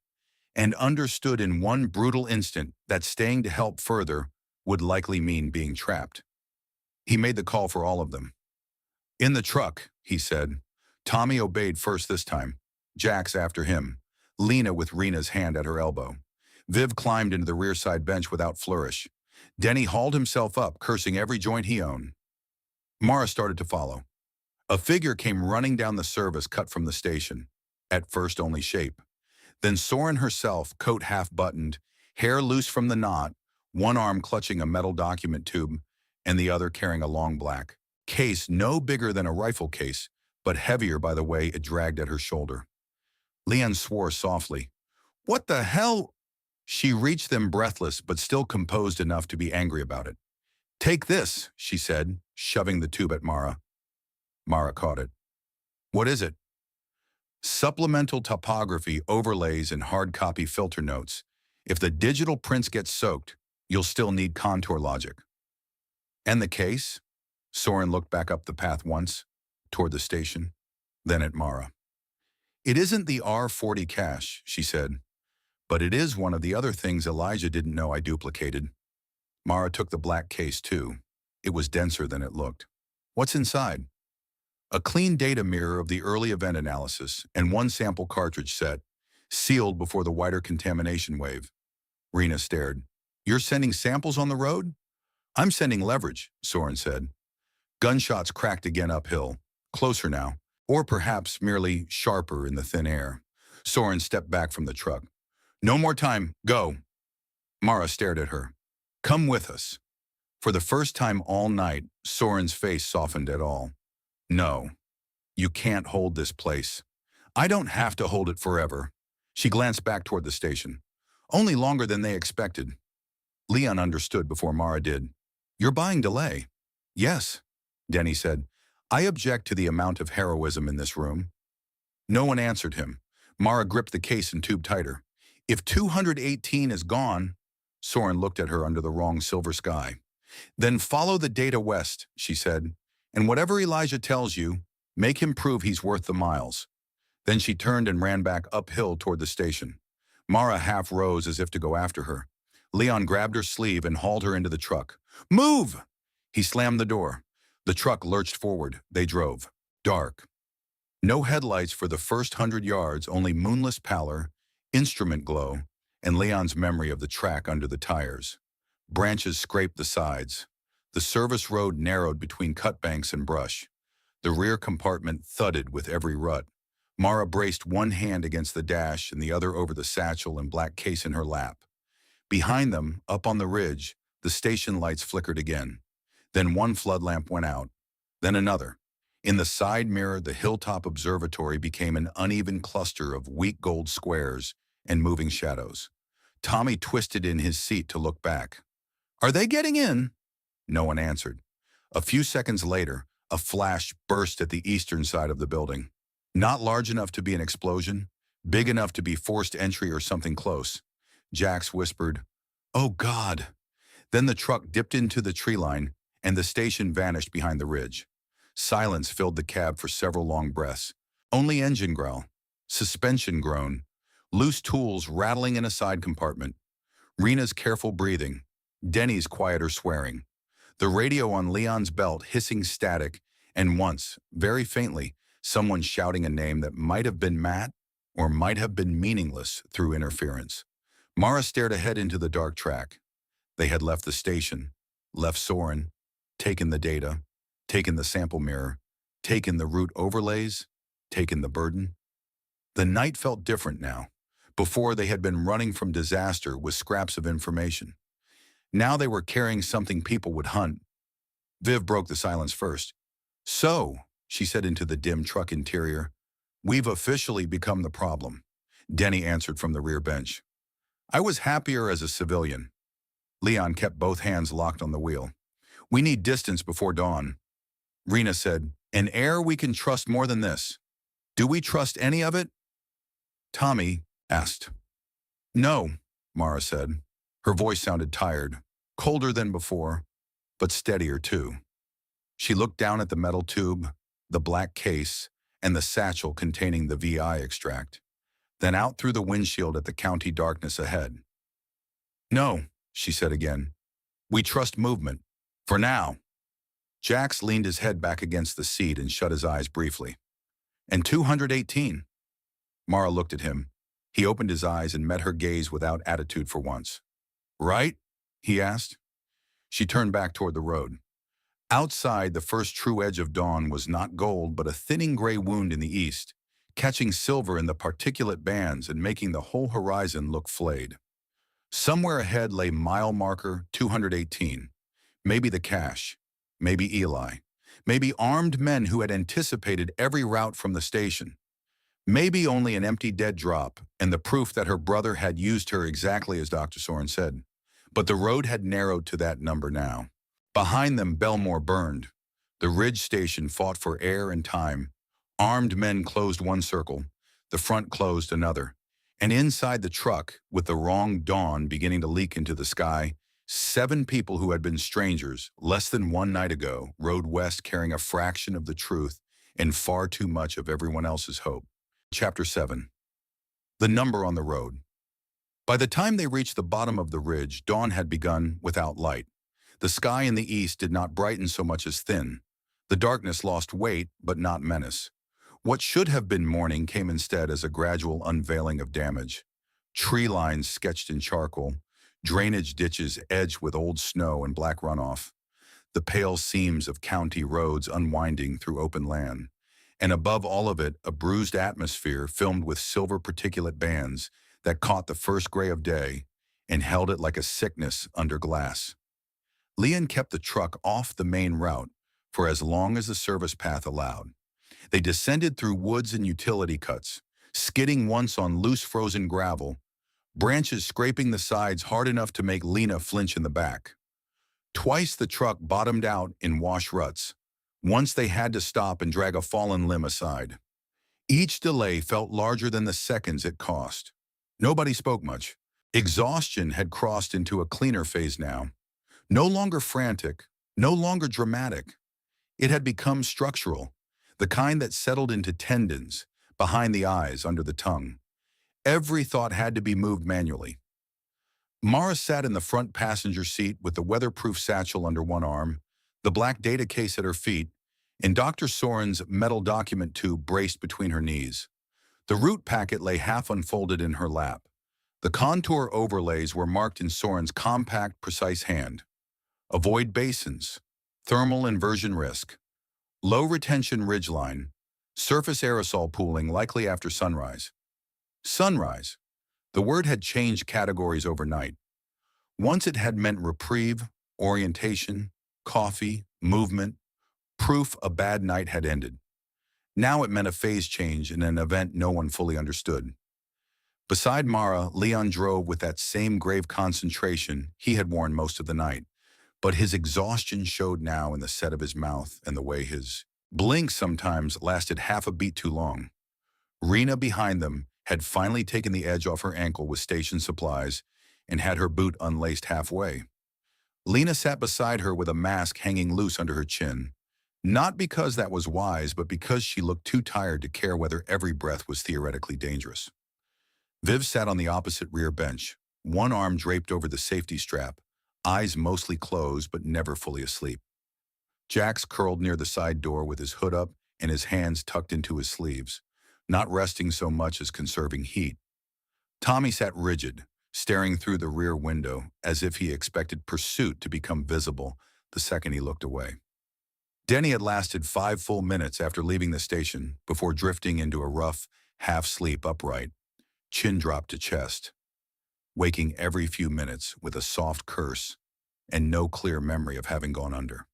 and understood in one brutal instant that staying to help further would likely mean being trapped. He made the call for all of them. "In the truck," he said. Tommy obeyed first this time. Jax after him. Lena with Rena's hand at her elbow. Viv climbed into the rear side bench without flourish. Denny hauled himself up, cursing every joint he owned. Mara started to follow. A figure came running down the service cut from the station, at first only shape. Then Soren herself, coat half-buttoned, hair loose from the knot, one arm clutching a metal document tube, and the other carrying a long black case no bigger than a rifle case, but heavier by the way it dragged at her shoulder. Leon swore softly. "What the hell?" She reached them breathless, but still composed enough to be angry about it. "Take this," she said, shoving the tube at Mara. Mara caught it. "What is it?" "Supplemental topography, overlays, and hard copy filter notes. If the digital prints get soaked, you'll still need contour logic." "And the case?" Soren looked back up the path once, toward the station, then at Mara. "It isn't the R40 cache," she said, "but it is one of the other things Elijah didn't know I duplicated." Mara took the black case too. It was denser than it looked. "What's inside?" "A clean data mirror of the early event analysis and one sample cartridge set, sealed before the wider contamination wave." Rena stared. "You're sending samples on the road?" "I'm sending leverage," Soren said. Gunshots cracked again uphill, closer now, or perhaps merely sharper in the thin air. Soren stepped back from the truck. "No more time, go." Mara stared at her. "Come with us." For the first time all night, Soren's face softened at all. "No, you can't hold this place. I don't have to hold it forever." She glanced back toward the station. "Only longer than they expected." Leon understood before Mara did. "You're buying delay." "Yes," Denny said. "I object to the amount of heroism in this room." No one answered him. Mara gripped the case and tube tighter. "If 218 is gone," Soren looked at her under the wrong silver sky. "Then follow the data west," she said. "And whatever Elijah tells you, make him prove he's worth the miles." Then she turned and ran back uphill toward the station. Mara half rose as if to go after her. Leon grabbed her sleeve and hauled her into the truck. "Move!" He slammed the door. The truck lurched forward. They drove. Dark. No headlights for the first 100 yards, only moonless pallor, instrument glow, and Leon's memory of the track under the tires. Branches scraped the sides. The service road narrowed between cut banks and brush. The rear compartment thudded with every rut. Mara braced one hand against the dash and the other over the satchel and black case in her lap. Behind them, up on the ridge, the station lights flickered again. Then one flood lamp went out, then another. In the side mirror, the hilltop observatory became an uneven cluster of weak gold squares and moving shadows. Tommy twisted in his seat to look back. "Are they getting in?" No one answered. A few seconds later, a flash burst at the eastern side of the building. Not large enough to be an explosion, big enough to be forced entry or something close. Jax whispered, "Oh God." Then the truck dipped into the tree line, and the station vanished behind the ridge. Silence filled the cab for several long breaths. Only engine growl, suspension groan, loose tools rattling in a side compartment, Rena's careful breathing, Denny's quieter swearing, the radio on Leon's belt hissing static, and once, very faintly, someone shouting a name that might have been Matt or might have been meaningless through interference. Mara stared ahead into the dark track. They had left the station, left Soren, taken the data, taken the sample mirror, taken the route overlays, taken the burden. The night felt different now. Before, they had been running from disaster with scraps of information. Now they were carrying something people would hunt. Viv broke the silence first. "So," she said into the dim truck interior, "we've officially become the problem." Denny answered from the rear bench. "I was happier as a civilian." Leon kept both hands locked on the wheel. "We need distance before dawn." Rena said, "An air we can trust more than this. Do we trust any of it?" Tommy asked. "No," Mara said. Her voice sounded tired, colder than before, but steadier too. She looked down at the metal tube, the black case, and the satchel containing the VI extract, then out through the windshield at the county darkness ahead. "No," she said again. "We trust movement. For now." Jax leaned his head back against the seat and shut his eyes briefly. "And 218. Mara looked at him. He opened his eyes and met her gaze without attitude for once. "Right?" he asked. She turned back toward the road. Outside, the first true edge of dawn was not gold but a thinning gray wound in the east, catching silver in the particulate bands and making the whole horizon look flayed. Somewhere ahead lay mile marker 218. Maybe the cache. Maybe Eli. Maybe armed men who had anticipated every route from the station. Maybe only an empty dead drop and the proof that her brother had used her exactly as Dr. Soren said. But the road had narrowed to that number now. Behind them, Belmore burned. The ridge station fought for air and time. Armed men closed one circle. The front closed another. And inside the truck, with the wrong dawn beginning to leak into the sky, 7 people who had been strangers less than one night ago rode west carrying a fraction of the truth and far too much of everyone else's hope. Chapter 7. The number on the road. By the time they reached the bottom of the ridge, dawn had begun without light. The sky in the east did not brighten so much as thin. The darkness lost weight, but not menace. What should have been morning came instead as a gradual unveiling of damage. Tree lines sketched in charcoal, drainage ditches edged with old snow and black runoff, the pale seams of county roads unwinding through open land. And above all of it, a bruised atmosphere filmed with silver particulate bands that caught the first gray of day and held it like a sickness under glass. Leon kept the truck off the main route for as long as the service path allowed. They descended through woods and utility cuts, skidding once on loose frozen gravel, branches scraping the sides hard enough to make Lena flinch in the back. Twice the truck bottomed out in wash ruts. Once they had to stop and drag a fallen limb aside. Each delay felt larger than the seconds it cost. Nobody spoke much. Exhaustion had crossed into a cleaner phase now. No longer frantic, no longer dramatic. It had become structural, the kind that settled into tendons, behind the eyes, under the tongue. Every thought had to be moved manually. Mara sat in the front passenger seat with the weatherproof satchel under one arm, the black data case at her feet, and Dr. Soren's metal document tube braced between her knees. The route packet lay half unfolded in her lap. The contour overlays were marked in Soren's compact, precise hand. Avoid basins, thermal inversion risk, low retention ridgeline, surface aerosol pooling likely after sunrise. Sunrise. The word had changed categories overnight. Once it had meant reprieve, orientation, coffee, movement, proof a bad night had ended. Now it meant a phase change in an event no one fully understood. Beside Mara, Leon drove with that same grave concentration he had worn most of the night, but his exhaustion showed now in the set of his mouth and the way his blink sometimes lasted half a beat too long. Rena behind them had finally taken the edge off her ankle with station supplies and had her boot unlaced halfway. Lena sat beside her with a mask hanging loose under her chin, not because that was wise, but because she looked too tired to care whether every breath was theoretically dangerous. Viv sat on the opposite rear bench, one arm draped over the safety strap, eyes mostly closed but never fully asleep. Jax curled near the side door with his hood up and his hands tucked into his sleeves, not resting so much as conserving heat. Tommy sat rigid, staring through the rear window as if he expected pursuit to become visible the second he looked away. Denny had lasted 5 full minutes after leaving the station before drifting into a rough, half-sleep upright, chin dropped to chest, waking every few minutes with a soft curse and no clear memory of having gone under.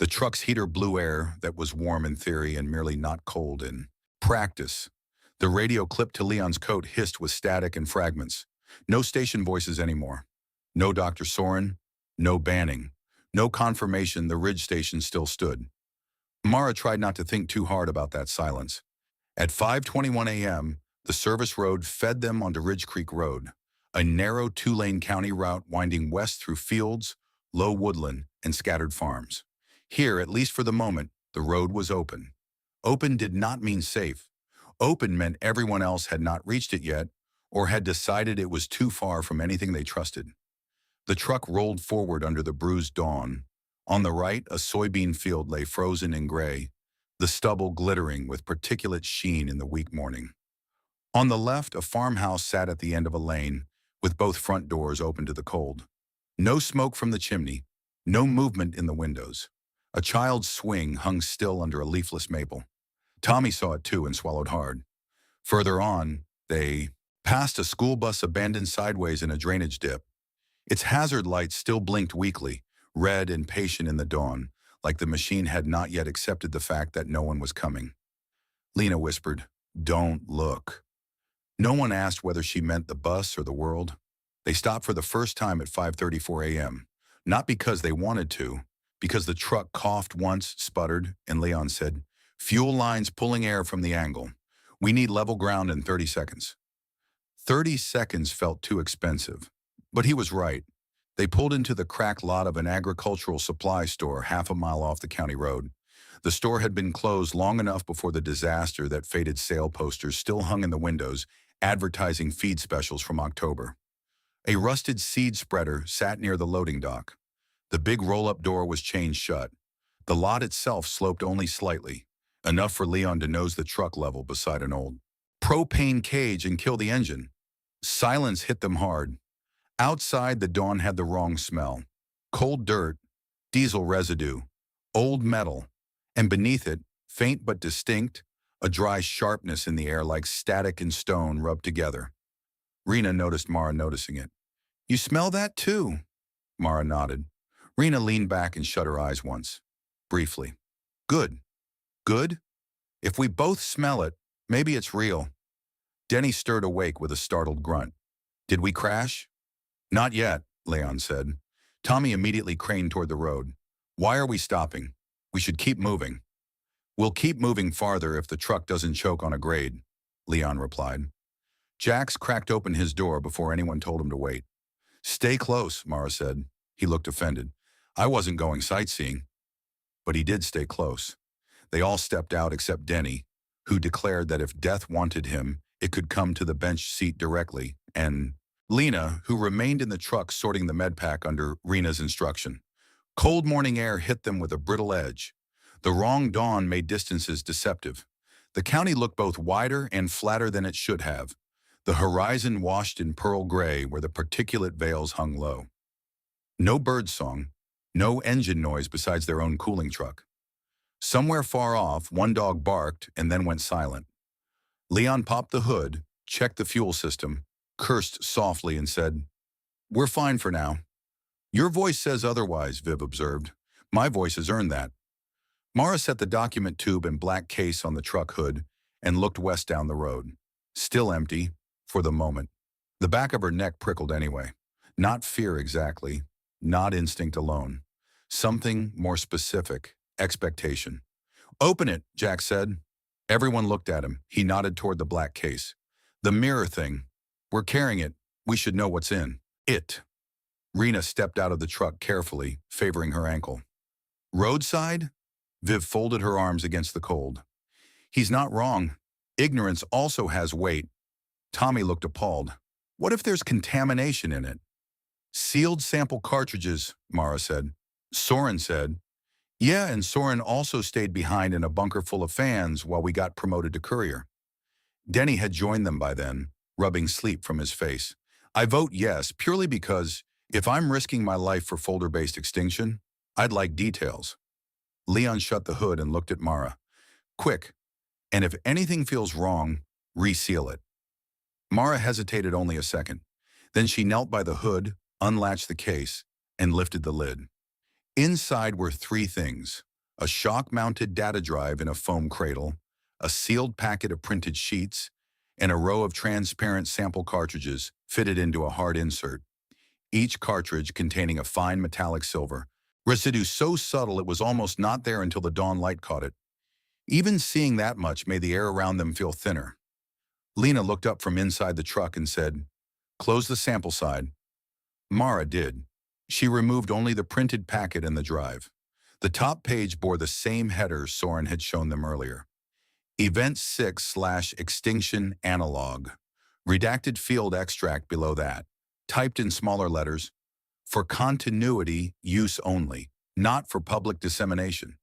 The truck's heater blew air that was warm in theory and merely not cold in practice. The radio clipped to Leon's coat hissed with static and fragments. No station voices anymore. No Dr. Soren. No banning. No confirmation the Ridge station still stood. Mara tried not to think too hard about that silence. At 5:21 a.m., the service road fed them onto Ridge Creek Road, a narrow 2-lane county route winding west through fields, low woodland, and scattered farms. Here, at least for the moment, the road was open. Open did not mean safe. Open meant everyone else had not reached it yet or had decided it was too far from anything they trusted. The truck rolled forward under the bruised dawn. On the right, a soybean field lay frozen in gray, the stubble glittering with particulate sheen in the weak morning. On the left, a farmhouse sat at the end of a lane, with both front doors open to the cold. No smoke from the chimney, no movement in the windows. A child's swing hung still under a leafless maple. Tommy saw it too and swallowed hard. Further on, they passed a school bus abandoned sideways in a drainage dip. Its hazard lights still blinked weakly, red and patient in the dawn, like the machine had not yet accepted the fact that no one was coming. Lena whispered, "Don't look." No one asked whether she meant the bus or the world. They stopped for the first time at 5:34 a.m., not because they wanted to, because the truck coughed once, sputtered, and Leon said, "Fuel lines pulling air from the angle. We need level ground in 30 seconds." 30 seconds felt too expensive, but he was right. They pulled into the cracked lot of an agricultural supply store half a mile off the county road. The store had been closed long enough before the disaster that faded sale posters still hung in the windows, advertising feed specials from October. A rusted seed spreader sat near the loading dock. The big roll-up door was chained shut. The lot itself sloped only slightly, enough for Leon to nose the truck level beside an old propane cage and kill the engine. Silence hit them hard. Outside, the dawn had the wrong smell. Cold dirt, diesel residue, old metal, and beneath it, faint but distinct, a dry sharpness in the air like static and stone rubbed together. Rena noticed Mara noticing it. "You smell that too?" Mara nodded. Rena leaned back and shut her eyes once, briefly. "Good. Good? If we both smell it, maybe it's real." Denny stirred awake with a startled grunt. "Did we crash?" "Not yet," Leon said. Tommy immediately craned toward the road. "Why are we stopping? We should keep moving." "We'll keep moving farther if the truck doesn't choke on a grade," Leon replied. Jax cracked open his door before anyone told him to wait. "Stay close," Mara said. He looked offended. "I wasn't going sightseeing." But he did stay close. They all stepped out except Denny, who declared that if death wanted him, it could come to the bench seat directly, and Lena, who remained in the truck sorting the med pack under Rena's instruction. Cold morning air hit them with a brittle edge. The wrong dawn made distances deceptive. The county looked both wider and flatter than it should have. The horizon washed in pearl gray where the particulate veils hung low. No bird song, no engine noise besides their own cooling truck. Somewhere far off, one dog barked and then went silent. Leon popped the hood, checked the fuel system, cursed softly and said, "We're fine for now." "Your voice says otherwise," Viv observed. My voice has earned that. Mara set the document tube and black case on the truck hood and looked west down the road. Still empty, for the moment. The back of her neck prickled anyway. Not fear exactly, not instinct alone. Something more specific, expectation. "Open it," Jack said. Everyone looked at him. He nodded toward the black case. "The mirror thing. We're carrying it. We should know what's in it." Rena stepped out of the truck carefully, favoring her ankle. "Roadside?" Viv folded her arms against the cold. "He's not wrong. Ignorance also has weight." Tommy looked appalled. "What if there's contamination in it?" "Sealed sample cartridges," Mara said. Soren said, "Yeah, and Soren also stayed behind in a bunker full of fans while we got promoted to courier." Denny had joined them by then, rubbing sleep from his face. "I vote yes, purely because if I'm risking my life for folder-based extinction, I'd like details." Leon shut the hood and looked at Mara. "Quick, and if anything feels wrong, reseal it." Mara hesitated only a second. Then she knelt by the hood, unlatched the case, and lifted the lid. Inside were three things: a shock-mounted data drive in a foam cradle, a sealed packet of printed sheets, and a row of transparent sample cartridges fitted into a hard insert, each cartridge containing a fine metallic silver, residue so subtle it was almost not there until the dawn light caught it. Even seeing that much made the air around them feel thinner. Lena looked up from inside the truck and said, "Close the sample side." Mara did. She removed only the printed packet and the drive. The top page bore the same header Soren had shown them earlier. Event 6/Extinction Analog. Redacted field extract below that. Typed in smaller letters, "For continuity use only, not for public dissemination."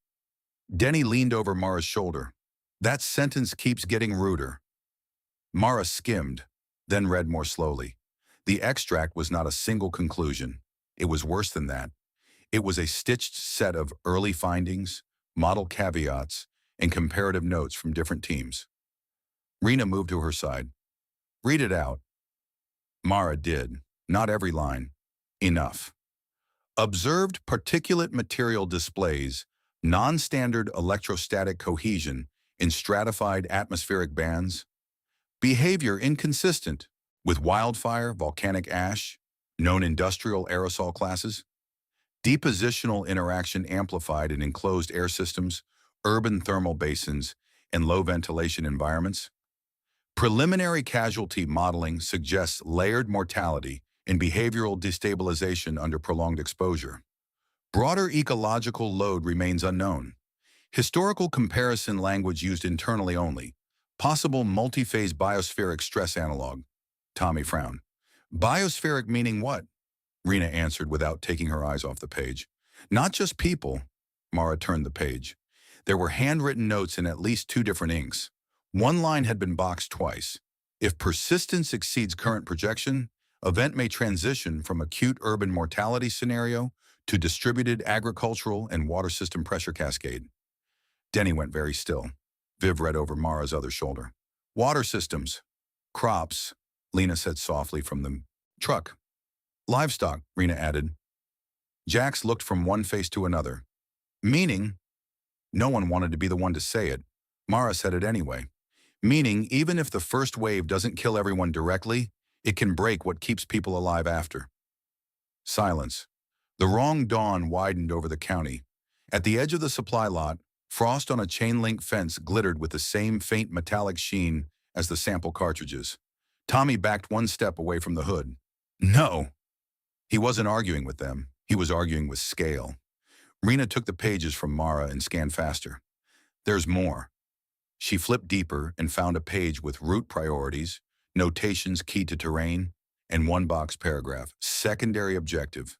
Denny leaned over Mara's shoulder. "That sentence keeps getting ruder." Mara skimmed, then read more slowly. The extract was not a single conclusion. It was worse than that. It was a stitched set of early findings, model caveats, and comparative notes from different teams. Rena moved to her side. "Read it out." Mara did. Not every line. Enough. "Observed particulate material displays non-standard electrostatic cohesion in stratified atmospheric bands. Behavior inconsistent with wildfire, volcanic ash, known industrial aerosol classes. Depositional interaction amplified in enclosed air systems, urban thermal basins, and low ventilation environments. Preliminary casualty modeling suggests layered mortality and behavioral destabilization under prolonged exposure. Broader ecological load remains unknown. Historical comparison language used internally only. Possible multi-phase biospheric stress analog." Tommy frowned. "Biospheric meaning what?" Rena answered without taking her eyes off the page. "Not just people." Mara turned the page. There were handwritten notes in at least two different inks. One line had been boxed twice. "If persistence exceeds current projection, event may transition from acute urban mortality scenario to distributed agricultural and water system pressure cascade." Denny went very still. Viv read over Mara's other shoulder. "Water systems. Crops," Lena said softly from the truck. "Livestock," Rena added. Jax looked from one face to another. "Meaning?" No one wanted to be the one to say it. Mara said it anyway. "Meaning, even if the first wave doesn't kill everyone directly, it can break what keeps people alive after." Silence. The wrong dawn widened over the county. At the edge of the supply lot, frost on a chain-link fence glittered with the same faint metallic sheen as the sample cartridges. Tommy backed one step away from the hood. "No." He wasn't arguing with them. He was arguing with scale. Rena took the pages from Mara and scanned faster. "There's more." She flipped deeper and found a page with route priorities, notations key to terrain, and one box paragraph. Secondary objective: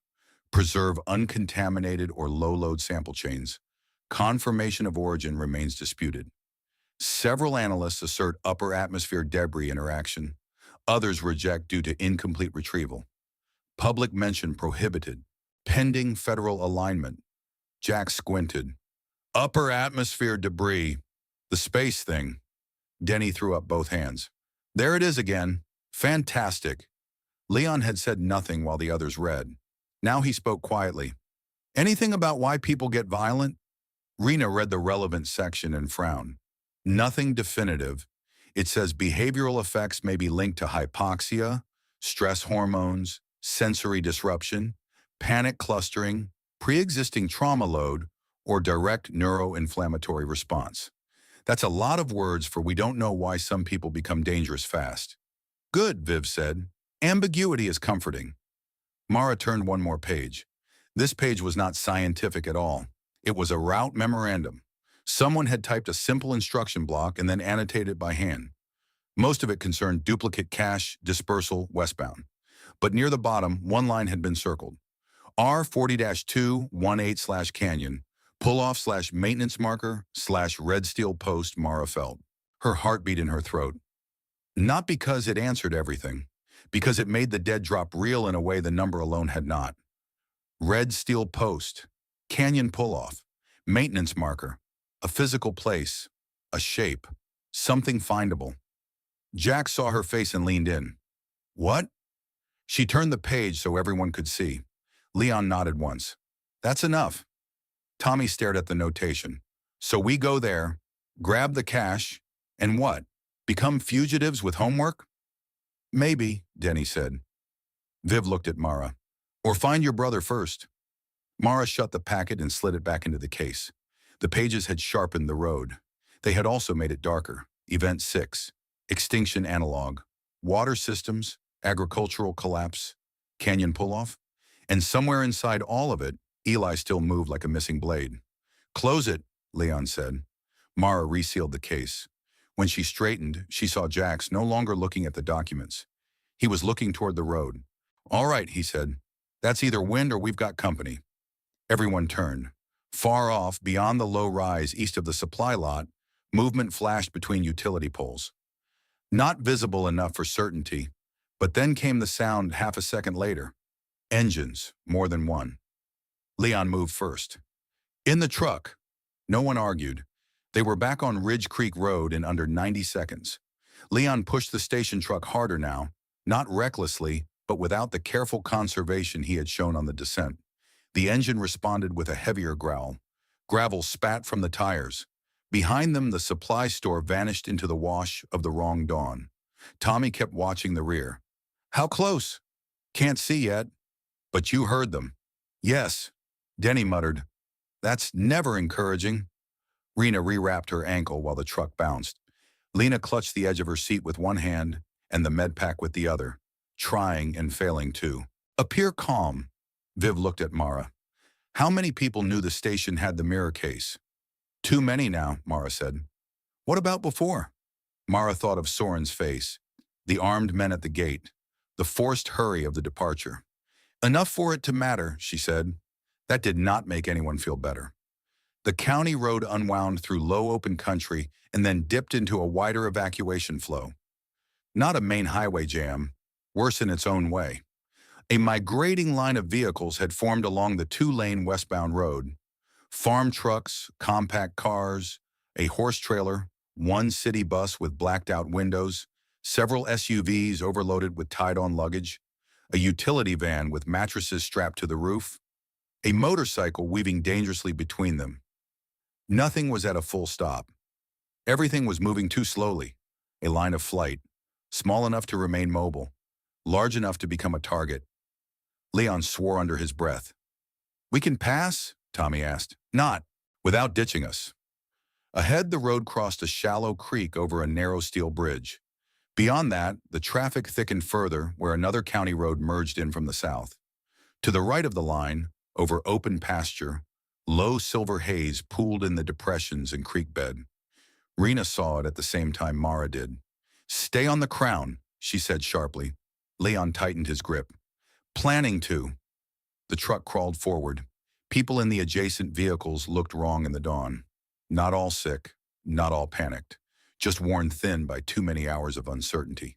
preserve uncontaminated or low-load sample chains. Confirmation of origin remains disputed. Several analysts assert upper atmosphere debris interaction. Others reject due to incomplete retrieval. Public mention prohibited. Pending federal alignment. Jack squinted. "Upper atmosphere debris. The space thing." Denny threw up both hands. "There it is again. Fantastic." Leon had said nothing while the others read. Now he spoke quietly. Anything about why people get violent? Rena read the relevant section and frowned. Nothing definitive. It says behavioral effects may be linked to hypoxia, stress hormones, sensory disruption, panic clustering, pre-existing trauma load, or direct neuroinflammatory response. That's a lot of words for we don't know why some people become dangerous fast. Good, Viv said. Ambiguity is comforting. Mara turned one more page. This page was not scientific at all. It was a route memorandum. Someone had typed a simple instruction block and then annotated it by hand. Most of it concerned duplicate cache dispersal westbound. But near the bottom, one line had been circled. R40-218/Canyon, pull-off/maintenance marker/red steel post Mara felt. Her heart beat in her throat. Not because it answered everything, because it made the dead drop real in a way the number alone had not. Red steel post, canyon pull-off, maintenance marker, a physical place, a shape, something findable. Jack saw her face and leaned in. What? She turned the page so everyone could see. Leon nodded once. That's enough. Tommy stared at the notation. So we go there, grab the cash, and what? Become fugitives with homework? Maybe, Denny said. Viv looked at Mara. Or find your brother first. Mara shut the packet and slid it back into the case. The pages had sharpened the road. They had also made it darker. Event 6. Extinction analog. Water systems. Agricultural collapse. Canyon pull-off. And somewhere inside all of it, Eli still moved like a missing blade. Close it, Leon said. Mara resealed the case. When she straightened, she saw Jax no longer looking at the documents. He was looking toward the road. All right, he said. That's either wind or we've got company. Everyone turned. Far off, beyond the low rise east of the supply lot, movement flashed between utility poles. Not visible enough for certainty, but then came the sound half a second later. Engines, more than one. Leon moved first. In the truck. No one argued. They were back on Ridge Creek Road in under 90 seconds. Leon pushed the station truck harder now, not recklessly, but without the careful conservation he had shown on the descent. The engine responded with a heavier growl. Gravel spat from the tires. Behind them, the supply store vanished into the wash of the wrong dawn. Tommy kept watching the rear. How close? Can't see yet. But you heard them. Yes, Denny muttered. That's never encouraging. Rena rewrapped her ankle while the truck bounced. Lena clutched the edge of her seat with one hand and the med pack with the other, trying and failing to appear calm. Viv looked at Mara. How many people knew the station had the mirror case? Too many now, Mara said. What about before? Mara thought of Soren's face, the armed men at the gate, the forced hurry of the departure. Enough for it to matter, she said. That did not make anyone feel better. The county road unwound through low open country and then dipped into a wider evacuation flow. Not a main highway jam, worse in its own way. A migrating line of vehicles had formed along the two-lane westbound road. Farm trucks, compact cars, a horse trailer, one city bus with blacked-out windows, several SUVs overloaded with tied-on luggage, a utility van with mattresses strapped to the roof, a motorcycle weaving dangerously between them. Nothing was at a full stop. Everything was moving too slowly, a line of flight, small enough to remain mobile, large enough to become a target. Leon swore under his breath. We can pass? Tommy asked. Not without ditching us. Ahead, the road crossed a shallow creek over a narrow steel bridge. Beyond that, the traffic thickened further where another county road merged in from the south. To the right of the line, over open pasture, low silver haze pooled in the depressions and creek bed. Rena saw it at the same time Mara did. Stay on the crown, she said sharply. Leon tightened his grip. Planning to. The truck crawled forward. People in the adjacent vehicles looked wrong in the dawn. Not all sick, not all panicked, just worn thin by too many hours of uncertainty.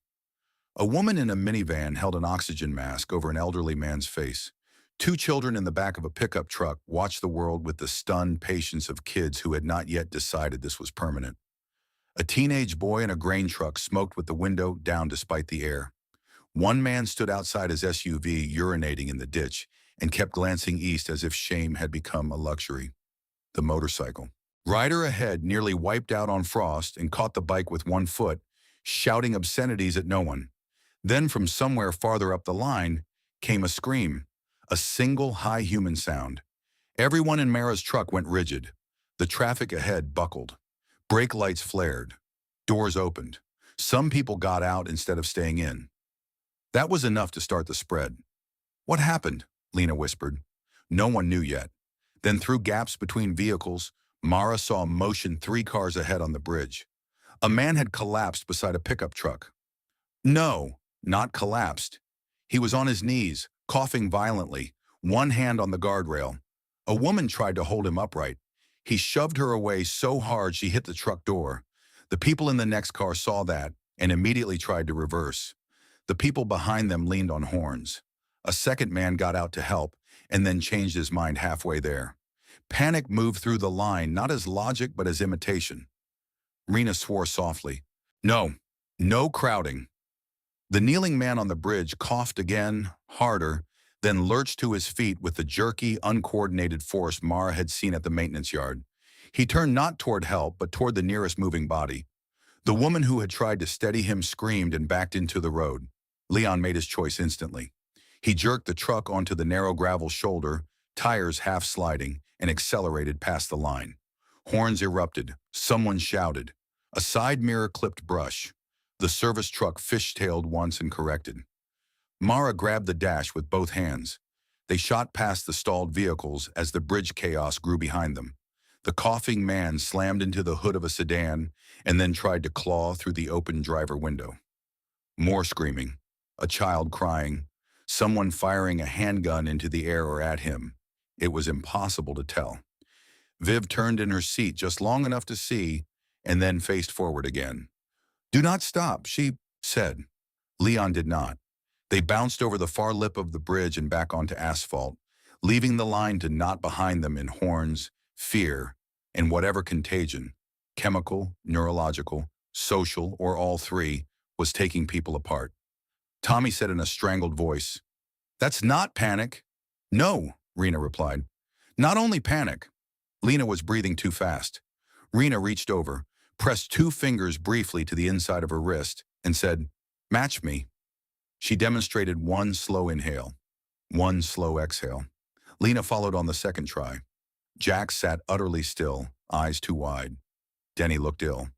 A woman in a minivan held an oxygen mask over an elderly man's face. Two children in the back of a pickup truck watched the world with the stunned patience of kids who had not yet decided this was permanent. A teenage boy in a grain truck smoked with the window down despite the air. One man stood outside his SUV urinating in the ditch, and kept glancing east as if shame had become a luxury. The motorcycle. Rider ahead nearly wiped out on Frost and caught the bike with one foot, shouting obscenities at no one. Then from somewhere farther up the line came a scream, a single high human sound. Everyone in Mara's truck went rigid. The traffic ahead buckled. Brake lights flared. Doors opened. Some people got out instead of staying in. That was enough to start the spread. "What happened?" Lena whispered. No one knew yet. Then through gaps between vehicles, Mara saw motion 3 cars ahead on the bridge. A man had collapsed beside a pickup truck. No, not collapsed. He was on his knees, coughing violently, one hand on the guardrail. A woman tried to hold him upright. He shoved her away so hard she hit the truck door. The people in the next car saw that and immediately tried to reverse. The people behind them leaned on horns. A second man got out to help and then changed his mind halfway there. Panic moved through the line, not as logic but as imitation. Rena swore softly. No, no crowding. The kneeling man on the bridge coughed again, harder, then lurched to his feet with the jerky, uncoordinated force Mara had seen at the maintenance yard. He turned not toward help, but toward the nearest moving body. The woman who had tried to steady him screamed and backed into the road. Leon made his choice instantly. He jerked the truck onto the narrow gravel shoulder, tires half sliding, and accelerated past the line. Horns erupted. Someone shouted. A side mirror clipped brush. The service truck fishtailed once and corrected. Mara grabbed the dash with both hands. They shot past the stalled vehicles as the bridge chaos grew behind them. The coughing man slammed into the hood of a sedan and then tried to claw through the open driver window. More screaming. A child crying. Someone firing a handgun into the air or at him. It was impossible to tell. Viv turned in her seat just long enough to see and then faced forward again. "Do not stop," she said. Leon did not. They bounced over the far lip of the bridge and back onto asphalt, leaving the line to knot behind them in horns, fear, and whatever contagion, chemical, neurological, social, or all three, was taking people apart. Tommy said in a strangled voice, "That's not panic." "No," Rena replied. "Not only panic." Lena was breathing too fast. Rena reached over, pressed 2 fingers briefly to the inside of her wrist, and said, "Match me." She demonstrated 1 slow inhale, 1 slow exhale. Lena followed on the second try. Jack sat utterly still, eyes too wide. Denny looked ill.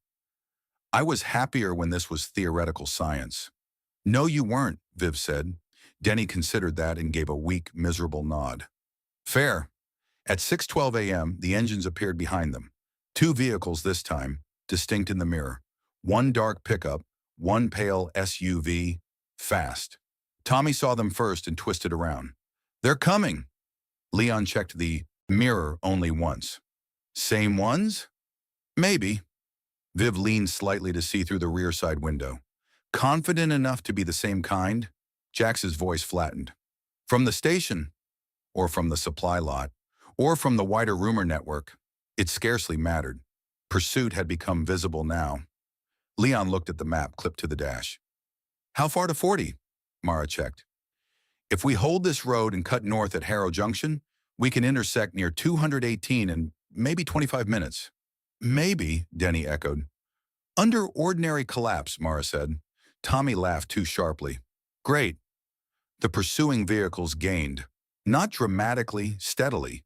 "I was happier when this was theoretical science." "No, you weren't," Viv said. Denny considered that and gave a weak, miserable nod. "Fair." At 6:12 a.m., the engines appeared behind them. 2 vehicles this time, distinct in the mirror. 1 dark pickup, 1 pale SUV, fast. Tommy saw them first and twisted around. "They're coming." Leon checked the mirror only once. "Same ones?" "Maybe." Viv leaned slightly to see through the rear side window. "Confident enough to be the same kind?" Jax's voice flattened. "From the station, or from the supply lot, or from the wider rumor network, it scarcely mattered. Pursuit had become visible now. Leon looked at the map clipped to the dash. "How far to 40? Mara checked. "If we hold this road and cut north at Harrow Junction, we can intersect near 218 in maybe 25 minutes. "Maybe," Denny echoed. "Under ordinary collapse," Mara said. Tommy laughed too sharply. "Great." The pursuing vehicles gained. Not dramatically, steadily.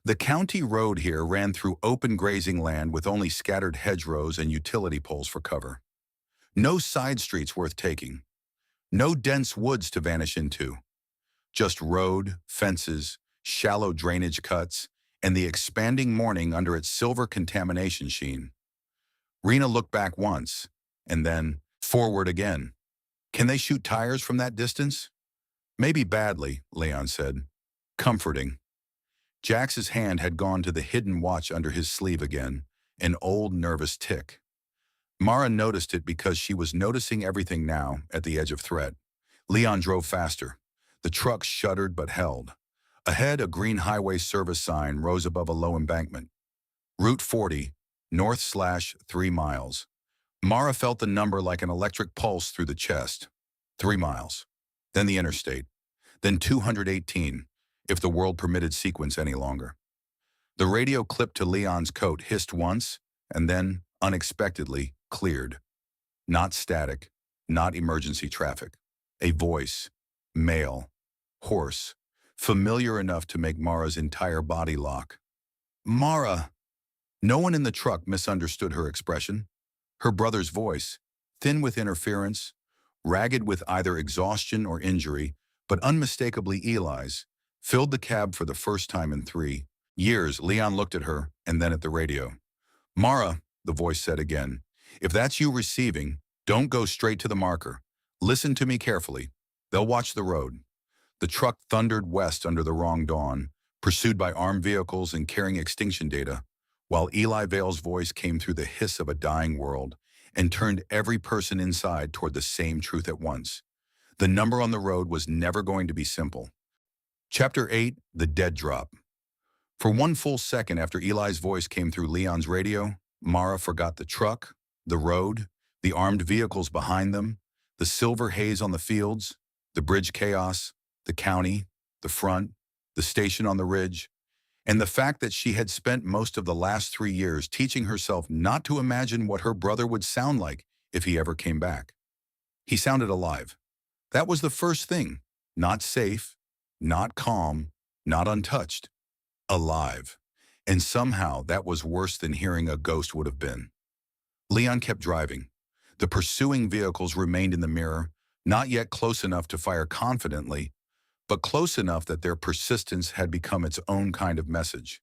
The county road here ran through open grazing land with only scattered hedgerows and utility poles for cover. No side streets worth taking. No dense woods to vanish into. Just road, fences, shallow drainage cuts, and the expanding morning under its silver contamination sheen. Rena looked back once, and then forward again. "Can they shoot tires from that distance?" "Maybe badly," Leon said. Comforting. Jax's hand had gone to the hidden watch under his sleeve again, an old nervous tick. Mara noticed it because she was noticing everything now at the edge of threat. Leon drove faster. The truck shuddered but held. Ahead, a green highway service sign rose above a low embankment. Route 40, north/3 miles. Mara felt the number like an electric pulse through the chest. 3 miles. Then the interstate. Then 218. if the world permitted sequence any longer. The radio clipped to Leon's coat hissed once, and then, unexpectedly, cleared. Not static, not emergency traffic. A voice, male, hoarse, familiar enough to make Mara's entire body lock. Mara! No one in the truck misunderstood her expression. Her brother's voice, thin with interference, ragged with either exhaustion or injury, but unmistakably Eli's, filled the cab for the first time in 3 years. Leon looked at her and then at the radio. Mara, the voice said again, if that's you receiving, don't go straight to the marker. Listen to me carefully. They'll watch the road. The truck thundered west under the wrong dawn, pursued by armed vehicles and carrying extinction data, while Eli Vale's voice came through the hiss of a dying world and turned every person inside toward the same truth at once. The number on the road was never going to be simple. Chapter 8, The Dead Drop. For one full second after Eli's voice came through Leon's radio, Mara forgot the truck, the road, the armed vehicles behind them, the silver haze on the fields, the bridge chaos, the county, the front, the station on the ridge, and the fact that she had spent most of the last 3 years teaching herself not to imagine what her brother would sound like if he ever came back. He sounded alive. That was the first thing. Not safe, not calm, not untouched. Alive. And somehow that was worse than hearing a ghost would have been. Leon kept driving. The pursuing vehicles remained in the mirror, not yet close enough to fire confidently, but close enough that their persistence had become its own kind of message.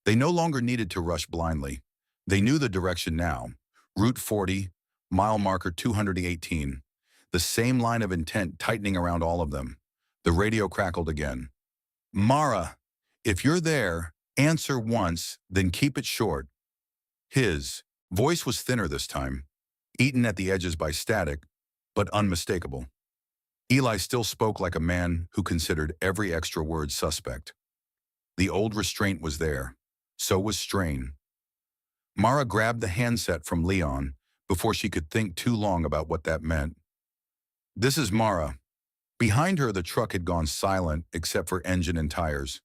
They no longer needed to rush blindly. They knew the direction now. Route 40, mile marker 218. The same line of intent tightening around all of them. The radio crackled again. Mara, if you're there, answer once, then keep it short. His voice was thinner this time, eaten at the edges by static, but unmistakable. Eli still spoke like a man who considered every extra word suspect. The old restraint was there. So was strain. Mara grabbed the handset from Leon before she could think too long about what that meant. This is Mara. Behind her, the truck had gone silent except for engine and tires.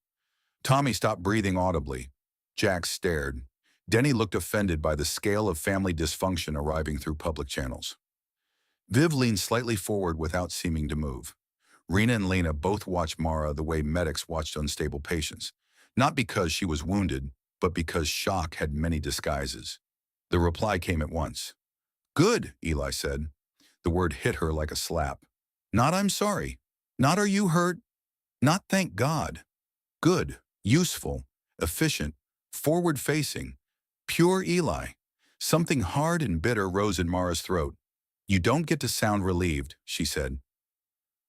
Tommy stopped breathing audibly. Jack stared. Denny looked offended by the scale of family dysfunction arriving through public channels. Viv leaned slightly forward without seeming to move. Rena and Lena both watched Mara the way medics watched unstable patients, not because she was wounded, but because shock had many disguises. The reply came at once. Good, Eli said. The word hit her like a slap. Not I'm sorry. Not are you hurt. Not thank God. Good, useful, efficient, forward-facing, pure Eli. Something hard and bitter rose in Mara's throat. You don't get to sound relieved, she said.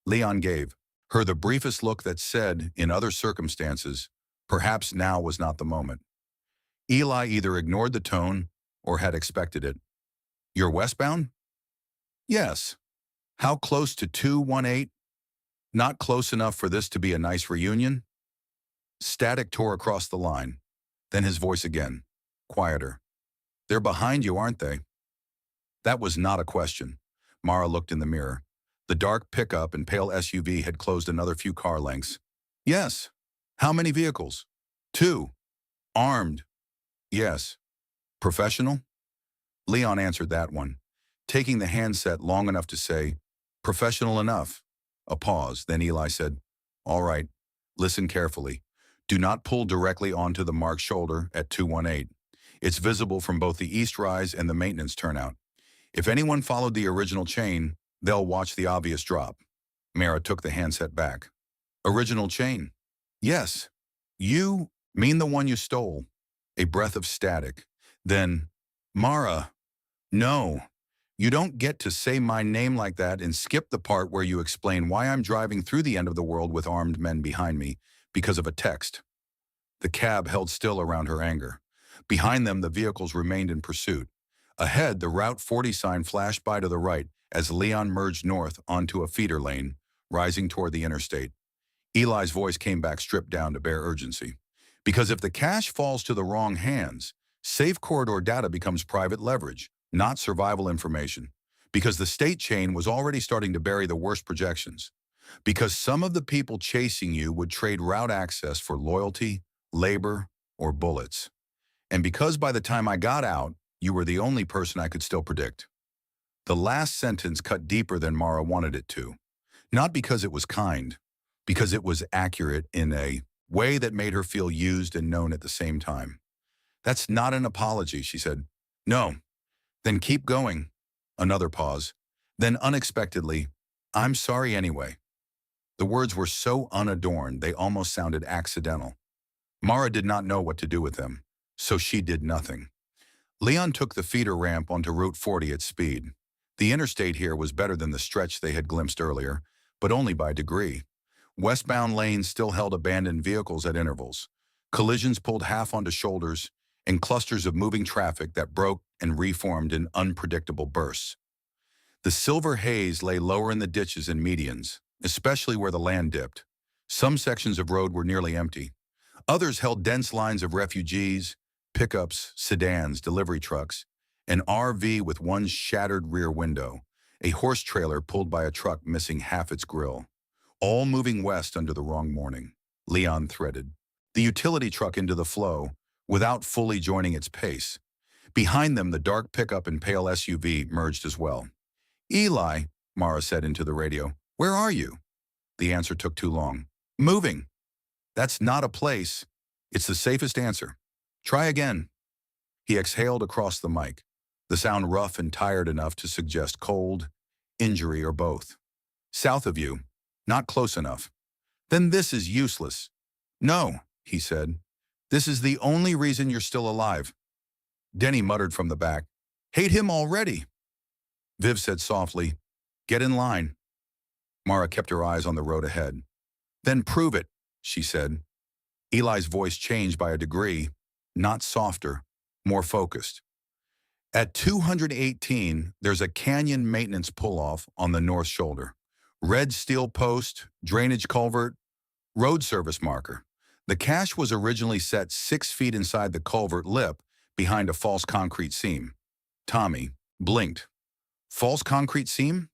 Leon gave her the briefest look that said, in other circumstances, perhaps now was not the moment. Eli either ignored the tone or had expected it. You're westbound? Yes. How close to 218? Not close enough for this to be a nice reunion? Static tore across the line. Then his voice again, quieter. They're behind you, aren't they? That was not a question. Mara looked in the mirror. The dark pickup and pale SUV had closed another few car lengths. Yes. How many vehicles? 2. Armed. Yes. Professional? Leon answered that one, taking the handset long enough to say, professional enough. A pause, then Eli said, all right, listen carefully. Do not pull directly onto the marked shoulder at 218. It's visible from both the east rise and the maintenance turnout. If anyone followed the original chain, they'll watch the obvious drop. Mara took the handset back. Original chain? Yes. You mean the one you stole. A breath of static. Then, Mara, no. You don't get to say my name like that and skip the part where you explain why I'm driving through the end of the world with armed men behind me because of a text. The cab held still around her anger. Behind them, the vehicles remained in pursuit. Ahead, the Route 40 sign flashed by to the right as Leon merged north onto a feeder lane, rising toward the interstate. Eli's voice came back stripped down to bare urgency. Because if the cash falls to the wrong hands, safe corridor data becomes private leverage, not survival information. Because the state chain was already starting to bury the worst projections. Because some of the people chasing you would trade route access for loyalty, labor, or bullets. And because by the time I got out, you were the only person I could still predict. The last sentence cut deeper than Mara wanted it to. Not because it was kind, because it was accurate in a way that made her feel used and known at the same time. That's not an apology, she said. No. Then keep going. Another pause. Then unexpectedly, I'm sorry anyway. The words were so unadorned they almost sounded accidental. Mara did not know what to do with them, so she did nothing. Leon took the feeder ramp onto Route 40 at speed. The interstate here was better than the stretch they had glimpsed earlier, but only by degree. Westbound lanes still held abandoned vehicles at intervals. Collisions pulled half onto shoulders, and clusters of moving traffic that broke and reformed in unpredictable bursts. The silver haze lay lower in the ditches and medians, especially where the land dipped. Some sections of road were nearly empty. Others held dense lines of refugees, pickups, sedans, delivery trucks, an RV with one shattered rear window, a horse trailer pulled by a truck missing half its grill. All moving west under the wrong morning, Leon threaded the utility truck into the flow without fully joining its pace. Behind them, the dark pickup and pale SUV merged as well. Eli, Mara said into the radio, where are you? The answer took too long. Moving. That's not a place. It's the safest answer. Try again. He exhaled across the mic, the sound rough and tired enough to suggest cold, injury, or both. South of you. Not close enough. Then this is useless. No, he said. This is the only reason you're still alive. Denny muttered from the back. Hate him already. Viv said softly, get in line. Mara kept her eyes on the road ahead. Then prove it, she said. Eli's voice changed by a degree, not softer, more focused. At 218, there's a canyon maintenance pull-off on the north shoulder. Red steel post, drainage culvert, road service marker. The cache was originally set 6 feet inside the culvert lip behind a false concrete seam. Tommy blinked. False concrete seam?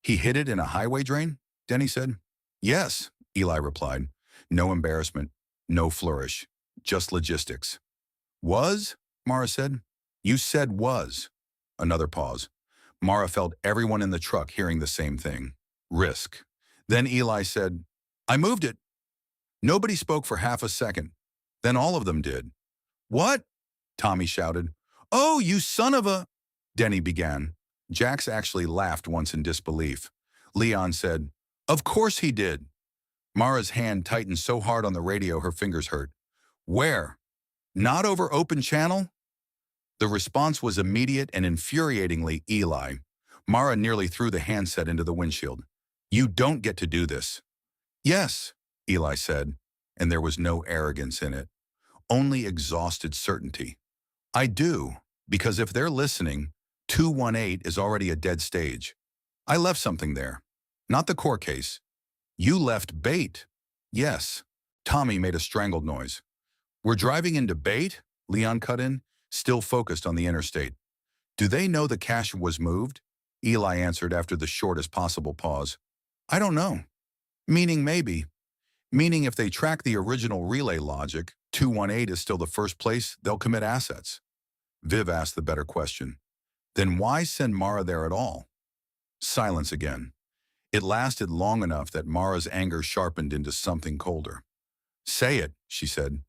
He hid it in a highway drain? Denny said. Yes, Eli replied. No embarrassment, no flourish, just logistics. Was? Mara said. You said was. Another pause. Mara felt everyone in the truck hearing the same thing. Risk. Then Eli said, I moved it. Nobody spoke for half a second. Then all of them did. What? Tommy shouted. Oh, you son of a... Denny began. Jax actually laughed once in disbelief. Leon said, of course he did. Mara's hand tightened so hard on the radio her fingers hurt. Where? Not over open channel? The response was immediate and infuriatingly Eli. Mara nearly threw the handset into the windshield. You don't get to do this. Yes, Eli said, and there was no arrogance in it. Only exhausted certainty. I do, because if they're listening, 218 is already a dead stage. I left something there. Not the court case. You left bait. Yes. Tommy made a strangled noise. We're driving into bait? Leon cut in, still focused on the interstate. Do they know the cache was moved? Eli answered after the shortest possible pause. I don't know. Meaning maybe. Meaning if they track the original relay logic, 218 is still the first place they'll commit assets. Viv asked the better question. Then why send Mara there at all? Silence again. It lasted long enough that Mara's anger sharpened into something colder. Say it, she said.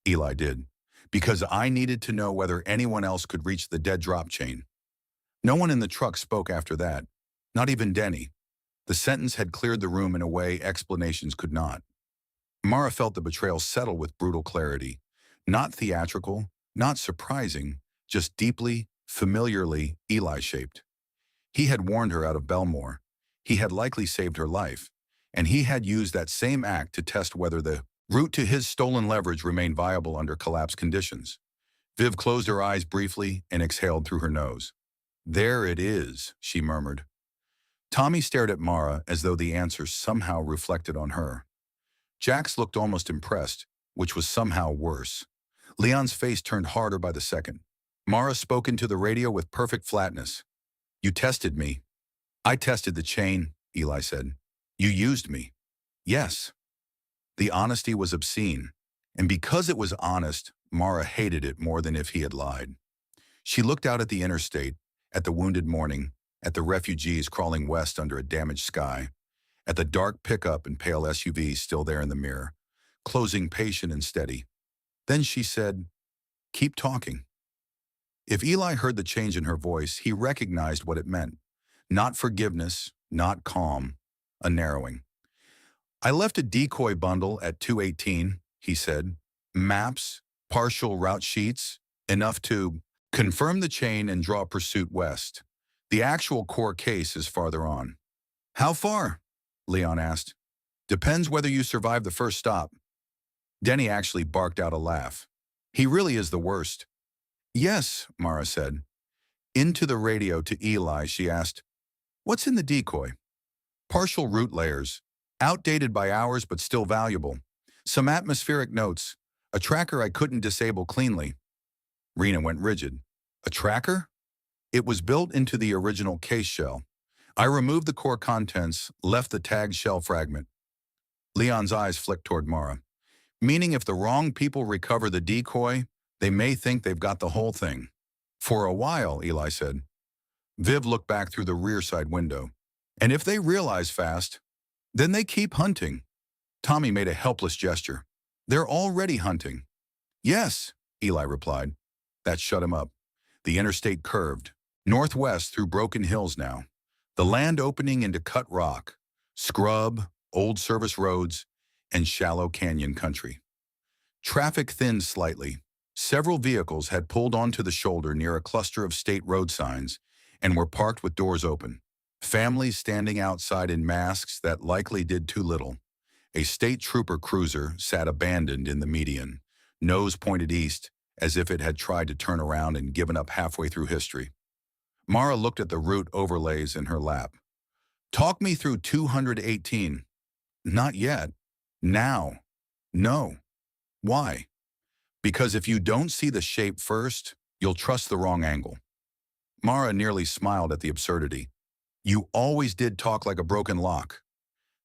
Eli did. Because I needed to know whether anyone else could reach the dead drop chain. No one in the truck spoke after that, not even Denny. The sentence had cleared the room in a way explanations could not. Mara felt the betrayal settle with brutal clarity. Not theatrical, not surprising, just deeply, familiarly Eli-shaped. He had warned her out of Belmore. He had likely saved her life. And he had used that same act to test whether the route to his stolen leverage remained viable under collapse conditions. Viv closed her eyes briefly and exhaled through her nose. There it is, she murmured. Tommy stared at Mara as though the answer somehow reflected on her. Jax looked almost impressed, which was somehow worse. Leon's face turned harder by the second. Mara spoke into the radio with perfect flatness. You tested me. I tested the chain, Eli said. You used me. Yes. The honesty was obscene, and because it was honest, Mara hated it more than if he had lied. She looked out at the interstate, at the wounded morning, at the refugees crawling west under a damaged sky, at the dark pickup and pale SUV still there in the mirror, closing patient and steady. Then she said, "Keep talking." If Eli heard the change in her voice, he recognized what it meant. Not forgiveness, not calm, a narrowing. "I left a decoy bundle at 218, he said. Maps, partial route sheets, enough to confirm the chain and draw pursuit west. The actual core case is farther on." "How far?" Leon asked. "Depends whether you survive the first stop." Denny actually barked out a laugh. "He really is the worst." "Yes," Mara said. Into the radio to Eli, she asked, "What's in the decoy?" "Partial route layers. Outdated by hours but still valuable. Some atmospheric notes. A tracker I couldn't disable cleanly." Rena went rigid. "A tracker?" "It was built into the original case shell. I removed the core contents, left the tagged shell fragment." Leon's eyes flicked toward Mara. "Meaning if the wrong people recover the decoy, they may think they've got the whole thing." "For a while," Eli said. Viv looked back through the rear side window. "And if they realize fast, then they keep hunting." Tommy made a helpless gesture. "They're already hunting." "Yes," Eli replied. That shut him up. The interstate curved, northwest through broken hills now. The land opening into cut rock, scrub, old service roads, and shallow canyon country. Traffic thinned slightly. Several vehicles had pulled onto the shoulder near a cluster of state road signs and were parked with doors open. Families standing outside in masks that likely did too little. A state trooper cruiser sat abandoned in the median, nose pointed east, as if it had tried to turn around and given up halfway through history. Mara looked at the route overlays in her lap. "Talk me through 218. "Not yet. Now." "No." "Why?" "Because if you don't see the shape first, you'll trust the wrong angle." Mara nearly smiled at the absurdity. "You always did talk like a broken lock.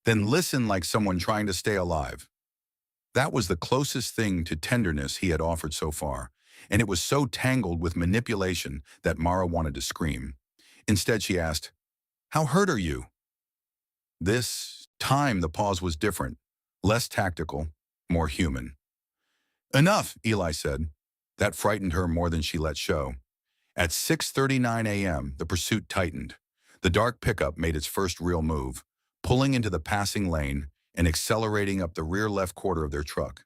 Then listen like someone trying to stay alive." That was the closest thing to tenderness he had offered so far, and it was so tangled with manipulation that Mara wanted to scream. Instead, she asked, "How hurt are you?" This time, the pause was different, less tactical, more human. "Enough," Eli said. That frightened her more than she let show. At 6:39 a.m., the pursuit tightened. The dark pickup made its first real move, pulling into the passing lane and accelerating up the rear left quarter of their truck.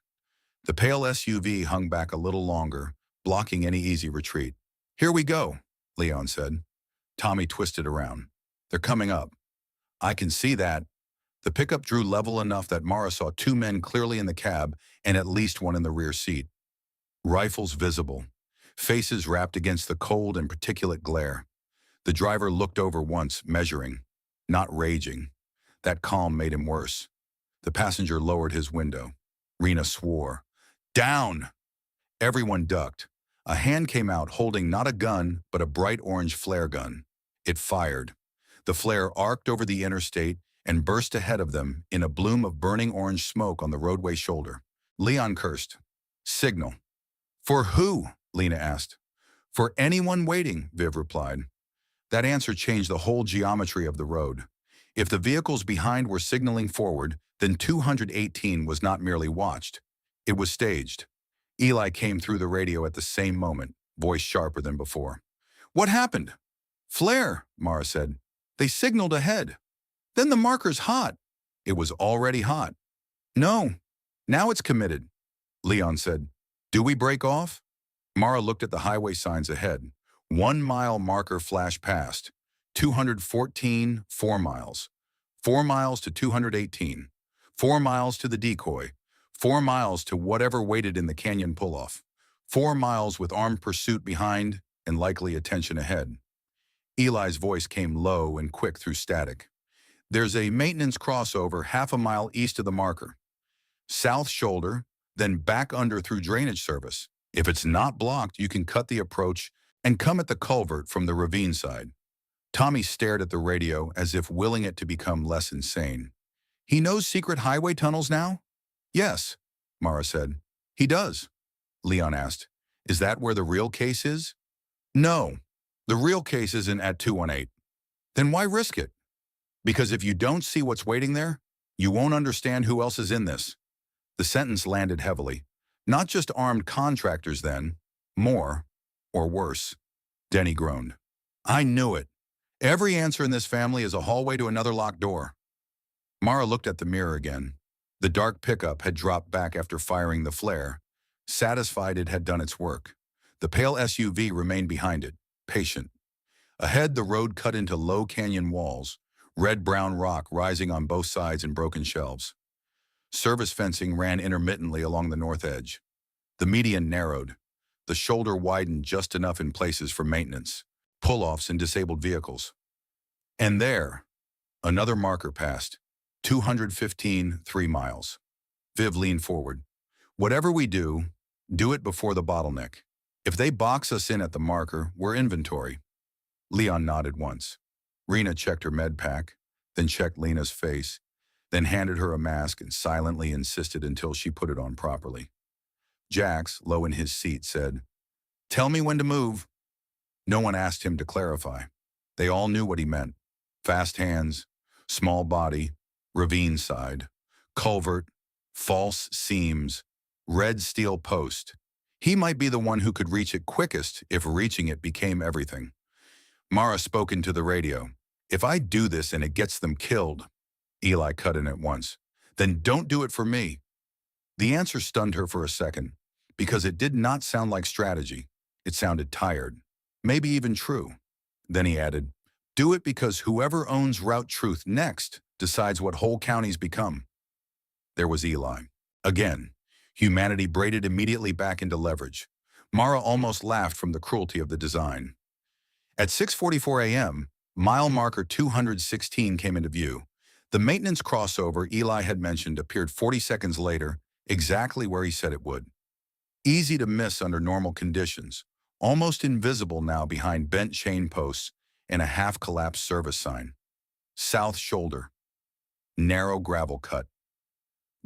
The pale SUV hung back a little longer, blocking any easy retreat. "Here we go," Leon said. Tommy twisted around. "They're coming up." "I can see that." The pickup drew level enough that Mara saw two men clearly in the cab and at least one in the rear seat. Rifles visible, faces wrapped against the cold and particulate glare. The driver looked over once, measuring, not raging. That calm made him worse. The passenger lowered his window. Rena swore. "Down!" Everyone ducked. A hand came out holding not a gun, but a bright orange flare gun. It fired. The flare arced over the interstate and burst ahead of them in a bloom of burning orange smoke on the roadway shoulder. Leon cursed. "Signal." "For who?" Lena asked. "For anyone waiting," Viv replied. That answer changed the whole geometry of the road. If the vehicles behind were signaling forward, then 218 was not merely watched. It was staged. Eli came through the radio at the same moment, voice sharper than before. "What happened?" "Flare," Mara said. "They signaled ahead." "Then the marker's hot." "It was already hot." "No, now it's committed." Leon said, "Do we break off?" Mara looked at the highway signs ahead. 1 mile marker flashed past. 214, 4 miles. 4 miles to 218. 4 miles to the decoy. 4 miles to whatever waited in the canyon pull-off. 4 miles with armed pursuit behind and likely attention ahead. Eli's voice came low and quick through static. "There's a maintenance crossover half a mile east of the marker. South shoulder, then back under through drainage service. If it's not blocked, you can cut the approach and come at the culvert from the ravine side." Tommy stared at the radio as if willing it to become less insane. He knows secret highway tunnels now? Yes, Mara said. He does. Leon asked. Is that where the real case is? No, the real case isn't at 218. Then why risk it? Because if you don't see what's waiting there, you won't understand who else is in this. The sentence landed heavily. Not just armed contractors then, more, or worse. Denny groaned. I knew it. Every answer in this family is a hallway to another locked door. Mara looked at the mirror again. The dark pickup had dropped back after firing the flare, satisfied it had done its work. The pale SUV remained behind it, patient. Ahead, the road cut into low canyon walls, red-brown rock rising on both sides in broken shelves. Service fencing ran intermittently along the north edge. The median narrowed. The shoulder widened just enough in places for maintenance, pull-offs and disabled vehicles. And there, another marker passed. 215, 3 miles. Viv leaned forward. Whatever we do it before the bottleneck. If they box us in at the marker, we're inventory. Leon nodded once. Rena checked her med pack, then checked Lena's face, then handed her a mask and silently insisted until she put it on properly. Jax, low in his seat, said, Tell me when to move. No one asked him to clarify. They all knew what he meant. Fast hands, small body, ravine side, culvert, false seams, red steel post. He might be the one who could reach it quickest if reaching it became everything. Mara spoke into the radio. If I do this and it gets them killed, Eli cut in at once, then don't do it for me. The answer stunned her for a second, because it did not sound like strategy. It sounded tired, maybe even true. Then he added, do it because whoever owns Route Truth next decides what whole counties become. There was Eli. Again, humanity braided immediately back into leverage. Mara almost laughed from the cruelty of the design. At 6:44 a.m., mile marker 216 came into view. The maintenance crossover Eli had mentioned appeared 40 seconds later, exactly where he said it would. Easy to miss under normal conditions, almost invisible now behind bent chain posts and a half-collapsed service sign. South shoulder. Narrow gravel cut.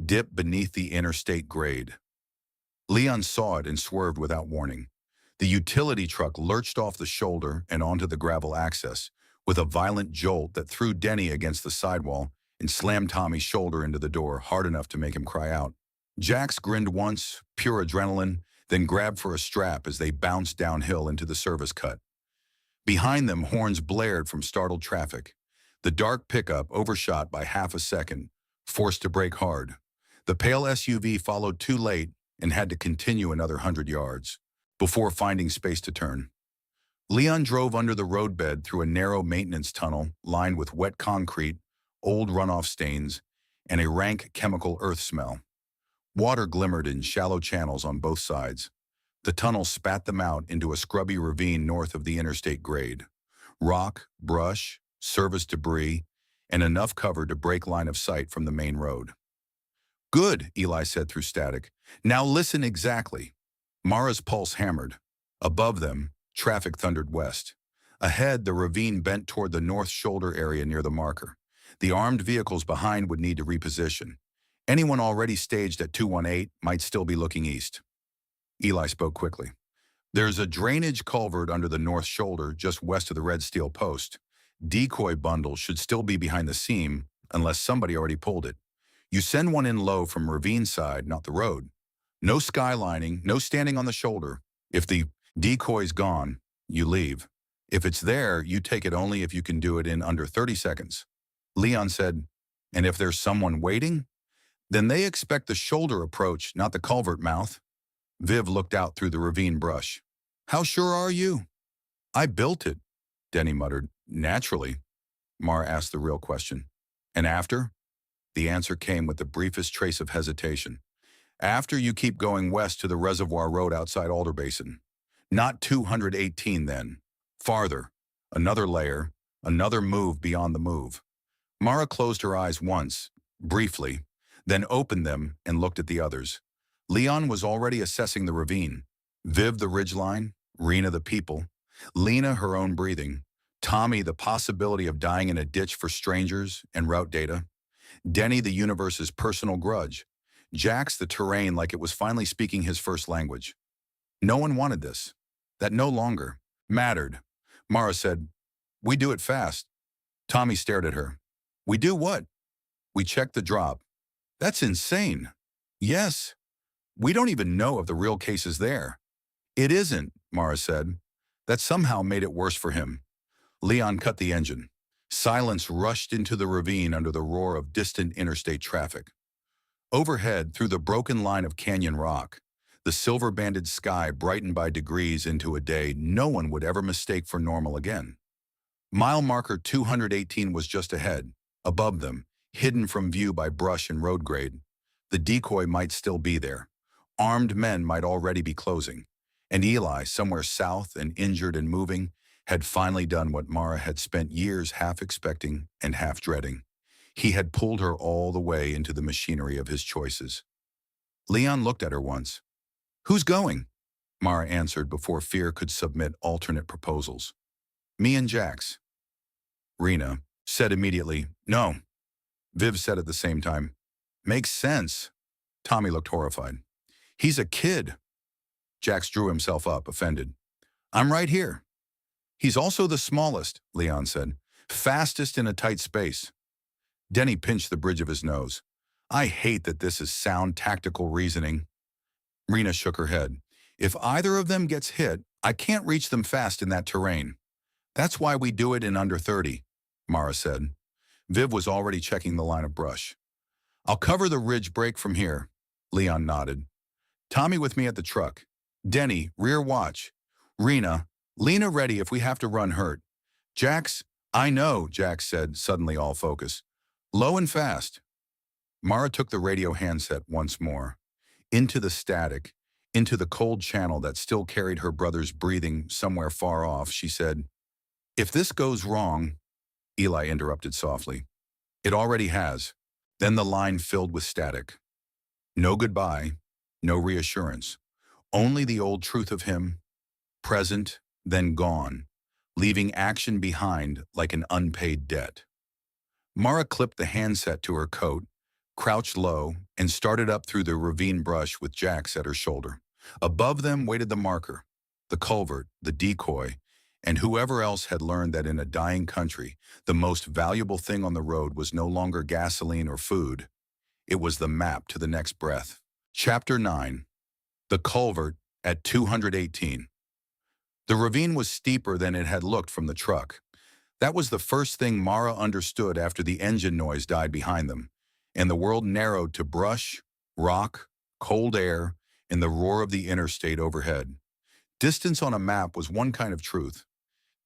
Dip beneath the interstate grade. Leon saw it and swerved without warning. The utility truck lurched off the shoulder and onto the gravel access, with a violent jolt that threw Denny against the sidewall and slammed Tommy's shoulder into the door hard enough to make him cry out. Jax grinned once, pure adrenaline, then grabbed for a strap as they bounced downhill into the service cut. Behind them, horns blared from startled traffic. The dark pickup, overshot by half a second, forced to brake hard. The pale SUV followed too late and had to continue another 100 yards before finding space to turn. Leon drove under the roadbed through a narrow maintenance tunnel lined with wet concrete, old runoff stains, and a rank chemical earth smell. Water glimmered in shallow channels on both sides. The tunnel spat them out into a scrubby ravine north of the interstate grade. Rock, brush, service debris, and enough cover to break line of sight from the main road. Good, Eli said through static. Now listen exactly. Mara's pulse hammered. Above them, traffic thundered west. Ahead, the ravine bent toward the north shoulder area near the marker. The armed vehicles behind would need to reposition. Anyone already staged at 218 might still be looking east. Eli spoke quickly. There's a drainage culvert under the north shoulder just west of the red steel post. Decoy bundle should still be behind the seam unless somebody already pulled it. You send one in low from ravine side, not the road. No skylining, no standing on the shoulder. If the decoy's gone, you leave. If it's there, you take it only if you can do it in under 30 seconds. Leon said, and if there's someone waiting? Then they expect the shoulder approach, not the culvert mouth. Viv looked out through the ravine brush. How sure are you? I built it, Denny muttered. Naturally. Mara asked the real question. And after? The answer came with the briefest trace of hesitation. After you keep going west to the reservoir road outside Alder Basin. Not 218 then. Farther. Another layer. Another move beyond the move. Mara closed her eyes once, briefly, then opened them and looked at the others. Leon was already assessing the ravine. Viv the ridgeline, Rena the people, Lena her own breathing, Tommy the possibility of dying in a ditch for strangers and route data. Denny, the universe's personal grudge. Jax, the terrain like it was finally speaking his first language. No one wanted this. That no longer mattered. Mara said, "We do it fast." Tommy stared at her. "We do what?" "We check the drop." "That's insane." "Yes. We don't even know if the real case is there." "It isn't," Mara said. That somehow made it worse for him. Leon cut the engine. Silence rushed into the ravine under the roar of distant interstate traffic. Overhead, through the broken line of canyon rock, the silver-banded sky brightened by degrees into a day no one would ever mistake for normal again. Mile marker 218 was just ahead, above them, hidden from view by brush and road grade. The decoy might still be there. Armed men might already be closing. And Eli, somewhere south and injured and moving, had finally done what Mara had spent years half expecting and half dreading. He had pulled her all the way into the machinery of his choices. Leon looked at her once. "Who's going?" Mara answered before fear could submit alternate proposals. "Me and Jax." Rena said immediately, "No." Viv said at the same time, "Makes sense." Tommy looked horrified. "He's a kid." Jax drew himself up, offended. "I'm right here." "He's also the smallest," Leon said. "Fastest in a tight space." Denny pinched the bridge of his nose. "I hate that this is sound tactical reasoning." Rena shook her head. "If either of them gets hit, I can't reach them fast in that terrain." "That's why we do it in under 30, Mara said. Viv was already checking the line of brush. "I'll cover the ridge break from here," Leon nodded. "Tommy with me at the truck. Denny, rear watch. Rena, Lena ready if we have to run hurt. Jax." "I know," Jax said, suddenly all focus. "Low and fast." Mara took the radio handset once more. Into the static, into the cold channel that still carried her brother's breathing somewhere far off, she said, "If this goes wrong," Eli interrupted softly. "It already has." Then the line filled with static. No goodbye, no reassurance. Only the old truth of him, present, then gone, leaving action behind like an unpaid debt. Mara clipped the handset to her coat, crouched low, and started up through the ravine brush with Jax at her shoulder. Above them waited the marker, the culvert, the decoy, and whoever else had learned that in a dying country, the most valuable thing on the road was no longer gasoline or food. It was the map to the next breath. Chapter 9. The culvert at 218. The ravine was steeper than it had looked from the truck. That was the first thing Mara understood after the engine noise died behind them, and the world narrowed to brush, rock, cold air, and the roar of the interstate overhead. Distance on a map was one kind of truth.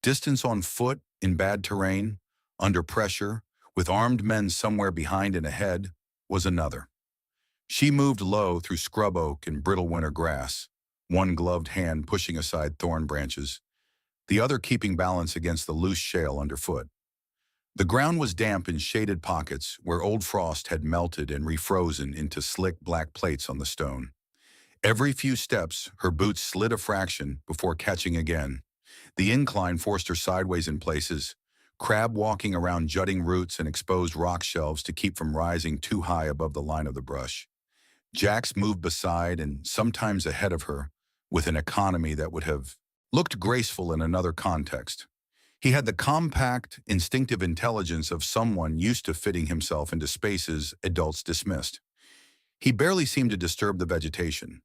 Distance on foot, in bad terrain, under pressure, with armed men somewhere behind and ahead, was another. She moved low through scrub oak and brittle winter grass, one gloved hand pushing aside thorn branches, the other keeping balance against the loose shale underfoot. The ground was damp in shaded pockets where old frost had melted and refrozen into slick black plates on the stone. Every few steps, her boots slid a fraction before catching again. The incline forced her sideways in places, crab walking around jutting roots and exposed rock shelves to keep from rising too high above the line of the brush. Jax moved beside and sometimes ahead of her, with an economy that would have looked graceful in another context. He had the compact, instinctive intelligence of someone used to fitting himself into spaces adults dismissed. He barely seemed to disturb the vegetation.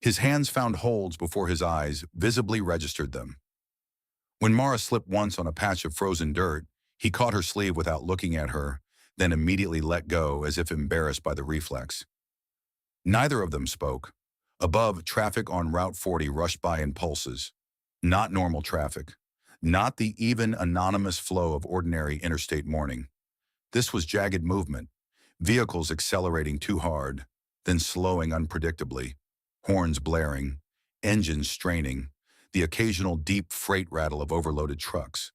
His hands found holds before his eyes visibly registered them. When Mara slipped once on a patch of frozen dirt, he caught her sleeve without looking at her, then immediately let go as if embarrassed by the reflex. Neither of them spoke. Above, traffic on Route 40 rushed by in pulses. Not normal traffic. Not the even anonymous flow of ordinary interstate morning. This was jagged movement. Vehicles accelerating too hard, then slowing unpredictably. Horns blaring, engines straining, the occasional deep freight rattle of overloaded trucks.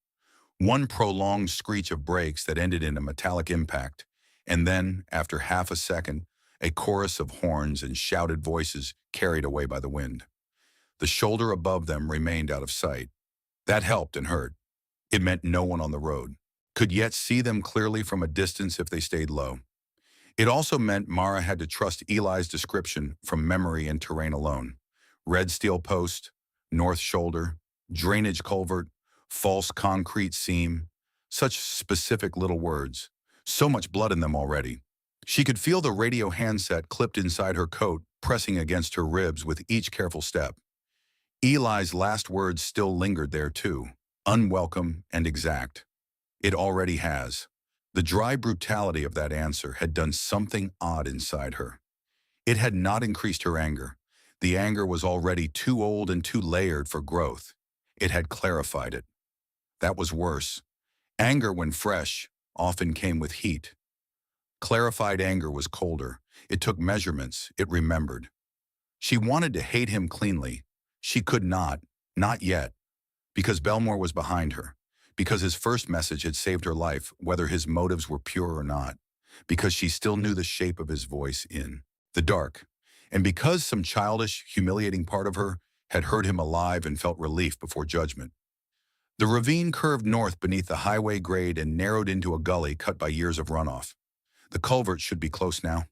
One prolonged screech of brakes that ended in a metallic impact, and then, after half a second, a chorus of horns and shouted voices carried away by the wind. The shoulder above them remained out of sight. That helped and hurt. It meant no one on the road. Could yet see them clearly from a distance if they stayed low. It also meant Mara had to trust Eli's description from memory and terrain alone. Red steel post, north shoulder, drainage culvert, false concrete seam. Such specific little words. So much blood in them already. She could feel the radio handset clipped inside her coat, pressing against her ribs with each careful step. Eli's last words still lingered there too, unwelcome and exact. It already has. The dry brutality of that answer had done something odd inside her. It had not increased her anger. The anger was already too old and too layered for growth. It had clarified it. That was worse. Anger, when fresh, often came with heat. Clarified anger was colder. It took measurements. It remembered. She wanted to hate him cleanly. She could not yet, because Belmore was behind her, because his first message had saved her life, whether his motives were pure or not, because she still knew the shape of his voice in the dark, and because some childish, humiliating part of her had heard him alive and felt relief before judgment. The ravine curved north beneath the highway grade and narrowed into a gully cut by years of runoff. The culvert should be close now.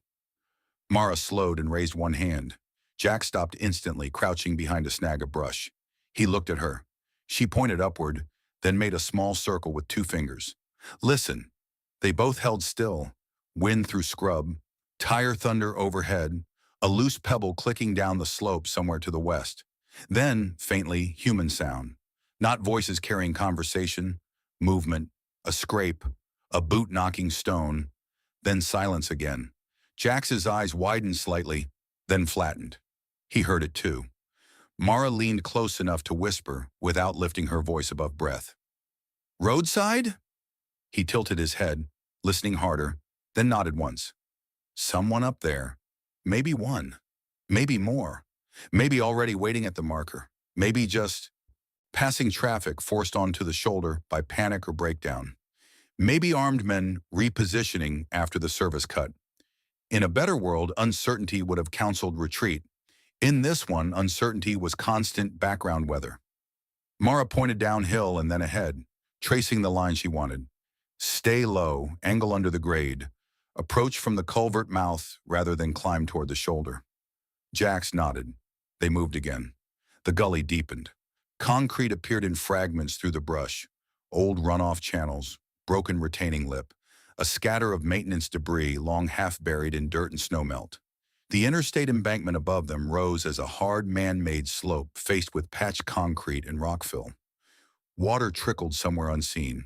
Mara slowed and raised one hand. Jack stopped instantly, crouching behind a snag of brush. He looked at her. She pointed upward, then made a small circle with two fingers. Listen. They both held still. Wind through scrub, tire thunder overhead, a loose pebble clicking down the slope somewhere to the west. Then, faintly, human sound. Not voices carrying conversation, movement, a scrape, a boot knocking stone. Then silence again. Jack's eyes widened slightly, then flattened. He heard it too. Mara leaned close enough to whisper without lifting her voice above breath. Roadside? He tilted his head, listening harder, then nodded once. Someone up there. Maybe one. Maybe more. Maybe already waiting at the marker. Maybe just passing traffic forced onto the shoulder by panic or breakdown. Maybe armed men repositioning after the service cut. In a better world, uncertainty would have counseled retreat. In this one, uncertainty was constant background weather. Mara pointed downhill and then ahead, tracing the line she wanted. Stay low, angle under the grade. Approach from the culvert mouth rather than climb toward the shoulder. Jax nodded. They moved again. The gully deepened. Concrete appeared in fragments through the brush. Old runoff channels, broken retaining lip, a scatter of maintenance debris long half buried in dirt and snowmelt. The interstate embankment above them rose as a hard man-made slope faced with patched concrete and rockfill. Water trickled somewhere unseen.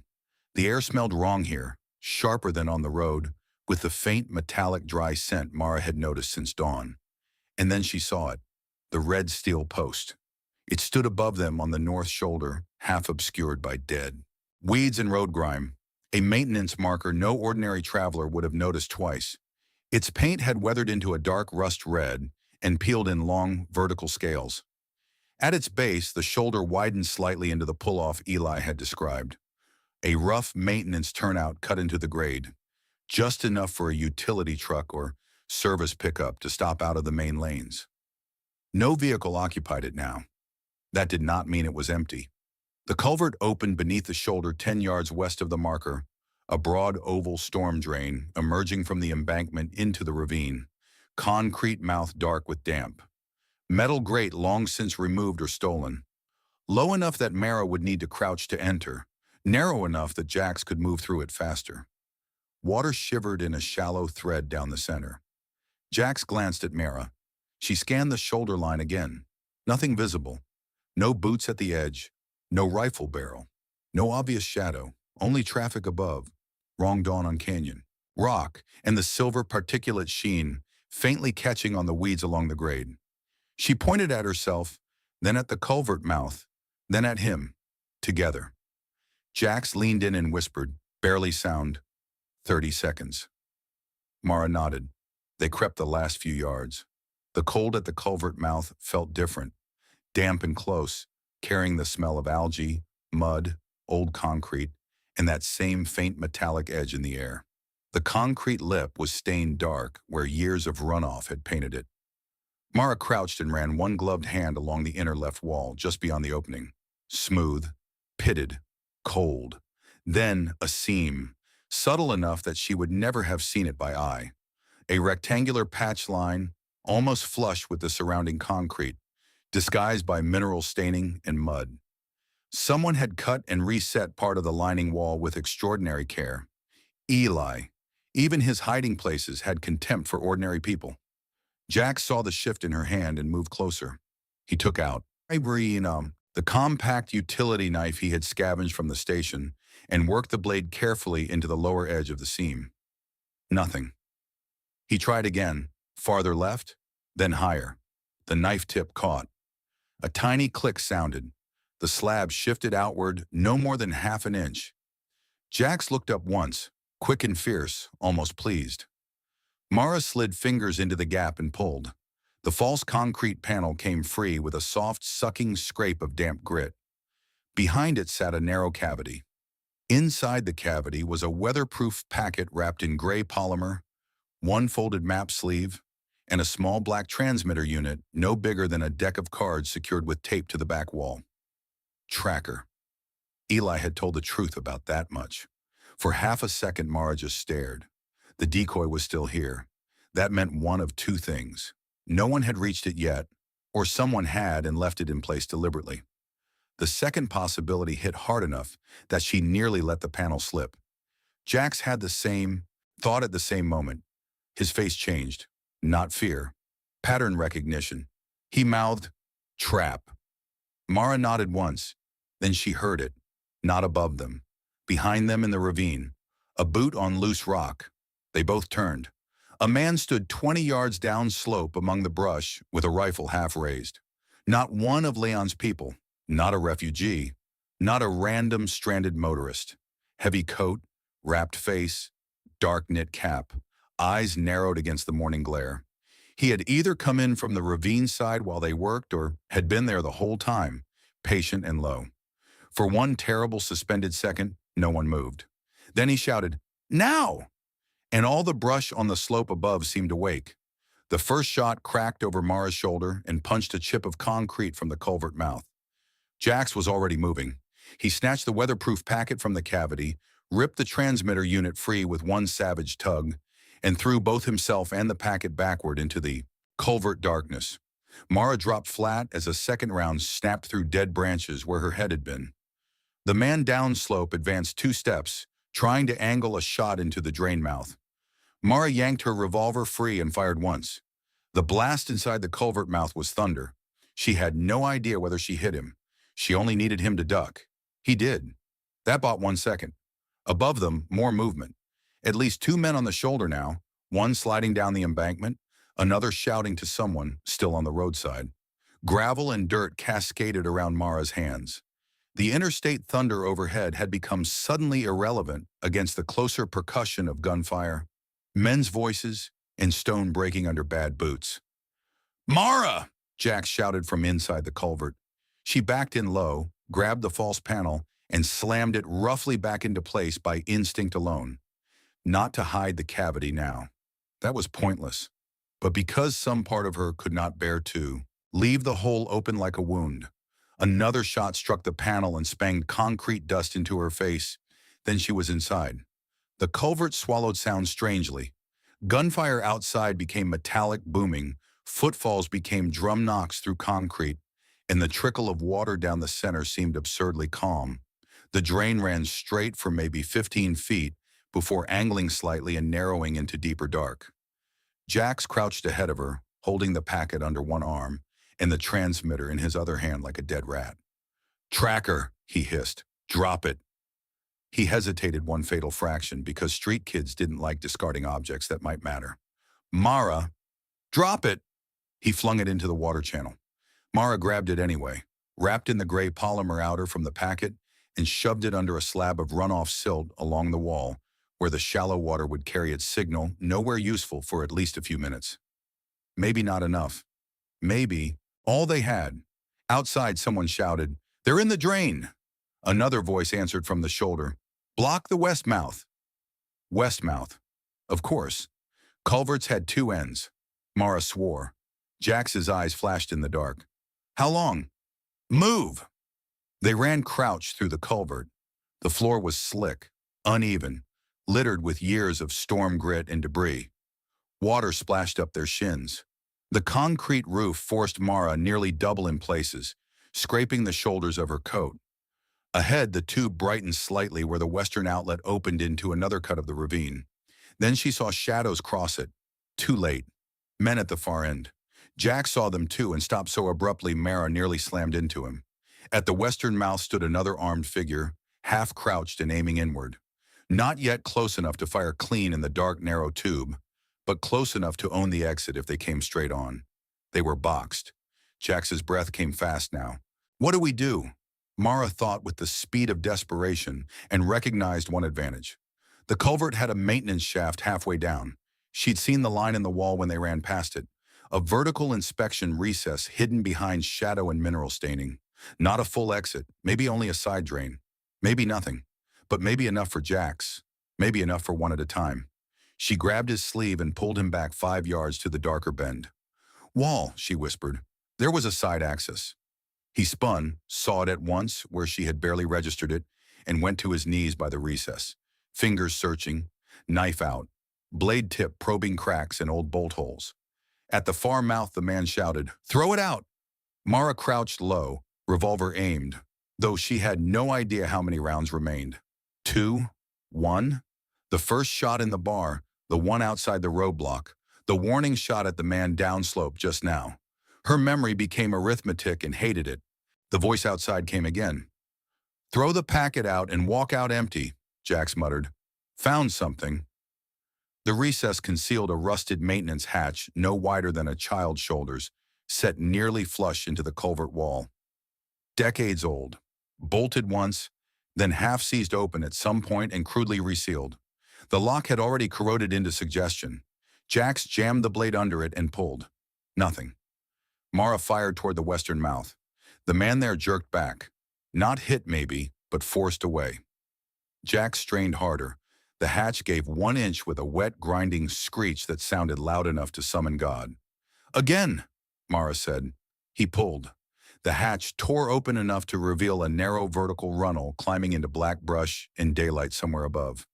The air smelled wrong here, sharper than on the road, with the faint metallic dry scent Mara had noticed since dawn. And then she saw it, the red steel post. It stood above them on the north shoulder, half obscured by dead weeds and road grime, a maintenance marker no ordinary traveler would have noticed twice. Its paint had weathered into a dark rust red and peeled in long, vertical scales. At its base, the shoulder widened slightly into the pull-off Eli had described. A rough maintenance turnout cut into the grade, just enough for a utility truck or service pickup to stop out of the main lanes. No vehicle occupied it now. That did not mean it was empty. The culvert opened beneath the shoulder 10 yards west of the marker, a broad oval storm drain emerging from the embankment into the ravine, concrete mouth dark with damp. Metal grate long since removed or stolen. Low enough that Mara would need to crouch to enter, narrow enough that Jax could move through it faster. Water shivered in a shallow thread down the center. Jax glanced at Mara. She scanned the shoulder line again. Nothing visible. No boots at the edge. No rifle barrel. No obvious shadow. Only traffic above. Wrong dawn on canyon. Rock, and the silver particulate sheen, faintly catching on the weeds along the grade. She pointed at herself, then at the culvert mouth, then at him. Together. Jax leaned in and whispered, barely sound, 30 seconds. Mara nodded. They crept the last few yards. The cold at the culvert mouth felt different, damp and close, carrying the smell of algae, mud, old concrete, and that same faint metallic edge in the air. The concrete lip was stained dark where years of runoff had painted it. Mara crouched and ran one gloved hand along the inner left wall just beyond the opening. Smooth, pitted, cold. Then a seam, subtle enough that she would never have seen it by eye. a rectangular patch line almost flush with the surrounding concrete, disguised by mineral staining and mud. Someone had cut and reset part of the lining wall with extraordinary care. Eli, even his hiding places, had contempt for ordinary people. Jack saw the shift in her hand and moved closer. He took out the compact utility knife he had scavenged from the station and worked the blade carefully into the lower edge of the seam. Nothing. He tried again, farther left, then higher. The knife tip caught. A tiny click sounded. The slab shifted outward no more than half an inch. Jax looked up once, quick and fierce, almost pleased. Mara slid fingers into the gap and pulled. The false concrete panel came free with a soft, sucking scrape of damp grit. Behind it sat a narrow cavity. Inside the cavity was a weatherproof packet wrapped in gray polymer, one folded map sleeve, and a small black transmitter unit no bigger than a deck of cards secured with tape to the back wall. Tracker. Eli had told the truth about that much. For half a second, Mara just stared. The decoy was still here. That meant one of two things. No one had reached it yet, or someone had and left it in place deliberately. The second possibility hit hard enough that she nearly let the panel slip. Jax had the same thought at the same moment. His face changed. Not fear. Pattern recognition. He mouthed, "Trap." Mara nodded once. Then she heard it. Not above them. Behind them in the ravine. A boot on loose rock. They both turned. A man stood 20 yards downslope among the brush with a rifle half raised. Not one of Leon's people. Not a refugee. Not a random stranded motorist. Heavy coat, wrapped face, dark knit cap. Eyes narrowed against the morning glare. He had either come in from the ravine side while they worked or had been there the whole time, patient and low. For one terrible suspended second, no one moved. Then he shouted, "Now!" And all the brush on the slope above seemed awake. The first shot cracked over Mara's shoulder and punched a chip of concrete from the culvert mouth. Jax was already moving. He snatched the weatherproof packet from the cavity, ripped the transmitter unit free with one savage tug, and threw both himself and the packet backward into the culvert darkness. Mara dropped flat as a second round snapped through dead branches where her head had been. The man downslope advanced 2 steps, trying to angle a shot into the drain mouth. Mara yanked her revolver free and fired once. The blast inside the culvert mouth was thunder. She had no idea whether she hit him. She only needed him to duck. He did. That bought 1 second. Above them, more movement. At least 2 men on the shoulder now, one sliding down the embankment, another shouting to someone still on the roadside. Gravel and dirt cascaded around Mara's hands. The interstate thunder overhead had become suddenly irrelevant against the closer percussion of gunfire, men's voices, and stone breaking under bad boots. "Mara!" Jack shouted from inside the culvert. She backed in low, grabbed the false panel, and slammed it roughly back into place by instinct alone. Not to hide the cavity now. That was pointless. But because some part of her could not bear to leave the hole open like a wound. Another shot struck the panel and spanged concrete dust into her face. Then she was inside. The culvert swallowed sound strangely. Gunfire outside became metallic booming, footfalls became drum knocks through concrete, and the trickle of water down the center seemed absurdly calm. The drain ran straight for maybe 15 feet before angling slightly and narrowing into deeper dark. Jax crouched ahead of her, holding the packet under one arm and the transmitter in his other hand like a dead rat. "Tracker," he hissed. "Drop it." He hesitated one fatal fraction because street kids didn't like discarding objects that might matter. "Mara, drop it!" He flung it into the water channel. Mara grabbed it anyway, wrapped in the gray polymer outer from the packet, and shoved it under a slab of runoff silt along the wall, where the shallow water would carry its signal, nowhere useful for at least a few minutes. Maybe not enough. Maybe all they had. Outside, someone shouted, "They're in the drain!" Another voice answered from the shoulder, "Block the west mouth." West mouth. Of course. Culverts had 2 ends. Mara swore. Jax's eyes flashed in the dark. "How long?" "Move!" They ran crouched through the culvert. The floor was slick, uneven, littered with years of storm grit and debris. Water splashed up their shins. The concrete roof forced Mara nearly double in places, scraping the shoulders of her coat. Ahead, the tube brightened slightly where the western outlet opened into another cut of the ravine. Then she saw shadows cross it. Too late. Men at the far end. Jack saw them too and stopped so abruptly Mara nearly slammed into him. At the western mouth stood another armed figure, half crouched and aiming inward. Not yet close enough to fire clean in the dark, narrow tube, but close enough to own the exit if they came straight on. They were boxed. Jax's breath came fast now. What do we do? Mara thought with the speed of desperation and recognized one advantage. The culvert had a maintenance shaft halfway down. She'd seen the line in the wall when they ran past it. A vertical inspection recess hidden behind shadow and mineral staining. Not a full exit, maybe only a side drain. Maybe nothing, but maybe enough for Jax. Maybe enough for one at a time. She grabbed his sleeve and pulled him back 5 yards to the darker bend. Wall, she whispered. There was a side access. He spun, saw it at once where she had barely registered it, and went to his knees by the recess. Fingers searching, knife out, blade tip probing cracks and old bolt holes. At the far mouth, the man shouted, "Throw it out!" Mara crouched low, revolver aimed, though she had no idea how many rounds remained. 2, 1. The first shot in the bar, the one outside the roadblock, the warning shot at the man downslope just now. Her memory became arithmetic and hated it. The voice outside came again. "Throw the packet out and walk out empty," Jax muttered. "Found something." The recess concealed a rusted maintenance hatch no wider than a child's shoulders, set nearly flush into the culvert wall. Decades old, bolted once, then half seized open at some point and crudely resealed. The lock had already corroded into suggestion. Jax jammed the blade under it and pulled. Nothing. Mara fired toward the western mouth. The man there jerked back. Not hit maybe, but forced away. Jax strained harder. The hatch gave 1 inch with a wet, grinding screech that sounded loud enough to summon God. "Again," Mara said. He pulled. The hatch tore open enough to reveal a narrow vertical runnel climbing into black brush and daylight somewhere above.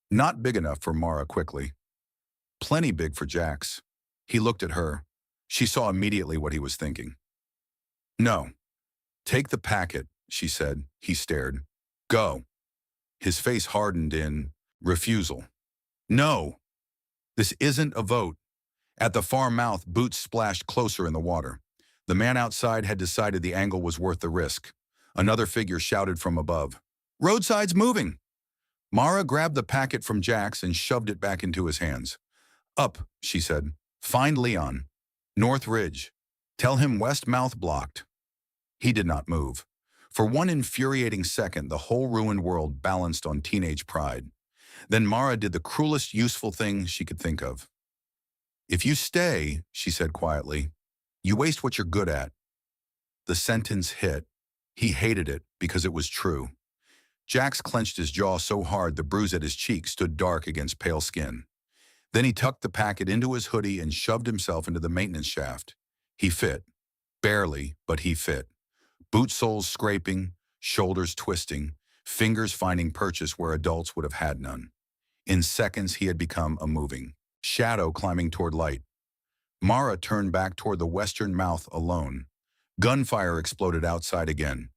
Not big enough for Mara quickly. Plenty big for Jax. He looked at her. She saw immediately what he was thinking. "No. Take the packet," she said. He stared. "Go." His face hardened in refusal. "No. This isn't a vote." At the far mouth, boots splashed closer in the water. The man outside had decided the angle was worth the risk. Another figure shouted from above, "Roadside's moving!" Mara grabbed the packet from Jax and shoved it back into his hands. "Up," she said. "Find Leon. North Ridge. Tell him west mouth blocked." He did not move. For one infuriating second, the whole ruined world balanced on teenage pride. Then Mara did the cruelest useful thing she could think of. "If you stay," she said quietly, "you waste what you're good at." The sentence hit. He hated it because it was true. Jax clenched his jaw so hard the bruise at his cheek stood dark against pale skin. Then he tucked the packet into his hoodie and shoved himself into the maintenance shaft. He fit. Barely, but he fit. Boot soles scraping, shoulders twisting, fingers finding purchase where adults would have had none. In seconds, he had become a moving shadow climbing toward light. Mara turned back toward the western mouth alone. Gunfire exploded outside again.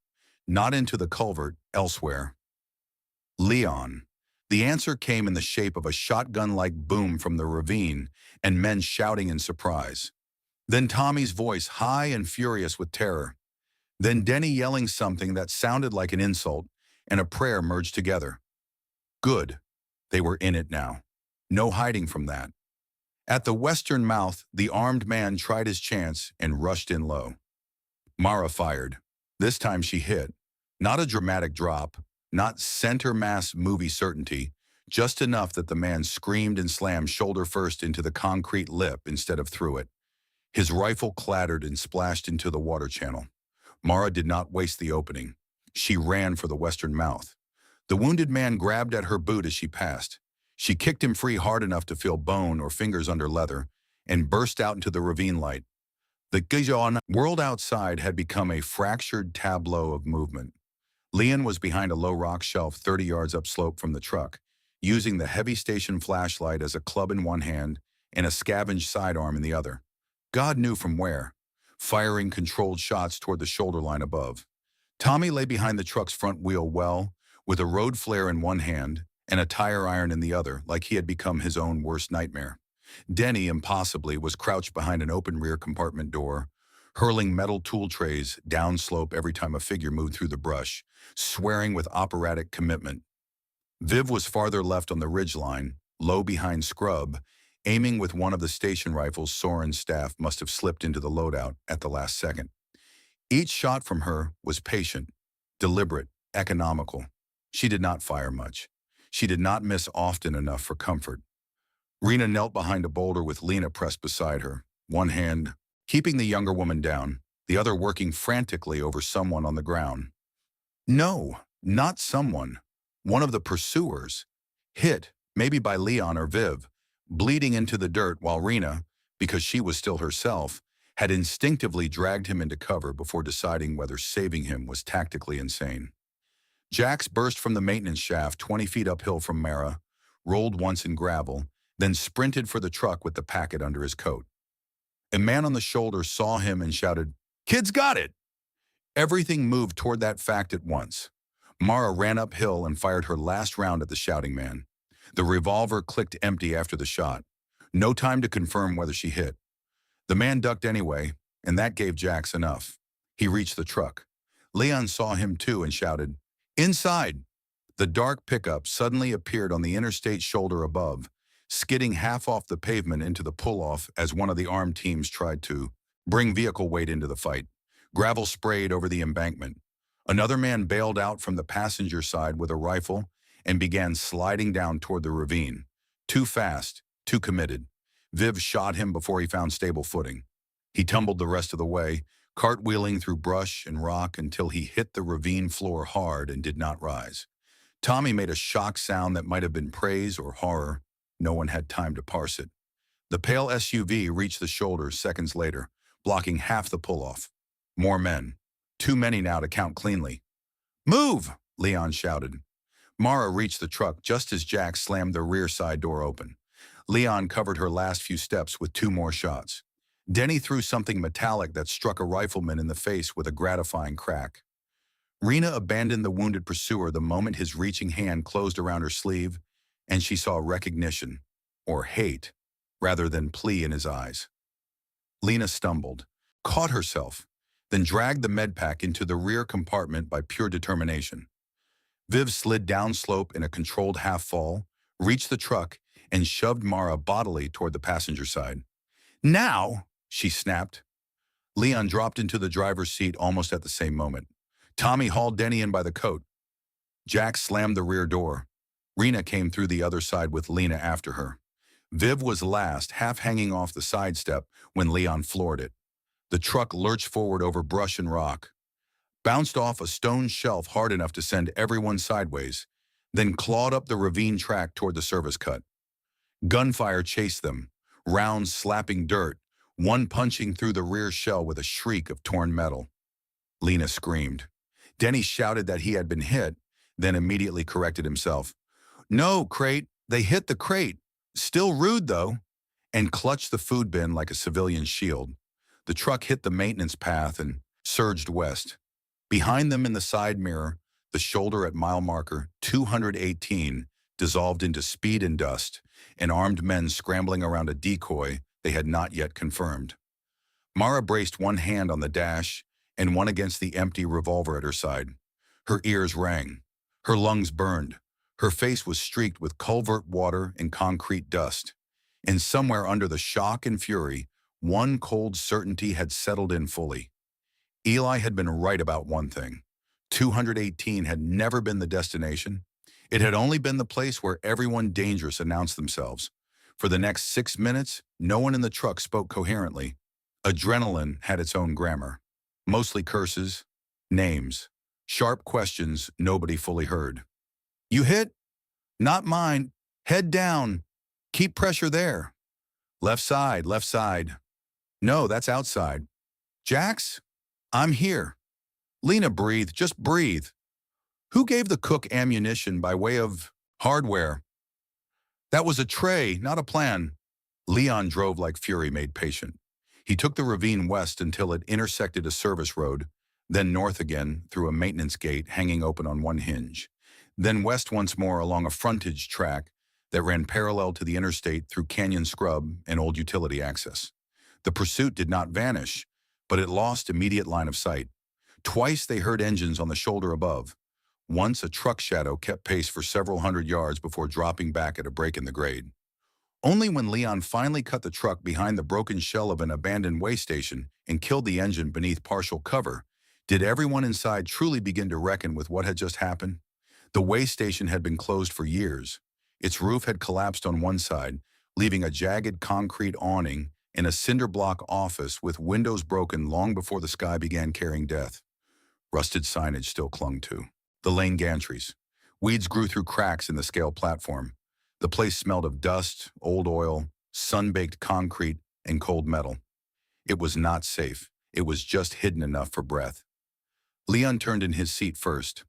Not into the culvert, elsewhere. Leon. The answer came in the shape of a shotgun-like boom from the ravine and men shouting in surprise. Then Tommy's voice, high and furious with terror. Then Denny yelling something that sounded like an insult, and a prayer merged together. Good. They were in it now. No hiding from that. At the western mouth, the armed man tried his chance and rushed in low. Mara fired. This time she hit. Not a dramatic drop, not center mass movie certainty, just enough that the man screamed and slammed shoulder first into the concrete lip instead of through it. His rifle clattered and splashed into the water channel. Mara did not waste the opening. She ran for the western mouth. The wounded man grabbed at her boot as she passed. She kicked him free hard enough to feel bone or fingers under leather and burst out into the ravine light. The Gijon world outside had become a fractured tableau of movement. Leon was behind a low rock shelf 30 yards upslope from the truck, using the heavy station flashlight as a club in one hand and a scavenged sidearm in the other. God knew from where, firing controlled shots toward the shoulder line above. Tommy lay behind the truck's front wheel with a road flare in one hand and a tire iron in the other, like he had become his own worst nightmare. Denny, impossibly, was crouched behind an open rear compartment door, hurling metal tool trays downslope every time a figure moved through the brush, swearing with operatic commitment. Viv was farther left on the ridgeline, low behind Scrub, aiming with one of the station rifles Soren's staff must have slipped into the loadout at the last second. Each shot from her was patient, deliberate, economical. She did not fire much. She did not miss often enough for comfort. Rena knelt behind a boulder with Lena pressed beside her, one hand keeping the younger woman down, the other working frantically over someone on the ground. No, not someone. One of the pursuers, hit, maybe by Leon or Viv, bleeding into the dirt while Rena, because she was still herself, had instinctively dragged him into cover before deciding whether saving him was tactically insane. Jax burst from the maintenance shaft 20 feet uphill from Mara, rolled once in gravel, then sprinted for the truck with the packet under his coat. A man on the shoulder saw him and shouted, "Kid's got it!" Everything moved toward that fact at once. Mara ran uphill and fired her last round at the shouting man. The revolver clicked empty after the shot. No time to confirm whether she hit. The man ducked anyway, and that gave Jax enough. He reached the truck. Leon saw him too and shouted, "Inside!" The dark pickup suddenly appeared on the interstate shoulder above, skidding half off the pavement into the pull-off as one of the armed teams tried to bring vehicle weight into the fight. Gravel sprayed over the embankment. Another man bailed out from the passenger side with a rifle and began sliding down toward the ravine. Too fast, too committed. Viv shot him before he found stable footing. He tumbled the rest of the way, cartwheeling through brush and rock until he hit the ravine floor hard and did not rise. Tommy made a shocked sound that might have been praise or horror. No one had time to parse it. The pale SUV reached the shoulder seconds later, blocking half the pull-off. More men. Too many now to count cleanly. "Move!" Leon shouted. Mara reached the truck just as Jax slammed the rear side door open. Leon covered her last few steps with 2 more shots. Denny threw something metallic that struck a rifleman in the face with a gratifying crack. Rena abandoned the wounded pursuer the moment his reaching hand closed around her sleeve, and she saw recognition, or hate, rather than plea in his eyes. Lena stumbled, caught herself, then dragged the medpack into the rear compartment by pure determination. Viv slid downslope in a controlled half-fall, reached the truck, and shoved Mara bodily toward the passenger side. "Now!" she snapped. Leon dropped into the driver's seat almost at the same moment. Tommy hauled Denny in by the coat. Jax slammed the rear door. Rena came through the other side with Lena after her. Viv was last, half hanging off the side step when Leon floored it. The truck lurched forward over brush and rock, bounced off a stone shelf hard enough to send everyone sideways, then clawed up the ravine track toward the service cut. Gunfire chased them, rounds slapping dirt, one punching through the rear shell with a shriek of torn metal. Lena screamed. Denny shouted that he had been hit, then immediately corrected himself. "No, crate. They hit the crate. Still rude, though," and clutched the food bin like a civilian shield. The truck hit the maintenance path and surged west. Behind them in the side mirror, the shoulder at mile marker 218 dissolved into speed and dust, and armed men scrambling around a decoy they had not yet confirmed. Mara braced one hand on the dash and one against the empty revolver at her side. Her ears rang. Her lungs burned. Her face was streaked with culvert water and concrete dust. And somewhere under the shock and fury, one cold certainty had settled in fully. Eli had been right about one thing. 218 had never been the destination. It had only been the place where everyone dangerous announced themselves. For the next 6 minutes, no one in the truck spoke coherently. Adrenaline had its own grammar. Mostly curses, names, sharp questions nobody fully heard. "You hit? Not mine. Head down. Keep pressure there. Left side, left side. No, that's outside. Jax? I'm here. Lena, breathe, just breathe. Who gave the cook ammunition by way of hardware? That was a tray, not a plan. Leon drove like fury made patient. He took the ravine west until it intersected a service road, then north again through a maintenance gate hanging open on one hinge, then west once more along a frontage track that ran parallel to the interstate through canyon scrub and old utility access. The pursuit did not vanish, but it lost immediate line of sight. Twice they heard engines on the shoulder above. Once a truck shadow kept pace for several hundred yards before dropping back at a break in the grade. Only when Leon finally cut the truck behind the broken shell of an abandoned way station and killed the engine beneath partial cover did everyone inside truly begin to reckon with what had just happened. The way station had been closed for years. Its roof had collapsed on one side, leaving a jagged concrete awning and a cinder block office with windows broken long before the sky began carrying death. Rusted signage still clung to. The lane gantries. Weeds grew through cracks in the scale platform. The place smelled of dust, old oil, sun-baked concrete, and cold metal. It was not safe. It was just hidden enough for breath. Leon turned in his seat first.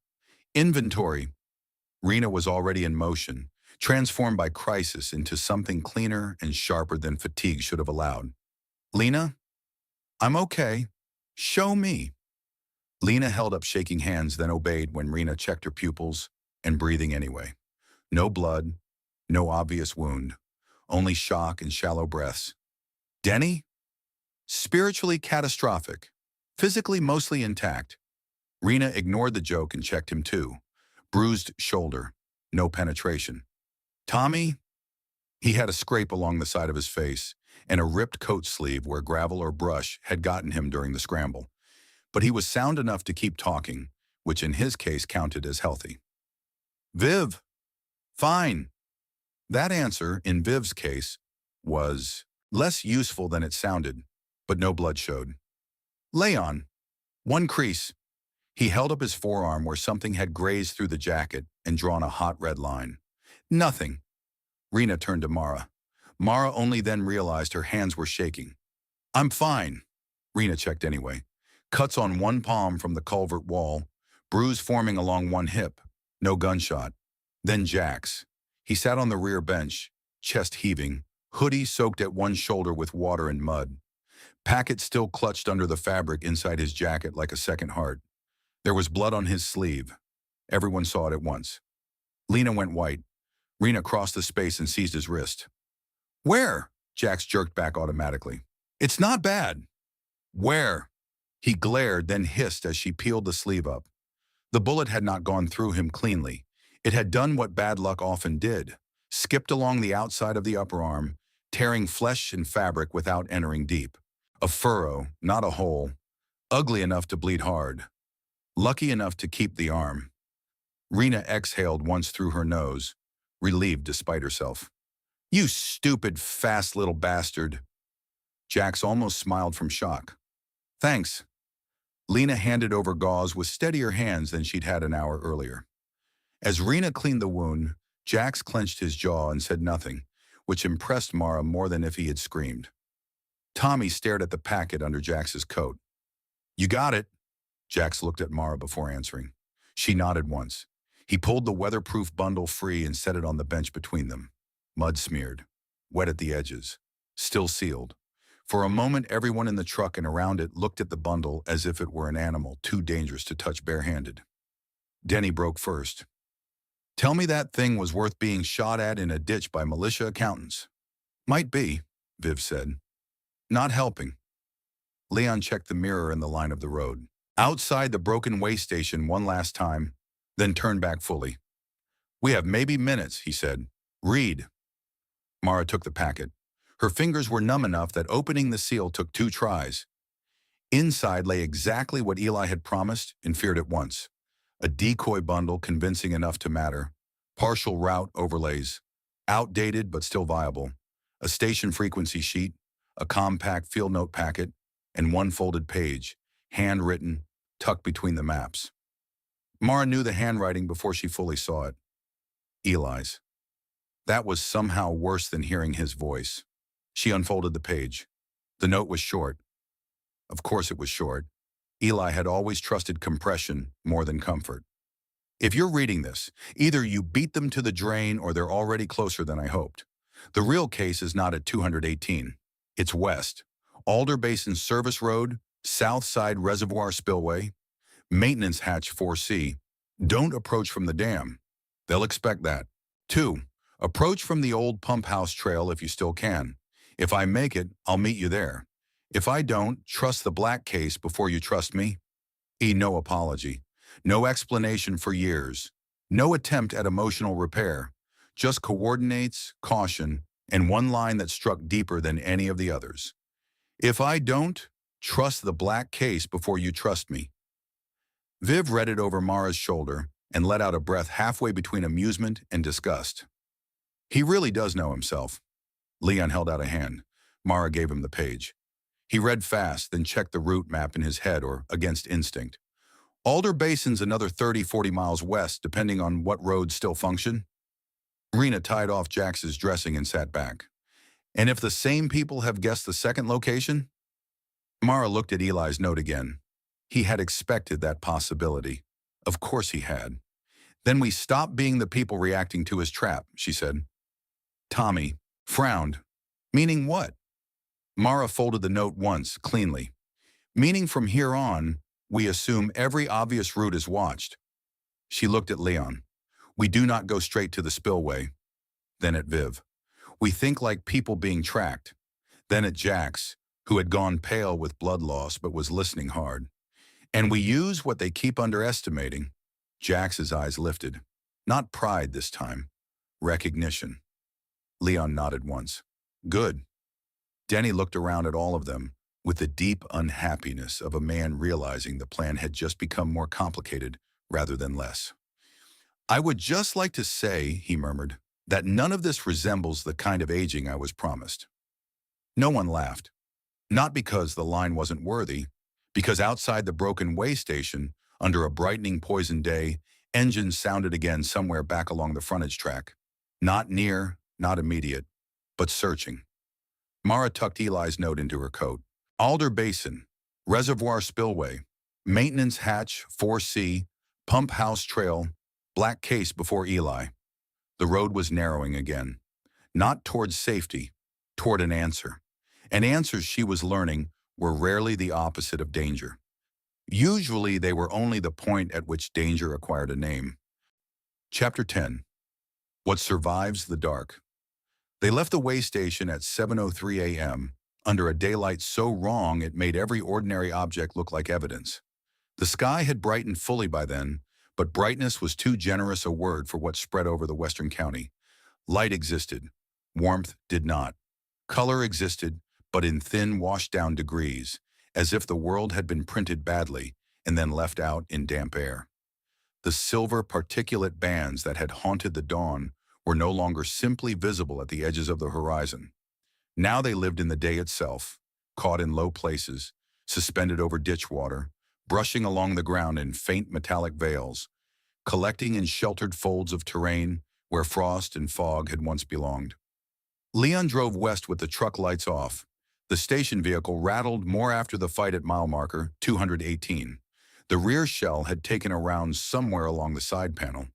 Inventory. Rena was already in motion, transformed by crisis into something cleaner and sharper than fatigue should have allowed. Lena? I'm okay. Show me. Lena held up shaking hands, then obeyed when Rena checked her pupils and breathing anyway. No blood, no obvious wound, only shock and shallow breaths. Denny? Spiritually catastrophic, physically mostly intact. Rena ignored the joke and checked him too. Bruised shoulder, no penetration. Tommy? He had a scrape along the side of his face and a ripped coat sleeve where gravel or brush had gotten him during the scramble. But he was sound enough to keep talking, which in his case counted as healthy. Viv? Fine. That answer, in Viv's case, was less useful than it sounded, but no blood showed. Leon. One crease. He held up his forearm where something had grazed through the jacket and drawn a hot red line. Nothing. Rena turned to Mara. Mara only then realized her hands were shaking. I'm fine. Rena checked anyway. Cuts on one palm from the culvert wall, bruise forming along one hip, no gunshot. Then Jack's. He sat on the rear bench, chest heaving, hoodie soaked at one shoulder with water and mud. Packet still clutched under the fabric inside his jacket like a second heart. There was blood on his sleeve. Everyone saw it at once. Lena went white. Rena crossed the space and seized his wrist. Where? Jax jerked back automatically. It's not bad. Where? He glared, then hissed as she peeled the sleeve up. The bullet had not gone through him cleanly. It had done what bad luck often did, skipped along the outside of the upper arm, tearing flesh and fabric without entering deep. A furrow, not a hole. Ugly enough to bleed hard. Lucky enough to keep the arm. Rena exhaled once through her nose, relieved despite herself. You stupid, fast little bastard. Jax almost smiled from shock. Thanks. Lena handed over gauze with steadier hands than she'd had an hour earlier. As Rena cleaned the wound, Jax clenched his jaw and said nothing, which impressed Mara more than if he had screamed. Tommy stared at the packet under Jax's coat. You got it. Jax looked at Mara before answering. She nodded once. He pulled the weatherproof bundle free and set it on the bench between them. Mud smeared, wet at the edges, still sealed. For a moment, everyone in the truck and around it looked at the bundle as if it were an animal too dangerous to touch barehanded. Denny broke first. Tell me that thing was worth being shot at in a ditch by militia accountants. Might be, Viv said. Not helping. Leon checked the mirror in the line of the road. Outside the broken way station one last time, then turned back fully. We have maybe minutes, he said. Read. Mara took the packet. Her fingers were numb enough that opening the seal took 2 tries. Inside lay exactly what Eli had promised and feared at once. A decoy bundle convincing enough to matter. Partial route overlays. Outdated but still viable. A station frequency sheet. A compact field note packet. And 1 folded page, handwritten, tucked between the maps. Mara knew the handwriting before she fully saw it. Eli's. That was somehow worse than hearing his voice. She unfolded the page. The note was short. Of course it was short. Eli had always trusted compression more than comfort. If you're reading this, either you beat them to the drain or they're already closer than I hoped. The real case is not at 218. It's west. Alder Basin Service Road, South Side Reservoir Spillway, Maintenance Hatch 4C. Don't approach from the dam. They'll expect that. 2. Approach from the old pump house trail if you still can. If I make it, I'll meet you there. If I don't, trust the black case before you trust me. No apology. No explanation for years. No attempt at emotional repair. Just coordinates, caution, and one line that struck deeper than any of the others. If I don't, trust the black case before you trust me. Viv read it over Mara's shoulder and let out a breath halfway between amusement and disgust. He really does know himself. Leon held out a hand. Mara gave him the page. He read fast, then checked the route map in his head or against instinct. Alder Basin's another 30-40 miles west, depending on what roads still function. Rena tied off Jax's dressing and sat back. And if the same people have guessed the second location? Mara looked at Eli's note again. He had expected that possibility. Of course he had. Then we stopped being the people reacting to his trap, she said. Tommy frowned. Meaning what? Mara folded the note once, cleanly. Meaning from here on, we assume every obvious route is watched. She looked at Leon. We do not go straight to the spillway. Then at Viv. We think like people being tracked. Then at Jax, who had gone pale with blood loss but was listening hard. And we use what they keep underestimating. Jax's eyes lifted. Not pride this time. Recognition. Leon nodded once. Good. Denny looked around at all of them with the deep unhappiness of a man realizing the plan had just become more complicated rather than less. I would just like to say, he murmured, that none of this resembles the kind of aging I was promised. No one laughed. Not because the line wasn't worthy, because outside the broken way station, under a brightening poison day, engines sounded again somewhere back along the frontage track. Not near, not immediate, but searching. Mara tucked Eli's note into her coat. Alder Basin, Reservoir Spillway, Maintenance Hatch 4C, Pump House Trail, black case before Eli. The road was narrowing again. Not towards safety, toward an answer. And answers, she was learning, were rarely the opposite of danger. Usually they were only the point at which danger acquired a name. Chapter 10. What Survives the Dark. They left the way station at 7:03 a.m., under a daylight so wrong it made every ordinary object look like evidence. The sky had brightened fully by then, but brightness was too generous a word for what spread over the western county. Light existed. Warmth did not. Color existed, but in thin, washed-down degrees, as if the world had been printed badly and then left out in damp air. The silver particulate bands that had haunted the dawn were no longer simply visible at the edges of the horizon. Now they lived in the day itself, caught in low places, suspended over ditch water, brushing along the ground in faint metallic veils, collecting in sheltered folds of terrain where frost and fog had once belonged. Leon drove west with the truck lights off. The station vehicle rattled more after the fight at mile marker 218. The rear shell had taken a round somewhere along the side panel.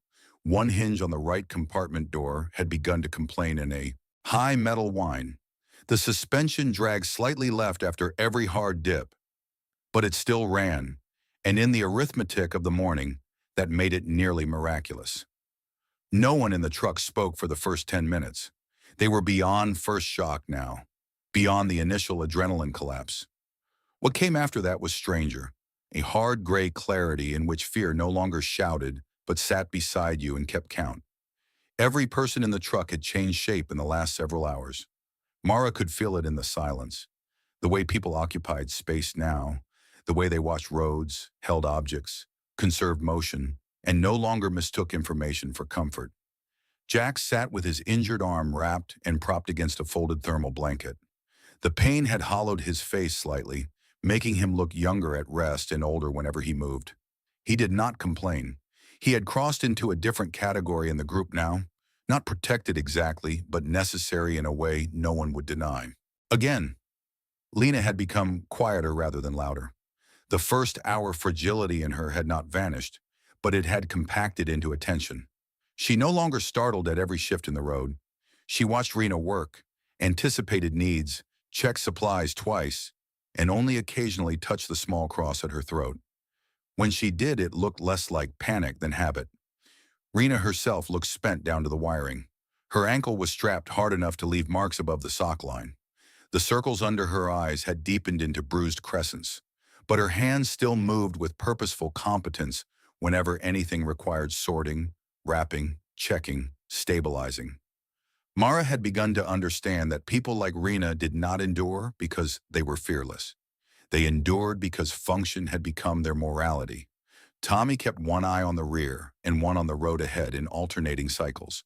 One hinge on the right compartment door had begun to complain in a high metal whine. The suspension dragged slightly left after every hard dip, but it still ran, and in the arithmetic of the morning, that made it nearly miraculous. No one in the truck spoke for the first 10 minutes. They were beyond first shock now, beyond the initial adrenaline collapse. What came after that was stranger, a hard gray clarity in which fear no longer shouted, but sat beside you and kept count. Every person in the truck had changed shape in the last several hours. Mara could feel it in the silence, the way people occupied space now, the way they watched roads, held objects, conserved motion, and no longer mistook information for comfort. Jack sat with his injured arm wrapped and propped against a folded thermal blanket. The pain had hollowed his face slightly, making him look younger at rest and older whenever he moved. He did not complain. He had crossed into a different category in the group now, not protected exactly, but necessary in a way no one would deny. Again, Lena had become quieter rather than louder. The first hour fragility in her had not vanished, but it had compacted into attention. She no longer startled at every shift in the road. She watched Rena work, anticipated needs, checked supplies twice, and only occasionally touched the small cross at her throat. When she did, it looked less like panic than habit. Rena herself looked spent down to the wiring. Her ankle was strapped hard enough to leave marks above the sock line. The circles under her eyes had deepened into bruised crescents, but her hands still moved with purposeful competence whenever anything required sorting, wrapping, checking, stabilizing. Mara had begun to understand that people like Rena did not endure because they were fearless. They endured because function had become their morality. Tommy kept one eye on the rear and one on the road ahead in alternating cycles,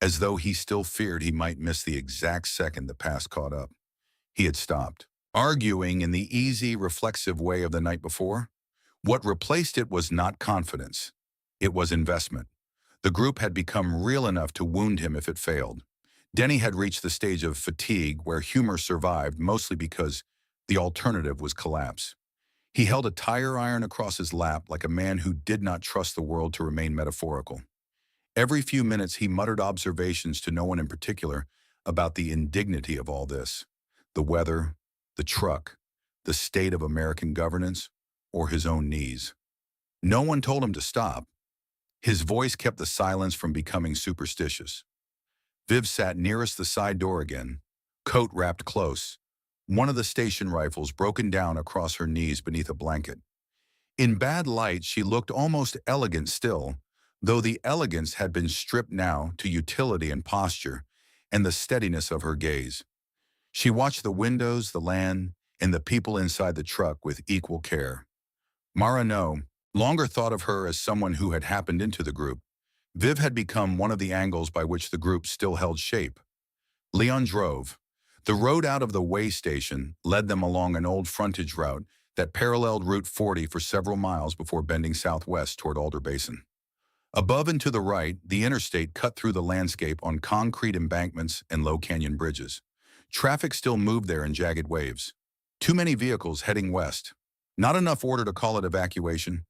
as though he still feared he might miss the exact second the past caught up. He had stopped, arguing in the easy, reflexive way of the night before. What replaced it was not confidence. It was investment. The group had become real enough to wound him if it failed. Denny had reached the stage of fatigue where humor survived mostly because the alternative was collapse. He held a tire iron across his lap like a man who did not trust the world to remain metaphorical. Every few minutes he muttered observations to no one in particular about the indignity of all this. The weather, the truck, the state of American governance, or his own knees. No one told him to stop. His voice kept the silence from becoming superstitious. Viv sat nearest the side door again, coat wrapped close, one of the station rifles broken down across her knees beneath a blanket. In bad light, she looked almost elegant still, though the elegance had been stripped now to utility and posture and the steadiness of her gaze. She watched the windows, the land, and the people inside the truck with equal care. Mara no longer thought of her as someone who had happened into the group. Viv had become one of the angles by which the group still held shape. Leon drove. The road out of the way station led them along an old frontage route that paralleled Route 40 for several miles before bending southwest toward Alder Basin. Above and to the right, the interstate cut through the landscape on concrete embankments and low canyon bridges. Traffic still moved there in jagged waves. Too many vehicles heading west. Not enough order to call it evacuation.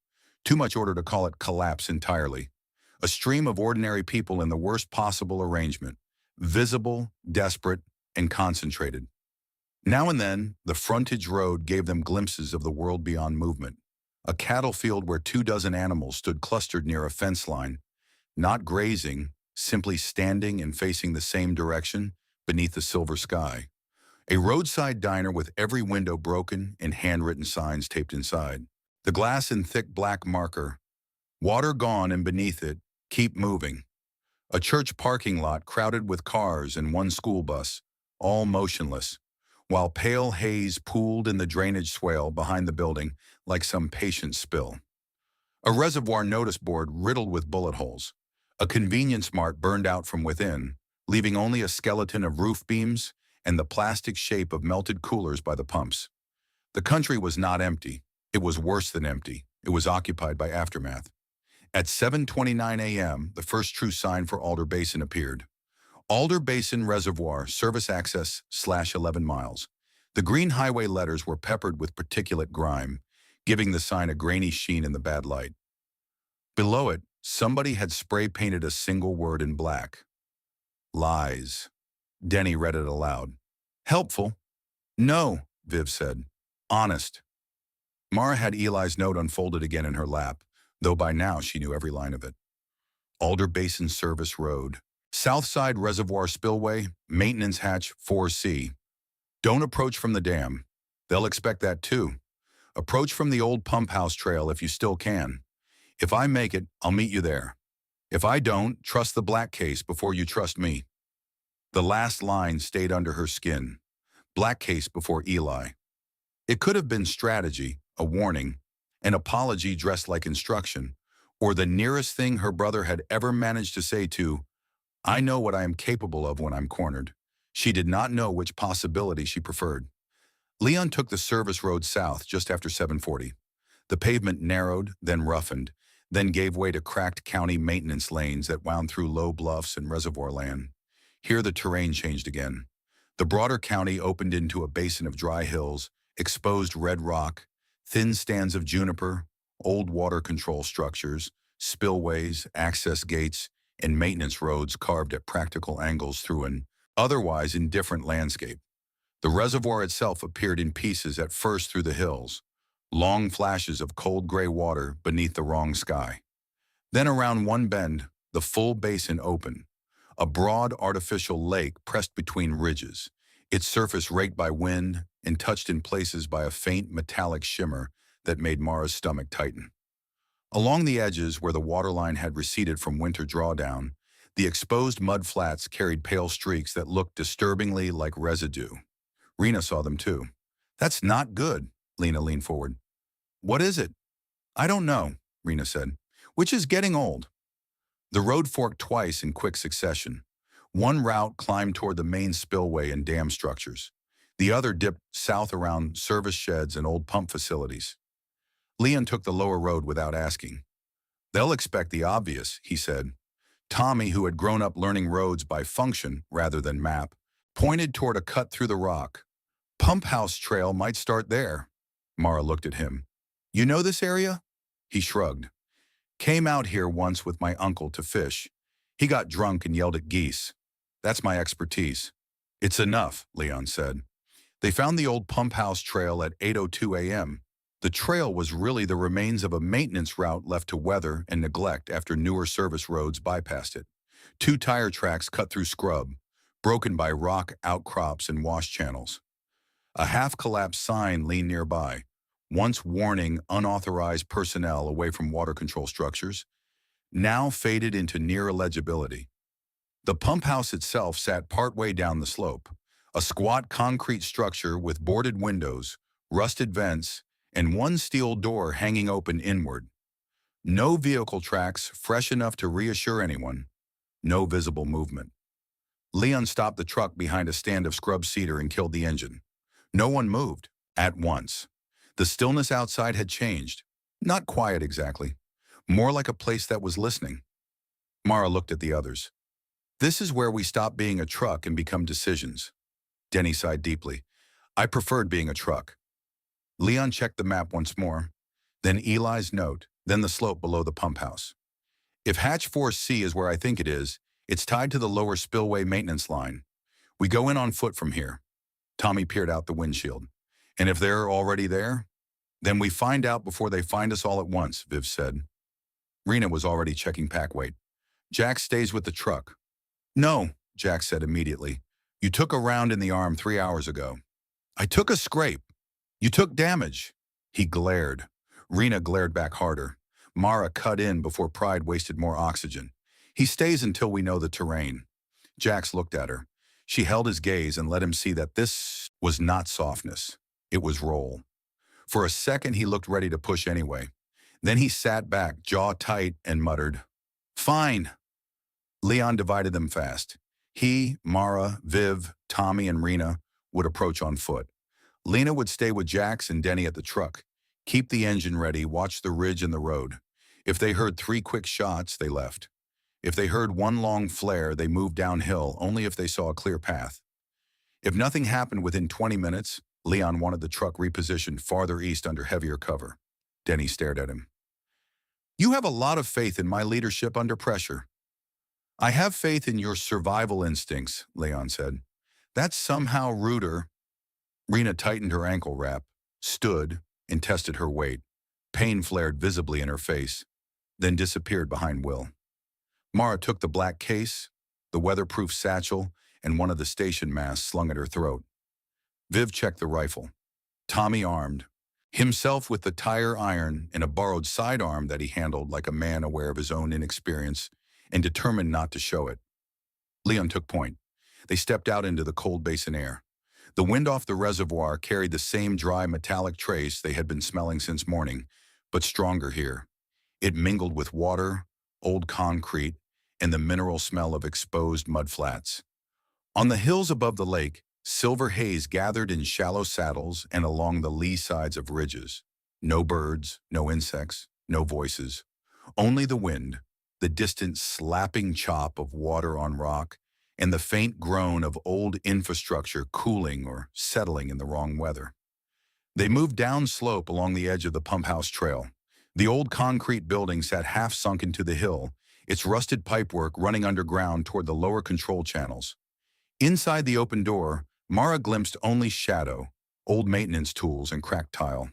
Too much order to call it collapse entirely. A stream of ordinary people in the worst possible arrangement. Visible, desperate, and concentrated. Now and then, the frontage road gave them glimpses of the world beyond movement. A cattle field where 24 animals stood clustered near a fence line, not grazing, simply standing and facing the same direction beneath the silver sky. A roadside diner with every window broken and handwritten signs taped inside. The glass in thick black marker. Water gone, and beneath it, keep moving. A church parking lot crowded with cars and one school bus, all motionless, while pale haze pooled in the drainage swale behind the building like some patient spill. A reservoir notice board riddled with bullet holes. A convenience mart burned out from within, leaving only a skeleton of roof beams and the plastic shape of melted coolers by the pumps. The country was not empty. It was worse than empty. It was occupied by aftermath. At 7:29 a.m., the first true sign for Alder Basin appeared. Alder Basin Reservoir, service access /11 miles. The green highway letters were peppered with particulate grime, giving the sign a grainy sheen in the bad light. Below it, somebody had spray-painted a single word in black. Lies. Denny read it aloud. Helpful? No, Viv said. Honest. Mara had Eli's note unfolded again in her lap, though by now she knew every line of it. Alder Basin Service Road. Southside Reservoir Spillway, Maintenance Hatch 4C. Don't approach from the dam. They'll expect that too. Approach from the old pump house trail if you still can. If I make it, I'll meet you there. If I don't, trust the black case before you trust me. The last line stayed under her skin. Black case before Eli. It could have been strategy, a warning, an apology dressed like instruction, or the nearest thing her brother had ever managed to say to, I know what I am capable of when I'm cornered. She did not know which possibility she preferred. Leon took the service road south just after 7:40. The pavement narrowed, then roughened, then gave way to cracked county maintenance lanes that wound through low bluffs and reservoir land. Here the terrain changed again. The broader county opened into a basin of dry hills, exposed red rock, thin stands of juniper, old water control structures, spillways, access gates, and maintenance roads carved at practical angles through an otherwise indifferent landscape. The reservoir itself appeared in pieces at first through the hills, long flashes of cold gray water beneath the wrong sky. Then around one bend, the full basin opened, a broad artificial lake pressed between ridges, its surface raked by wind and touched in places by a faint metallic shimmer that made Mara's stomach tighten. Along the edges where the waterline had receded from winter drawdown, the exposed mud flats carried pale streaks that looked disturbingly like residue. Rena saw them too. "That's not good," Lena leaned forward. "What is it?" "I don't know," Rena said, "which is getting old." The road forked twice in quick succession. One route climbed toward the main spillway and dam structures. The other dipped south around service sheds and old pump facilities. Leon took the lower road without asking. "They'll expect the obvious," he said. Tommy, who had grown up learning roads by function rather than map, pointed toward a cut through the rock. "Pump House Trail might start there." Mara looked at him. "You know this area?" He shrugged. "Came out here once with my uncle to fish. He got drunk and yelled at geese. That's my expertise." "It's enough," Leon said. They found the old Pump House Trail at 8:02 a.m. The trail was really the remains of a maintenance route left to weather and neglect after newer service roads bypassed it. 2 tire tracks cut through scrub, broken by rock outcrops and wash channels. A half-collapsed sign leaned nearby, once warning unauthorized personnel away from water control structures, now faded into near illegibility. The pump house itself sat partway down the slope, a squat concrete structure with boarded windows, rusted vents, and one steel door hanging open inward. No vehicle tracks fresh enough to reassure anyone. No visible movement. Leon stopped the truck behind a stand of scrub cedar and killed the engine. No one moved, at once. The stillness outside had changed. Not quiet exactly. More like a place that was listening. Mara looked at the others. "This is where we stop being a truck and become decisions." Denny sighed deeply. "I preferred being a truck." Leon checked the map once more, then Eli's note, then the slope below the pump house. "If Hatch 4C is where I think it is, it's tied to the lower spillway maintenance line. We go in on foot from here." Tommy peered out the windshield. "And if they're already there?" "Then we find out before they find us all at once," Viv said. Rena was already checking pack weight. "Jack stays with the truck." "No," Jack said immediately. "You took a round in the arm 3 hours ago." "I took a scrape." "You took damage." He glared. Rena glared back harder. Mara cut in before pride wasted more oxygen. "He stays until we know the terrain." Jax looked at her. She held his gaze and let him see that this was not softness. It was roll. For a second, he looked ready to push anyway. Then he sat back, jaw tight, and muttered, "Fine." Leon divided them fast. He, Mara, Viv, Tommy, and Rena would approach on foot. Lena would stay with Jax and Denny at the truck. Keep the engine ready, watch the ridge and the road. If they heard 3 quick shots, they left. If they heard 1 long flare, they moved downhill only if they saw a clear path. If nothing happened within 20 minutes, Leon wanted the truck repositioned farther east under heavier cover. Denny stared at him. "You have a lot of faith in my leadership under pressure." "I have faith in your survival instincts," Leon said. "That's somehow ruder." Rena tightened her ankle wrap, stood, and tested her weight. Pain flared visibly in her face, then disappeared behind Will. Mara took the black case, the weatherproof satchel, and one of the station masks slung at her throat. Viv checked the rifle. Tommy armed, himself with the tire iron and a borrowed sidearm that he handled like a man aware of his own inexperience and determined not to show it. Leon took point. They stepped out into the cold basin air. The wind off the reservoir carried the same dry metallic trace they had been smelling since morning, but stronger here. It mingled with water, old concrete, and the mineral smell of exposed mud flats. On the hills above the lake, silver haze gathered in shallow saddles and along the lee sides of ridges. No birds, no insects, no voices. Only the wind, the distant slapping chop of water on rock, and the faint groan of old infrastructure cooling or settling in the wrong weather. They moved downslope along the edge of the pump house trail. The old concrete building sat half sunk into the hill, its rusted pipework running underground toward the lower control channels. Inside the open door, Mara glimpsed only shadow, old maintenance tools, and cracked tile.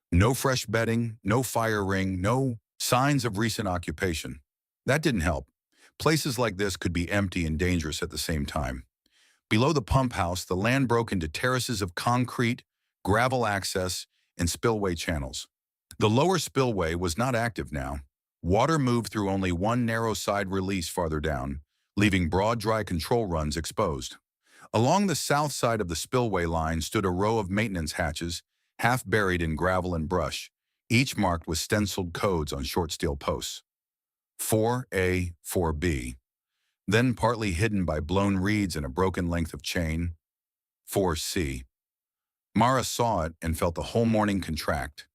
No fresh bedding, no fire ring, no signs of recent occupation. That didn't help. Places like this could be empty and dangerous at the same time. Below the pump house, the land broke into terraces of concrete, gravel access, and spillway channels. The lower spillway was not active now. Water moved through only one narrow side release farther down, leaving broad, dry control runs exposed. Along the south side of the spillway line stood a row of maintenance hatches, half buried in gravel and brush, each marked with stenciled codes on short steel posts. 4A, 4B. Then partly hidden by blown reeds and a broken length of chain, 4C. Mara saw it and felt the whole morning contract.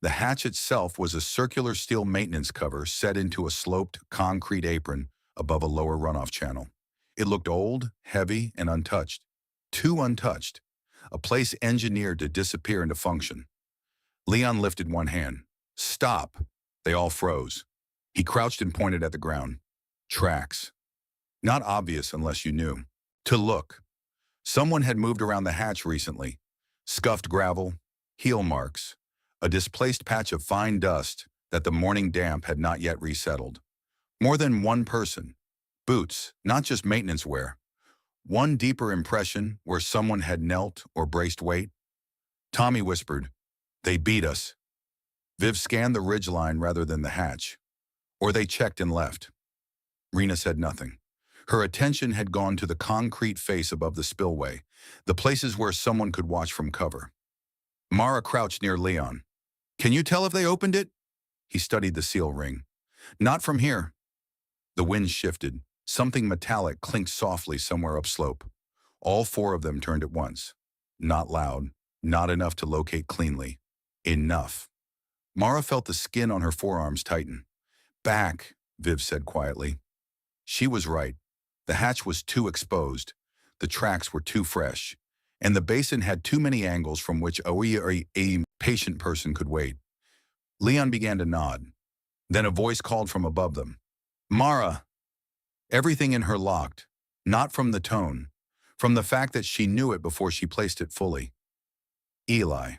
The hatch itself was a circular steel maintenance cover set into a sloped concrete apron above a lower runoff channel. It looked old, heavy, and untouched. Too untouched. A place engineered to disappear into function. Leon lifted one hand. Stop. They all froze. He crouched and pointed at the ground. Tracks. Not obvious unless you knew. To look. Someone had moved around the hatch recently. Scuffed gravel, heel marks, a displaced patch of fine dust that the morning damp had not yet resettled. More than one person. Boots, not just maintenance wear. One deeper impression where someone had knelt or braced weight. Tommy whispered, "They beat us." Viv scanned the ridgeline rather than the hatch. Or they checked and left. Rena said nothing. Her attention had gone to the concrete face above the spillway, the places where someone could watch from cover. Mara crouched near Leon. "Can you tell if they opened it?" He studied the seal ring. "Not from here." The wind shifted. Something metallic clinked softly somewhere upslope. All four of them turned at once. Not loud, not enough to locate cleanly. Enough. Mara felt the skin on her forearms tighten. "Back," Viv said quietly. She was right. The hatch was too exposed. The tracks were too fresh. And the basin had too many angles from which a patient person could wait. Leon began to nod. Then a voice called from above them. "Mara!" Everything in her locked, not from the tone, from the fact that she knew it before she placed it fully. Eli.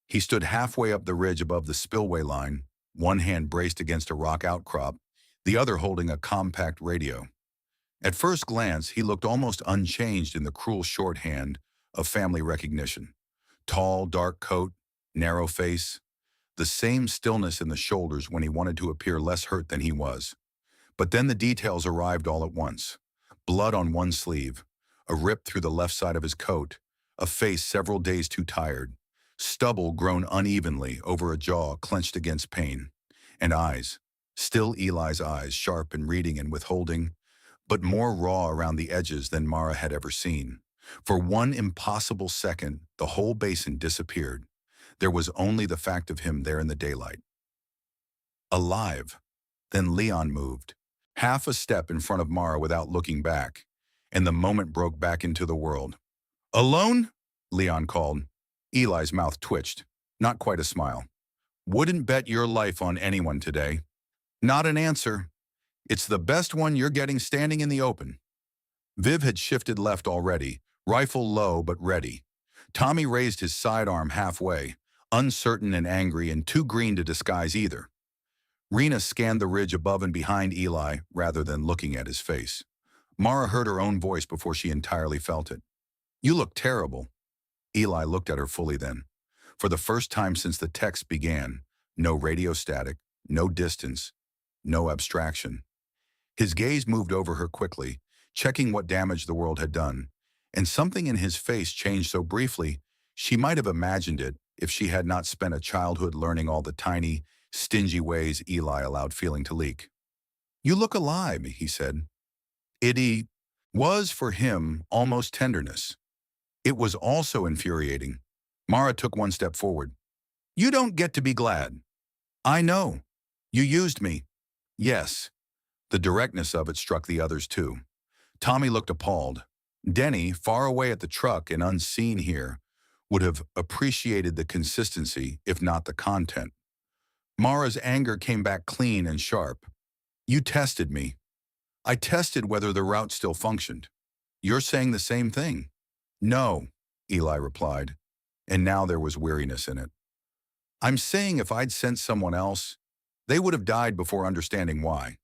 He stood halfway up the ridge above the spillway line, one hand braced against a rock outcrop, the other holding a compact radio. At first glance, he looked almost unchanged in the cruel shorthand of family recognition. Tall, dark coat, narrow face, the same stillness in the shoulders when he wanted to appear less hurt than he was. But then the details arrived all at once. Blood on one sleeve, a rip through the left side of his coat, a face several days too tired, stubble grown unevenly over a jaw clenched against pain, and eyes, still Eli's eyes, sharp and reading and withholding, but more raw around the edges than Mara had ever seen. For one impossible second, the whole basin disappeared. There was only the fact of him there in the daylight. Alive. Then Leon moved. Half a step in front of Mara without looking back, and the moment broke back into the world. "Alone?" Leon called. Eli's mouth twitched. Not quite a smile. "Wouldn't bet your life on anyone today." "Not an answer. It's the best one you're getting standing in the open." Viv had shifted left already, rifle low but ready. Tommy raised his sidearm halfway, uncertain and angry and too green to disguise either. Rena scanned the ridge above and behind Eli rather than looking at his face. Mara heard her own voice before she entirely felt it. "You look terrible." Eli looked at her fully then. For the first time since the text began, no radio static, no distance, no abstraction. His gaze moved over her quickly, checking what damage the world had done, and something in his face changed so briefly she might have imagined it if she had not spent a childhood learning all the tiny, stingy ways Eli allowed feeling to leak. "You look alive," he said. It was, for him, almost tenderness. It was also infuriating. Mara took one step forward. "You don't get to be glad." "I know. You used me." "Yes." The directness of it struck the others too. Tommy looked appalled. Denny, far away at the truck and unseen here, would have appreciated the consistency, if not the content. Mara's anger came back clean and sharp. You tested me. I tested whether the route still functioned. You're saying the same thing. No, Eli replied, and now there was weariness in it. I'm saying if I'd sent someone else, they would have died before understanding why.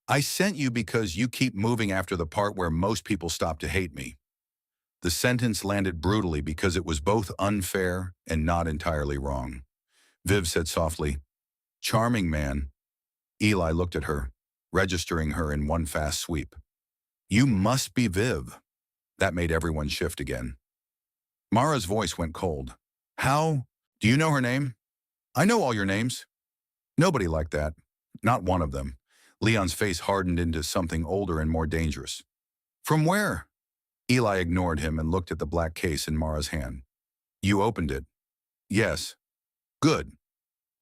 I sent you because you keep moving after the part where most people stop to hate me. The sentence landed brutally because it was both unfair and not entirely wrong. Viv said softly, "Charming man." Eli looked at her, registering her in one fast sweep. "You must be Viv." That made everyone shift again. Mara's voice went cold. "How? Do you know her name?" "I know all your names." Nobody like that. Not one of them. Leon's face hardened into something older and more dangerous. "From where?" Eli ignored him and looked at the black case in Mara's hand. "You opened it." "Yes." "Good.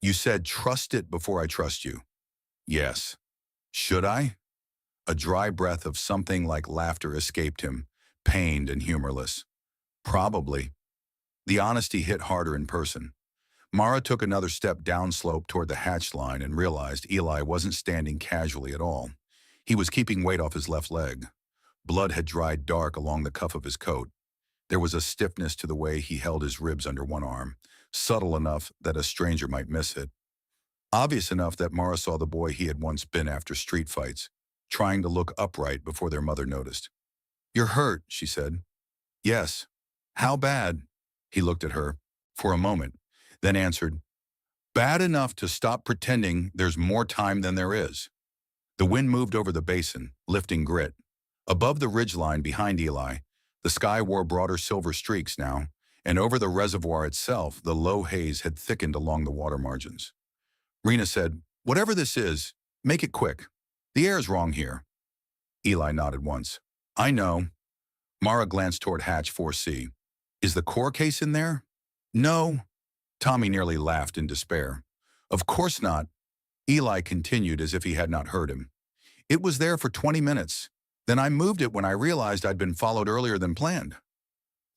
You said trust it before I trust you." "Yes." "Should I?" A dry breath of something like laughter escaped him, pained and humorless. "Probably." The honesty hit harder in person. Mara took another step downslope toward the hatch line and realized Eli wasn't standing casually at all. He was keeping weight off his left leg. Blood had dried dark along the cuff of his coat. There was a stiffness to the way he held his ribs under one arm, subtle enough that a stranger might miss it. Obvious enough that Mara saw the boy he had once been after street fights, trying to look upright before their mother noticed. "You're hurt," she said. "Yes." "How bad?" He looked at her for a moment, then answered, "Bad enough to stop pretending there's more time than there is." The wind moved over the basin, lifting grit. Above the ridgeline behind Eli, the sky wore broader silver streaks now, and over the reservoir itself, the low haze had thickened along the water margins. Rena said, "Whatever this is, make it quick. The air's wrong here." Eli nodded once. "I know." Mara glanced toward hatch 4C. "Is the core case in there?" "No." Tommy nearly laughed in despair. "Of course not." Eli continued as if he had not heard him. "It was there for 20 minutes. Then I moved it when I realized I'd been followed earlier than planned."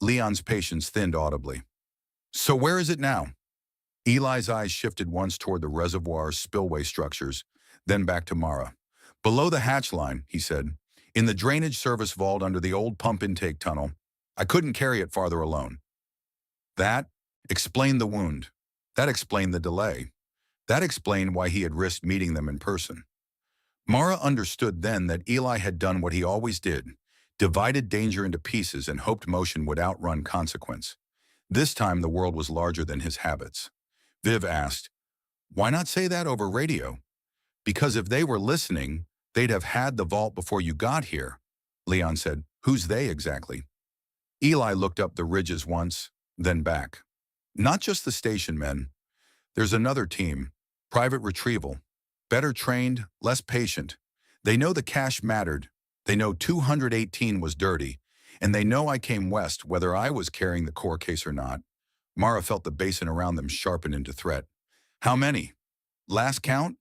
Leon's patience thinned audibly. "So where is it now?" Eli's eyes shifted once toward the reservoir's spillway structures, then back to Mara. "Below the hatch line," he said, "in the drainage service vault under the old pump intake tunnel. I couldn't carry it farther alone." That explained the wound. That explained the delay. That explained why he had risked meeting them in person. Mara understood then that Eli had done what he always did, divided danger into pieces and hoped motion would outrun consequence. This time the world was larger than his habits. Viv asked, "Why not say that over radio?" "Because if they were listening, they'd have had the vault before you got here." Leon said, "Who's they exactly?" Eli looked up the ridges once, then back. "Not just the station men. There's another team, private retrieval. Better trained, less patient. They know the cache mattered. They know 218 was dirty. And they know I came west whether I was carrying the core case or not." Mara felt the basin around them sharpen into threat. "How many?" "Last count?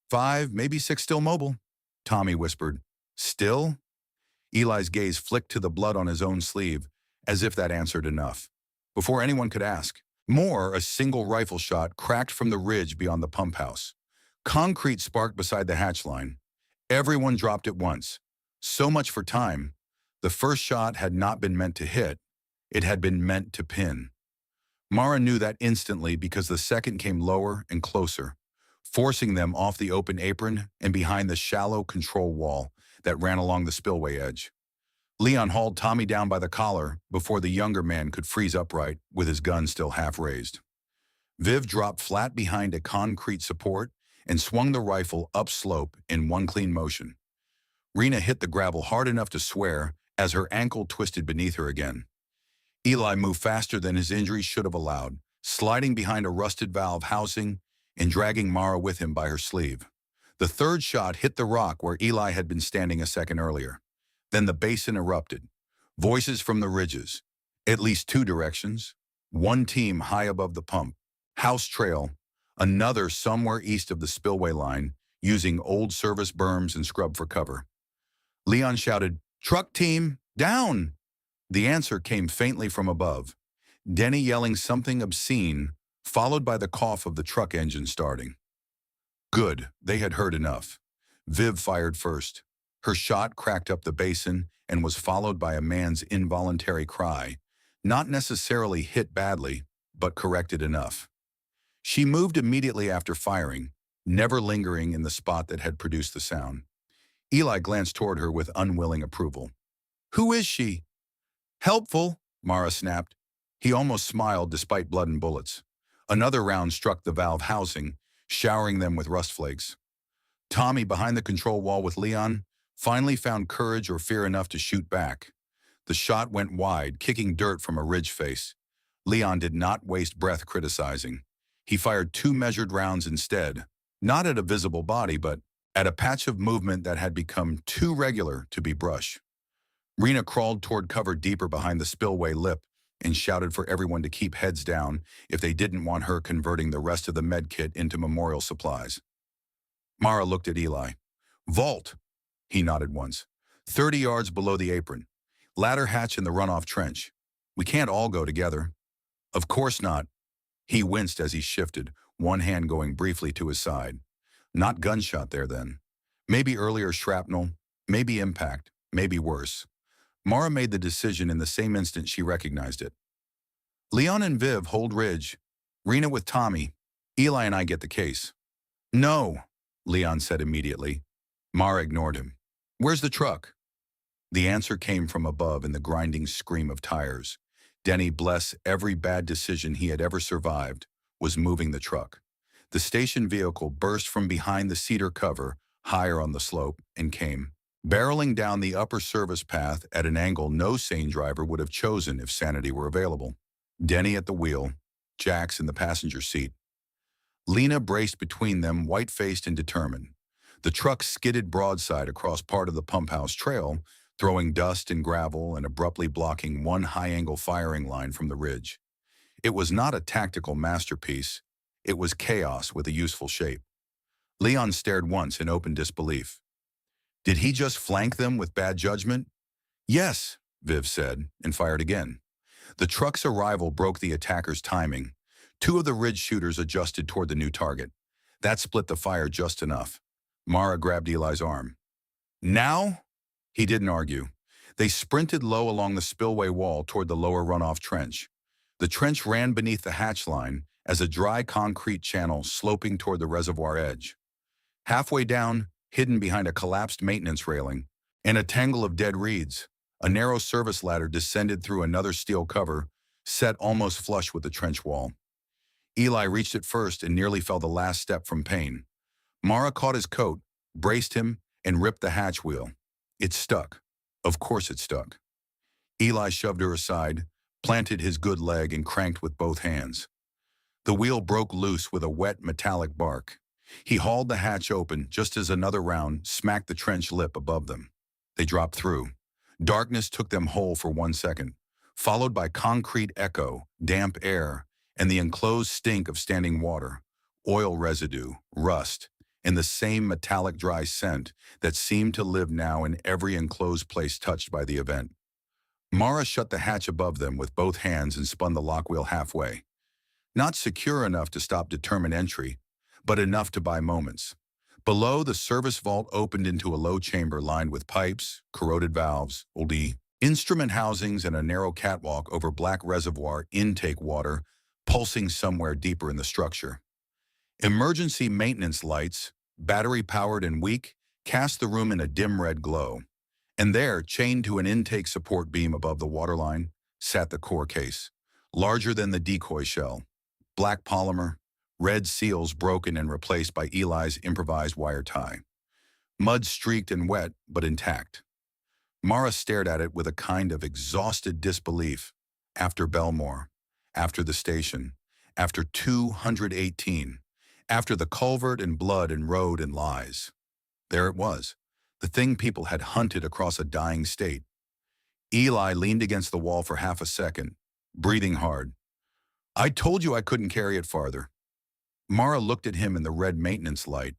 5, maybe 6 still mobile." Tommy whispered, "Still?" Eli's gaze flicked to the blood on his own sleeve, as if that answered enough. Before anyone could ask, more, a single rifle shot cracked from the ridge beyond the pump house. Concrete sparked beside the hatch line. Everyone dropped at once. So much for time. The first shot had not been meant to hit. It had been meant to pin. Mara knew that instantly because the second came lower and closer, forcing them off the open apron and behind the shallow control wall that ran along the spillway edge. Leon hauled Tommy down by the collar before the younger man could freeze upright with his gun still half raised. Viv dropped flat behind a concrete support and swung the rifle upslope in one clean motion. Rena hit the gravel hard enough to swear as her ankle twisted beneath her again. Eli moved faster than his injuries should have allowed, sliding behind a rusted valve housing and dragging Mara with him by her sleeve. The third shot hit the rock where Eli had been standing a second earlier. Then the basin erupted. Voices from the ridges. At least 2 directions. One team high above the pump. House trail. Another somewhere east of the spillway line, using old service berms and scrub for cover. Leon shouted, "Truck team, down!" The answer came faintly from above. Denny yelling something obscene, followed by the cough of the truck engine starting. Good, they had heard enough. Viv fired first. Her shot cracked up the basin and was followed by a man's involuntary cry, not necessarily hit badly, but corrected enough. She moved immediately after firing, never lingering in the spot that had produced the sound. Eli glanced toward her with unwilling approval. "Who is she?" "Helpful," Mara snapped. He almost smiled despite blood and bullets. Another round struck the valve housing, showering them with rust flakes. Tommy, behind the control wall with Leon, finally found courage or fear enough to shoot back. The shot went wide, kicking dirt from a ridge face. Leon did not waste breath criticizing. He fired 2 measured rounds instead, not at a visible body, but at a patch of movement that had become too regular to be brush. Rena crawled toward cover deeper behind the spillway lip and shouted for everyone to keep heads down if they didn't want her converting the rest of the med kit into memorial supplies. Mara looked at Eli. "Vault," he nodded once. 30 yards below the apron. Ladder hatch in the runoff trench. We can't all go together." "Of course not." He winced as he shifted, one hand going briefly to his side. Not gunshot there then. Maybe earlier shrapnel, maybe impact, maybe worse. Mara made the decision in the same instant she recognized it. "Leon and Viv hold ridge. Rena with Tommy. Eli and I get the case." "No," Leon said immediately. Mara ignored him. "Where's the truck?" The answer came from above in the grinding scream of tires. Denny, bless every bad decision he had ever survived, was moving the truck. The station vehicle burst from behind the cedar cover, higher on the slope, and came barreling down the upper service path at an angle no sane driver would have chosen if sanity were available. Denny at the wheel, Jax in the passenger seat. Lena braced between them, white-faced and determined. The truck skidded broadside across part of the pump house trail, throwing dust and gravel and abruptly blocking one high-angle firing line from the ridge. It was not a tactical masterpiece. It was chaos with a useful shape. Leon stared once in open disbelief. Did he just flank them with bad judgment? "Yes," Viv said, and fired again. The truck's arrival broke the attacker's timing. 2 of the ridge shooters adjusted toward the new target. That split the fire just enough. Mara grabbed Eli's arm. "Now?" He didn't argue. They sprinted low along the spillway wall toward the lower runoff trench. The trench ran beneath the hatch line as a dry concrete channel sloping toward the reservoir edge. Halfway down, hidden behind a collapsed maintenance railing, and a tangle of dead reeds, a narrow service ladder descended through another steel cover, set almost flush with the trench wall. Eli reached it first and nearly fell the last step from pain. Mara caught his coat, braced him, and ripped the hatch wheel. It stuck. Of course it stuck. Eli shoved her aside, planted his good leg, and cranked with both hands. The wheel broke loose with a wet, metallic bark. He hauled the hatch open just as another round smacked the trench lip above them. They dropped through. Darkness took them whole for 1 second, followed by concrete echo, damp air, and the enclosed stink of standing water, oil residue, rust, and the same metallic dry scent that seemed to live now in every enclosed place touched by the event. Mara shut the hatch above them with both hands and spun the lock wheel halfway. Not secure enough to stop determined entry, but enough to buy moments. Below, the service vault opened into a low chamber lined with pipes, corroded valves, old instrument housings, and a narrow catwalk over black reservoir intake water pulsing somewhere deeper in the structure. Emergency maintenance lights, battery-powered and weak, cast the room in a dim red glow. And there, chained to an intake support beam above the waterline, sat the core case, larger than the decoy shell. Black polymer, red seals broken and replaced by Eli's improvised wire tie. Mud streaked and wet, but intact. Mara stared at it with a kind of exhausted disbelief. After Belmore, after the station, after 218, after the culvert and blood and road and lies. There it was, the thing people had hunted across a dying state. Eli leaned against the wall for half a second, breathing hard. "I told you I couldn't carry it farther." Mara looked at him in the red maintenance light.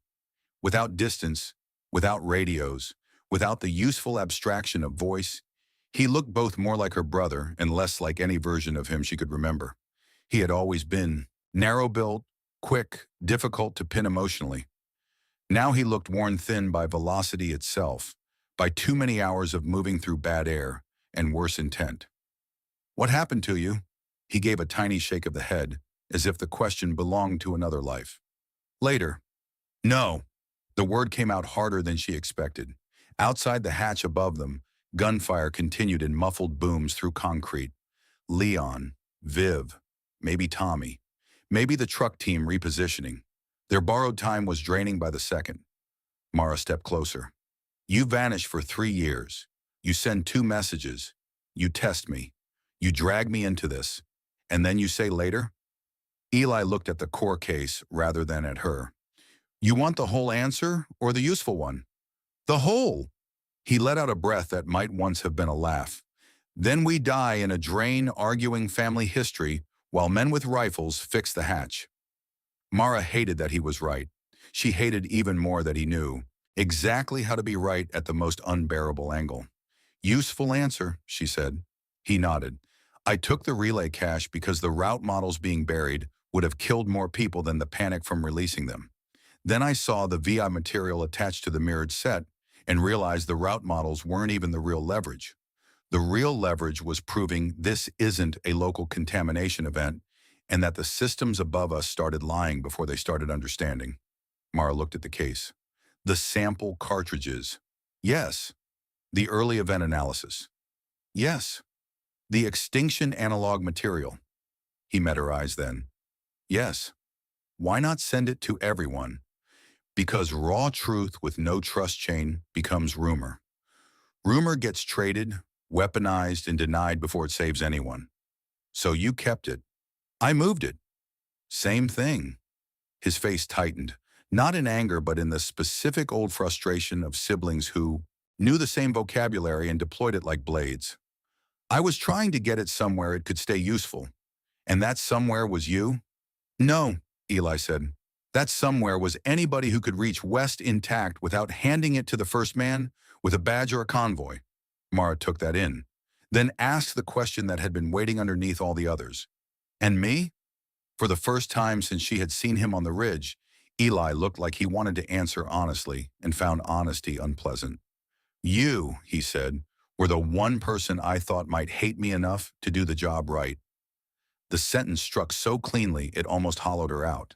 Without distance, without radios, without the useful abstraction of voice, he looked both more like her brother and less like any version of him she could remember. He had always been narrow-built, quick, difficult to pin emotionally. Now he looked worn thin by velocity itself, by too many hours of moving through bad air and worse intent. "What happened to you?" He gave a tiny shake of the head, as if the question belonged to another life. "Later." "No." The word came out harder than she expected. Outside the hatch above them, gunfire continued in muffled booms through concrete. Leon, Viv, maybe Tommy, maybe the truck team repositioning. Their borrowed time was draining by the second. Mara stepped closer. "You vanish for 3 years. You send 2 messages. You test me. You drag me into this. And then you say later?" Eli looked at the core case rather than at her. "You want the whole answer or the useful one?" "The whole!" He let out a breath that might once have been a laugh. "Then we die in a drain arguing family history while men with rifles fix the hatch." Mara hated that he was right. She hated even more that he knew exactly how to be right at the most unbearable angle. "Useful answer," she said. He nodded. "I took the relay cache because the route models being buried would have killed more people than the panic from releasing them. Then I saw the VI material attached to the mirrored set and realized the route models weren't even the real leverage. The real leverage was proving this isn't a local contamination event and that the systems above us started lying before they started understanding." Mara looked at the case. "The sample cartridges." "Yes." "The early event analysis." "Yes." "The extinction analog material." He met her eyes then. "Yes." "Why not send it to everyone?" "Because raw truth with no trust chain becomes rumor. Rumor gets traded, weaponized, and denied before it saves anyone. So you kept it. I moved it." "Same thing." His face tightened, not in anger but in the specific old frustration of siblings who knew the same vocabulary and deployed it like blades. "I was trying to get it somewhere it could stay useful. And that somewhere was you?" "No," Eli said. "That somewhere was anybody who could reach West intact without handing it to the first man with a badge or a convoy." Mara took that in, then asked the question that had been waiting underneath all the others. "And me?" For the first time since she had seen him on the ridge, Eli looked like he wanted to answer honestly and found honesty unpleasant. "You," he said, "were the one person I thought might hate me enough to do the job right." The sentence struck so cleanly it almost hollowed her out.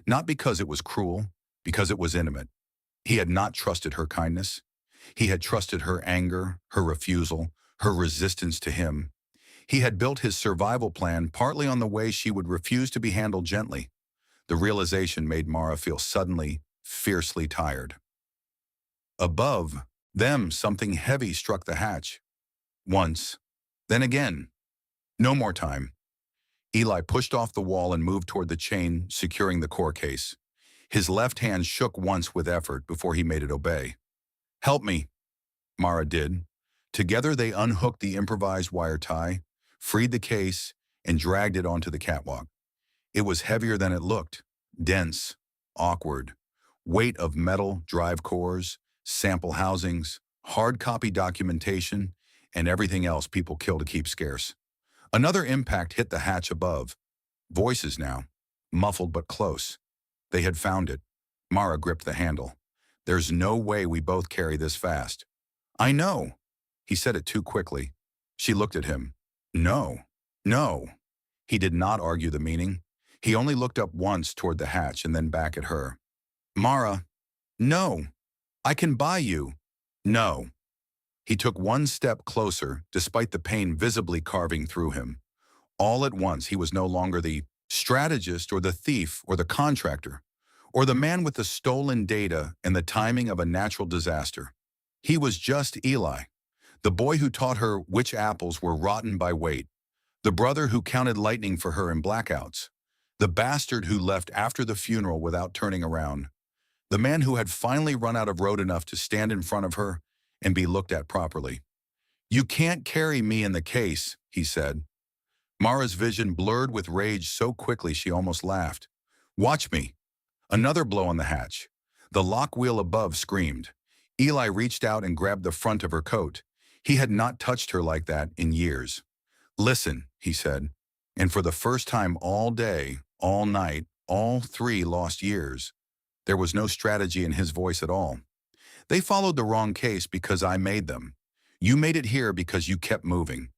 Not because it was cruel, because it was intimate. He had not trusted her kindness. He had trusted her anger, her refusal, her resistance to him. He had built his survival plan partly on the way she would refuse to be handled gently. The realization made Mara feel suddenly, fiercely tired. Above them, something heavy struck the hatch. Once, then again. No more time. Eli pushed off the wall and moved toward the chain securing the core case. His left hand shook once with effort before he made it obey. "Help me." Mara did. Together they unhooked the improvised wire tie, freed the case, and dragged it onto the catwalk. It was heavier than it looked, dense, awkward, weight of metal drive cores, sample housings, hard copy documentation, and everything else people kill to keep scarce. Another impact hit the hatch above. Voices now, muffled but close. They had found it. Mara gripped the handle. "There's no way we both carry this fast." "I know." He said it too quickly. She looked at him. "No, no." He did not argue the meaning. He only looked up once toward the hatch and then back at her. "Mara, no. I can buy you." "No." He took one step closer, despite the pain visibly carving through him. All at once, he was no longer the strategist or the thief or the contractor, or the man with the stolen data and the timing of a natural disaster. He was just Eli, the boy who taught her which apples were rotten by weight, the brother who counted lightning for her in blackouts, the bastard who left after the funeral without turning around, the man who had finally run out of road enough to stand in front of her and be looked at properly. "You can't carry me in the case," he said. Mara's vision blurred with rage so quickly she almost laughed. "Watch me." Another blow on the hatch. The lock wheel above screamed. Eli reached out and grabbed the front of her coat. He had not touched her like that in years. "Listen," he said, and for the first time all day, all night, all 3 lost years, There was no strategy in his voice at all. They followed the wrong case because I made them. You made it here because you kept moving.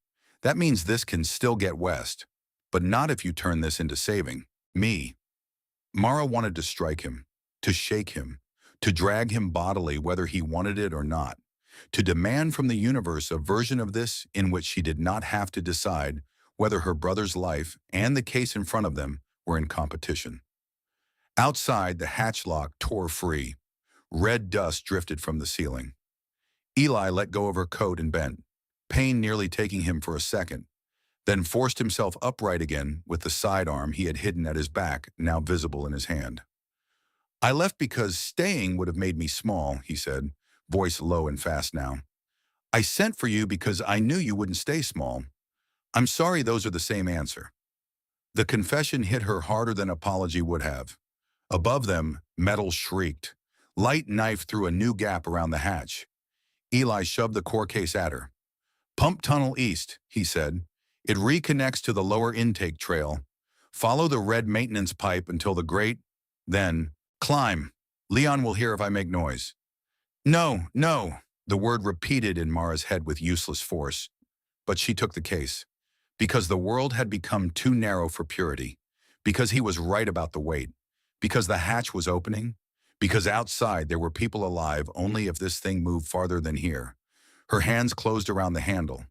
That means this can still get west, but not if you turn this into saving me. Mara wanted to strike him, to shake him, to drag him bodily whether he wanted it or not, to demand from the universe a version of this in which she did not have to decide whether her brother's life and the case in front of them were in competition. Outside, the hatch lock tore free. Red dust drifted from the ceiling. Eli let go of her coat and bent, pain nearly taking him for a second, then forced himself upright again with the sidearm he had hidden at his back now visible in his hand. I left because staying would have made me small, he said, voice low and fast now. I sent for you because I knew you wouldn't stay small. I'm sorry those are the same answer. The confession hit her harder than apology would have. Above them, metal shrieked. Light knife through a new gap around the hatch. Eli shoved the core case at her. Pump tunnel east, he said. It reconnects to the lower intake trail. Follow the red maintenance pipe until the grate, then climb. Leon will hear if I make noise. No, no, the word repeated in Mara's head with useless force. But she took the case. Because the world had become too narrow for purity. Because he was right about the weight. Because the hatch was opening. Because outside there were people alive only if this thing moved farther than here. Her hands closed around the handle.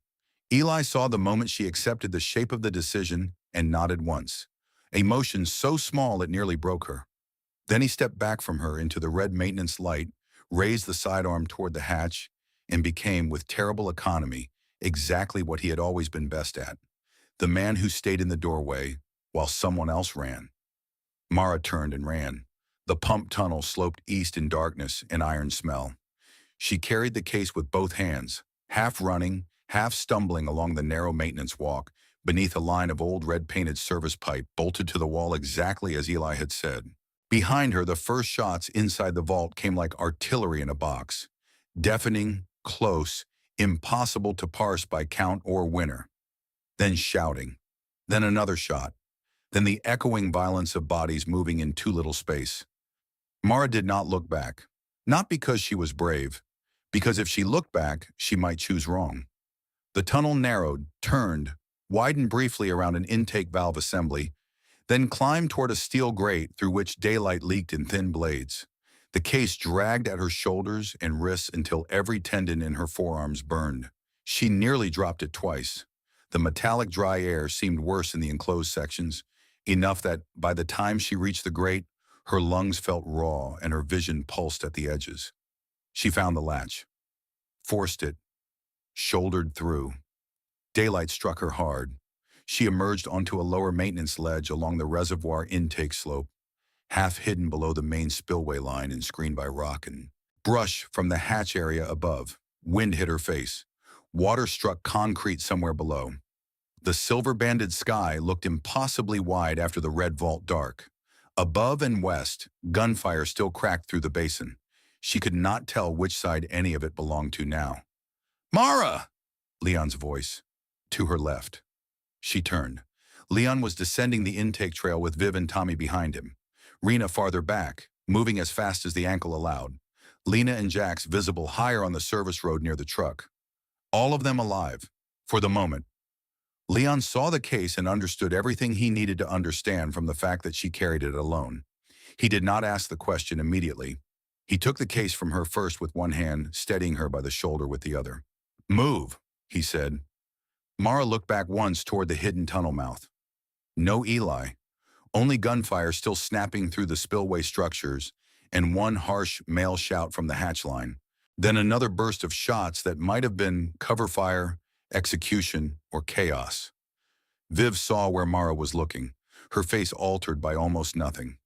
Eli saw the moment she accepted the shape of the decision and nodded once. A motion so small it nearly broke her. Then he stepped back from her into the red maintenance light, raised the sidearm toward the hatch, and became, with terrible economy, exactly what he had always been best at. The man who stayed in the doorway while someone else ran. Mara turned and ran. The pump tunnel sloped east in darkness and iron smell. She carried the case with both hands, half running, half stumbling along the narrow maintenance walk, beneath a line of old red-painted service pipe bolted to the wall exactly as Eli had said. Behind her, the first shots inside the vault came like artillery in a box. Deafening, close, impossible to parse by count or winner. Then shouting. Then another shot. Then the echoing violence of bodies moving in too little space. Mara did not look back. Not because she was brave, because if she looked back, she might choose wrong. The tunnel narrowed, turned, widened briefly around an intake valve assembly, then climbed toward a steel grate through which daylight leaked in thin blades. The case dragged at her shoulders and wrists until every tendon in her forearms burned. She nearly dropped it twice. The metallic dry air seemed worse in the enclosed sections, enough that by the time she reached the grate, her lungs felt raw and her vision pulsed at the edges. She found the latch, forced it, shouldered through. Daylight struck her hard. She emerged onto a lower maintenance ledge along the reservoir intake slope, half hidden below the main spillway line and screened by rock and brush from the hatch area above. Wind hit her face. Water struck concrete somewhere below. The silver-banded sky looked impossibly wide after the red vault dark. Above and west, gunfire still cracked through the basin. She could not tell which side any of it belonged to now. Mara! Leon's voice. To her left. She turned. Leon was descending the intake trail with Viv and Tommy behind him. Rena farther back, moving as fast as the ankle allowed. Lena and Jax visible higher on the service road near the truck. All of them alive, for the moment. Leon saw the case and understood everything he needed to understand from the fact that she carried it alone. He did not ask the question immediately. He took the case from her first with one hand, steadying her by the shoulder with the other. Move, he said. Mara looked back once toward the hidden tunnel mouth. No Eli. Only gunfire still snapping through the spillway structures, and one harsh male shout from the hatch line. Then another burst of shots that might have been cover fire, execution, or chaos. Viv saw where Mara was looking, her face altered by almost nothing.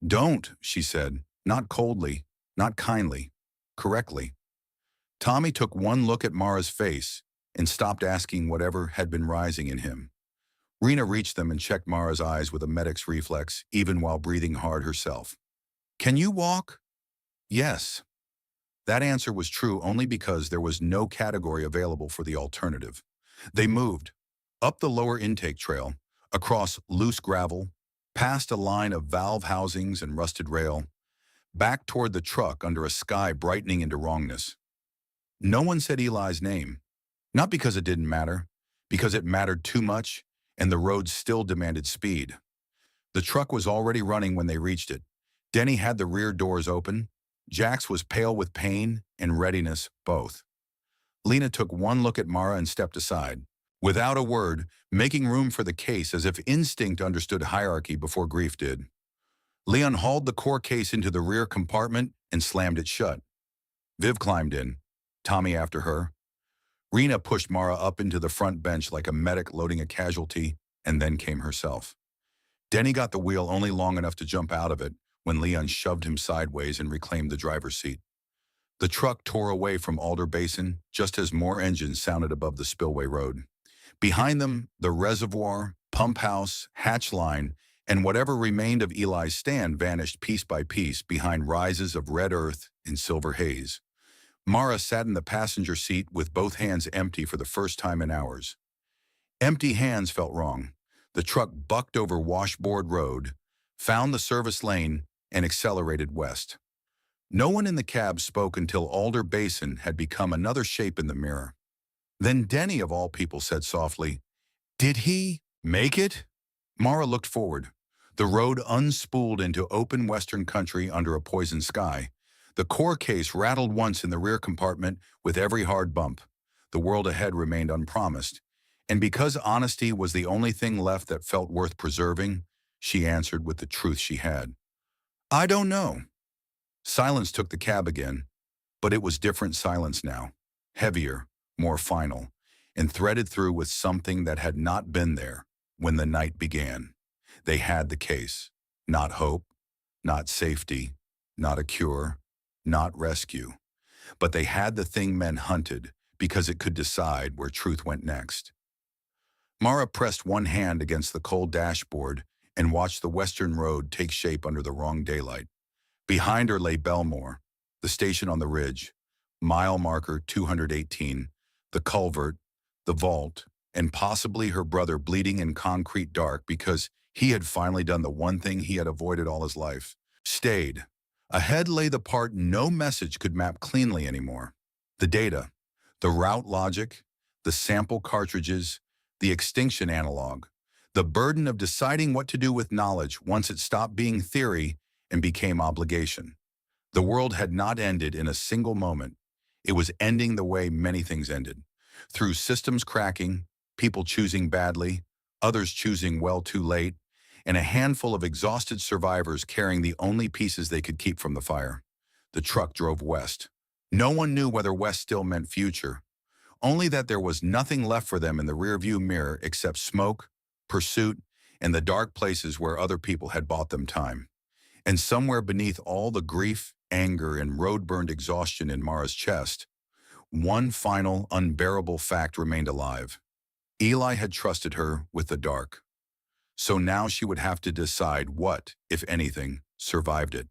Don't, she said, not coldly, not kindly, correctly. Tommy took one look at Mara's face and stopped asking whatever had been rising in him. Rena reached them and checked Mara's eyes with a medic's reflex, even while breathing hard herself. Can you walk? Yes. That answer was true only because there was no category available for the alternative. They moved, up the lower intake trail, across loose gravel, past a line of valve housings and rusted rail, back toward the truck under a sky brightening into wrongness. No one said Eli's name, not because it didn't matter, because it mattered too much, and the road still demanded speed. The truck was already running when they reached it. Denny had the rear doors open. Jax was pale with pain and readiness, both. Lena took one look at Mara and stepped aside, without a word, making room for the case as if instinct understood hierarchy before grief did. Leon hauled the core case into the rear compartment and slammed it shut. Viv climbed in, Tommy after her. Rena pushed Mara up into the front bench like a medic loading a casualty, and then came herself. Denny got the wheel only long enough to jump out of it when Leon shoved him sideways and reclaimed the driver's seat. The truck tore away from Alder Basin just as more engines sounded above the spillway road. Behind them, the reservoir, pump house, hatch line, and whatever remained of Eli's stand vanished piece by piece behind rises of red earth and silver haze. Mara sat in the passenger seat with both hands empty for the first time in hours. Empty hands felt wrong. The truck bucked over Washboard Road, found the service lane, and accelerated west. No one in the cab spoke until Alder Basin had become another shape in the mirror. Then Denny, of all people, said softly, "Did he make it?" Mara looked forward. The road unspooled into open western country under a poison sky. The core case rattled once in the rear compartment with every hard bump. The world ahead remained unpromised. And because honesty was the only thing left that felt worth preserving, she answered with the truth she had. "I don't know." Silence took the cab again, but it was different silence now. Heavier, more final, and threaded through with something that had not been there when the night began. They had the case. Not hope, not safety, not a cure, not rescue. But they had the thing men hunted because it could decide where truth went next. Mara pressed one hand against the cold dashboard and watched the western road take shape under the wrong daylight. Behind her lay Belmore, the station on the ridge, mile marker 218, the culvert, the vault, and possibly her brother bleeding in concrete dark because he had finally done the one thing he had avoided all his life. Stayed. Ahead lay the part no message could map cleanly anymore. The data, the route logic, the sample cartridges, the extinction analog, the burden of deciding what to do with knowledge once it stopped being theory and became obligation. The world had not ended in a single moment. It was ending the way many things ended, through systems cracking, people choosing badly, others choosing well too late, and a handful of exhausted survivors carrying the only pieces they could keep from the fire. The truck drove west. No one knew whether west still meant future, only that there was nothing left for them in the rearview mirror except smoke, pursuit, and the dark places where other people had bought them time. And somewhere beneath all the grief, anger, and road-burned exhaustion in Mara's chest, one final, unbearable fact remained alive. Eli had trusted her with the dark. So now she would have to decide what, if anything, survived it.